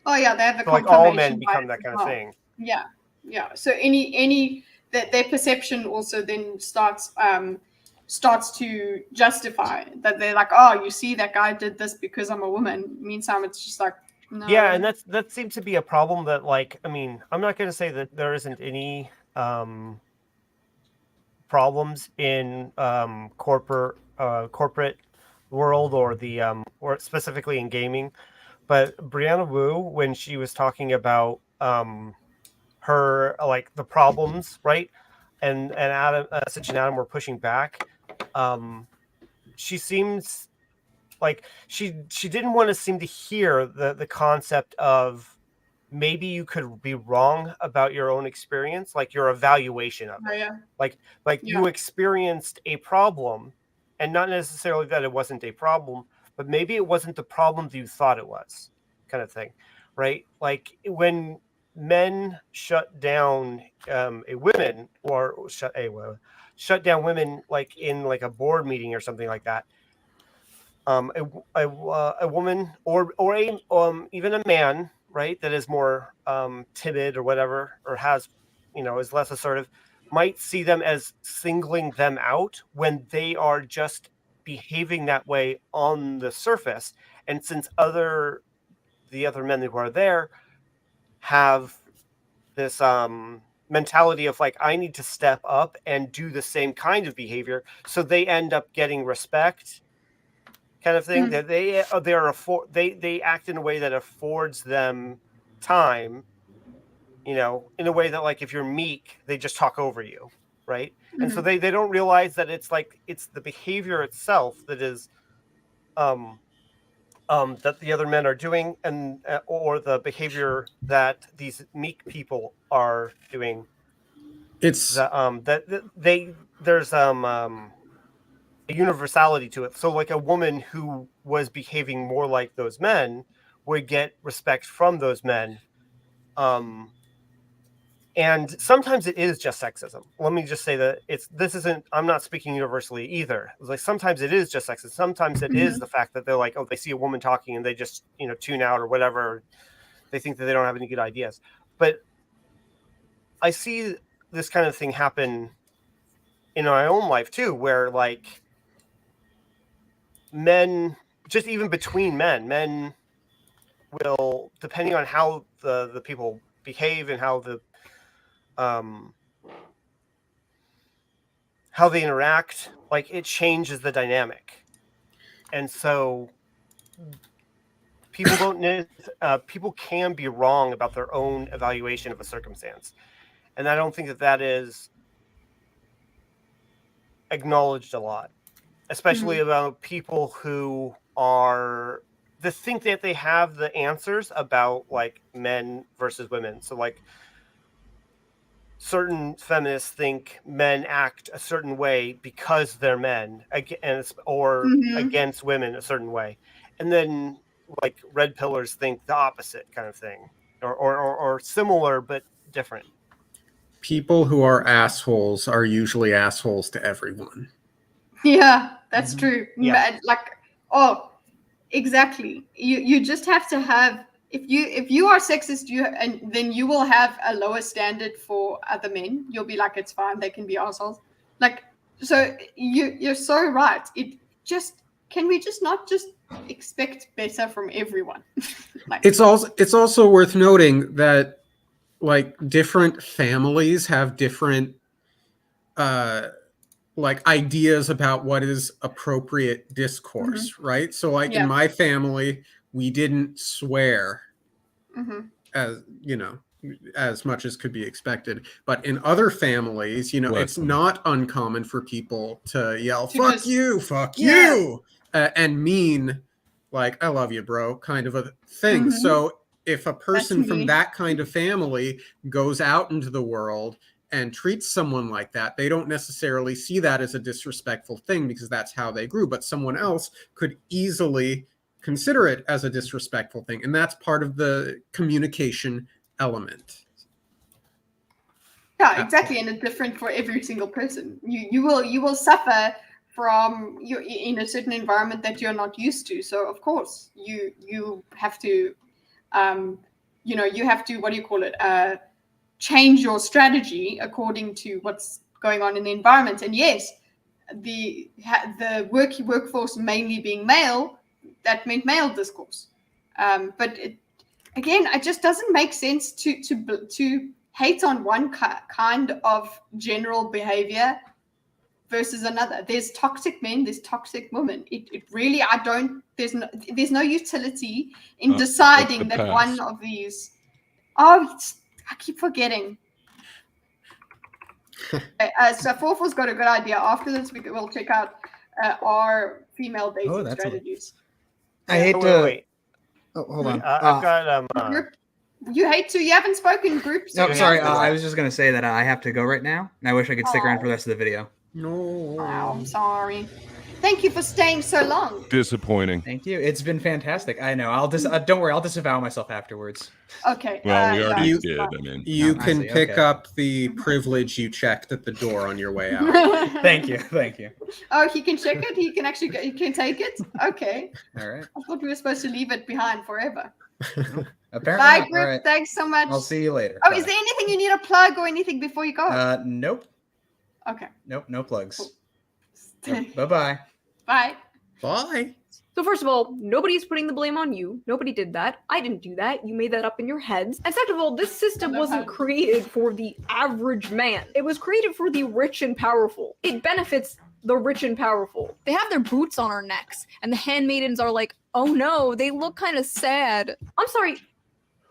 Oh yeah, they have the So like all confirmation men become bias that as kind of well. thing. Yeah, yeah. So any that their perception also then starts to justify that. They're like, oh, you see, that guy did this because I'm a woman. Meantime, it's just like, no. Yeah, and that seems to be a problem that, like, I mean, I'm not going to say that there isn't any problems in corporate world or the or specifically in gaming, but Brianna Wu, when she was talking about her like the problems, right, and Adam, Sitch and Adam were pushing back, she seems like she didn't want to seem to hear the concept of maybe you could be wrong about your own experience, like your evaluation of it. Oh, yeah. Like you experienced a problem, and not necessarily that it wasn't a problem, but maybe it wasn't the problem that you thought it was, kind of thing, right? Like when men shut down a women or shut down women, like in like a board meeting or something like that. A woman or even a man, right, that is more timid or whatever, or has, is less assertive, might see them as singling them out when they are just behaving that way on the surface. And since the other men who are there have this mentality of like, I need to step up and do the same kind of behavior, so they end up getting respect, kind of thing, that they act in a way that affords them time, in a way that, like, if you're meek, they just talk over you, right? And so they don't realize that it's like it's the behavior itself that is that the other men are doing, and or the behavior that these meek people are doing. It's there's a universality to it. So like a woman who was behaving more like those men would get respect from those men. And sometimes it is just sexism. Let me just say that I'm not speaking universally either. It's like sometimes it is just sexism. Sometimes it is the fact that they're like, oh, they see a woman talking and they just, tune out or whatever. They think that they don't have any good ideas. But I see this kind of thing happen in my own life too, where like men, just even between men will, depending on how the people behave and how they interact, like it changes the dynamic. And so people can be wrong about their own evaluation of a circumstance. And I don't think that is acknowledged a lot, especially about people who think that they have the answers about like men versus women. So like certain feminists think men act a certain way because they're men, or against women a certain way, and then like red pillars think the opposite kind of thing, or similar but different. People who are assholes are usually assholes to everyone. Yeah, that's true. Yeah. Like, exactly. You just have to have, if you are sexist, then you will have a lower standard for other men. You'll be like, it's fine, they can be assholes. Like, so you're so right. Can we just not just expect better from everyone? It's also worth noting that like different families have different like ideas about what is appropriate discourse, right? So like in my family, we didn't swear as as much as could be expected, but in other families, it's not uncommon for people to yell fuck you and mean like I love you bro kind of a thing. So if a person from that kind of family goes out into the world and treats someone like that, they don't necessarily see that as a disrespectful thing because that's how they grew, but someone else could easily consider it as a disrespectful thing, and that's part of the communication element. Yeah, exactly, and it's different for every single person. You will suffer from you in a certain environment that you're not used to. So of course you have to you have to, what do you call it, change your strategy according to what's going on in the environment. And yes, the workforce mainly being male, that meant male discourse. But again, it just doesn't make sense to hate on one kind of general behavior versus another. There's toxic men, there's toxic women. It really, there's no utility in deciding that one of these. I keep forgetting. So Forful's got a good idea. After this, we'll check out our female dating strategies. I hate to. Wait. Oh, hold on. I've got You hate to. You haven't spoken groups. No, sorry. I was just gonna say that I have to go right now, and I wish I could stick around for the rest of the video. No. Wow, I'm sorry. Thank you for staying so long. Disappointing. Thank you. It's been fantastic. I know. I'll don't worry. I'll disavow myself afterwards. Okay. Well, we already did. I mean, you can pick up the privilege you checked at the door on your way out. Thank you. Thank you. Oh, he can check it. He can actually. He can take it. Okay. All right. I thought we were supposed to leave it behind forever. Apparently. Bye, group. Right. Thanks so much. I'll see you later. Oh, Bye. Is there anything you need to plug or anything before you go? Nope. Okay. Nope. No plugs. Nope. Bye-bye. Bye. Bye. So first of all, nobody's putting the blame on you. Nobody did that. I didn't do that. You made that up in your heads. And second of all, this system wasn't created for the average man. It was created for the rich and powerful. It benefits the rich and powerful. They have their boots on our necks, and the handmaidens are like, oh no, they look kind of sad. I'm sorry,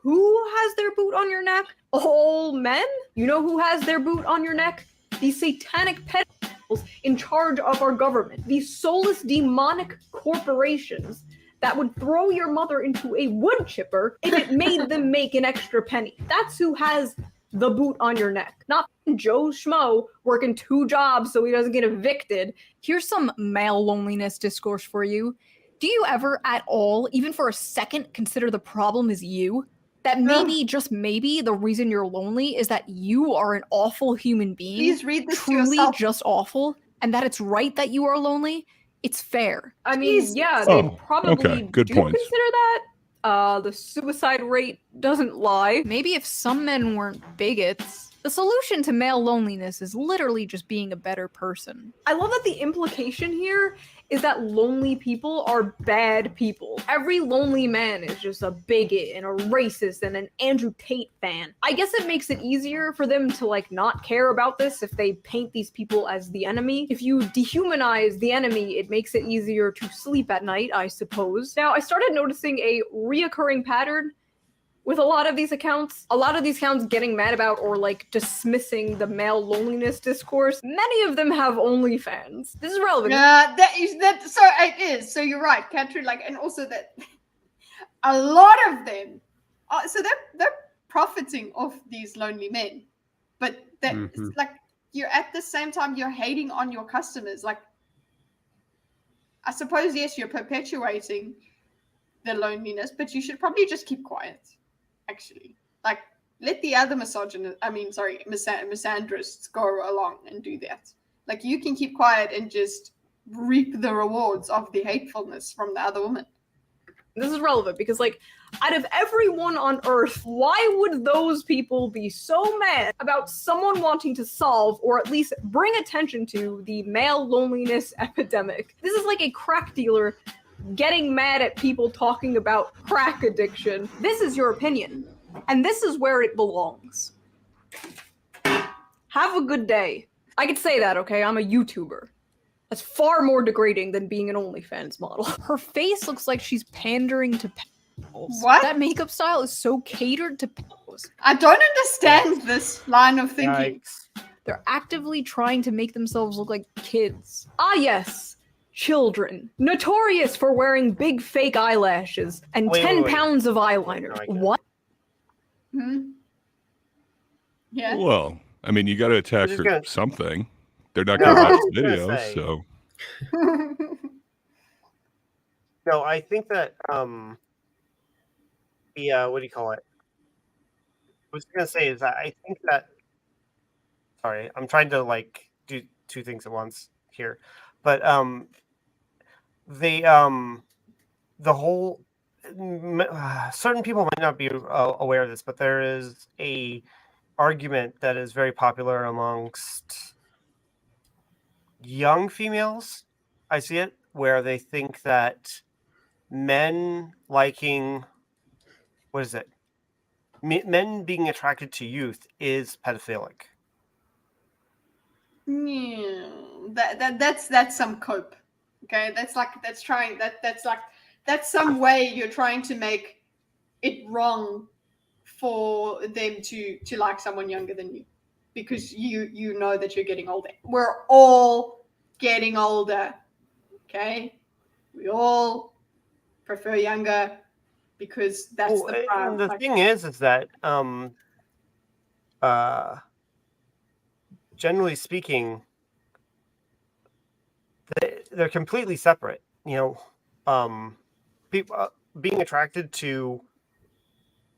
who has their boot on your neck? All men? You know who has their boot on your neck? The satanic pedophiles in charge of our government. The soulless demonic corporations that would throw your mother into a wood chipper if it made them make an extra penny. That's who has the boot on your neck. Not Joe Schmo working 2 jobs so he doesn't get evicted. Here's some male loneliness discourse for you. Do you ever at all, even for a second, consider the problem is you? That maybe, just maybe, the reason you're lonely is that you are an awful human being. Please read this truly to yourself. Just awful, and that it's right that you are lonely. It's fair. I mean, yeah, they probably Good do points. consider that. The suicide rate doesn't lie. Maybe if some men weren't bigots. The solution to male loneliness is literally just being a better person. I love that the implication here is that lonely people are bad people. Every lonely man is just a bigot and a racist and an Andrew Tate fan. I guess it makes it easier for them to not care about this if they paint these people as the enemy. If you dehumanize the enemy, it makes it easier to sleep at night, I suppose. Now, I started noticing a reoccurring pattern with a lot of these accounts. A lot of these accounts getting mad about or like dismissing the male loneliness discourse. Many of them have OnlyFans. This is relevant. Yeah, so it is. So you're right, Katrin. Like, and also that a lot of them, so they're profiting off these lonely men, but that like you're at the same time you're hating on your customers. Like, I suppose yes, you're perpetuating the loneliness, but you should probably just keep quiet. Actually, like, let the other misandrists go along and do that. Like, you can keep quiet and just reap the rewards of the hatefulness from the other woman. This is relevant because, like, out of everyone on Earth, why would those people be so mad about someone wanting to solve or at least bring attention to the male loneliness epidemic? This is like a crack dealer getting mad at people talking about crack addiction. This is your opinion, and this is where it belongs. Have a good day. I could say that, okay? I'm a YouTuber. That's far more degrading than being an OnlyFans model. Her face looks like she's pandering to pedophiles. What? That makeup style is so catered to pedophiles. I don't understand this line of thinking. They're actively trying to make themselves look like kids. Ah, yes. Children. Notorious for wearing big fake eyelashes and 10 pounds of eyeliner. What? Yeah. Well, I mean, you got to attack her something. They're not going to watch the video, so. No, I think that the what do you call it? What I was going to say is that I think that. Sorry, I'm trying to like do two things at once here, but the whole certain people might not be aware of this, but there is a argument that is very popular amongst young females. I see it where they think that men liking men being attracted to youth is pedophilic. Yeah, that's some cope. Okay, that's some way you're trying to make it wrong for them to like someone younger than you, because you know that you're getting older. We're all getting older. Okay, we all prefer younger because that's the prime. The thing is that generally speaking, they're completely separate. You know, people being attracted to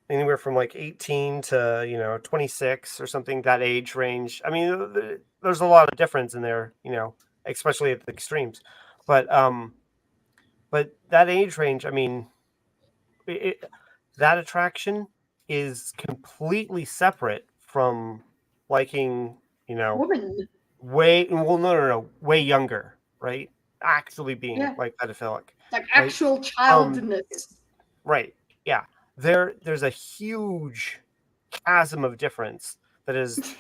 anywhere from like 18 to 26 or something, that age range. I mean, there's a lot of difference in there, especially at the extremes. But that age range, I mean, that attraction is completely separate from liking, woman. way younger, right? Actually being like pedophilic, like actual childness, right? Yeah, there's a huge chasm of difference that is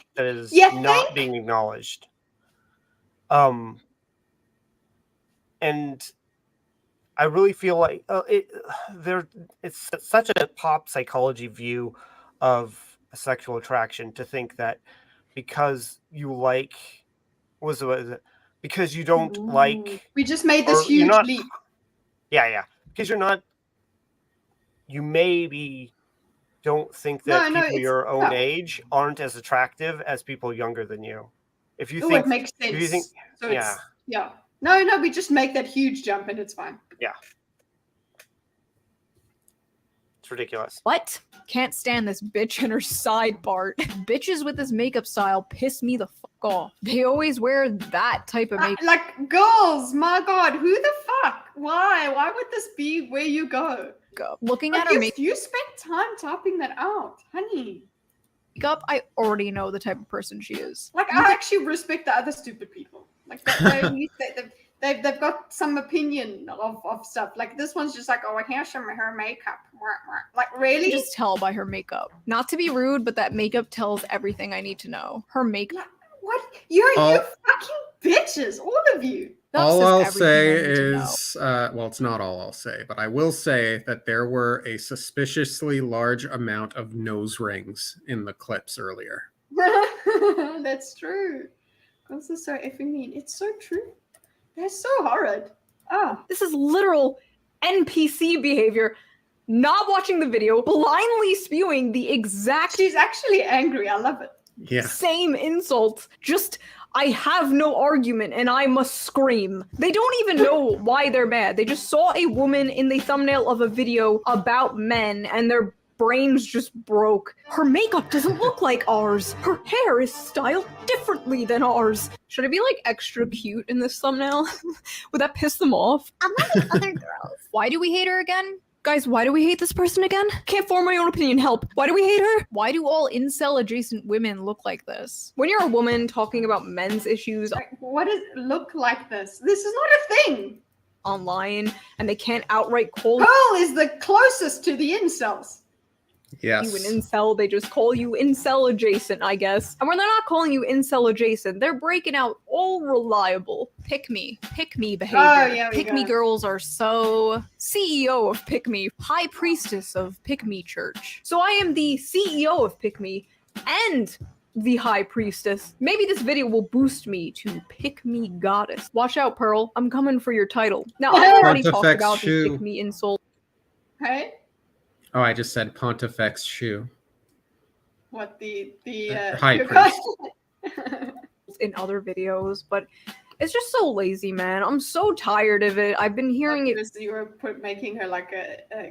not being acknowledged. And I really feel like it's such a pop psychology view of sexual attraction to think that because you like, because you don't like, we just made this huge leap. Yeah, because you maybe don't think that people your own age aren't as attractive as people younger than you. If you think it makes sense. If you think, so no, we just make that huge jump and it's fine. Yeah. It's ridiculous. What? Can't stand this bitch and her side part. Bitches with this makeup style piss me the fuck off. They always wear that type of makeup. Like, girls, my God, who the fuck? Why? Why would this be where you go? Looking at her makeup. You spent time typing that out, honey. Makeup, I already know the type of person she is. Like, I actually respect the other stupid people. Like, they've got some opinion of stuff. Like, this one's just like, oh, here's some of her makeup. Like, really? Just tell by her makeup. Not to be rude, but that makeup tells everything I need to know. Her makeup. What? You fucking bitches, all of you. All I'll say is, well, it's not all I'll say, but I will say that there were a suspiciously large amount of nose rings in the clips earlier. That's true. This is so effing mean. It's so true. They're so horrid. Oh. This is literal NPC behavior. Not watching the video, blindly spewing the exact... She's actually angry. I love it. Yeah. Same insult. Just, I have no argument and I must scream. They don't even know why they're mad. They just saw a woman in the thumbnail of a video about men and their brains just broke. Her makeup doesn't look like ours. Her hair is styled differently than ours. Should I be like extra cute in this thumbnail? Would that piss them off? I'm like other girls. Why do we hate her again? Guys, why do we hate this person again? Can't form my own opinion, help. Why do we hate her? Why do all incel-adjacent women look like this? When you're a woman talking about men's issues... What does it look like this? This is not a thing! Online, and they can't outright call Pearl is the closest to the incels. Yes. you an incel, they just call you incel adjacent, I guess. And when they're not calling you incel adjacent, they're breaking out all reliable pick me behavior. Oh, yeah, Pick me girls are so CEO of Pick Me, high priestess of Pick Me Church. So I am the CEO of Pick Me and the high priestess. Maybe this video will boost me to Pick Me Goddess. Watch out, Pearl. I'm coming for your title. Now, I've already talked about the Pick Me insult. Hey? Oh, I just said Pontifex Shoe. What, the high priest. In other videos, but it's just so lazy, man. I'm so tired of it. I've been hearing it. You were making her like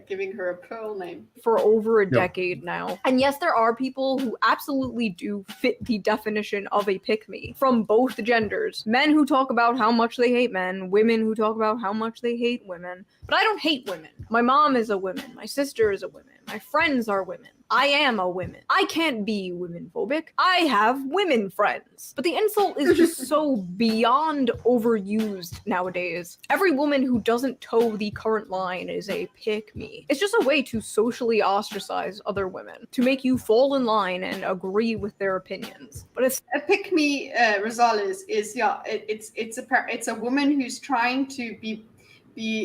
giving her a Pearl name for over a decade now. And yes, there are people who absolutely do fit the definition of a pick-me from both genders. Men who talk about how much they hate men, women who talk about how much they hate women. But I don't hate women. My mom is a woman. My sister is a woman. My friends are women. I am a woman. I can't be women-phobic. I have women friends. But the insult is just so beyond overused nowadays. Every woman who doesn't toe the current line is a pick-me. It's just a way to socially ostracize other women, to make you fall in line and agree with their opinions. But it's a pick-me. Rosales is it's a woman who's trying to be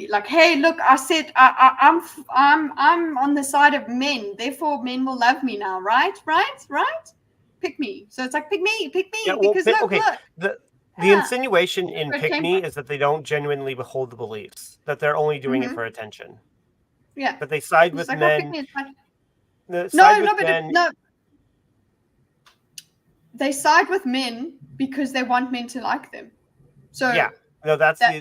like, hey, look, I said I'm on the side of men, therefore men will love me now, right? Pick me. So it's like pick me, yeah, well, because look. The insinuation in pick me is that they don't genuinely hold the beliefs, that they're only doing it for attention. Yeah, but they side with like, men. No. They side with men because they want men to like them. So yeah. No, that's that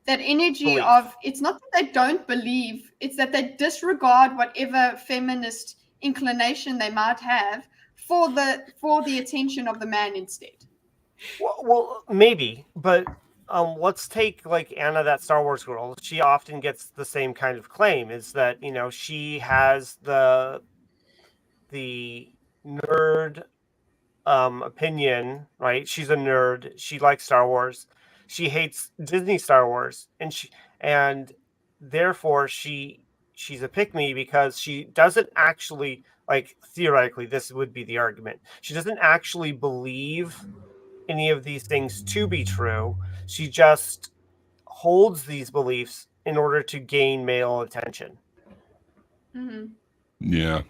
energy belief. of, it's not that they don't believe, it's that they disregard whatever feminist inclination they might have for the attention of the man instead. Well, maybe, but let's take like Anna, that Star Wars girl. She often gets the same kind of claim, is that, you know, she has the nerd opinion, right? She's a nerd. She likes Star Wars. She hates Disney Star Wars, and therefore she's a pick-me because she doesn't actually, like, theoretically, this would be the argument. She doesn't actually believe any of these things to be true. She just holds these beliefs in order to gain male attention. Mm-hmm. Yeah.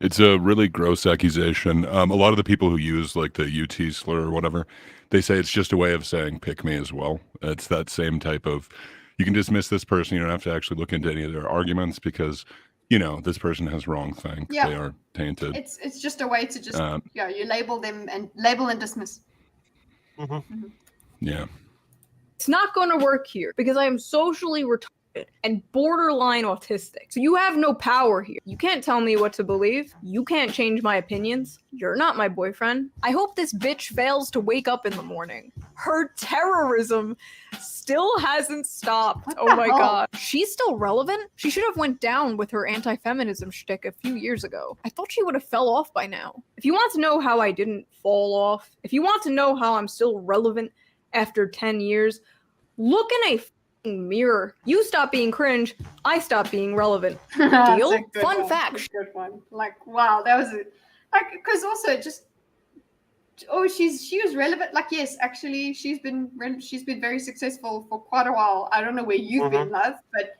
It's a really gross accusation. A lot of the people who use like the UT slur or whatever, they say it's just a way of saying pick me as well. It's that same type of, you can dismiss this person. You don't have to actually look into any of their arguments because, you know, this person has wrong thing. Yeah. They are tainted. It's just a way to just, you label them and label and dismiss. Mm-hmm. Mm-hmm. Yeah. It's not going to work here because I am socially retarded and borderline autistic. So you have no power here. You can't tell me what to believe. You can't change my opinions. You're not my boyfriend. I hope this bitch fails to wake up in the morning. Her terrorism still hasn't stopped. Oh my god. She's still relevant? She should have went down with her anti-feminism shtick a few years ago. I thought she would have fell off by now. If you want to know how I didn't fall off, if you want to know how I'm still relevant after 10 years, look in a mirror. You stop being cringe, I stop being relevant. Deal? Fun fact. Good one. Like, wow, that was it. Like, because also just she was relevant. Like, yes, actually, she's been very successful for quite a while. I don't know where you've been, love, but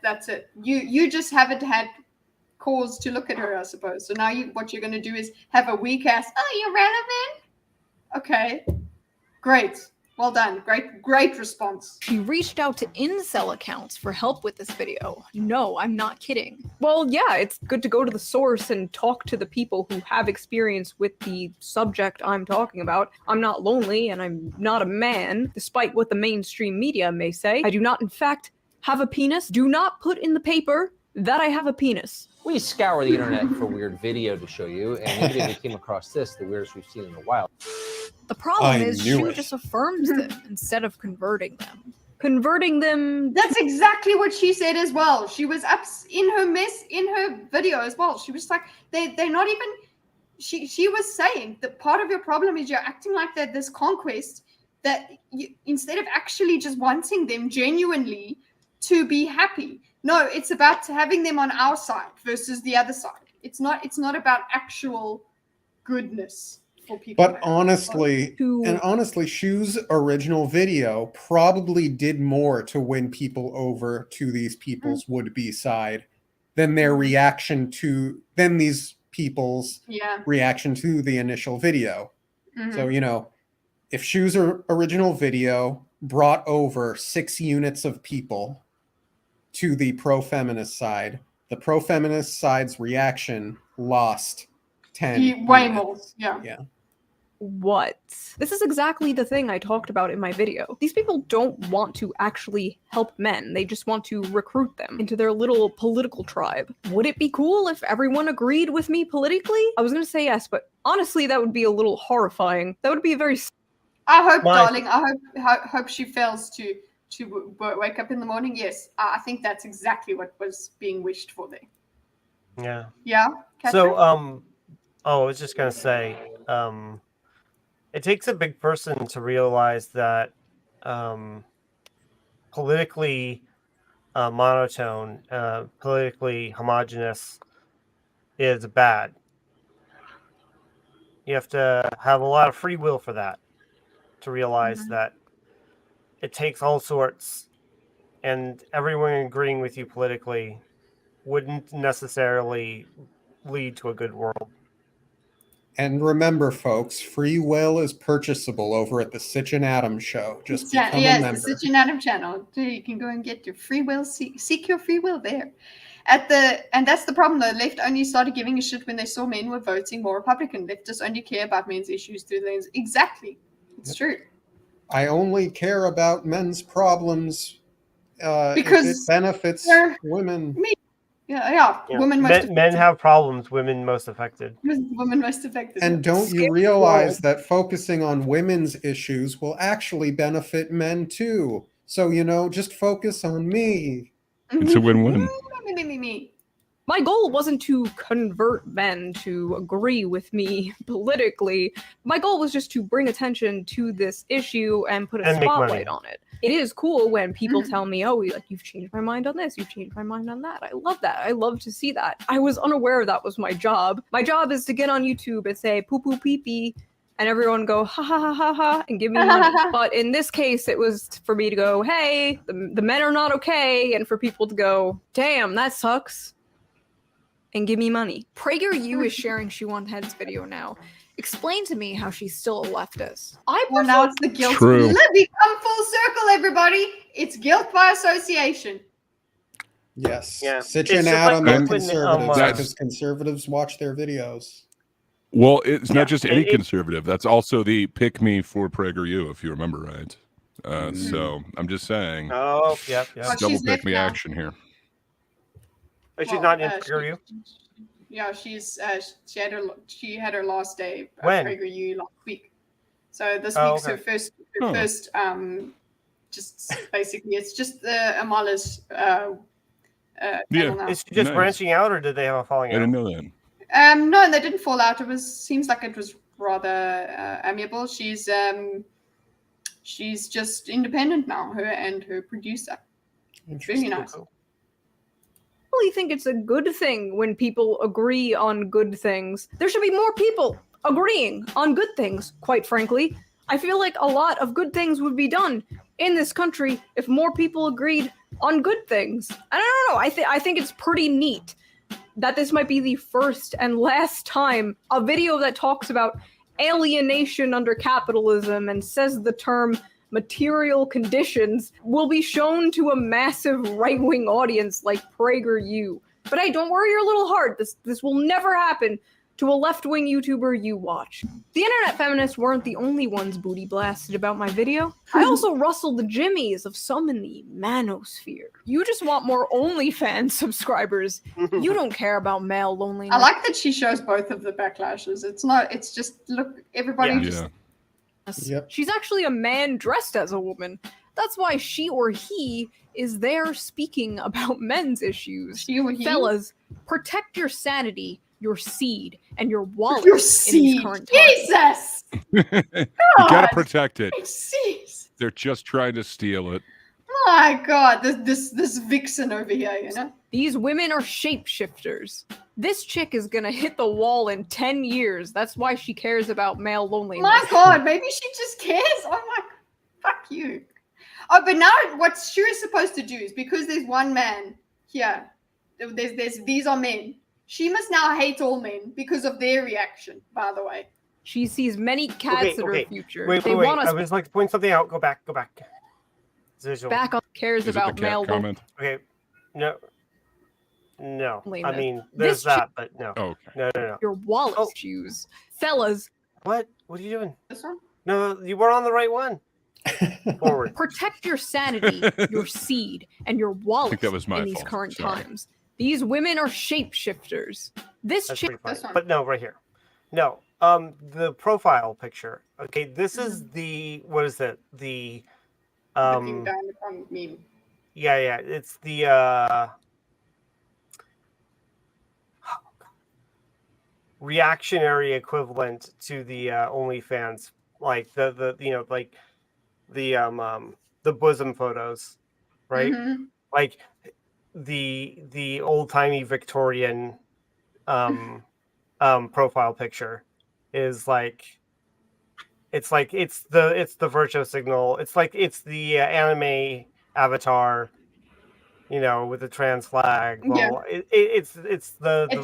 that's it. You just haven't had cause to look at her, I suppose. So now what you're going to do is have a weak ass. Oh, you're relevant. Okay, great. Well done. Great response. She reached out to incel accounts for help with this video. No, I'm not kidding. Well, yeah, it's good to go to the source and talk to the people who have experience with the subject I'm talking about. I'm not lonely and I'm not a man, despite what the mainstream media may say. I do not, in fact, have a penis. Do not put in the paper that I have a penis. We scour the internet for weird video to show you, and even if we came across this, the weirdest we've seen in a while. The problem is Shoe just affirms them instead of converting them. Converting them. That's exactly what she said as well. She was up in her video as well. She was like, they're not even. She was saying that part of your problem is you're acting like that this conquest, that you, instead of actually just wanting them genuinely to be happy. No, it's about having them on our side versus the other side. It's not about actual goodness for people. But honestly, Shoe's original video probably did more to win people over to these people's would-be side than their reaction to these people's reaction to the initial video. So, if Shoe's original video brought over 6 units of people to the pro-feminist side, the pro-feminist side's reaction lost 10 way more. Yeah. What? This is exactly the thing I talked about in my video. These people don't want to actually help men. They just want to recruit them into their little political tribe. Would it be cool if everyone agreed with me politically? I was going to say yes, but honestly, that would be a little horrifying. That would be a very... I hope, darling, I hope she fails to wake up in the morning. Yes, I think that's exactly what was being wished for there. Yeah. Yeah. Catherine? So, I was just gonna say, it takes a big person to realize that politically monotone, politically homogenous is bad. You have to have a lot of free will for that, to realize that it takes all sorts, and everyone agreeing with you politically wouldn't necessarily lead to a good world. And remember, folks, free will is purchasable over at the Sitch and Adam show. Just become a member. Yes, the Sitch and Adam channel. You can go and get your free will, seek your free will there. And that's the problem, though. Left only started giving a shit when they saw men were voting more Republican. Leftists only care about men's issues through the lens. Exactly. It's true. I only care about men's problems because if it benefits women. Yeah. Women men have problems. Women most affected. Women most affected. And don't you realize that focusing on women's issues will actually benefit men too? So, just focus on me. It's a win-win. Me. My goal wasn't to convert men to agree with me politically. My goal was just to bring attention to this issue and put a spotlight on it. It is cool when people tell me, oh, you've changed my mind on this, you've changed my mind on that. I love that. I love to see that. I was unaware that was my job. My job is to get on YouTube and say poo poo pee pee, and everyone go ha ha ha ha ha and give me money. But in this case, it was for me to go, hey, the men are not okay, and for people to go, damn, that sucks, and give me money. PragerU is sharing Shoe0nHead's video now. Explain to me how she's still a leftist. Well, now it's the guilt. True. We come full circle, everybody. It's guilt by association. Yes. Yeah. Sitch and Adam are conservatives because conservatives watch their videos. Well, it's not just any conservative. That's also the pick me for PragerU, if you remember right. So I'm just saying. Oh, yeah. It's double pick me action here. But she's not in PragerU? Yeah, she had her last day at When? PragerU last week. So this week's her first just basically it's just Amala's channel now. Is she just branching out, or did they have a falling out? I didn't know that. No, they didn't fall out. Seems like it was rather amicable. She's just independent now, her and her producer. Really nice. I really think it's a good thing when people agree on good things. There should be more people agreeing on good things, quite frankly. I feel like a lot of good things would be done in this country if more people agreed on good things. And I don't know, I think it's pretty neat that this might be the first and last time a video that talks about alienation under capitalism and says the term material conditions will be shown to a massive right-wing audience like PragerU. But hey, don't worry your little heart. This will never happen to a left-wing YouTuber you watch. The internet feminists weren't the only ones booty blasted about my video. I also rustled the jimmies of some in the manosphere. You just want more OnlyFans subscribers. You don't care about male loneliness. I like that she shows both of the backlashes. It's just, look, everybody just... Yep. She's actually a man dressed as a woman. That's why she or he is there speaking about men's issues. She or he? Fellas, protect your sanity, your seed, and your wallet Your in seed. these current times. Jesus! You gotta protect it. Jeez. They're just trying to steal it. My God, this vixen over here, you know? These women are shapeshifters. This chick is gonna hit the wall in 10 years. That's why she cares about male loneliness. My God, maybe she just cares. Oh my, fuck you. Oh, but now what Shoe is supposed to do is, because there's one man here, these are men. She must now hate all men because of their reaction, by the way. She sees many cats in her future. Wait. Want I would like to point something out. Go back. Back on cares about male comment? Okay. No. loneliness. I mean, there's that, but no. Oh, okay. No. Your wallet shoes. Fellas. What? What are you doing? This one? No, you were on the right one. Forward. Protect your sanity, your seed, and your wallet I think that was my in these fault. current Sorry. times. These women are shapeshifters. This That's chick. pretty funny. But no, right here. No. The profile picture. Okay, this is the what is it? The Looking down on meme. yeah. It's the reactionary equivalent to the OnlyFans, like the bosom photos, right? Mhm. Like the old timey Victorian profile picture is like it's the virtue signal. It's like it's the anime avatar, with the trans flag. Well, Yeah. It's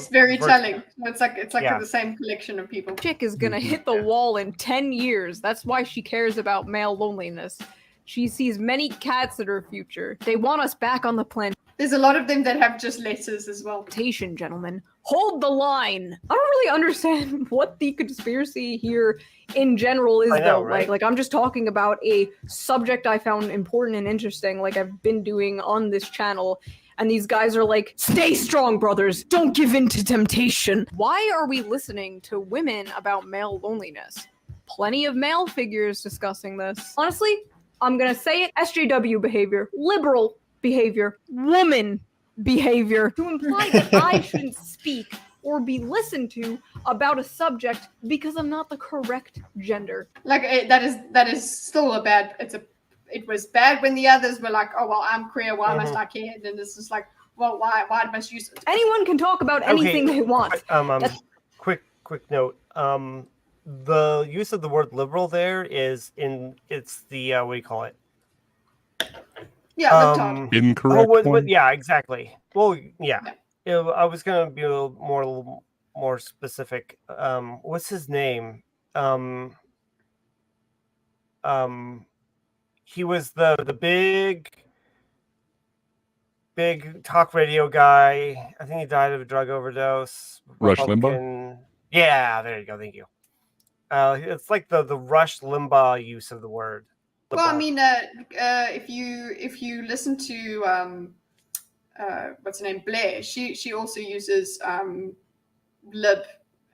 very virtue. telling. It's like Yeah. the same collection of people. Chick is gonna hit the wall in 10 years. That's why she cares about male loneliness. She sees many cats in her future. They want us back on the planet. There's a lot of them that have just letters as well. Gentlemen, hold the line. I don't really understand what the conspiracy here in general is, I know, though. right? Like I'm just talking about a subject I found important and interesting, like I've been doing on this channel. And these guys are like, stay strong, brothers. Don't give in to temptation. Why are we listening to women about male loneliness? Plenty of male figures discussing this. Honestly, I'm gonna say it. SJW behavior, liberal behavior, woman behavior, to imply that I shouldn't speak or be listened to about a subject because I'm not the correct gender. Like that is still a bad. It was bad when the others were like, oh well, I'm queer. Why must I care? And then this is like, well, why must you? Anyone can talk about anything they want. Quick note. The use of the word liberal there is it's the what do you call it? Yeah, libtard. Incorrect. Yeah, exactly. Well, yeah. I was gonna be a little more specific. What's his name? He was the big talk radio guy. I think he died of a drug overdose. Rush Republican. Yeah, there you go. Thank you. It's like the Rush Limbaugh use of the word. Well, I mean, if you listen to what's her name, Blair, she also uses lib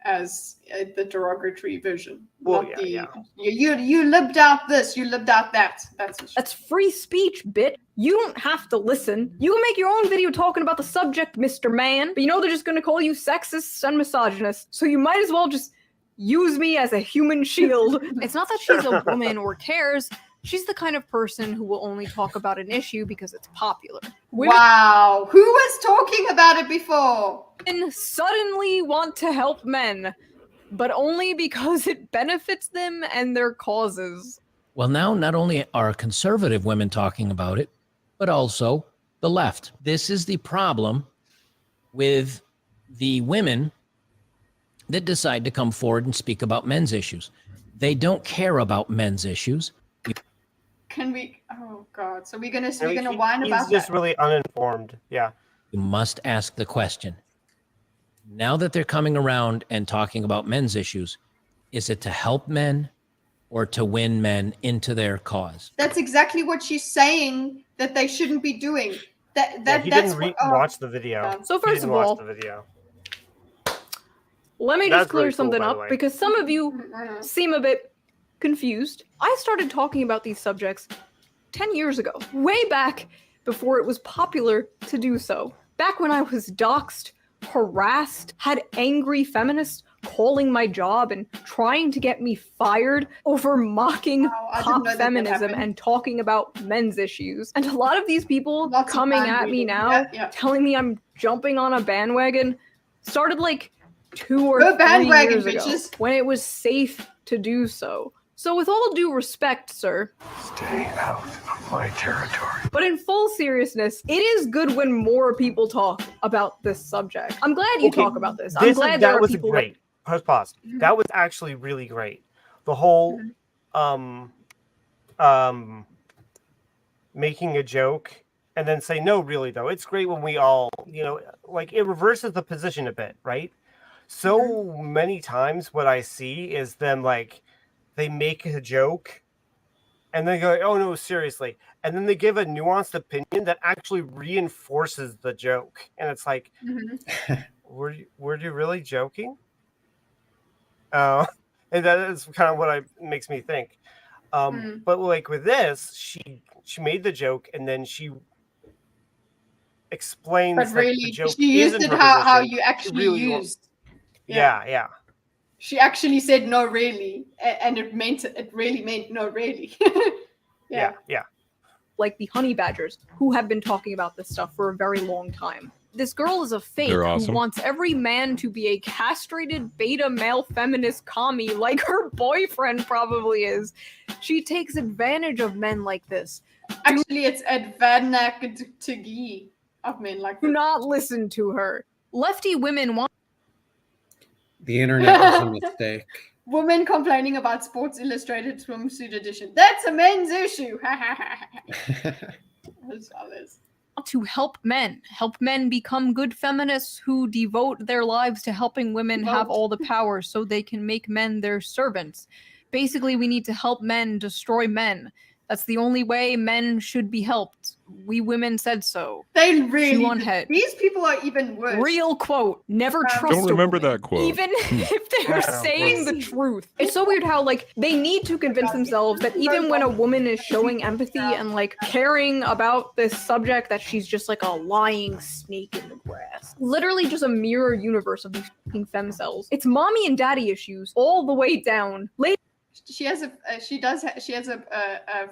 as the derogatory version. Well, not yeah. You libbed out this, you libbed out that. That's free speech, bitch. You don't have to listen. You can make your own video talking about the subject, Mr. Man, but they're just gonna call you sexist and misogynist, so you might as well just use me as a human shield. It's not that she's a woman or cares. She's the kind of person who will only talk about an issue because it's popular. Wow. Who was talking about it before? Women suddenly want to help men. but only because it benefits them and their causes. Well, now not only are conservative women talking about it, but also the left. This is the problem with the women that decide to come forward and speak about men's issues. They don't care about men's issues. Can we? Oh God! So we're gonna whine about that? He's just really uninformed. Yeah. You must ask the question. Now that they're coming around and talking about men's issues, is it to help men or to win men into their cause? That's exactly what she's saying that they shouldn't be doing. He didn't watch the video. So first of all, watch the video. Let me That's just clear really cool, something by the up way. because some of you seem a bit confused. I started talking about these subjects 10 years ago, way back before it was popular to do so. Back when I was doxxed, harassed, had angry feminists calling my job and trying to get me fired over mocking pop feminism and talking about men's issues. And a lot of these people coming at me now, telling me I'm jumping on a bandwagon, started like 2 or 3 years ago, when it was safe to do so. So with all due respect, sir, stay out of my territory. But in full seriousness, it is good when more people talk about this subject. I'm glad you talk about this. I'm glad there are people great. Pause. That was actually really great. The whole making a joke and then say, no, really though. It's great when we all, like it reverses the position a bit, right? So many times what I see is them like they make a joke and then go, oh no, seriously. And then they give a nuanced opinion that actually reinforces the joke. And it's like, were you really joking? And that is kind of what makes me think. But like with this, she made the joke and then she explains but really, that the joke she used isn't it her how position. you actually Really used. Yeah. She actually said no, really, and it really meant no, really. Yeah. like the honey badgers who have been talking about this stuff for a very long time. This girl is a fake They're who awesome. wants every man to be a castrated beta male feminist commie like her boyfriend probably is. She takes advantage of men like this. Actually, it's advantage of men like this. Do not listen to her. Lefty women want The internet was a mistake. Women complaining about Sports Illustrated swimsuit edition. That's a men's issue. to help men become good feminists who devote their lives to helping women have all the power so they can make men their servants. Basically, we need to help men destroy men. That's the only way men should be helped. We women said so. They really Shoe0nHead. These people are even worse. Real quote. Never trust Don't a remember woman, that quote. even if they're saying the truth. It's so weird how like they need to convince themselves that even when a woman is showing empathy and like caring about this subject, that she's just like a lying snake in the grass. Literally just a mirror universe of these fucking femcells. It's mommy and daddy issues all the way down. She has a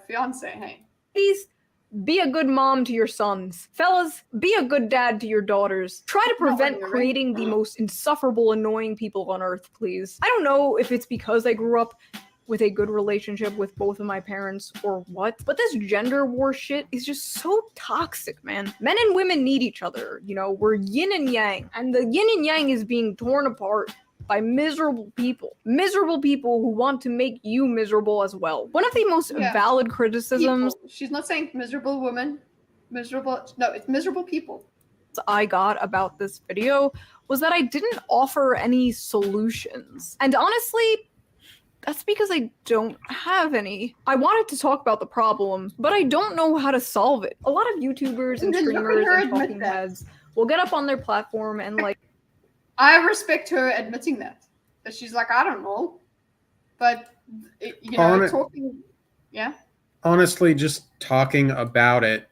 fiance. Hey, Ladies, be a good mom to your sons. Fellas, be a good dad to your daughters. Try to prevent creating the most insufferable, annoying people on earth, please. I don't know if it's because I grew up with a good relationship with both of my parents or what, but this gender war shit is just so toxic, man. Men and women need each other, you know, we're yin and yang, and the yin and yang is being torn apart by miserable people who want to make you miserable as well. One of the most valid criticisms she's not saying miserable woman, miserable. No, it's miserable people. I got about this video was that I didn't offer any solutions. And honestly, that's because I don't have any. I wanted to talk about the problem, but I don't know how to solve it. A lot of YouTubers and streamers and talking heads will get up on their platform and like, I respect her admitting that she's like, I don't know, but you know, talking, Honestly, just talking about it,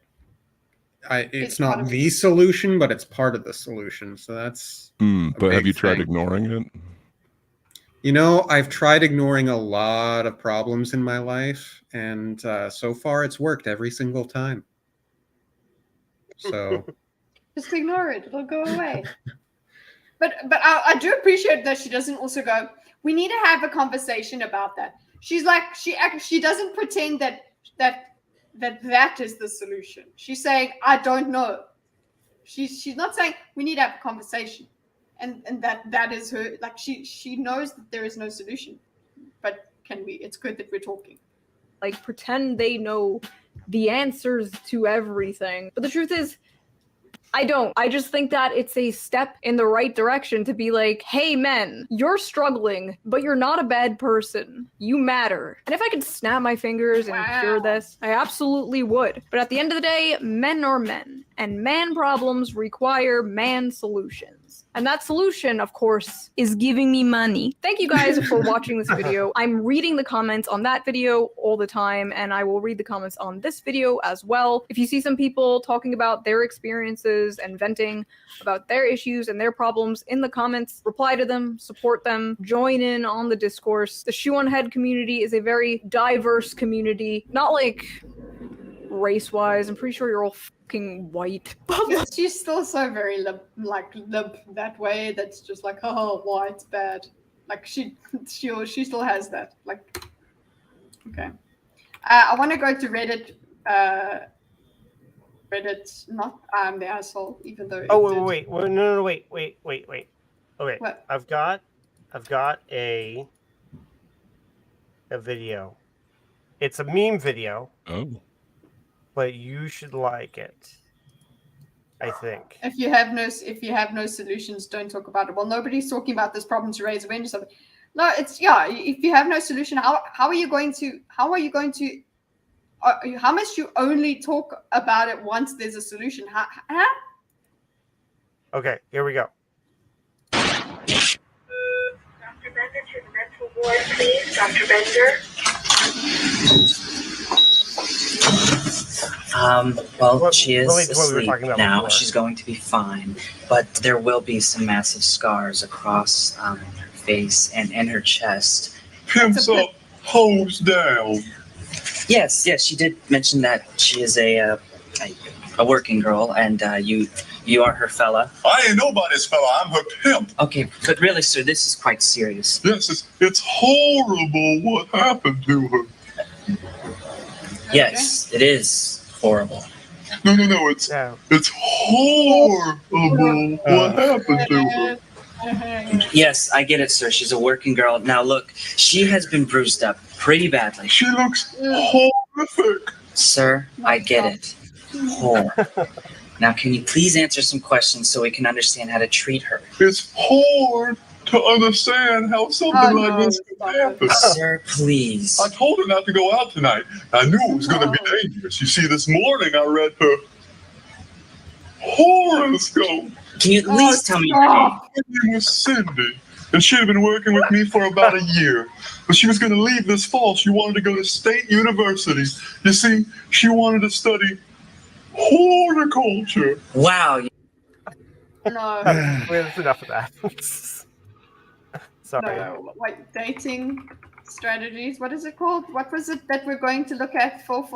it's not the solution, but it's part of the solution. So that's. But have you tried ignoring it? You know, I've tried ignoring a lot of problems in my life, and so far it's worked every single time. So. Just ignore it; it'll go away. But I do appreciate that she doesn't also go, We need to have a conversation about that. She's like, she doesn't pretend that is the solution. She's saying, I don't know. She's not saying we need to have a conversation, and that is her. Like she knows that there is no solution, but it's good that we're talking. Like pretend they know the answers to everything. But the truth is, I don't. I just think that it's a step in the right direction to be like, hey men, you're struggling, but you're not a bad person. You matter. And if I could snap my fingers and cure this, I absolutely would. But at the end of the day, men are men, and man problems require man solutions. And that solution, of course, is giving me money. Thank you guys for watching this video. I'm reading the comments on that video all the time, and I will read the comments on this video as well. If you see some people talking about their experiences and venting about their issues and their problems in the comments, reply to them, support them, join in on the discourse. The Shoe0nHead community is a very diverse community, not like race-wise. I'm pretty sure you're all fucking white. She's still so very lib that way. That's just like, oh, white's bad. Like she still has that. Like, okay. I want to go to Reddit. Reddit, not I'm the asshole, even though. Wait. Okay, what? I've got a video. It's a meme video. Oh. but you should like it. I think. If you have no solutions, don't talk about it. Well, nobody's talking about this problem to raise awareness of it. No, it's if you have no solution, how are you going to how must you only talk about it once there's a solution? Okay, here we go. Dr. Bender to the mental ward, please. Dr. Bender. Well, she is asleep now. Before. She's going to be fine, but there will be some massive scars across her face and in her chest. Pimps up, hoes down. Yes, she did mention that she is a working girl, and you are her fella. I ain't nobody's fella. I'm her pimp. Okay, but really, sir, this is quite serious. Yes, it's horrible what happened to her. Yes, it is horrible. No, it's horrible what happened to her. Yes, I get it, sir. She's a working girl. Now, look, she has been bruised up pretty badly. She looks horrific. Sir, I get it. Horror. Now, can you please answer some questions so we can understand how to treat her? It's hard to understand how something like this could happen. Sir, please. I told her not to go out tonight. I knew it was going to be dangerous. You see, this morning I read her horoscope. Can you at least tell me her name? Her name was Cindy, and she had been working with me for about a year. But she was going to leave this fall. She wanted to go to State University. You see, she wanted to study horticulture. Wow. No. That's enough of that. Sorry. No, wait, dating strategies. What is it called? What was it that we're going to look at for I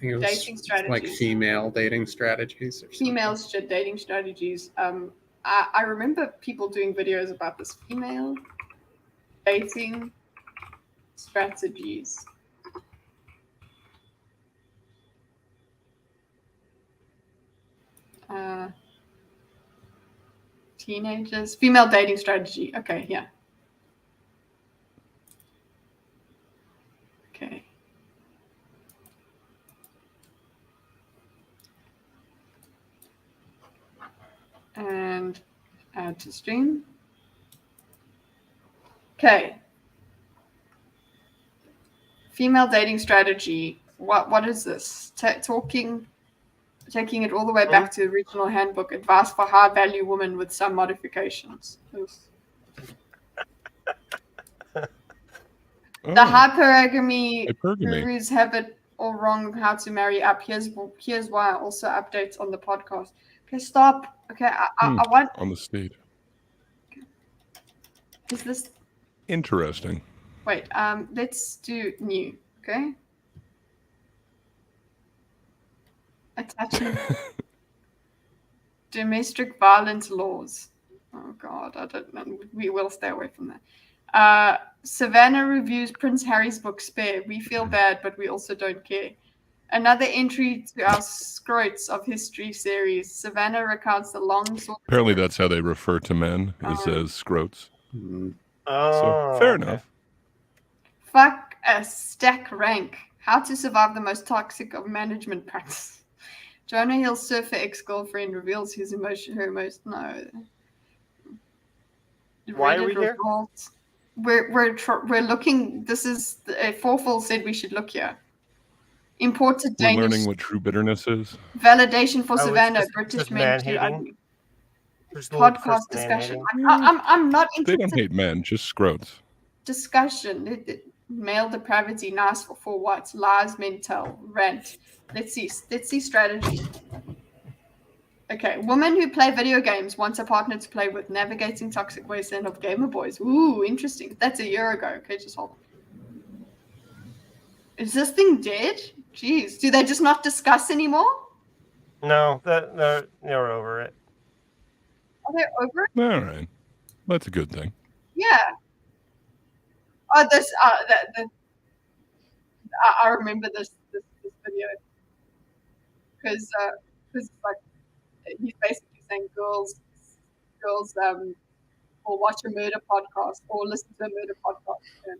think it was dating strategies? like female dating strategies. Or Females dating strategies. I remember people doing videos about this female dating strategies. Teenagers, female dating strategy. Okay, yeah. Okay. And add to stream. Okay. Female dating strategy. What is this? Taking it all the way back to the original handbook, advice for high-value women with some modifications. The hypergamy gurus have it all wrong how to marry up. Here's why. Also updates on the podcast. Okay, stop. Okay, I want on the state. Is this interesting? Wait, let's do new. Okay. Attachment. Domestic violence laws. Oh God, I don't know. We will stay away from that. Savannah reviews Prince Harry's book Spare. We feel bad, but we also don't care. Another entry to our Scroats of History series. Savannah recounts the long sword. Apparently, that's how they refer to men, is as scroats. Oh, So fair okay. enough. Fuck a stack rank. How to survive the most toxic of management practice. Jonah Hill's surfer ex-girlfriend reveals her emotion. No. Why are we here? We're looking. This is Forful said we should look here. Imported We're Danish learning what true bitterness is. validation for Oh, it's Savannah. just British men too man-hating? ugly. There's no Podcast first discussion. man-hating? I'm not They interested. don't hate men, just scroats. Discussion. Male depravity. Nice for what? Lies men tell. Rant. Let's see strategy. Okay, women who play video games want a partner to play with. Navigating toxic wasteland of gamer boys. Ooh, interesting. That's a year ago. Okay, just hold on. Is this thing dead? Jeez, do they just not discuss anymore? No, they're over it. Are they over it? All right. That's a good thing. Yeah. Oh, this. I remember this video because like he's basically saying girls will watch a murder podcast or listen to a murder podcast. And,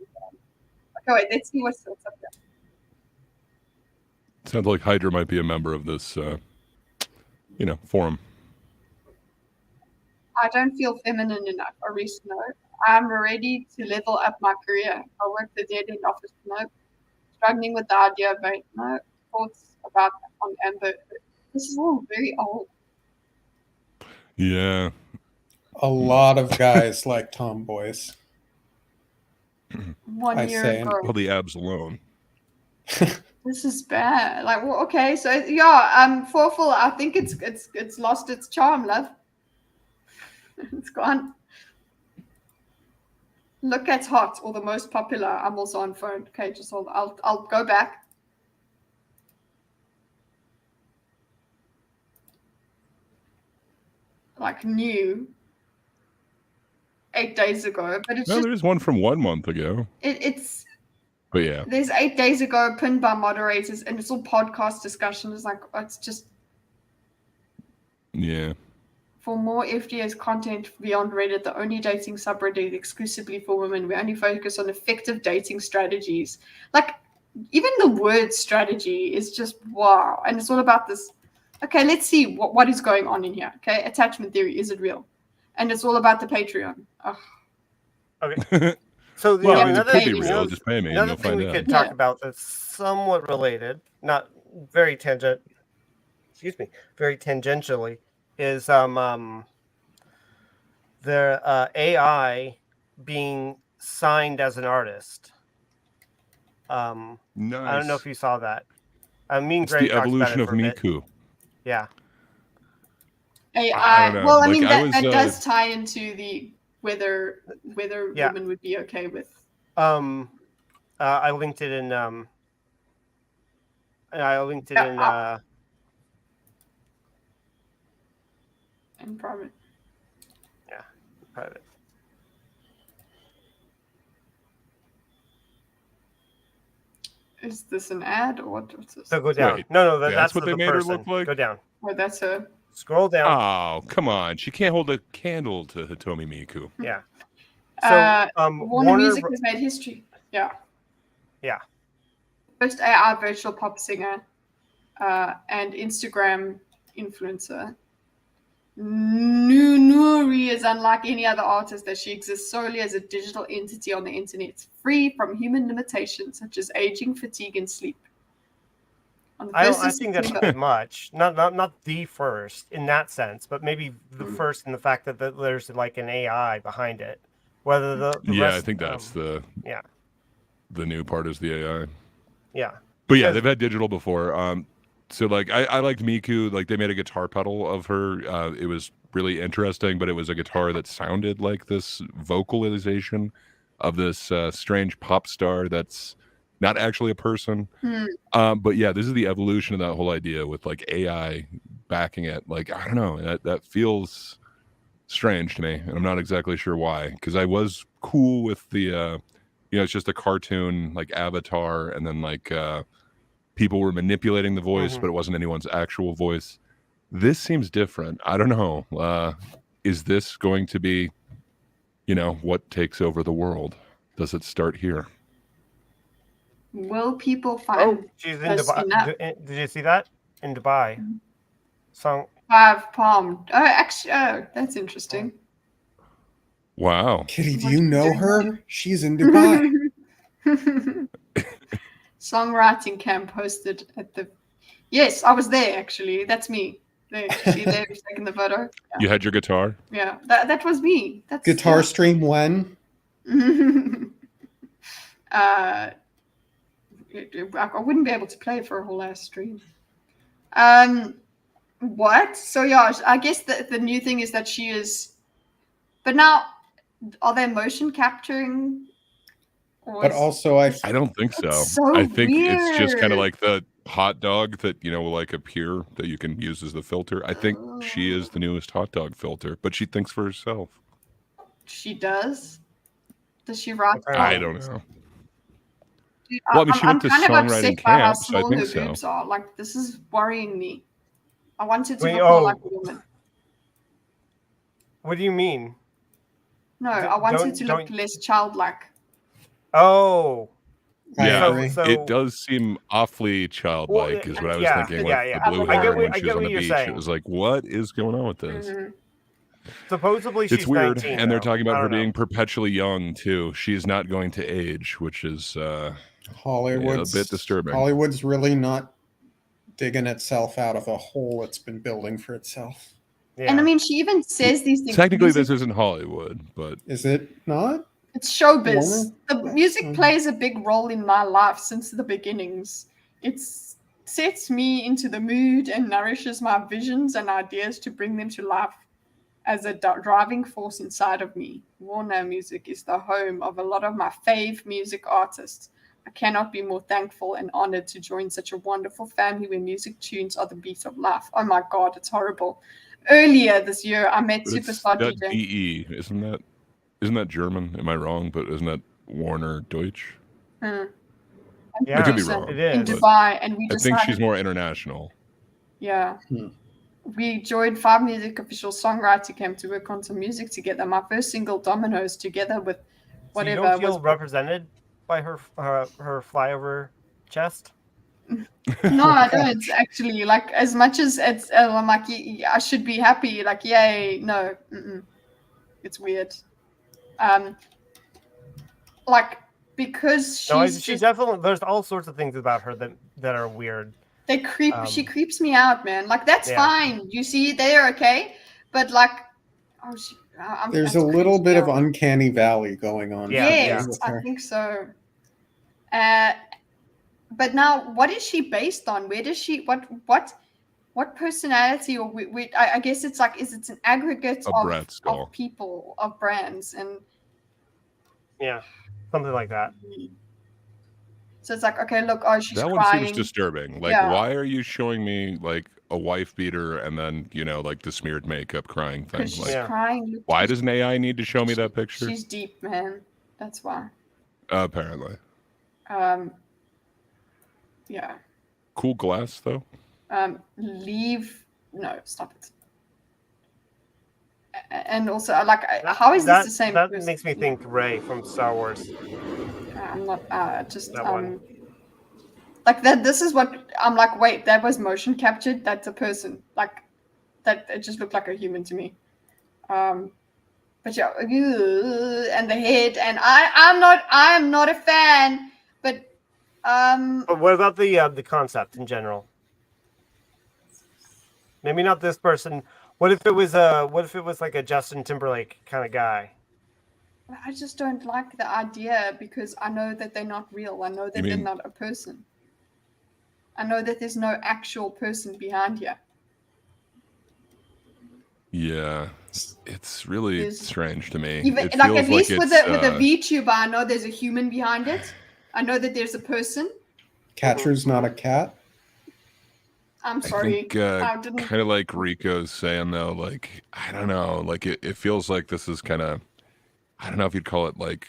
okay, wait. Let's see what's up there. Sounds like Hydra might be a member of this, forum. I don't feel feminine enough. A recent note. I'm ready to level up my career. I work the dead end office. No. Struggling with the idea of no. Thoughts about on Amber. This is all very old. Yeah. A lot of guys like tomboys. 1 year ago. Well, the abs alone. This is bad. Like, well, okay, so yeah, Forful. I think it's lost its charm, love. It's gone. Look at hot or the most popular. I'm also on phone. Okay, just hold. I'll go back. Like new. 8 days ago, but it's No, just there's one from 1 month ago. it's. But yeah. There's 8 days ago, pinned by moderators, and it's all podcast discussion. It's like it's just. Yeah. For more FDA's content beyond Reddit, the only dating subreddit exclusively for women. We only focus on effective dating strategies. Like, even the word strategy is just wow. And it's all about this. Okay, let's see what is going on in here. Okay, attachment theory. Is it real? And it's all about the Patreon. Ugh. Okay. So it could be real. Just pay me and another you'll thing find we out. could talk about that's somewhat related, not very very tangentially, is the AI being signed as an artist. Nice. I don't know if you saw that. It's the evolution of Miku. Yeah. AI. know. Well, I Like, mean I that was, does tie into the whether women would be okay with. I linked it in. In private. Yeah, private. Is this an ad or what's this? So go down. Wait. No, That's what the they made her person. look like? Go down. Oh, that's her. Scroll down. Oh, come on. She can't hold a candle to Hitomi Miku. Yeah. So Warner Music has made history. Yeah. Yeah. First AI virtual pop singer and Instagram influencer. Nuri is unlike any other artist that she exists solely as a digital entity on the internet, free from human limitations such as aging, fatigue, and sleep. I think that's a bit much. Not the first in that sense, but maybe the first in the fact that there's like an AI behind it. Whether the rest, I think that's the new part is the AI. Yeah. But yeah, they've had digital before. So like I liked Miku. Like they made a guitar pedal of her. It was really interesting, but it was a guitar that sounded like this vocalization of this strange pop star that's not actually a person. But yeah, this is the evolution of that whole idea with like AI backing it. Like I don't know, that feels strange to me, and I'm not exactly sure why. Because I was cool with the, it's just a cartoon like Avatar, and then like people were manipulating the voice, but it wasn't anyone's actual voice. This seems different. I don't know. Is this going to be, what takes over the world? Does it start here? Will people find she's in Dubai. Did you see that? In Dubai. Song 5 palm. Oh, actually, that's interesting. Wow. Kitty, do you know her? She's in Dubai. Songwriting camp hosted at the... Yes, I was there, actually. That's me. There, see there, taking the photo. Yeah. You had your guitar? Yeah, that was me. That's guitar stream when? I wouldn't be able to play for a whole ass stream. What? So yeah, I guess the new thing is that she is... But now, are they motion capturing? But also, I don't think so. So I think it's just kind of weird. like the hot dog that will like appear that you can use as the filter. I think she is the newest hot dog filter, but she thinks for herself. She does? Does she write? I don't know. Dude, Well, I mean, she went to kind of songwriting upset by how camp, so I small think her so. boobs are. Like, this is worrying me. I wanted to Wait, look more like a oh. woman. What do you mean? No, I wanted to look less childlike. Oh. Yeah, So- it does seem awfully childlike, is what I was yeah, thinking yeah, with the blue I get hair what- when I she get was on what the you're beach. saying. It was like, what is going on with this? Supposedly she's It's weird, 19, and they're though. talking I about her don't know. being perpetually young too. She's not going to age, which is Hollywood's a bit disturbing. Hollywood's really not digging itself out of a hole it's been building for itself. And I mean, she even says these things. Technically, music, this isn't Hollywood, but is it not? It's showbiz. Warner? The music plays a big role in my life since the beginnings. It sets me into the mood and nourishes my visions and ideas to bring them to life as a driving force inside of me. Warner Music is the home of a lot of my fave music artists. I cannot be more thankful and honored to join such a wonderful family where music tunes are the beat of life. Oh my God, it's horrible. Earlier this year, I met but it's superstar that DJ. DE, isn't that German? Am I wrong? But isn't that Warner Deutsch? Hmm. I could be So, wrong. in but Dubai, and we I think decided, she's more international. yeah. We joined 5 Music Official Songwriting Camp to work on some music together. My first single, Dominoes, together with So you whatever don't feel was. represented by her flyover chest? No, I don't actually. Like, as much as it's, I'm like, I should be happy. Like, yay! No, it's weird. Like, because She definitely. There's all sorts of things about her that are weird. they creep. She creeps me out, man. Like, that's Yeah. fine. You see, they're okay, but like, There's a little bit of uncanny valley going on. Yes, with I her. think so. But now, what is she based on? Where does she? What personality? Or I guess it's like, is it an aggregate of people, of brands, and Yeah, something like that. so it's like, okay, look, oh, she's That one crying. seems disturbing. Like, Yeah. why are you showing me like a wife beater and then like the smeared makeup crying thing? 'Cause she's Like, crying. Look, why does an AI need to show me that picture? she's deep, man. That's why. Apparently, Yeah. cool glass though. No, stop it. And also, like, how is this the same? That person? makes me think Rey from Star Wars. I'm not just That one. like that. This is what I'm like. Wait, that was motion captured. That's a person. Like that. It just looked like a human to me. But yeah, and the head, and I'm not a fan. But But what about the concept in general? Maybe not this person. What if it was like a Justin Timberlake kind of guy? I just don't like the idea because I know that they're not real. I know that they're not a person. I know that there's no actual person behind here. Yeah, it's really strange to me. Even It like feels at least with it's, a VTuber, I know there's a human behind it. I know that there's a person. Catcher's not a cat. I'm sorry. I think kind of like Rico's saying though, like I don't know, like it feels like this is kind of, I don't know if you'd call it like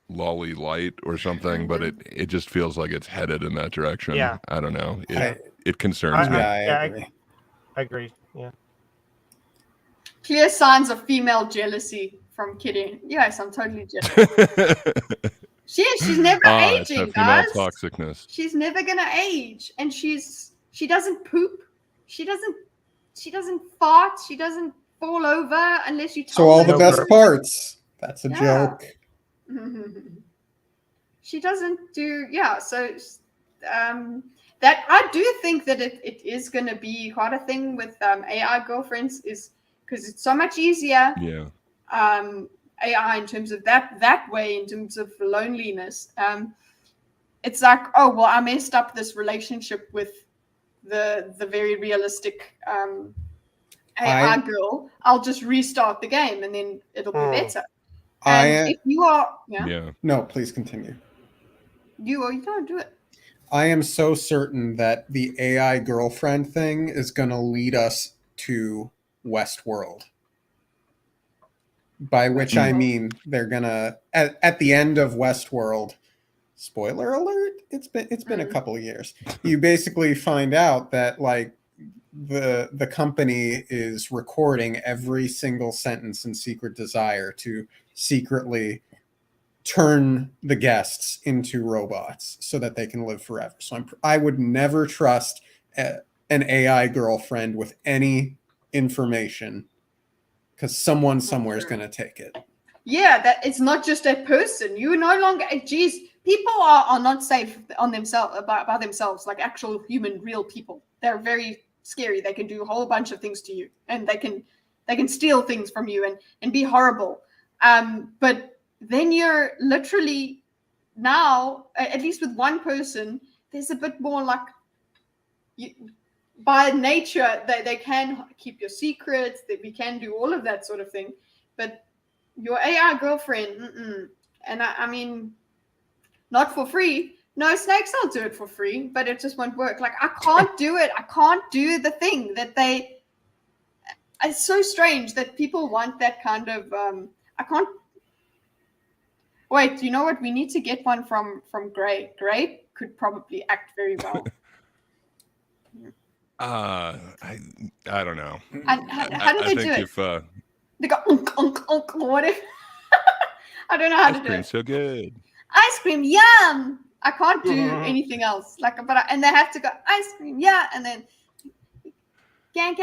lolly light or something, but it just feels like it's headed in that direction. Yeah. I don't know. It concerns me. I agree. Yeah. Clear signs of female jealousy from Kitty. Yes, I'm totally jealous. She's never aging, it's that female guys. toxicness. She's never gonna age, and she doesn't poop. She doesn't fart. She doesn't fall over unless you. So all her the best to. parts. That's a Yeah. joke. She doesn't do So that I do think that it is going to be quite a thing with AI girlfriends, is because it's so much easier. Yeah. AI in terms of that way, in terms of loneliness. It's like, oh well, I messed up this relationship with the very realistic AI girl. I'll just restart the game and then it'll be better. And if you are, No, please continue. You don't do it. I am so certain that the AI girlfriend thing is going to lead us to Westworld. By which I mean they're gonna at the end of Westworld. Spoiler alert! It's been a couple of years. You basically find out that like the company is recording every single sentence in Secret Desire to secretly turn the guests into robots so that they can live forever. So I would never trust an AI girlfriend with any information, because someone somewhere is going to take it. Yeah, that it's not just a person. You no longer. Geez, people are not safe on themselves by themselves, like actual human, real people. They're very scary. They can do a whole bunch of things to you, and they can steal things from you and be horrible. But then you're literally now, at least with one person, there's a bit more like by nature they can keep your secrets, that we can do all of that sort of thing. But your AI girlfriend, and I mean, not for free. No, Snakes, I'll do it for free, but it just won't work. Like, I can't do it. I can't do the thing that they. It's so strange that people want that kind of. I can't. Wait, you know what? We need to get one from Gray. Gray could probably act very well. I don't know. How do they do it? If, they go what if? I don't know how to do it. So good. Ice cream, yum! I can't do anything else. And they have to go ice cream, yeah, and then gang.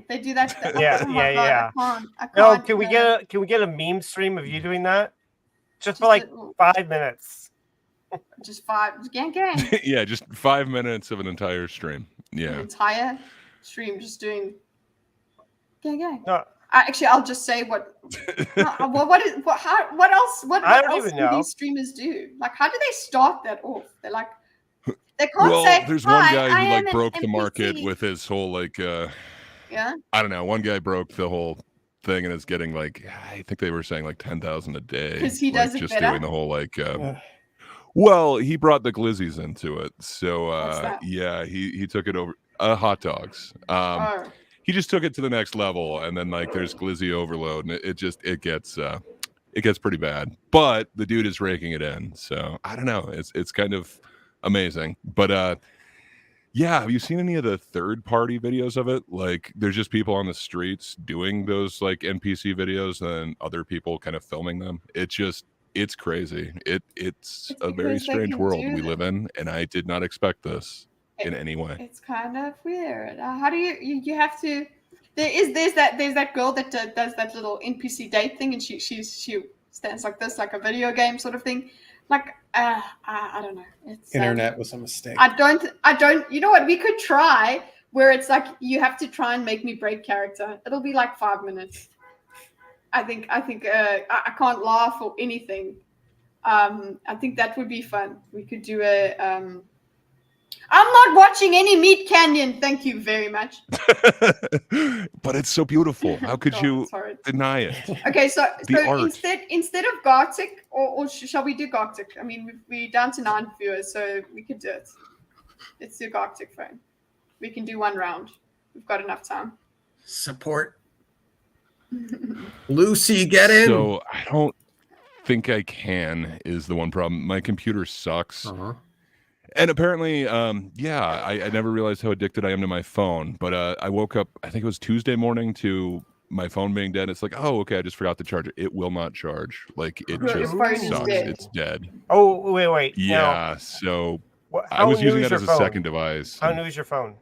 They do that. Yeah. I can't. No, can we get a meme stream of you doing that? Just for like 5 minutes. Just gang. Yeah, just 5 minutes of an entire stream. Yeah. An entire stream just doing gang. No. I'll just say what else do these streamers do? Like, how do they start that off? They're like, they can't say. There's one guy who like broke the market with his whole like. Yeah. I don't know. One guy broke the whole thing and is getting like, I think they were saying like 10,000 a day. Because he does it just better. doing the whole like. Well, he brought the glizzies into it, so yeah, he took it over. Hot dogs. He just took it to the next level, and then like there's glizzy overload, and it gets pretty bad. But the dude is raking it in, so I don't know. It's kind of amazing. But yeah, have you seen any of the third-party videos of it? Like, there's just people on the streets doing those like NPC videos, and other people kind of filming them. It's crazy. It's a very strange world we live in, and I did not expect this in any way. It's kind of weird. How do you have to? There's that girl that does that little NPC date thing, and she stands like this, like a video game sort of thing. Like I don't know. It's internet was a mistake. I don't. You know what? We could try where it's like you have to try and make me break character. It'll be like 5 minutes. I think I can't laugh or anything. I think that would be fun. We could do a. I'm not watching any Meat Canyon. Thank you very much. But it's so beautiful. How could you deny it? Okay, so art. instead of Gartic, or shall we do Gartic? I mean, we're down to 9 viewers, so we could do it. Let's do Gartic phone. We can do one round. We've got enough time. Support. Lucy, get in. So I don't think I can is the one problem. My computer sucks. And apparently, I never realized how addicted I am to my phone. But I woke up, I think it was Tuesday morning, to my phone being dead. It's like, oh, okay, I just forgot to charge it. It will not charge. Like, it just sucks. It's dead. Oh, wait. Yeah, so I how was new using is that your as a phone? second device. How new is your phone?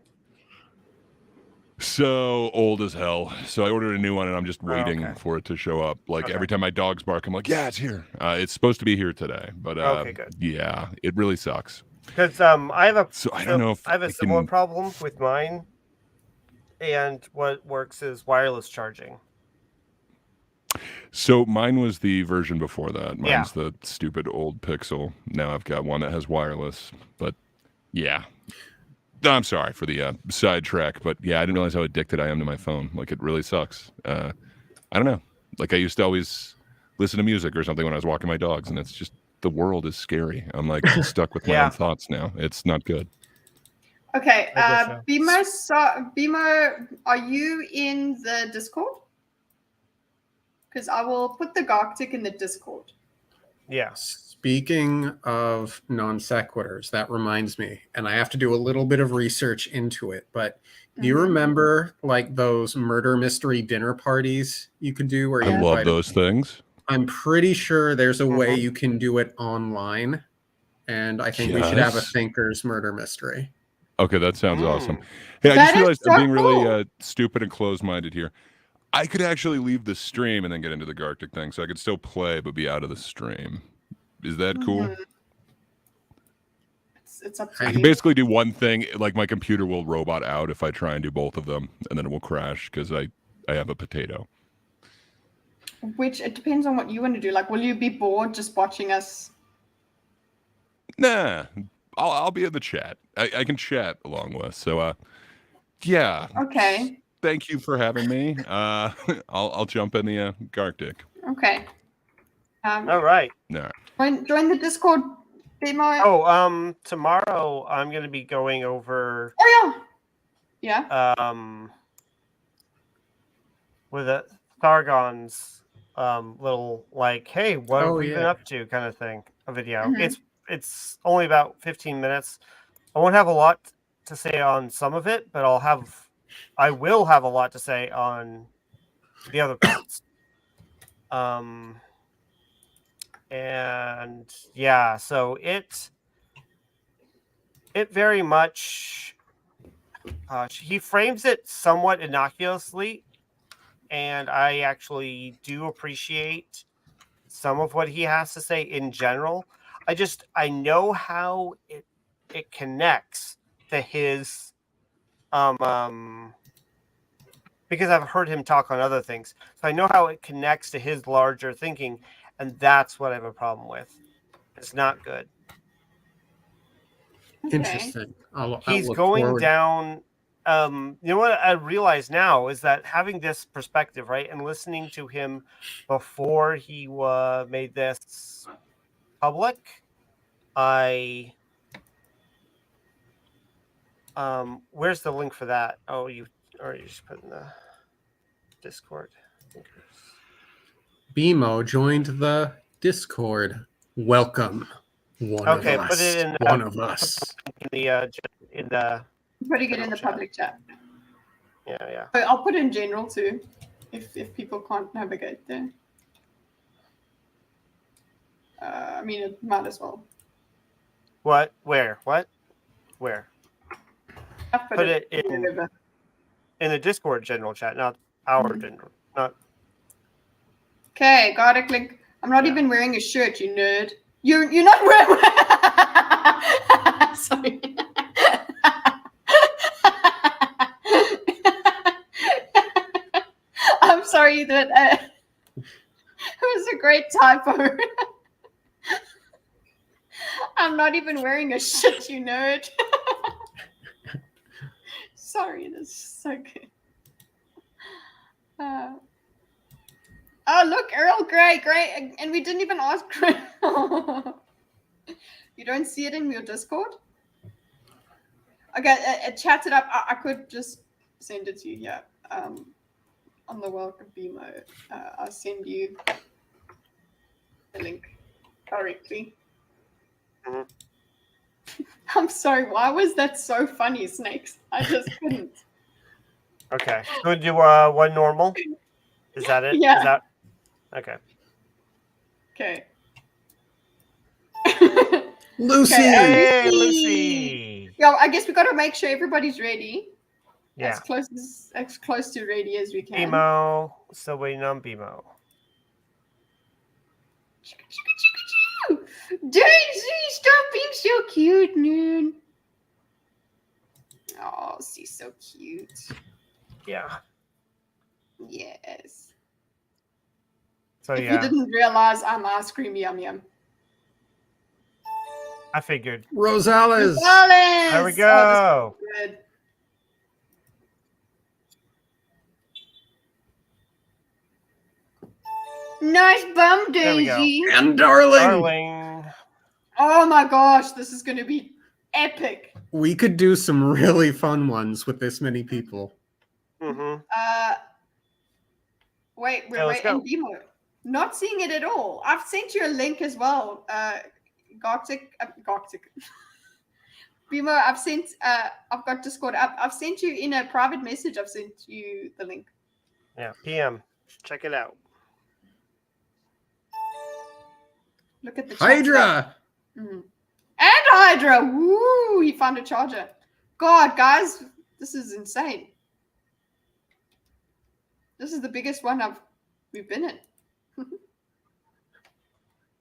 So old as hell. So I ordered a new one, and I'm just waiting for it to show up. Like, every time my dogs bark, I'm like, yeah, it's here. It's supposed to be here today. But Okay, good. yeah, it really sucks. Because I have a I don't know if I have a I similar can- problem with mine, and what works is wireless charging. So mine was the version before that. Mine's the stupid old Pixel. Now I've got one that has wireless. But yeah. I'm sorry for the sidetrack, but yeah, I didn't realize how addicted I am to my phone. Like, it really sucks. I don't know. Like, I used to always listen to music or something when I was walking my dogs, and it's just, the world is scary. I'm like stuck with my own thoughts now. It's not good. Okay, Beamer, are you in the Discord? Because I will put the Garctic in the Discord. Yeah. Speaking of non sequiturs, that reminds me, and I have to do a little bit of research into it, but do you remember like those murder mystery dinner parties you could do where you I love invite- those things. I'm pretty sure there's a way you can do it online, and I think we should have a Yes. Thinker's murder mystery. Okay, that sounds awesome. Hey, I That just is realized so I'm being cool. really stupid and closed-minded here. I could actually leave the stream and then get into the Garctic thing, so I could still play but be out of the stream. Is that cool? It's up to I you. can basically do one thing, like my computer will robot out if I try and do both of them, and then it will crash because I have a potato. Which, it depends on what you want to do. Like, will you be bored just watching us? Nah, I'll be in the chat. I can chat along with. So yeah. Okay. Thank you for having me. I'll jump in the Garctic. Okay. All right. No. Join the Discord, Beamer. Oh, tomorrow I'm going to be going over. Oh yeah. Yeah. With a Sargon's little like, hey, what have we been up to kind of thing, a video. It's only about 15 minutes. I won't have a lot to say on some of it, but I will have a lot to say on the other parts. And yeah, so it very much he frames it somewhat innocuously, and I actually do appreciate some of what he has to say in general. I know how it connects to his because I've heard him talk on other things. So I know how it connects to his larger thinking, and that's what I have a problem with. It's not good. Interesting. I'll He's look going forward. down. You know what I realize now is that having this perspective, right, and listening to him before he made this public, where's the link for that? Oh, you just put in the Discord. BMO joined the Discord. Welcome. One of us. Put it in one of us. In the Putting it in the public chat. Yeah. I'll put it in general too, if people can't navigate there. I mean, it might as well. What? Where? What? Where? Put it in the Discord general chat, not our general. Not. Okay, got a click. I'm not even wearing a shirt, you nerd. You're not wearing. Sorry. I'm sorry that it was a great typo. I'm not even wearing a shit, you nerd. Sorry, this is so good. Oh, look, Earl Grey, great. And we didn't even ask Grey. You don't see it in your Discord? Okay, chat it up. I could just send it to you. Yeah. On the welcome BMO, I'll send you the link directly. I'm sorry. Why was that so funny, Snakes? I just couldn't. Okay. So we do one normal. Is that it? Yeah. Is that okay? Okay. Lucy. Okay, Hey, Lucy. Yeah, I guess we got to make sure everybody's ready. Yeah. As close to ready as we can. BMO. Still waiting on BMO. Daisy, stop being so cute, Noon. Oh, she's so cute. Yeah. Yes. So if yeah. you didn't realize, I'm ice cream yum yum. I figured. Rosales. There we go. Oh, this is good. Nice bum, There we go. Daisy. And darling. Darling. Oh my gosh, this is going to be epic. We could do some really fun ones with this many people. Mm-hmm. Wait, Yeah, let's and Bimo. Not seeing it at all. I've sent you a link as well. Gartic. Bimo, I've got Discord up. I've sent you in a private message. I've sent you the link. Yeah, PM. Check it out. Look at the Hydra. And Hydra. Woo! He found a charger. God, guys, this is insane. This is the biggest one we've been in.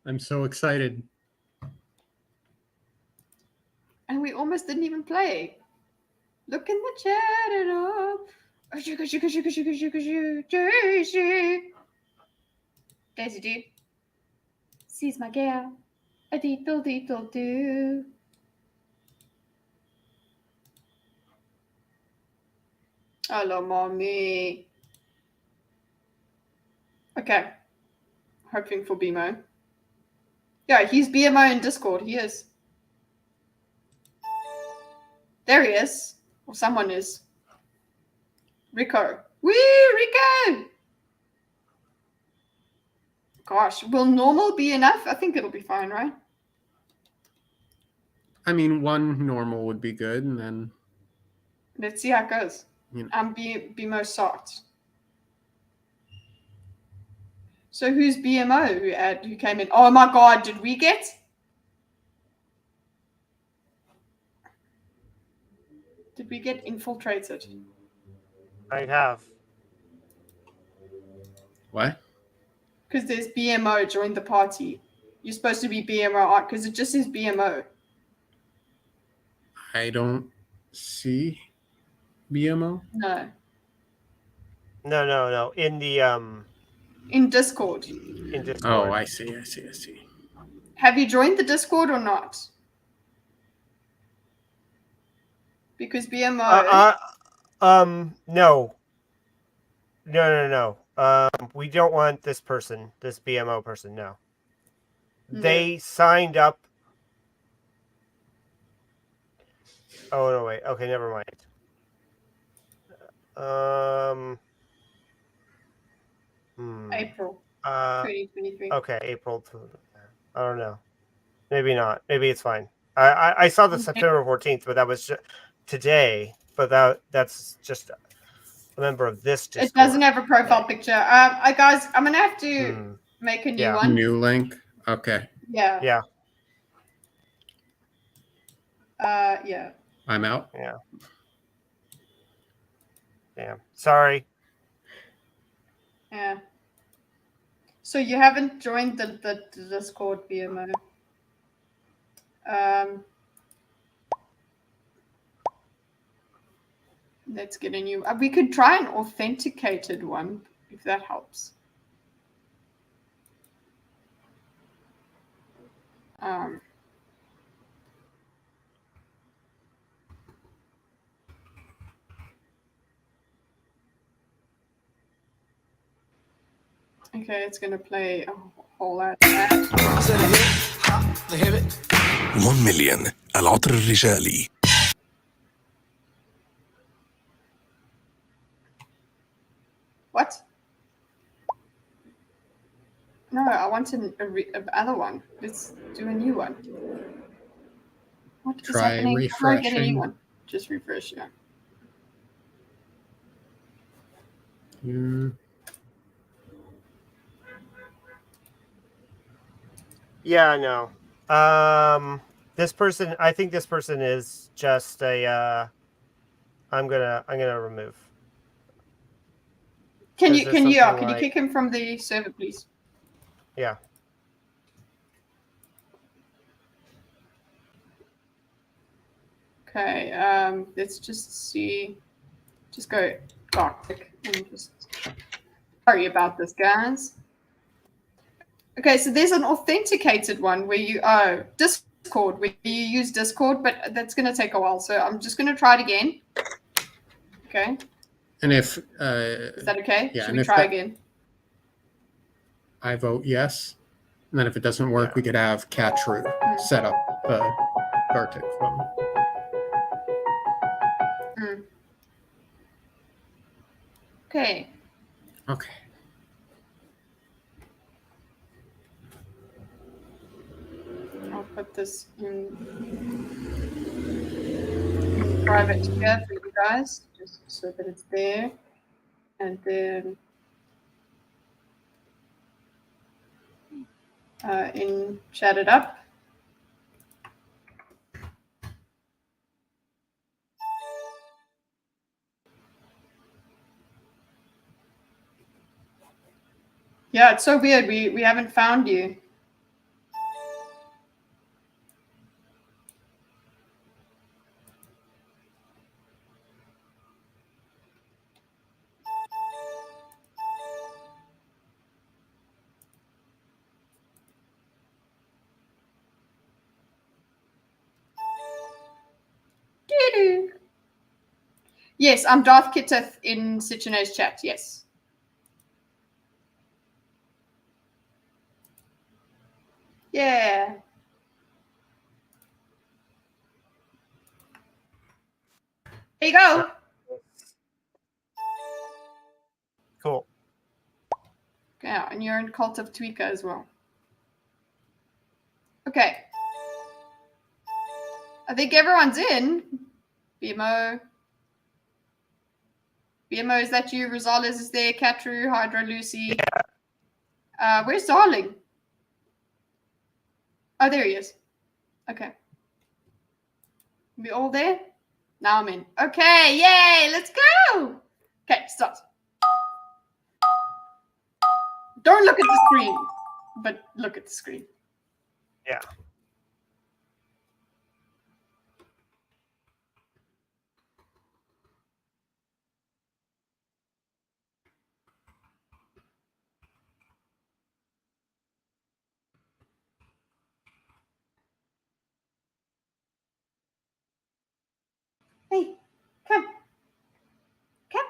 I'm so excited. And we almost didn't even play. Look in the chat it up. Daisy do. She's my gal. A deedle deedle do. Hello, mommy. Okay. Hoping for BMO. Yeah, he's BMO in Discord. He is. There he is. Or someone is. Rico. Wee, Rico! Gosh, will normal be enough? I think it'll be fine, right? I mean, one normal would be good, and then... Let's see how it goes. You know. I'm BMO Sart. So who's BMO who came in? Oh my god, did we get? Did we get infiltrated? I have. What? Because there's BMO joined the party. You're supposed to be BMO because it just says BMO. I don't see BMO. No. No. In the In Discord. In Discord. Oh, I see. Have you joined the Discord or not? Because BMO. No. We don't want this person, this BMO person. No. They signed up. Oh no! Wait. Okay, never mind. April 2023. Okay, April. I don't know. Maybe not. Maybe it's fine. I saw the September 14th, but that was today. But that's just a member of this Discord. It doesn't have a profile picture. Guys, I'm gonna have to make a new one. New link. Okay. Yeah. Yeah. Yeah. I'm out. Yeah. Damn. Sorry. Yeah. So you haven't joined the Discord BMO. Let's get a new. We could try an authenticated one if that helps. Okay, it's gonna play a whole lot of that. 1 مليون العطر الرجالي. No, I want a other one. Let's do a new one. What is Try happening? How do I get a new refreshing. one? Just refresh, yeah. Yeah, I know. This person, I think this person is just a. I'm gonna remove. Can 'Cause you there's can you something can you like- kick him from the server, please? Yeah. Okay. Let's just see. Just go dark and just. Sorry about this, guys. Okay, so there's an authenticated one where you Discord, where you use Discord, but that's going to take a while. So I'm just going to try it again. Okay. And if Is that okay? yeah, Should and we if try that- again? I vote yes. And then if it doesn't work, we could have Katru set up the Gartic phone. Okay. Okay. I'll put this in private here for you guys, just so that it's there. And then in chat it up. Yeah, it's so weird. We haven't found you. Doo-doo. Yes, I'm Darth Kitteth in Shoe0nHead's chat. Yes. Yeah. There you go. Cool. Yeah, and you're in Cult of Tweaker as well. Okay. I think everyone's in. BMO. BMO, is that you? Rosales is there. Katru, Hydra, Lucy. Where's Darling? Oh, there he is. Okay. We all there? Now I'm in. Okay, yay, let's go. Okay, start. Don't look at the screen, but look at the screen. Yeah. Hey, come. Come.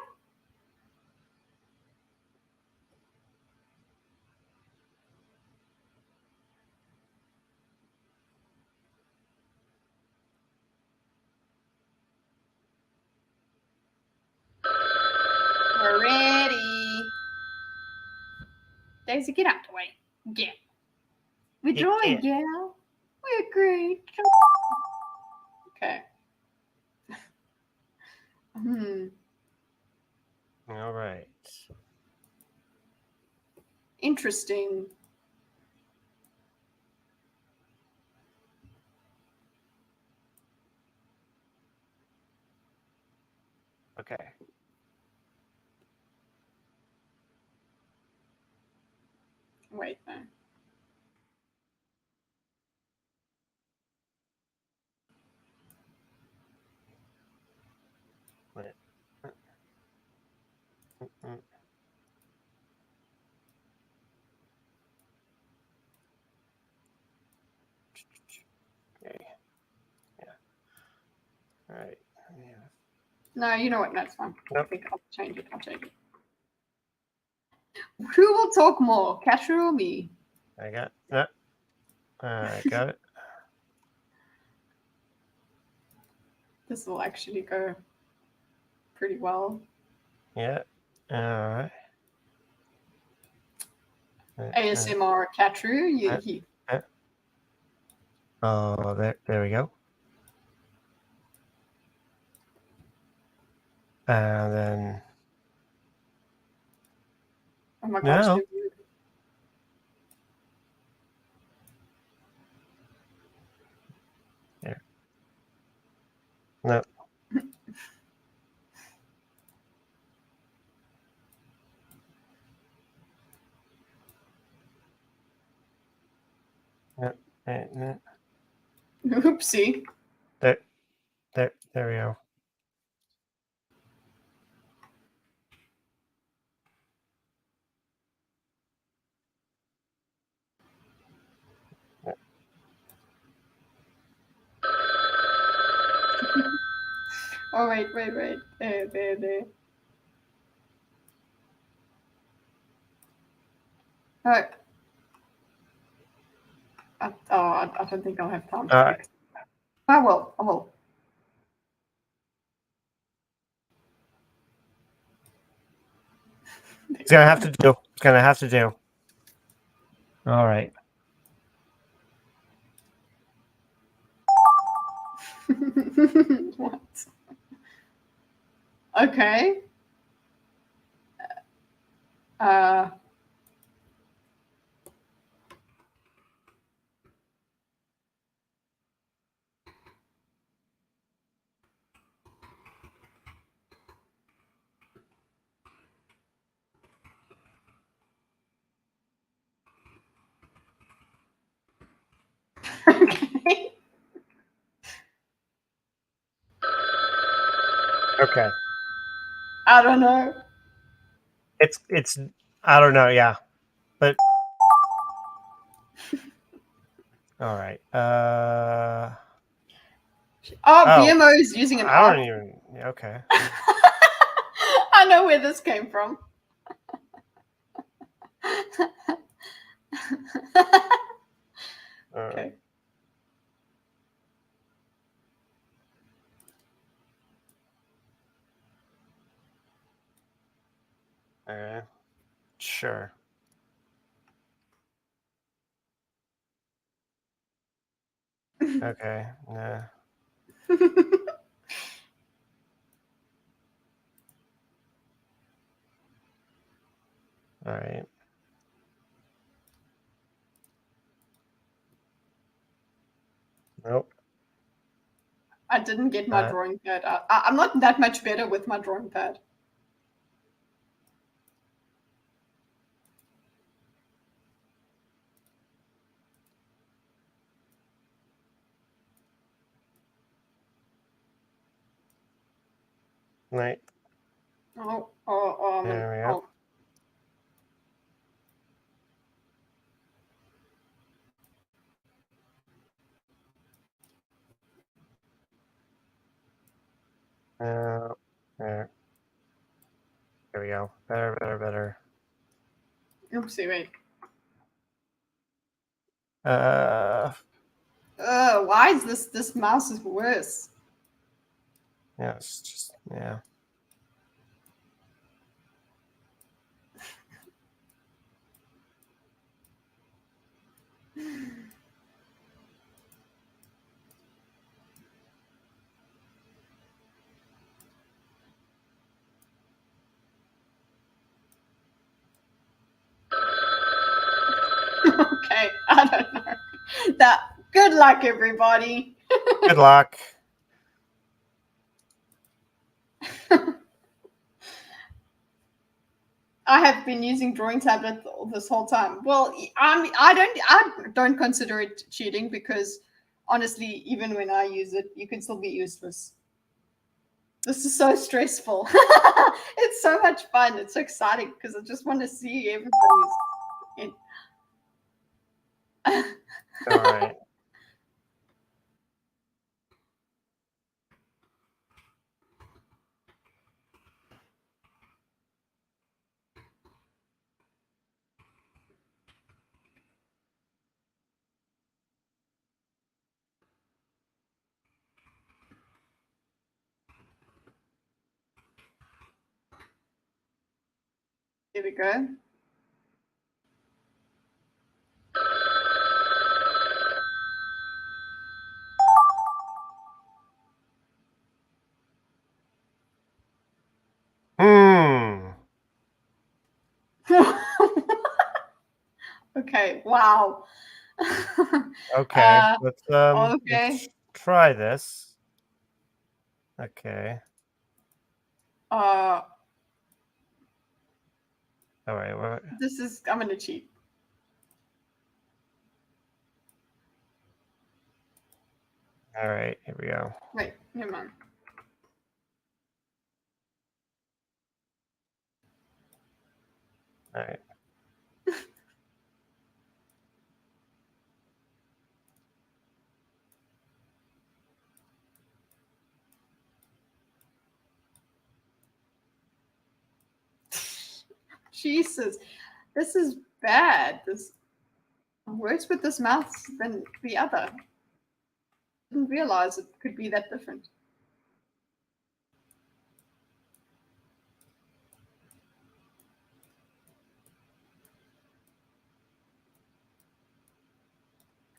We're ready. Daisy, get out the way. Get. We're drawing, gal. We're great. Okay. All right. Interesting. Okay. Wait, no. Wait. Okay. Yeah. All right. Yeah. No, you know what? That's fine. Nope. I think I'll change it. I'll change it. Who will talk more, Katru or me? I got that. I got it. This will actually go pretty well. Yeah. All right. ASMR Catru. Oh, there we go. And then. Oh my gosh. No. There. No. No. Oopsie. There we go. Oh, wait. There. Oh. I don't think I'll have time to fix it. I will. It's gonna have to do. All right. What? Okay. Okay. I don't know. It's I don't know, yeah. But all right. BMO is using an I don't even okay. I know where this came from. Okay. Sure. Okay. Nah. All right. Nope. I didn't get my drawing pad. I'm not that much better with my drawing pad. Right. Oh. There we go. There we go. Better. Oopsie, wait. Why is this mouse is worse? Yeah, it's just yeah. Okay, I don't know. Good luck, everybody. Good luck. I have been using drawing tablet this whole time. Well, I don't consider it cheating because honestly, even when I use it, you can still be useless. This is so stressful. It's so much fun. It's so exciting because I just want to see everybody's in. All right. Here we go. Okay. Wow. Okay. Okay. Let's try this. Okay. Uh. All right. This is. I'm gonna cheat. All right. Here we go. Wait. Never mind. All right. Jesus, this is bad. This worse with this mouth than the other. Didn't realize it could be that different.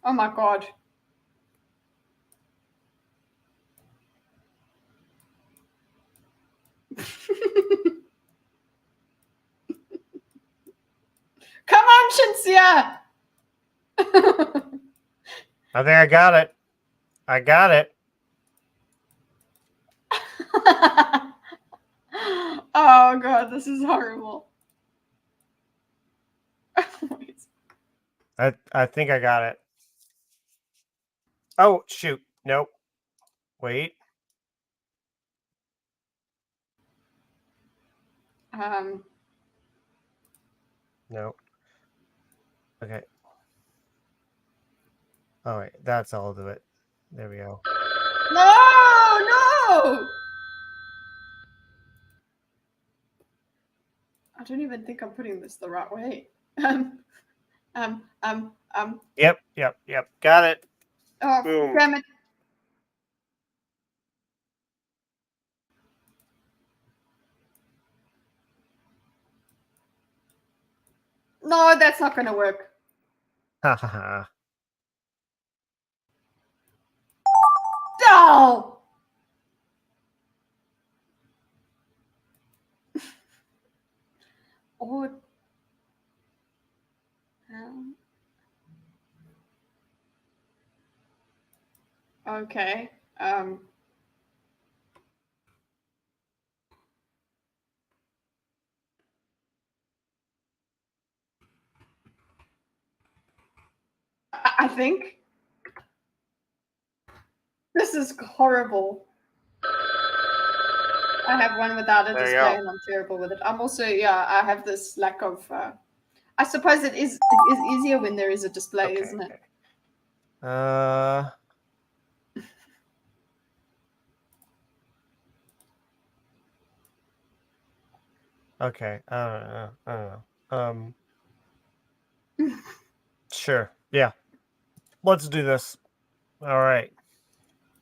Oh my god. Come on, Shinsia! I think I got it. I got it. Oh god, this is horrible. I think I got it. Oh shoot! Nope. Wait. No. Okay. All right, that's all of it. There we go. No! I don't even think I'm putting this the right way. Yep. Got it. Oh, boom. Damn it. No, that's not gonna work. Ha ha ha. No! Oh. Okay. I think this is horrible. I have one without a There you display, go. and I'm terrible with it. I'm also, I have this lack of. I suppose it is easier when there is a display, isn't it? Okay. I don't know. Sure. Yeah. Let's do this. All right.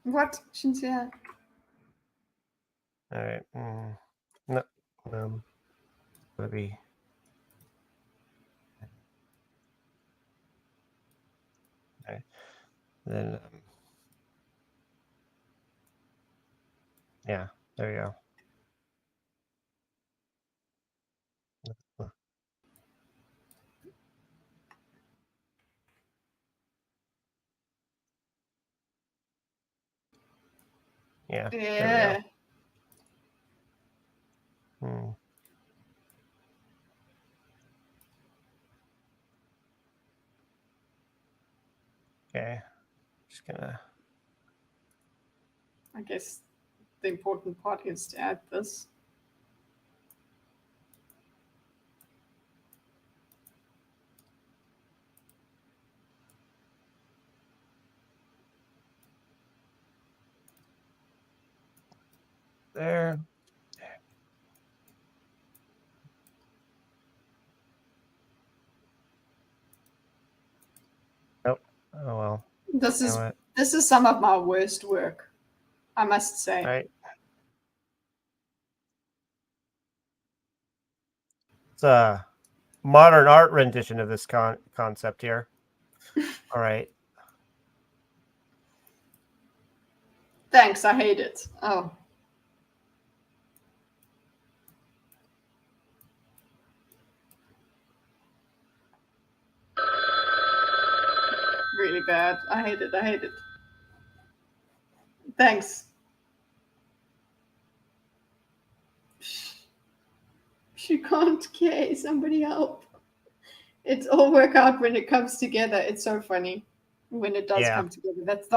What, Shinsia? All right. No. Would be. Okay. Then. Yeah. There you go. Yeah. Yeah. There we go. Okay. Just gonna. I guess the important part is to add this. There. Nope. Oh well. This You is know what? this is some of my worst work, I must say. Right. It's a modern art rendition of this concept here. All right. Thanks, I hate it. Oh. really bad. I hate it. I hate it. Thanks. She can't care. Somebody help. It's all work out when it comes together. It's so funny when it does come together. That's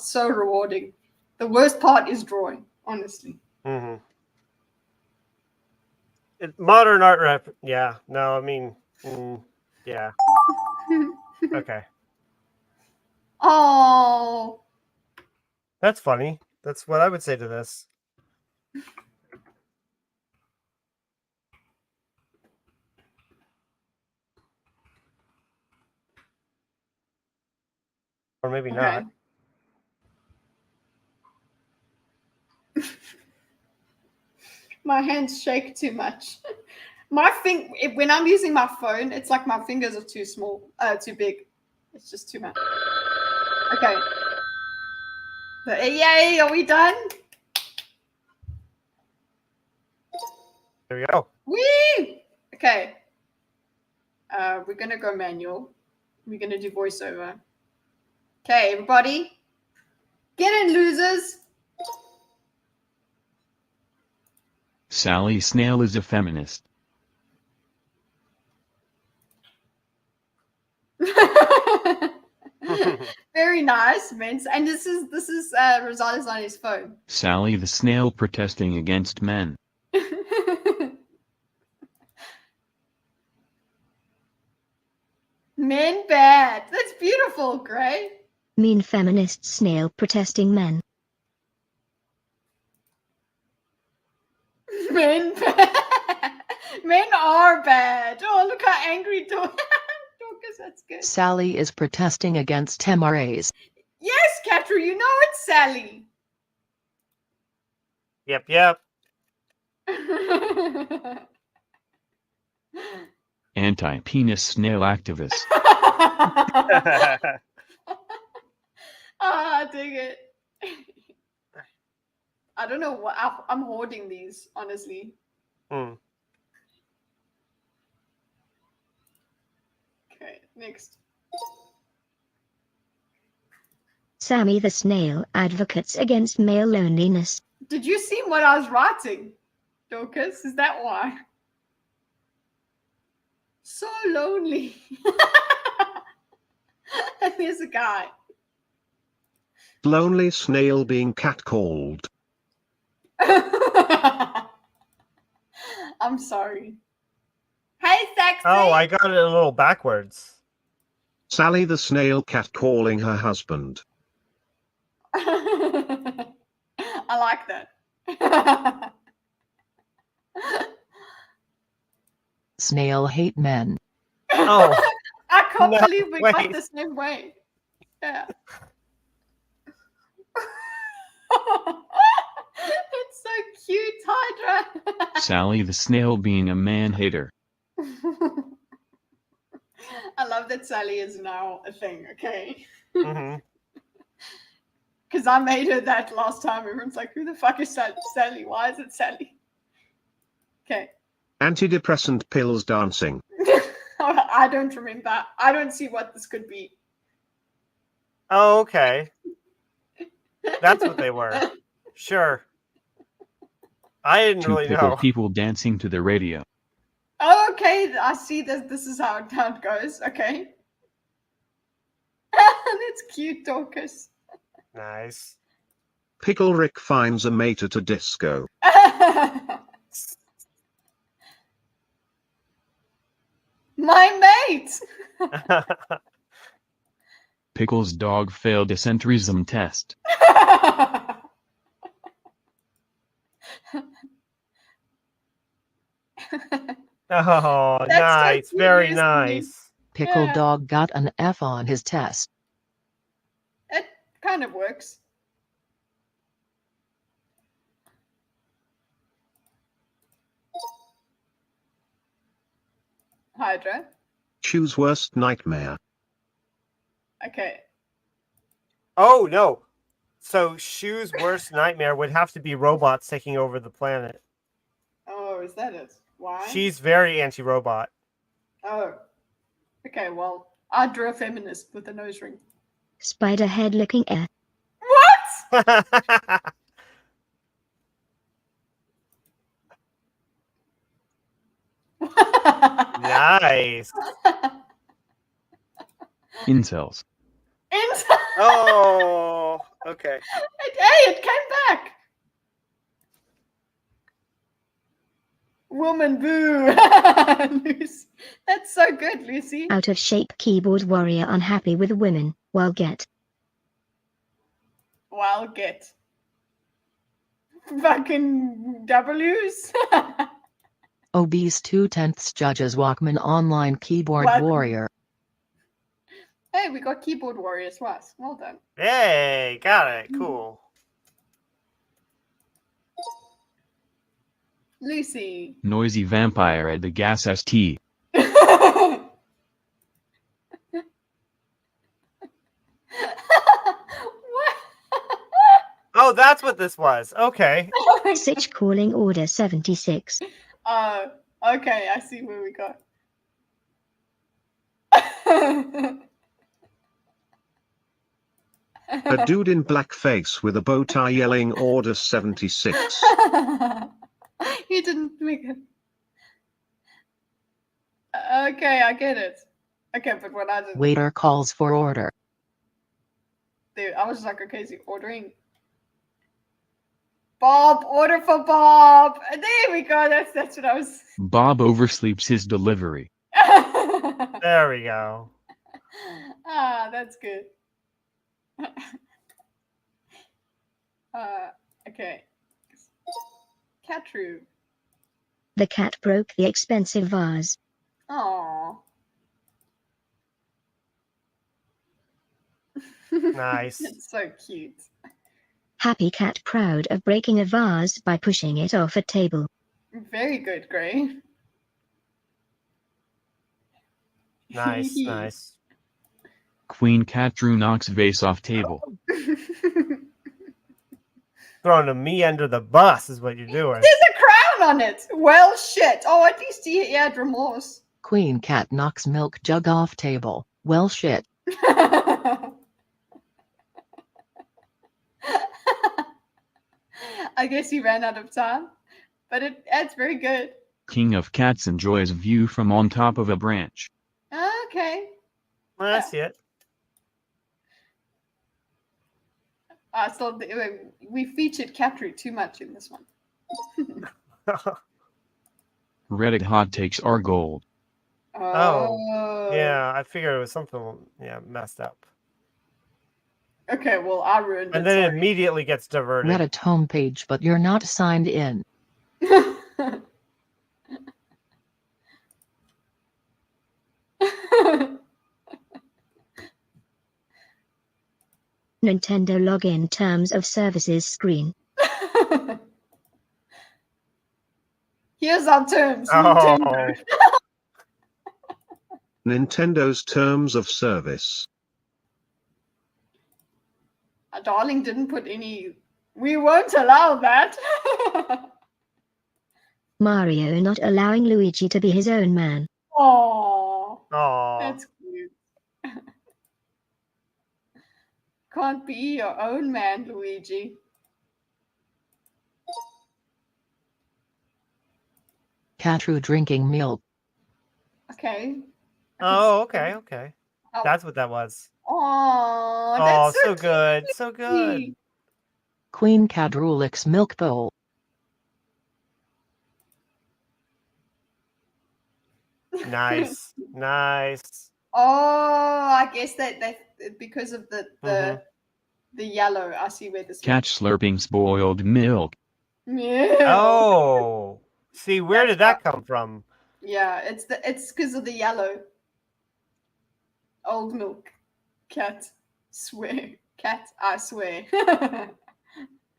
so rewarding. The worst part is drawing, honestly. Mm-hmm. Modern art rep. Yeah. No, I mean, yeah. Okay. Oh. That's funny. That's what I would say to this. Or maybe not. My hands shake too much. When I'm using my phone, it's like my fingers are too small, too big. It's just too much. Okay. Yay, are we done? There we go. Whee! Okay. We're gonna go manual. We're gonna do voiceover. Okay, everybody. Get in, losers. Sally Snail is a feminist. Very nice, Vince. And this is Rosales on his phone. Sally the Snail protesting against men. Men bad. That's beautiful, Gray. Mean feminist snail protesting men. Men bad. Men are bad. Oh, look how angry Dorcas. That's good. Sally is protesting against MRAs. Yes, Katru, you know it's Sally. Yep. Anti-penis snail activist. Dang it. I don't know what I'm hoarding these, honestly. Okay, next. Sammy the snail advocates against male loneliness. Did you see what I was writing, Dorcas? Is that why? So lonely. And there's a guy. Lonely snail being catcalled. I'm sorry. Hey, Sexy. Oh, I got it a little backwards. Sally the snail catcalling her husband. I like that. Snail hate men. Oh. I can't No, believe we got wait. the same way. Yeah. It's so cute, Hydra. Sally the Snail being a man-hater. I love that Sally is now a thing, okay? Mm-hmm. Because I made her that last time. Everyone's like, who the fuck is Sally? Why is it Sally? Okay. Antidepressant pills dancing. I don't remember. I don't see what this could be. Oh, okay. That's what they were. Sure. I didn't Two really pickle know. people dancing to the radio. Oh, okay. I see this. This is how it goes. Okay. That's cute, Dorcas. Nice. Pickle Rick finds a mate at a disco. My mate. Pickle's dog failed a centrism test. Oh, That's so nice. cute, Very isn't it? nice. Pickle Yeah. dog got an F on his test. It kind of works. Hydra. Choose worst nightmare. Okay. Oh, no. So Shoe's worst nightmare would have to be robots taking over the planet. Oh, is that it? Why? She's very anti-robot. Oh. Okay, well, I drew a feminist with a nose ring. Spider head looking air. What? Nice. Incels. Oh, okay. Hey, it came back. Woman boo. Lucy. That's so good, Lucy. Out of shape keyboard warrior unhappy with women, while get. Well, get. Fucking W's. Obese 2/10 judges Walkman online keyboard What? warrior. Hey, we got keyboard warriors twice. Well done. Hey, got it. Cool. Lucy. Noisy vampire at the gas ST. Oh, that's what this was. Okay. Sitch calling order 76. Okay, I see where we go. A dude in blackface with a bow tie yelling order 76. You didn't make it. Okay, I get it. Okay, but what I did, Waiter calls for order. dude, I was just like, okay, is he ordering? Bob, order for Bob. There we go. That's what I was. Bob oversleeps his delivery. There we go. Ah, that's good. Okay. Catru. The cat broke the expensive vase. Aww. Nice. It's so cute. Happy cat proud of breaking a vase by pushing it off a table. Very good, Gray. Nice, nice. Queen cat Drew knocks vase off table. Throwing me under the bus is what you're doing. There's a crown on it. Well, shit. Oh, at least he had remorse. Queen cat knocks milk jug off table. Well shit. I guess he ran out of time, but that's very good. King of cats enjoys view from on top of a branch. Okay. Well, I see it. So we featured Catru too much in this one. Reddit hot takes are gold. Oh. Yeah, I figured it was something messed up. Okay, well, I ruined it. And then it immediately gets diverted. Reddit homepage, but you're not signed in. Nintendo login terms of services screen. Here's our terms. Oh. Nintendo. Nintendo's terms of service. Darling didn't put any. We won't allow that. Mario not allowing Luigi to be his own man. Oh, Aww. that's cute. Can't be your own man, Luigi. Catru drinking milk. Okay. Oh, okay, okay. Oh. That's what that was. Oh, Oh, that's so good, so good. Queen Cadru licks milk bowl. Nice, nice. Oh, I guess that because of the yellow. I see where this. Cat slurping spoiled milk. Yeah. Oh, see, where did that come from? Yeah, it's because of the yellow. Old milk. Cat. Swear. Cat, I swear.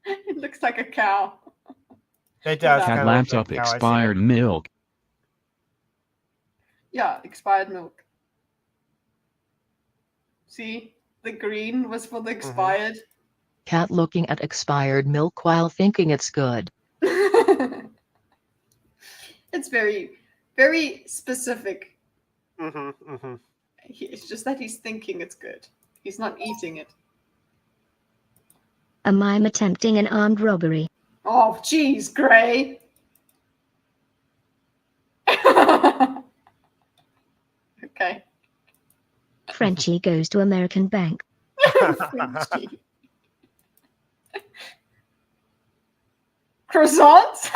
It looks like a cow. It does. Cat laps up expired milk. Yeah, expired milk. See? The green was for the expired. Cat looking at expired milk while thinking it's good. It's very, very specific. Mm-hmm, mm-hmm. It's just that he's thinking it's good. He's not eating it. A mime attempting an armed robbery. Oh, jeez, Gray. Okay. Frenchie goes to American Bank. Frenchie. Croissants?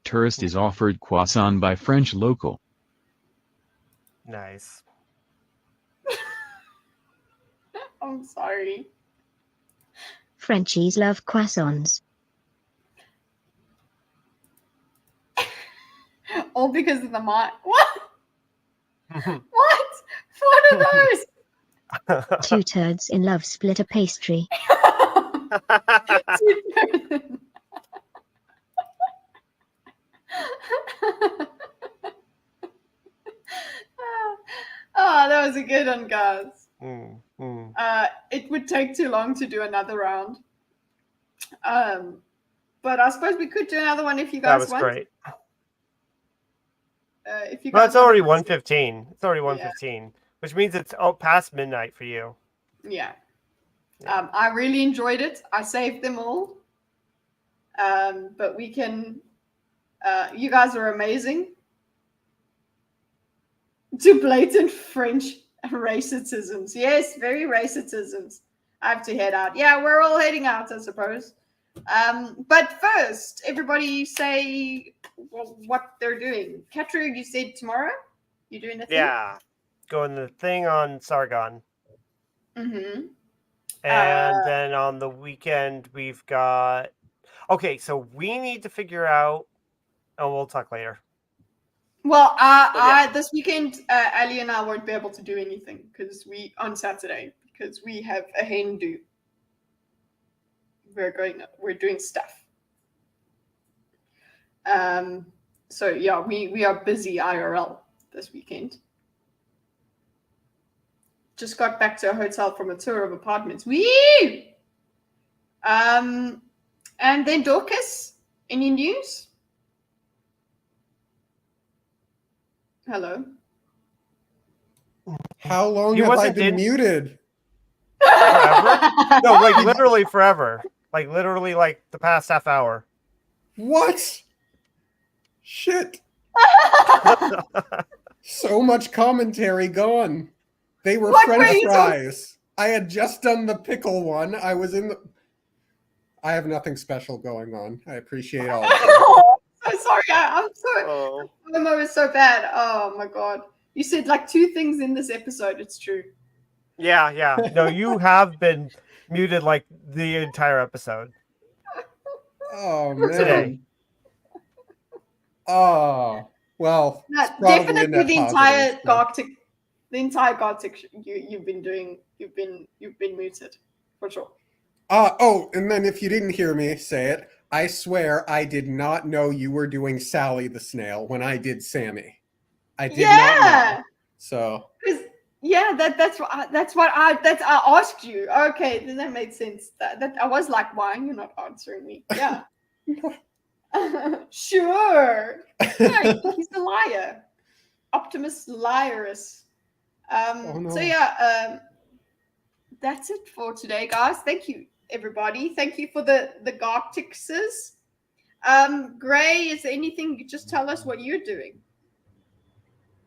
Tourist is offered croissant by French local. Nice. I'm sorry. Frenchies love croissants. All because of the mime. What? What? What are those? Two turds in love split a pastry. Oh, that was a good one, guys. Mm. It would take too long to do another round. But I suppose we could do another one if you guys That was want. great. If you Well, guys it's already want- 1:15. It's already 1:15, which means it's past midnight for you. Yeah. I really enjoyed it. I saved them all. But we can. You guys are amazing. To blatant French racisms. Yes, very racisms. I have to head out. Yeah, we're all heading out, I suppose. But first, everybody say what they're doing. Kutcher, you said tomorrow? You're doing a thing? Yeah. Going the thing on Sargon. Mm-hmm. And then on the weekend, we've got... Okay, so we need to figure out... Oh, we'll talk later. Well, this weekend, Ali and I won't be able to do anything on Saturday because we have a hen do. We're doing stuff. So yeah, we are busy IRL this weekend. Just got back to a hotel from a tour of apartments. Wee! And then Dorcas, any news? Hello. How long You have I wasn't been in- muted? Forever? No, like literally forever. Like literally like the past half hour. What? Shit. So much commentary gone. They were What were French you fries. I had just done the pickle one. I was in the... I have nothing special going on. I appreciate all of it. Oh, so sorry. I'm so... Momo is so bad. Oh my god. You said like 2 things in this episode. It's true. Yeah. No, you have been muted like the entire episode. Oh, man. Today. Oh, well. No, it's probably a definitely net the entire positive, Gartic you've been doing. You've been muted for sure. Oh, and then if you didn't hear me say it, I swear I did not know you were doing Sally the snail when I did Sammy. I did not know. So Yeah, that's what I asked you. Okay, then that made sense. That I was like, why are you not answering me? Yeah. Sure. Yeah, he's a liar. Optimus liarus. no. So yeah, that's it for today, guys. Thank you, everybody. Thank you for the Gartixes. Gray, is there anything? You just tell us what you're doing.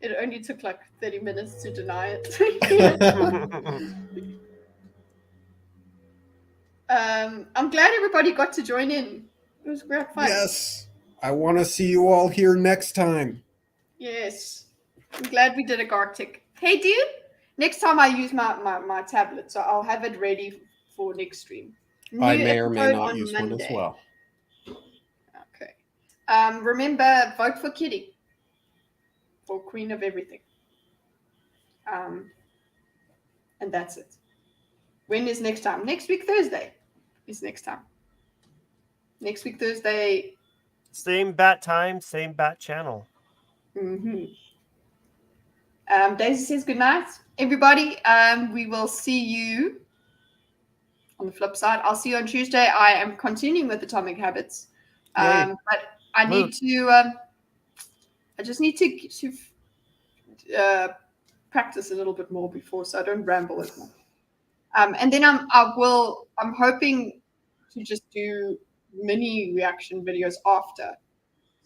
It only took like 30 minutes to deny it. I'm glad everybody got to join in. It was great fun. yes, I want to see you all here next time. Yes. I'm glad we did a Gartic. Hey, dude. Next time I use my tablet, so I'll have it ready for next stream. I New may or may episode not on use one as Monday. well. Okay. Remember, vote for Kitty. For Queen of Everything. And that's it. When is next time? Next week, Thursday is next time. Next week, Thursday. Same bat time, same bat channel. Mm-hmm. Daisy says good night, everybody. We will see you on the flip side. I'll see you on Tuesday. I am continuing with Atomic Habits. But I need to... I just need to practice a little bit more before, so I don't ramble as much. And then I'm hoping to just do mini reaction videos after.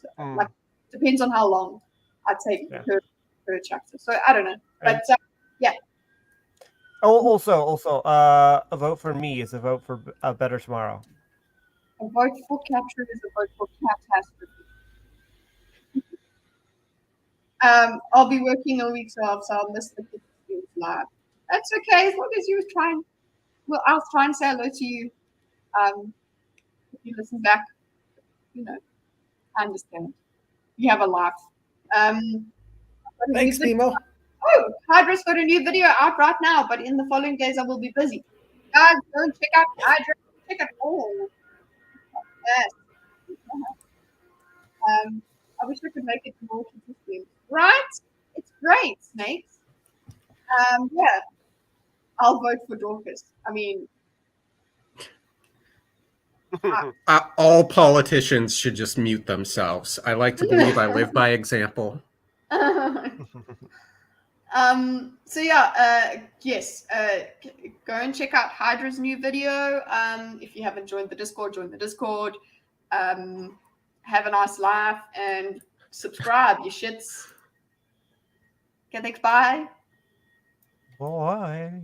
So, like, depends on how long I take per chapter. So I don't know, but yeah. Oh, also, a vote for me is a vote for a better tomorrow. A vote for capture is a vote for catastrophe. I'll be working a week, so I'll miss the kids live. That's okay, as long as you try and. Well, I'll try and say hello to you. If you listen back, you know, I understand. You have a life. Thanks, Nemo. Oh, Hydra's got a new video out right now, but in the following days I will be busy. Guys, don't check out Hydra. Check it all. Yes. I wish I could make it more consistent. Right? It's great, Snakes. Yeah. I'll vote for Dorcas. I mean, all politicians should just mute themselves. I like to believe I live by example. So yeah, yes, go and check out Hydra's new video. If you haven't joined the Discord, join the Discord. Have a nice life and subscribe, you shits. Okay, thanks, bye. Bye.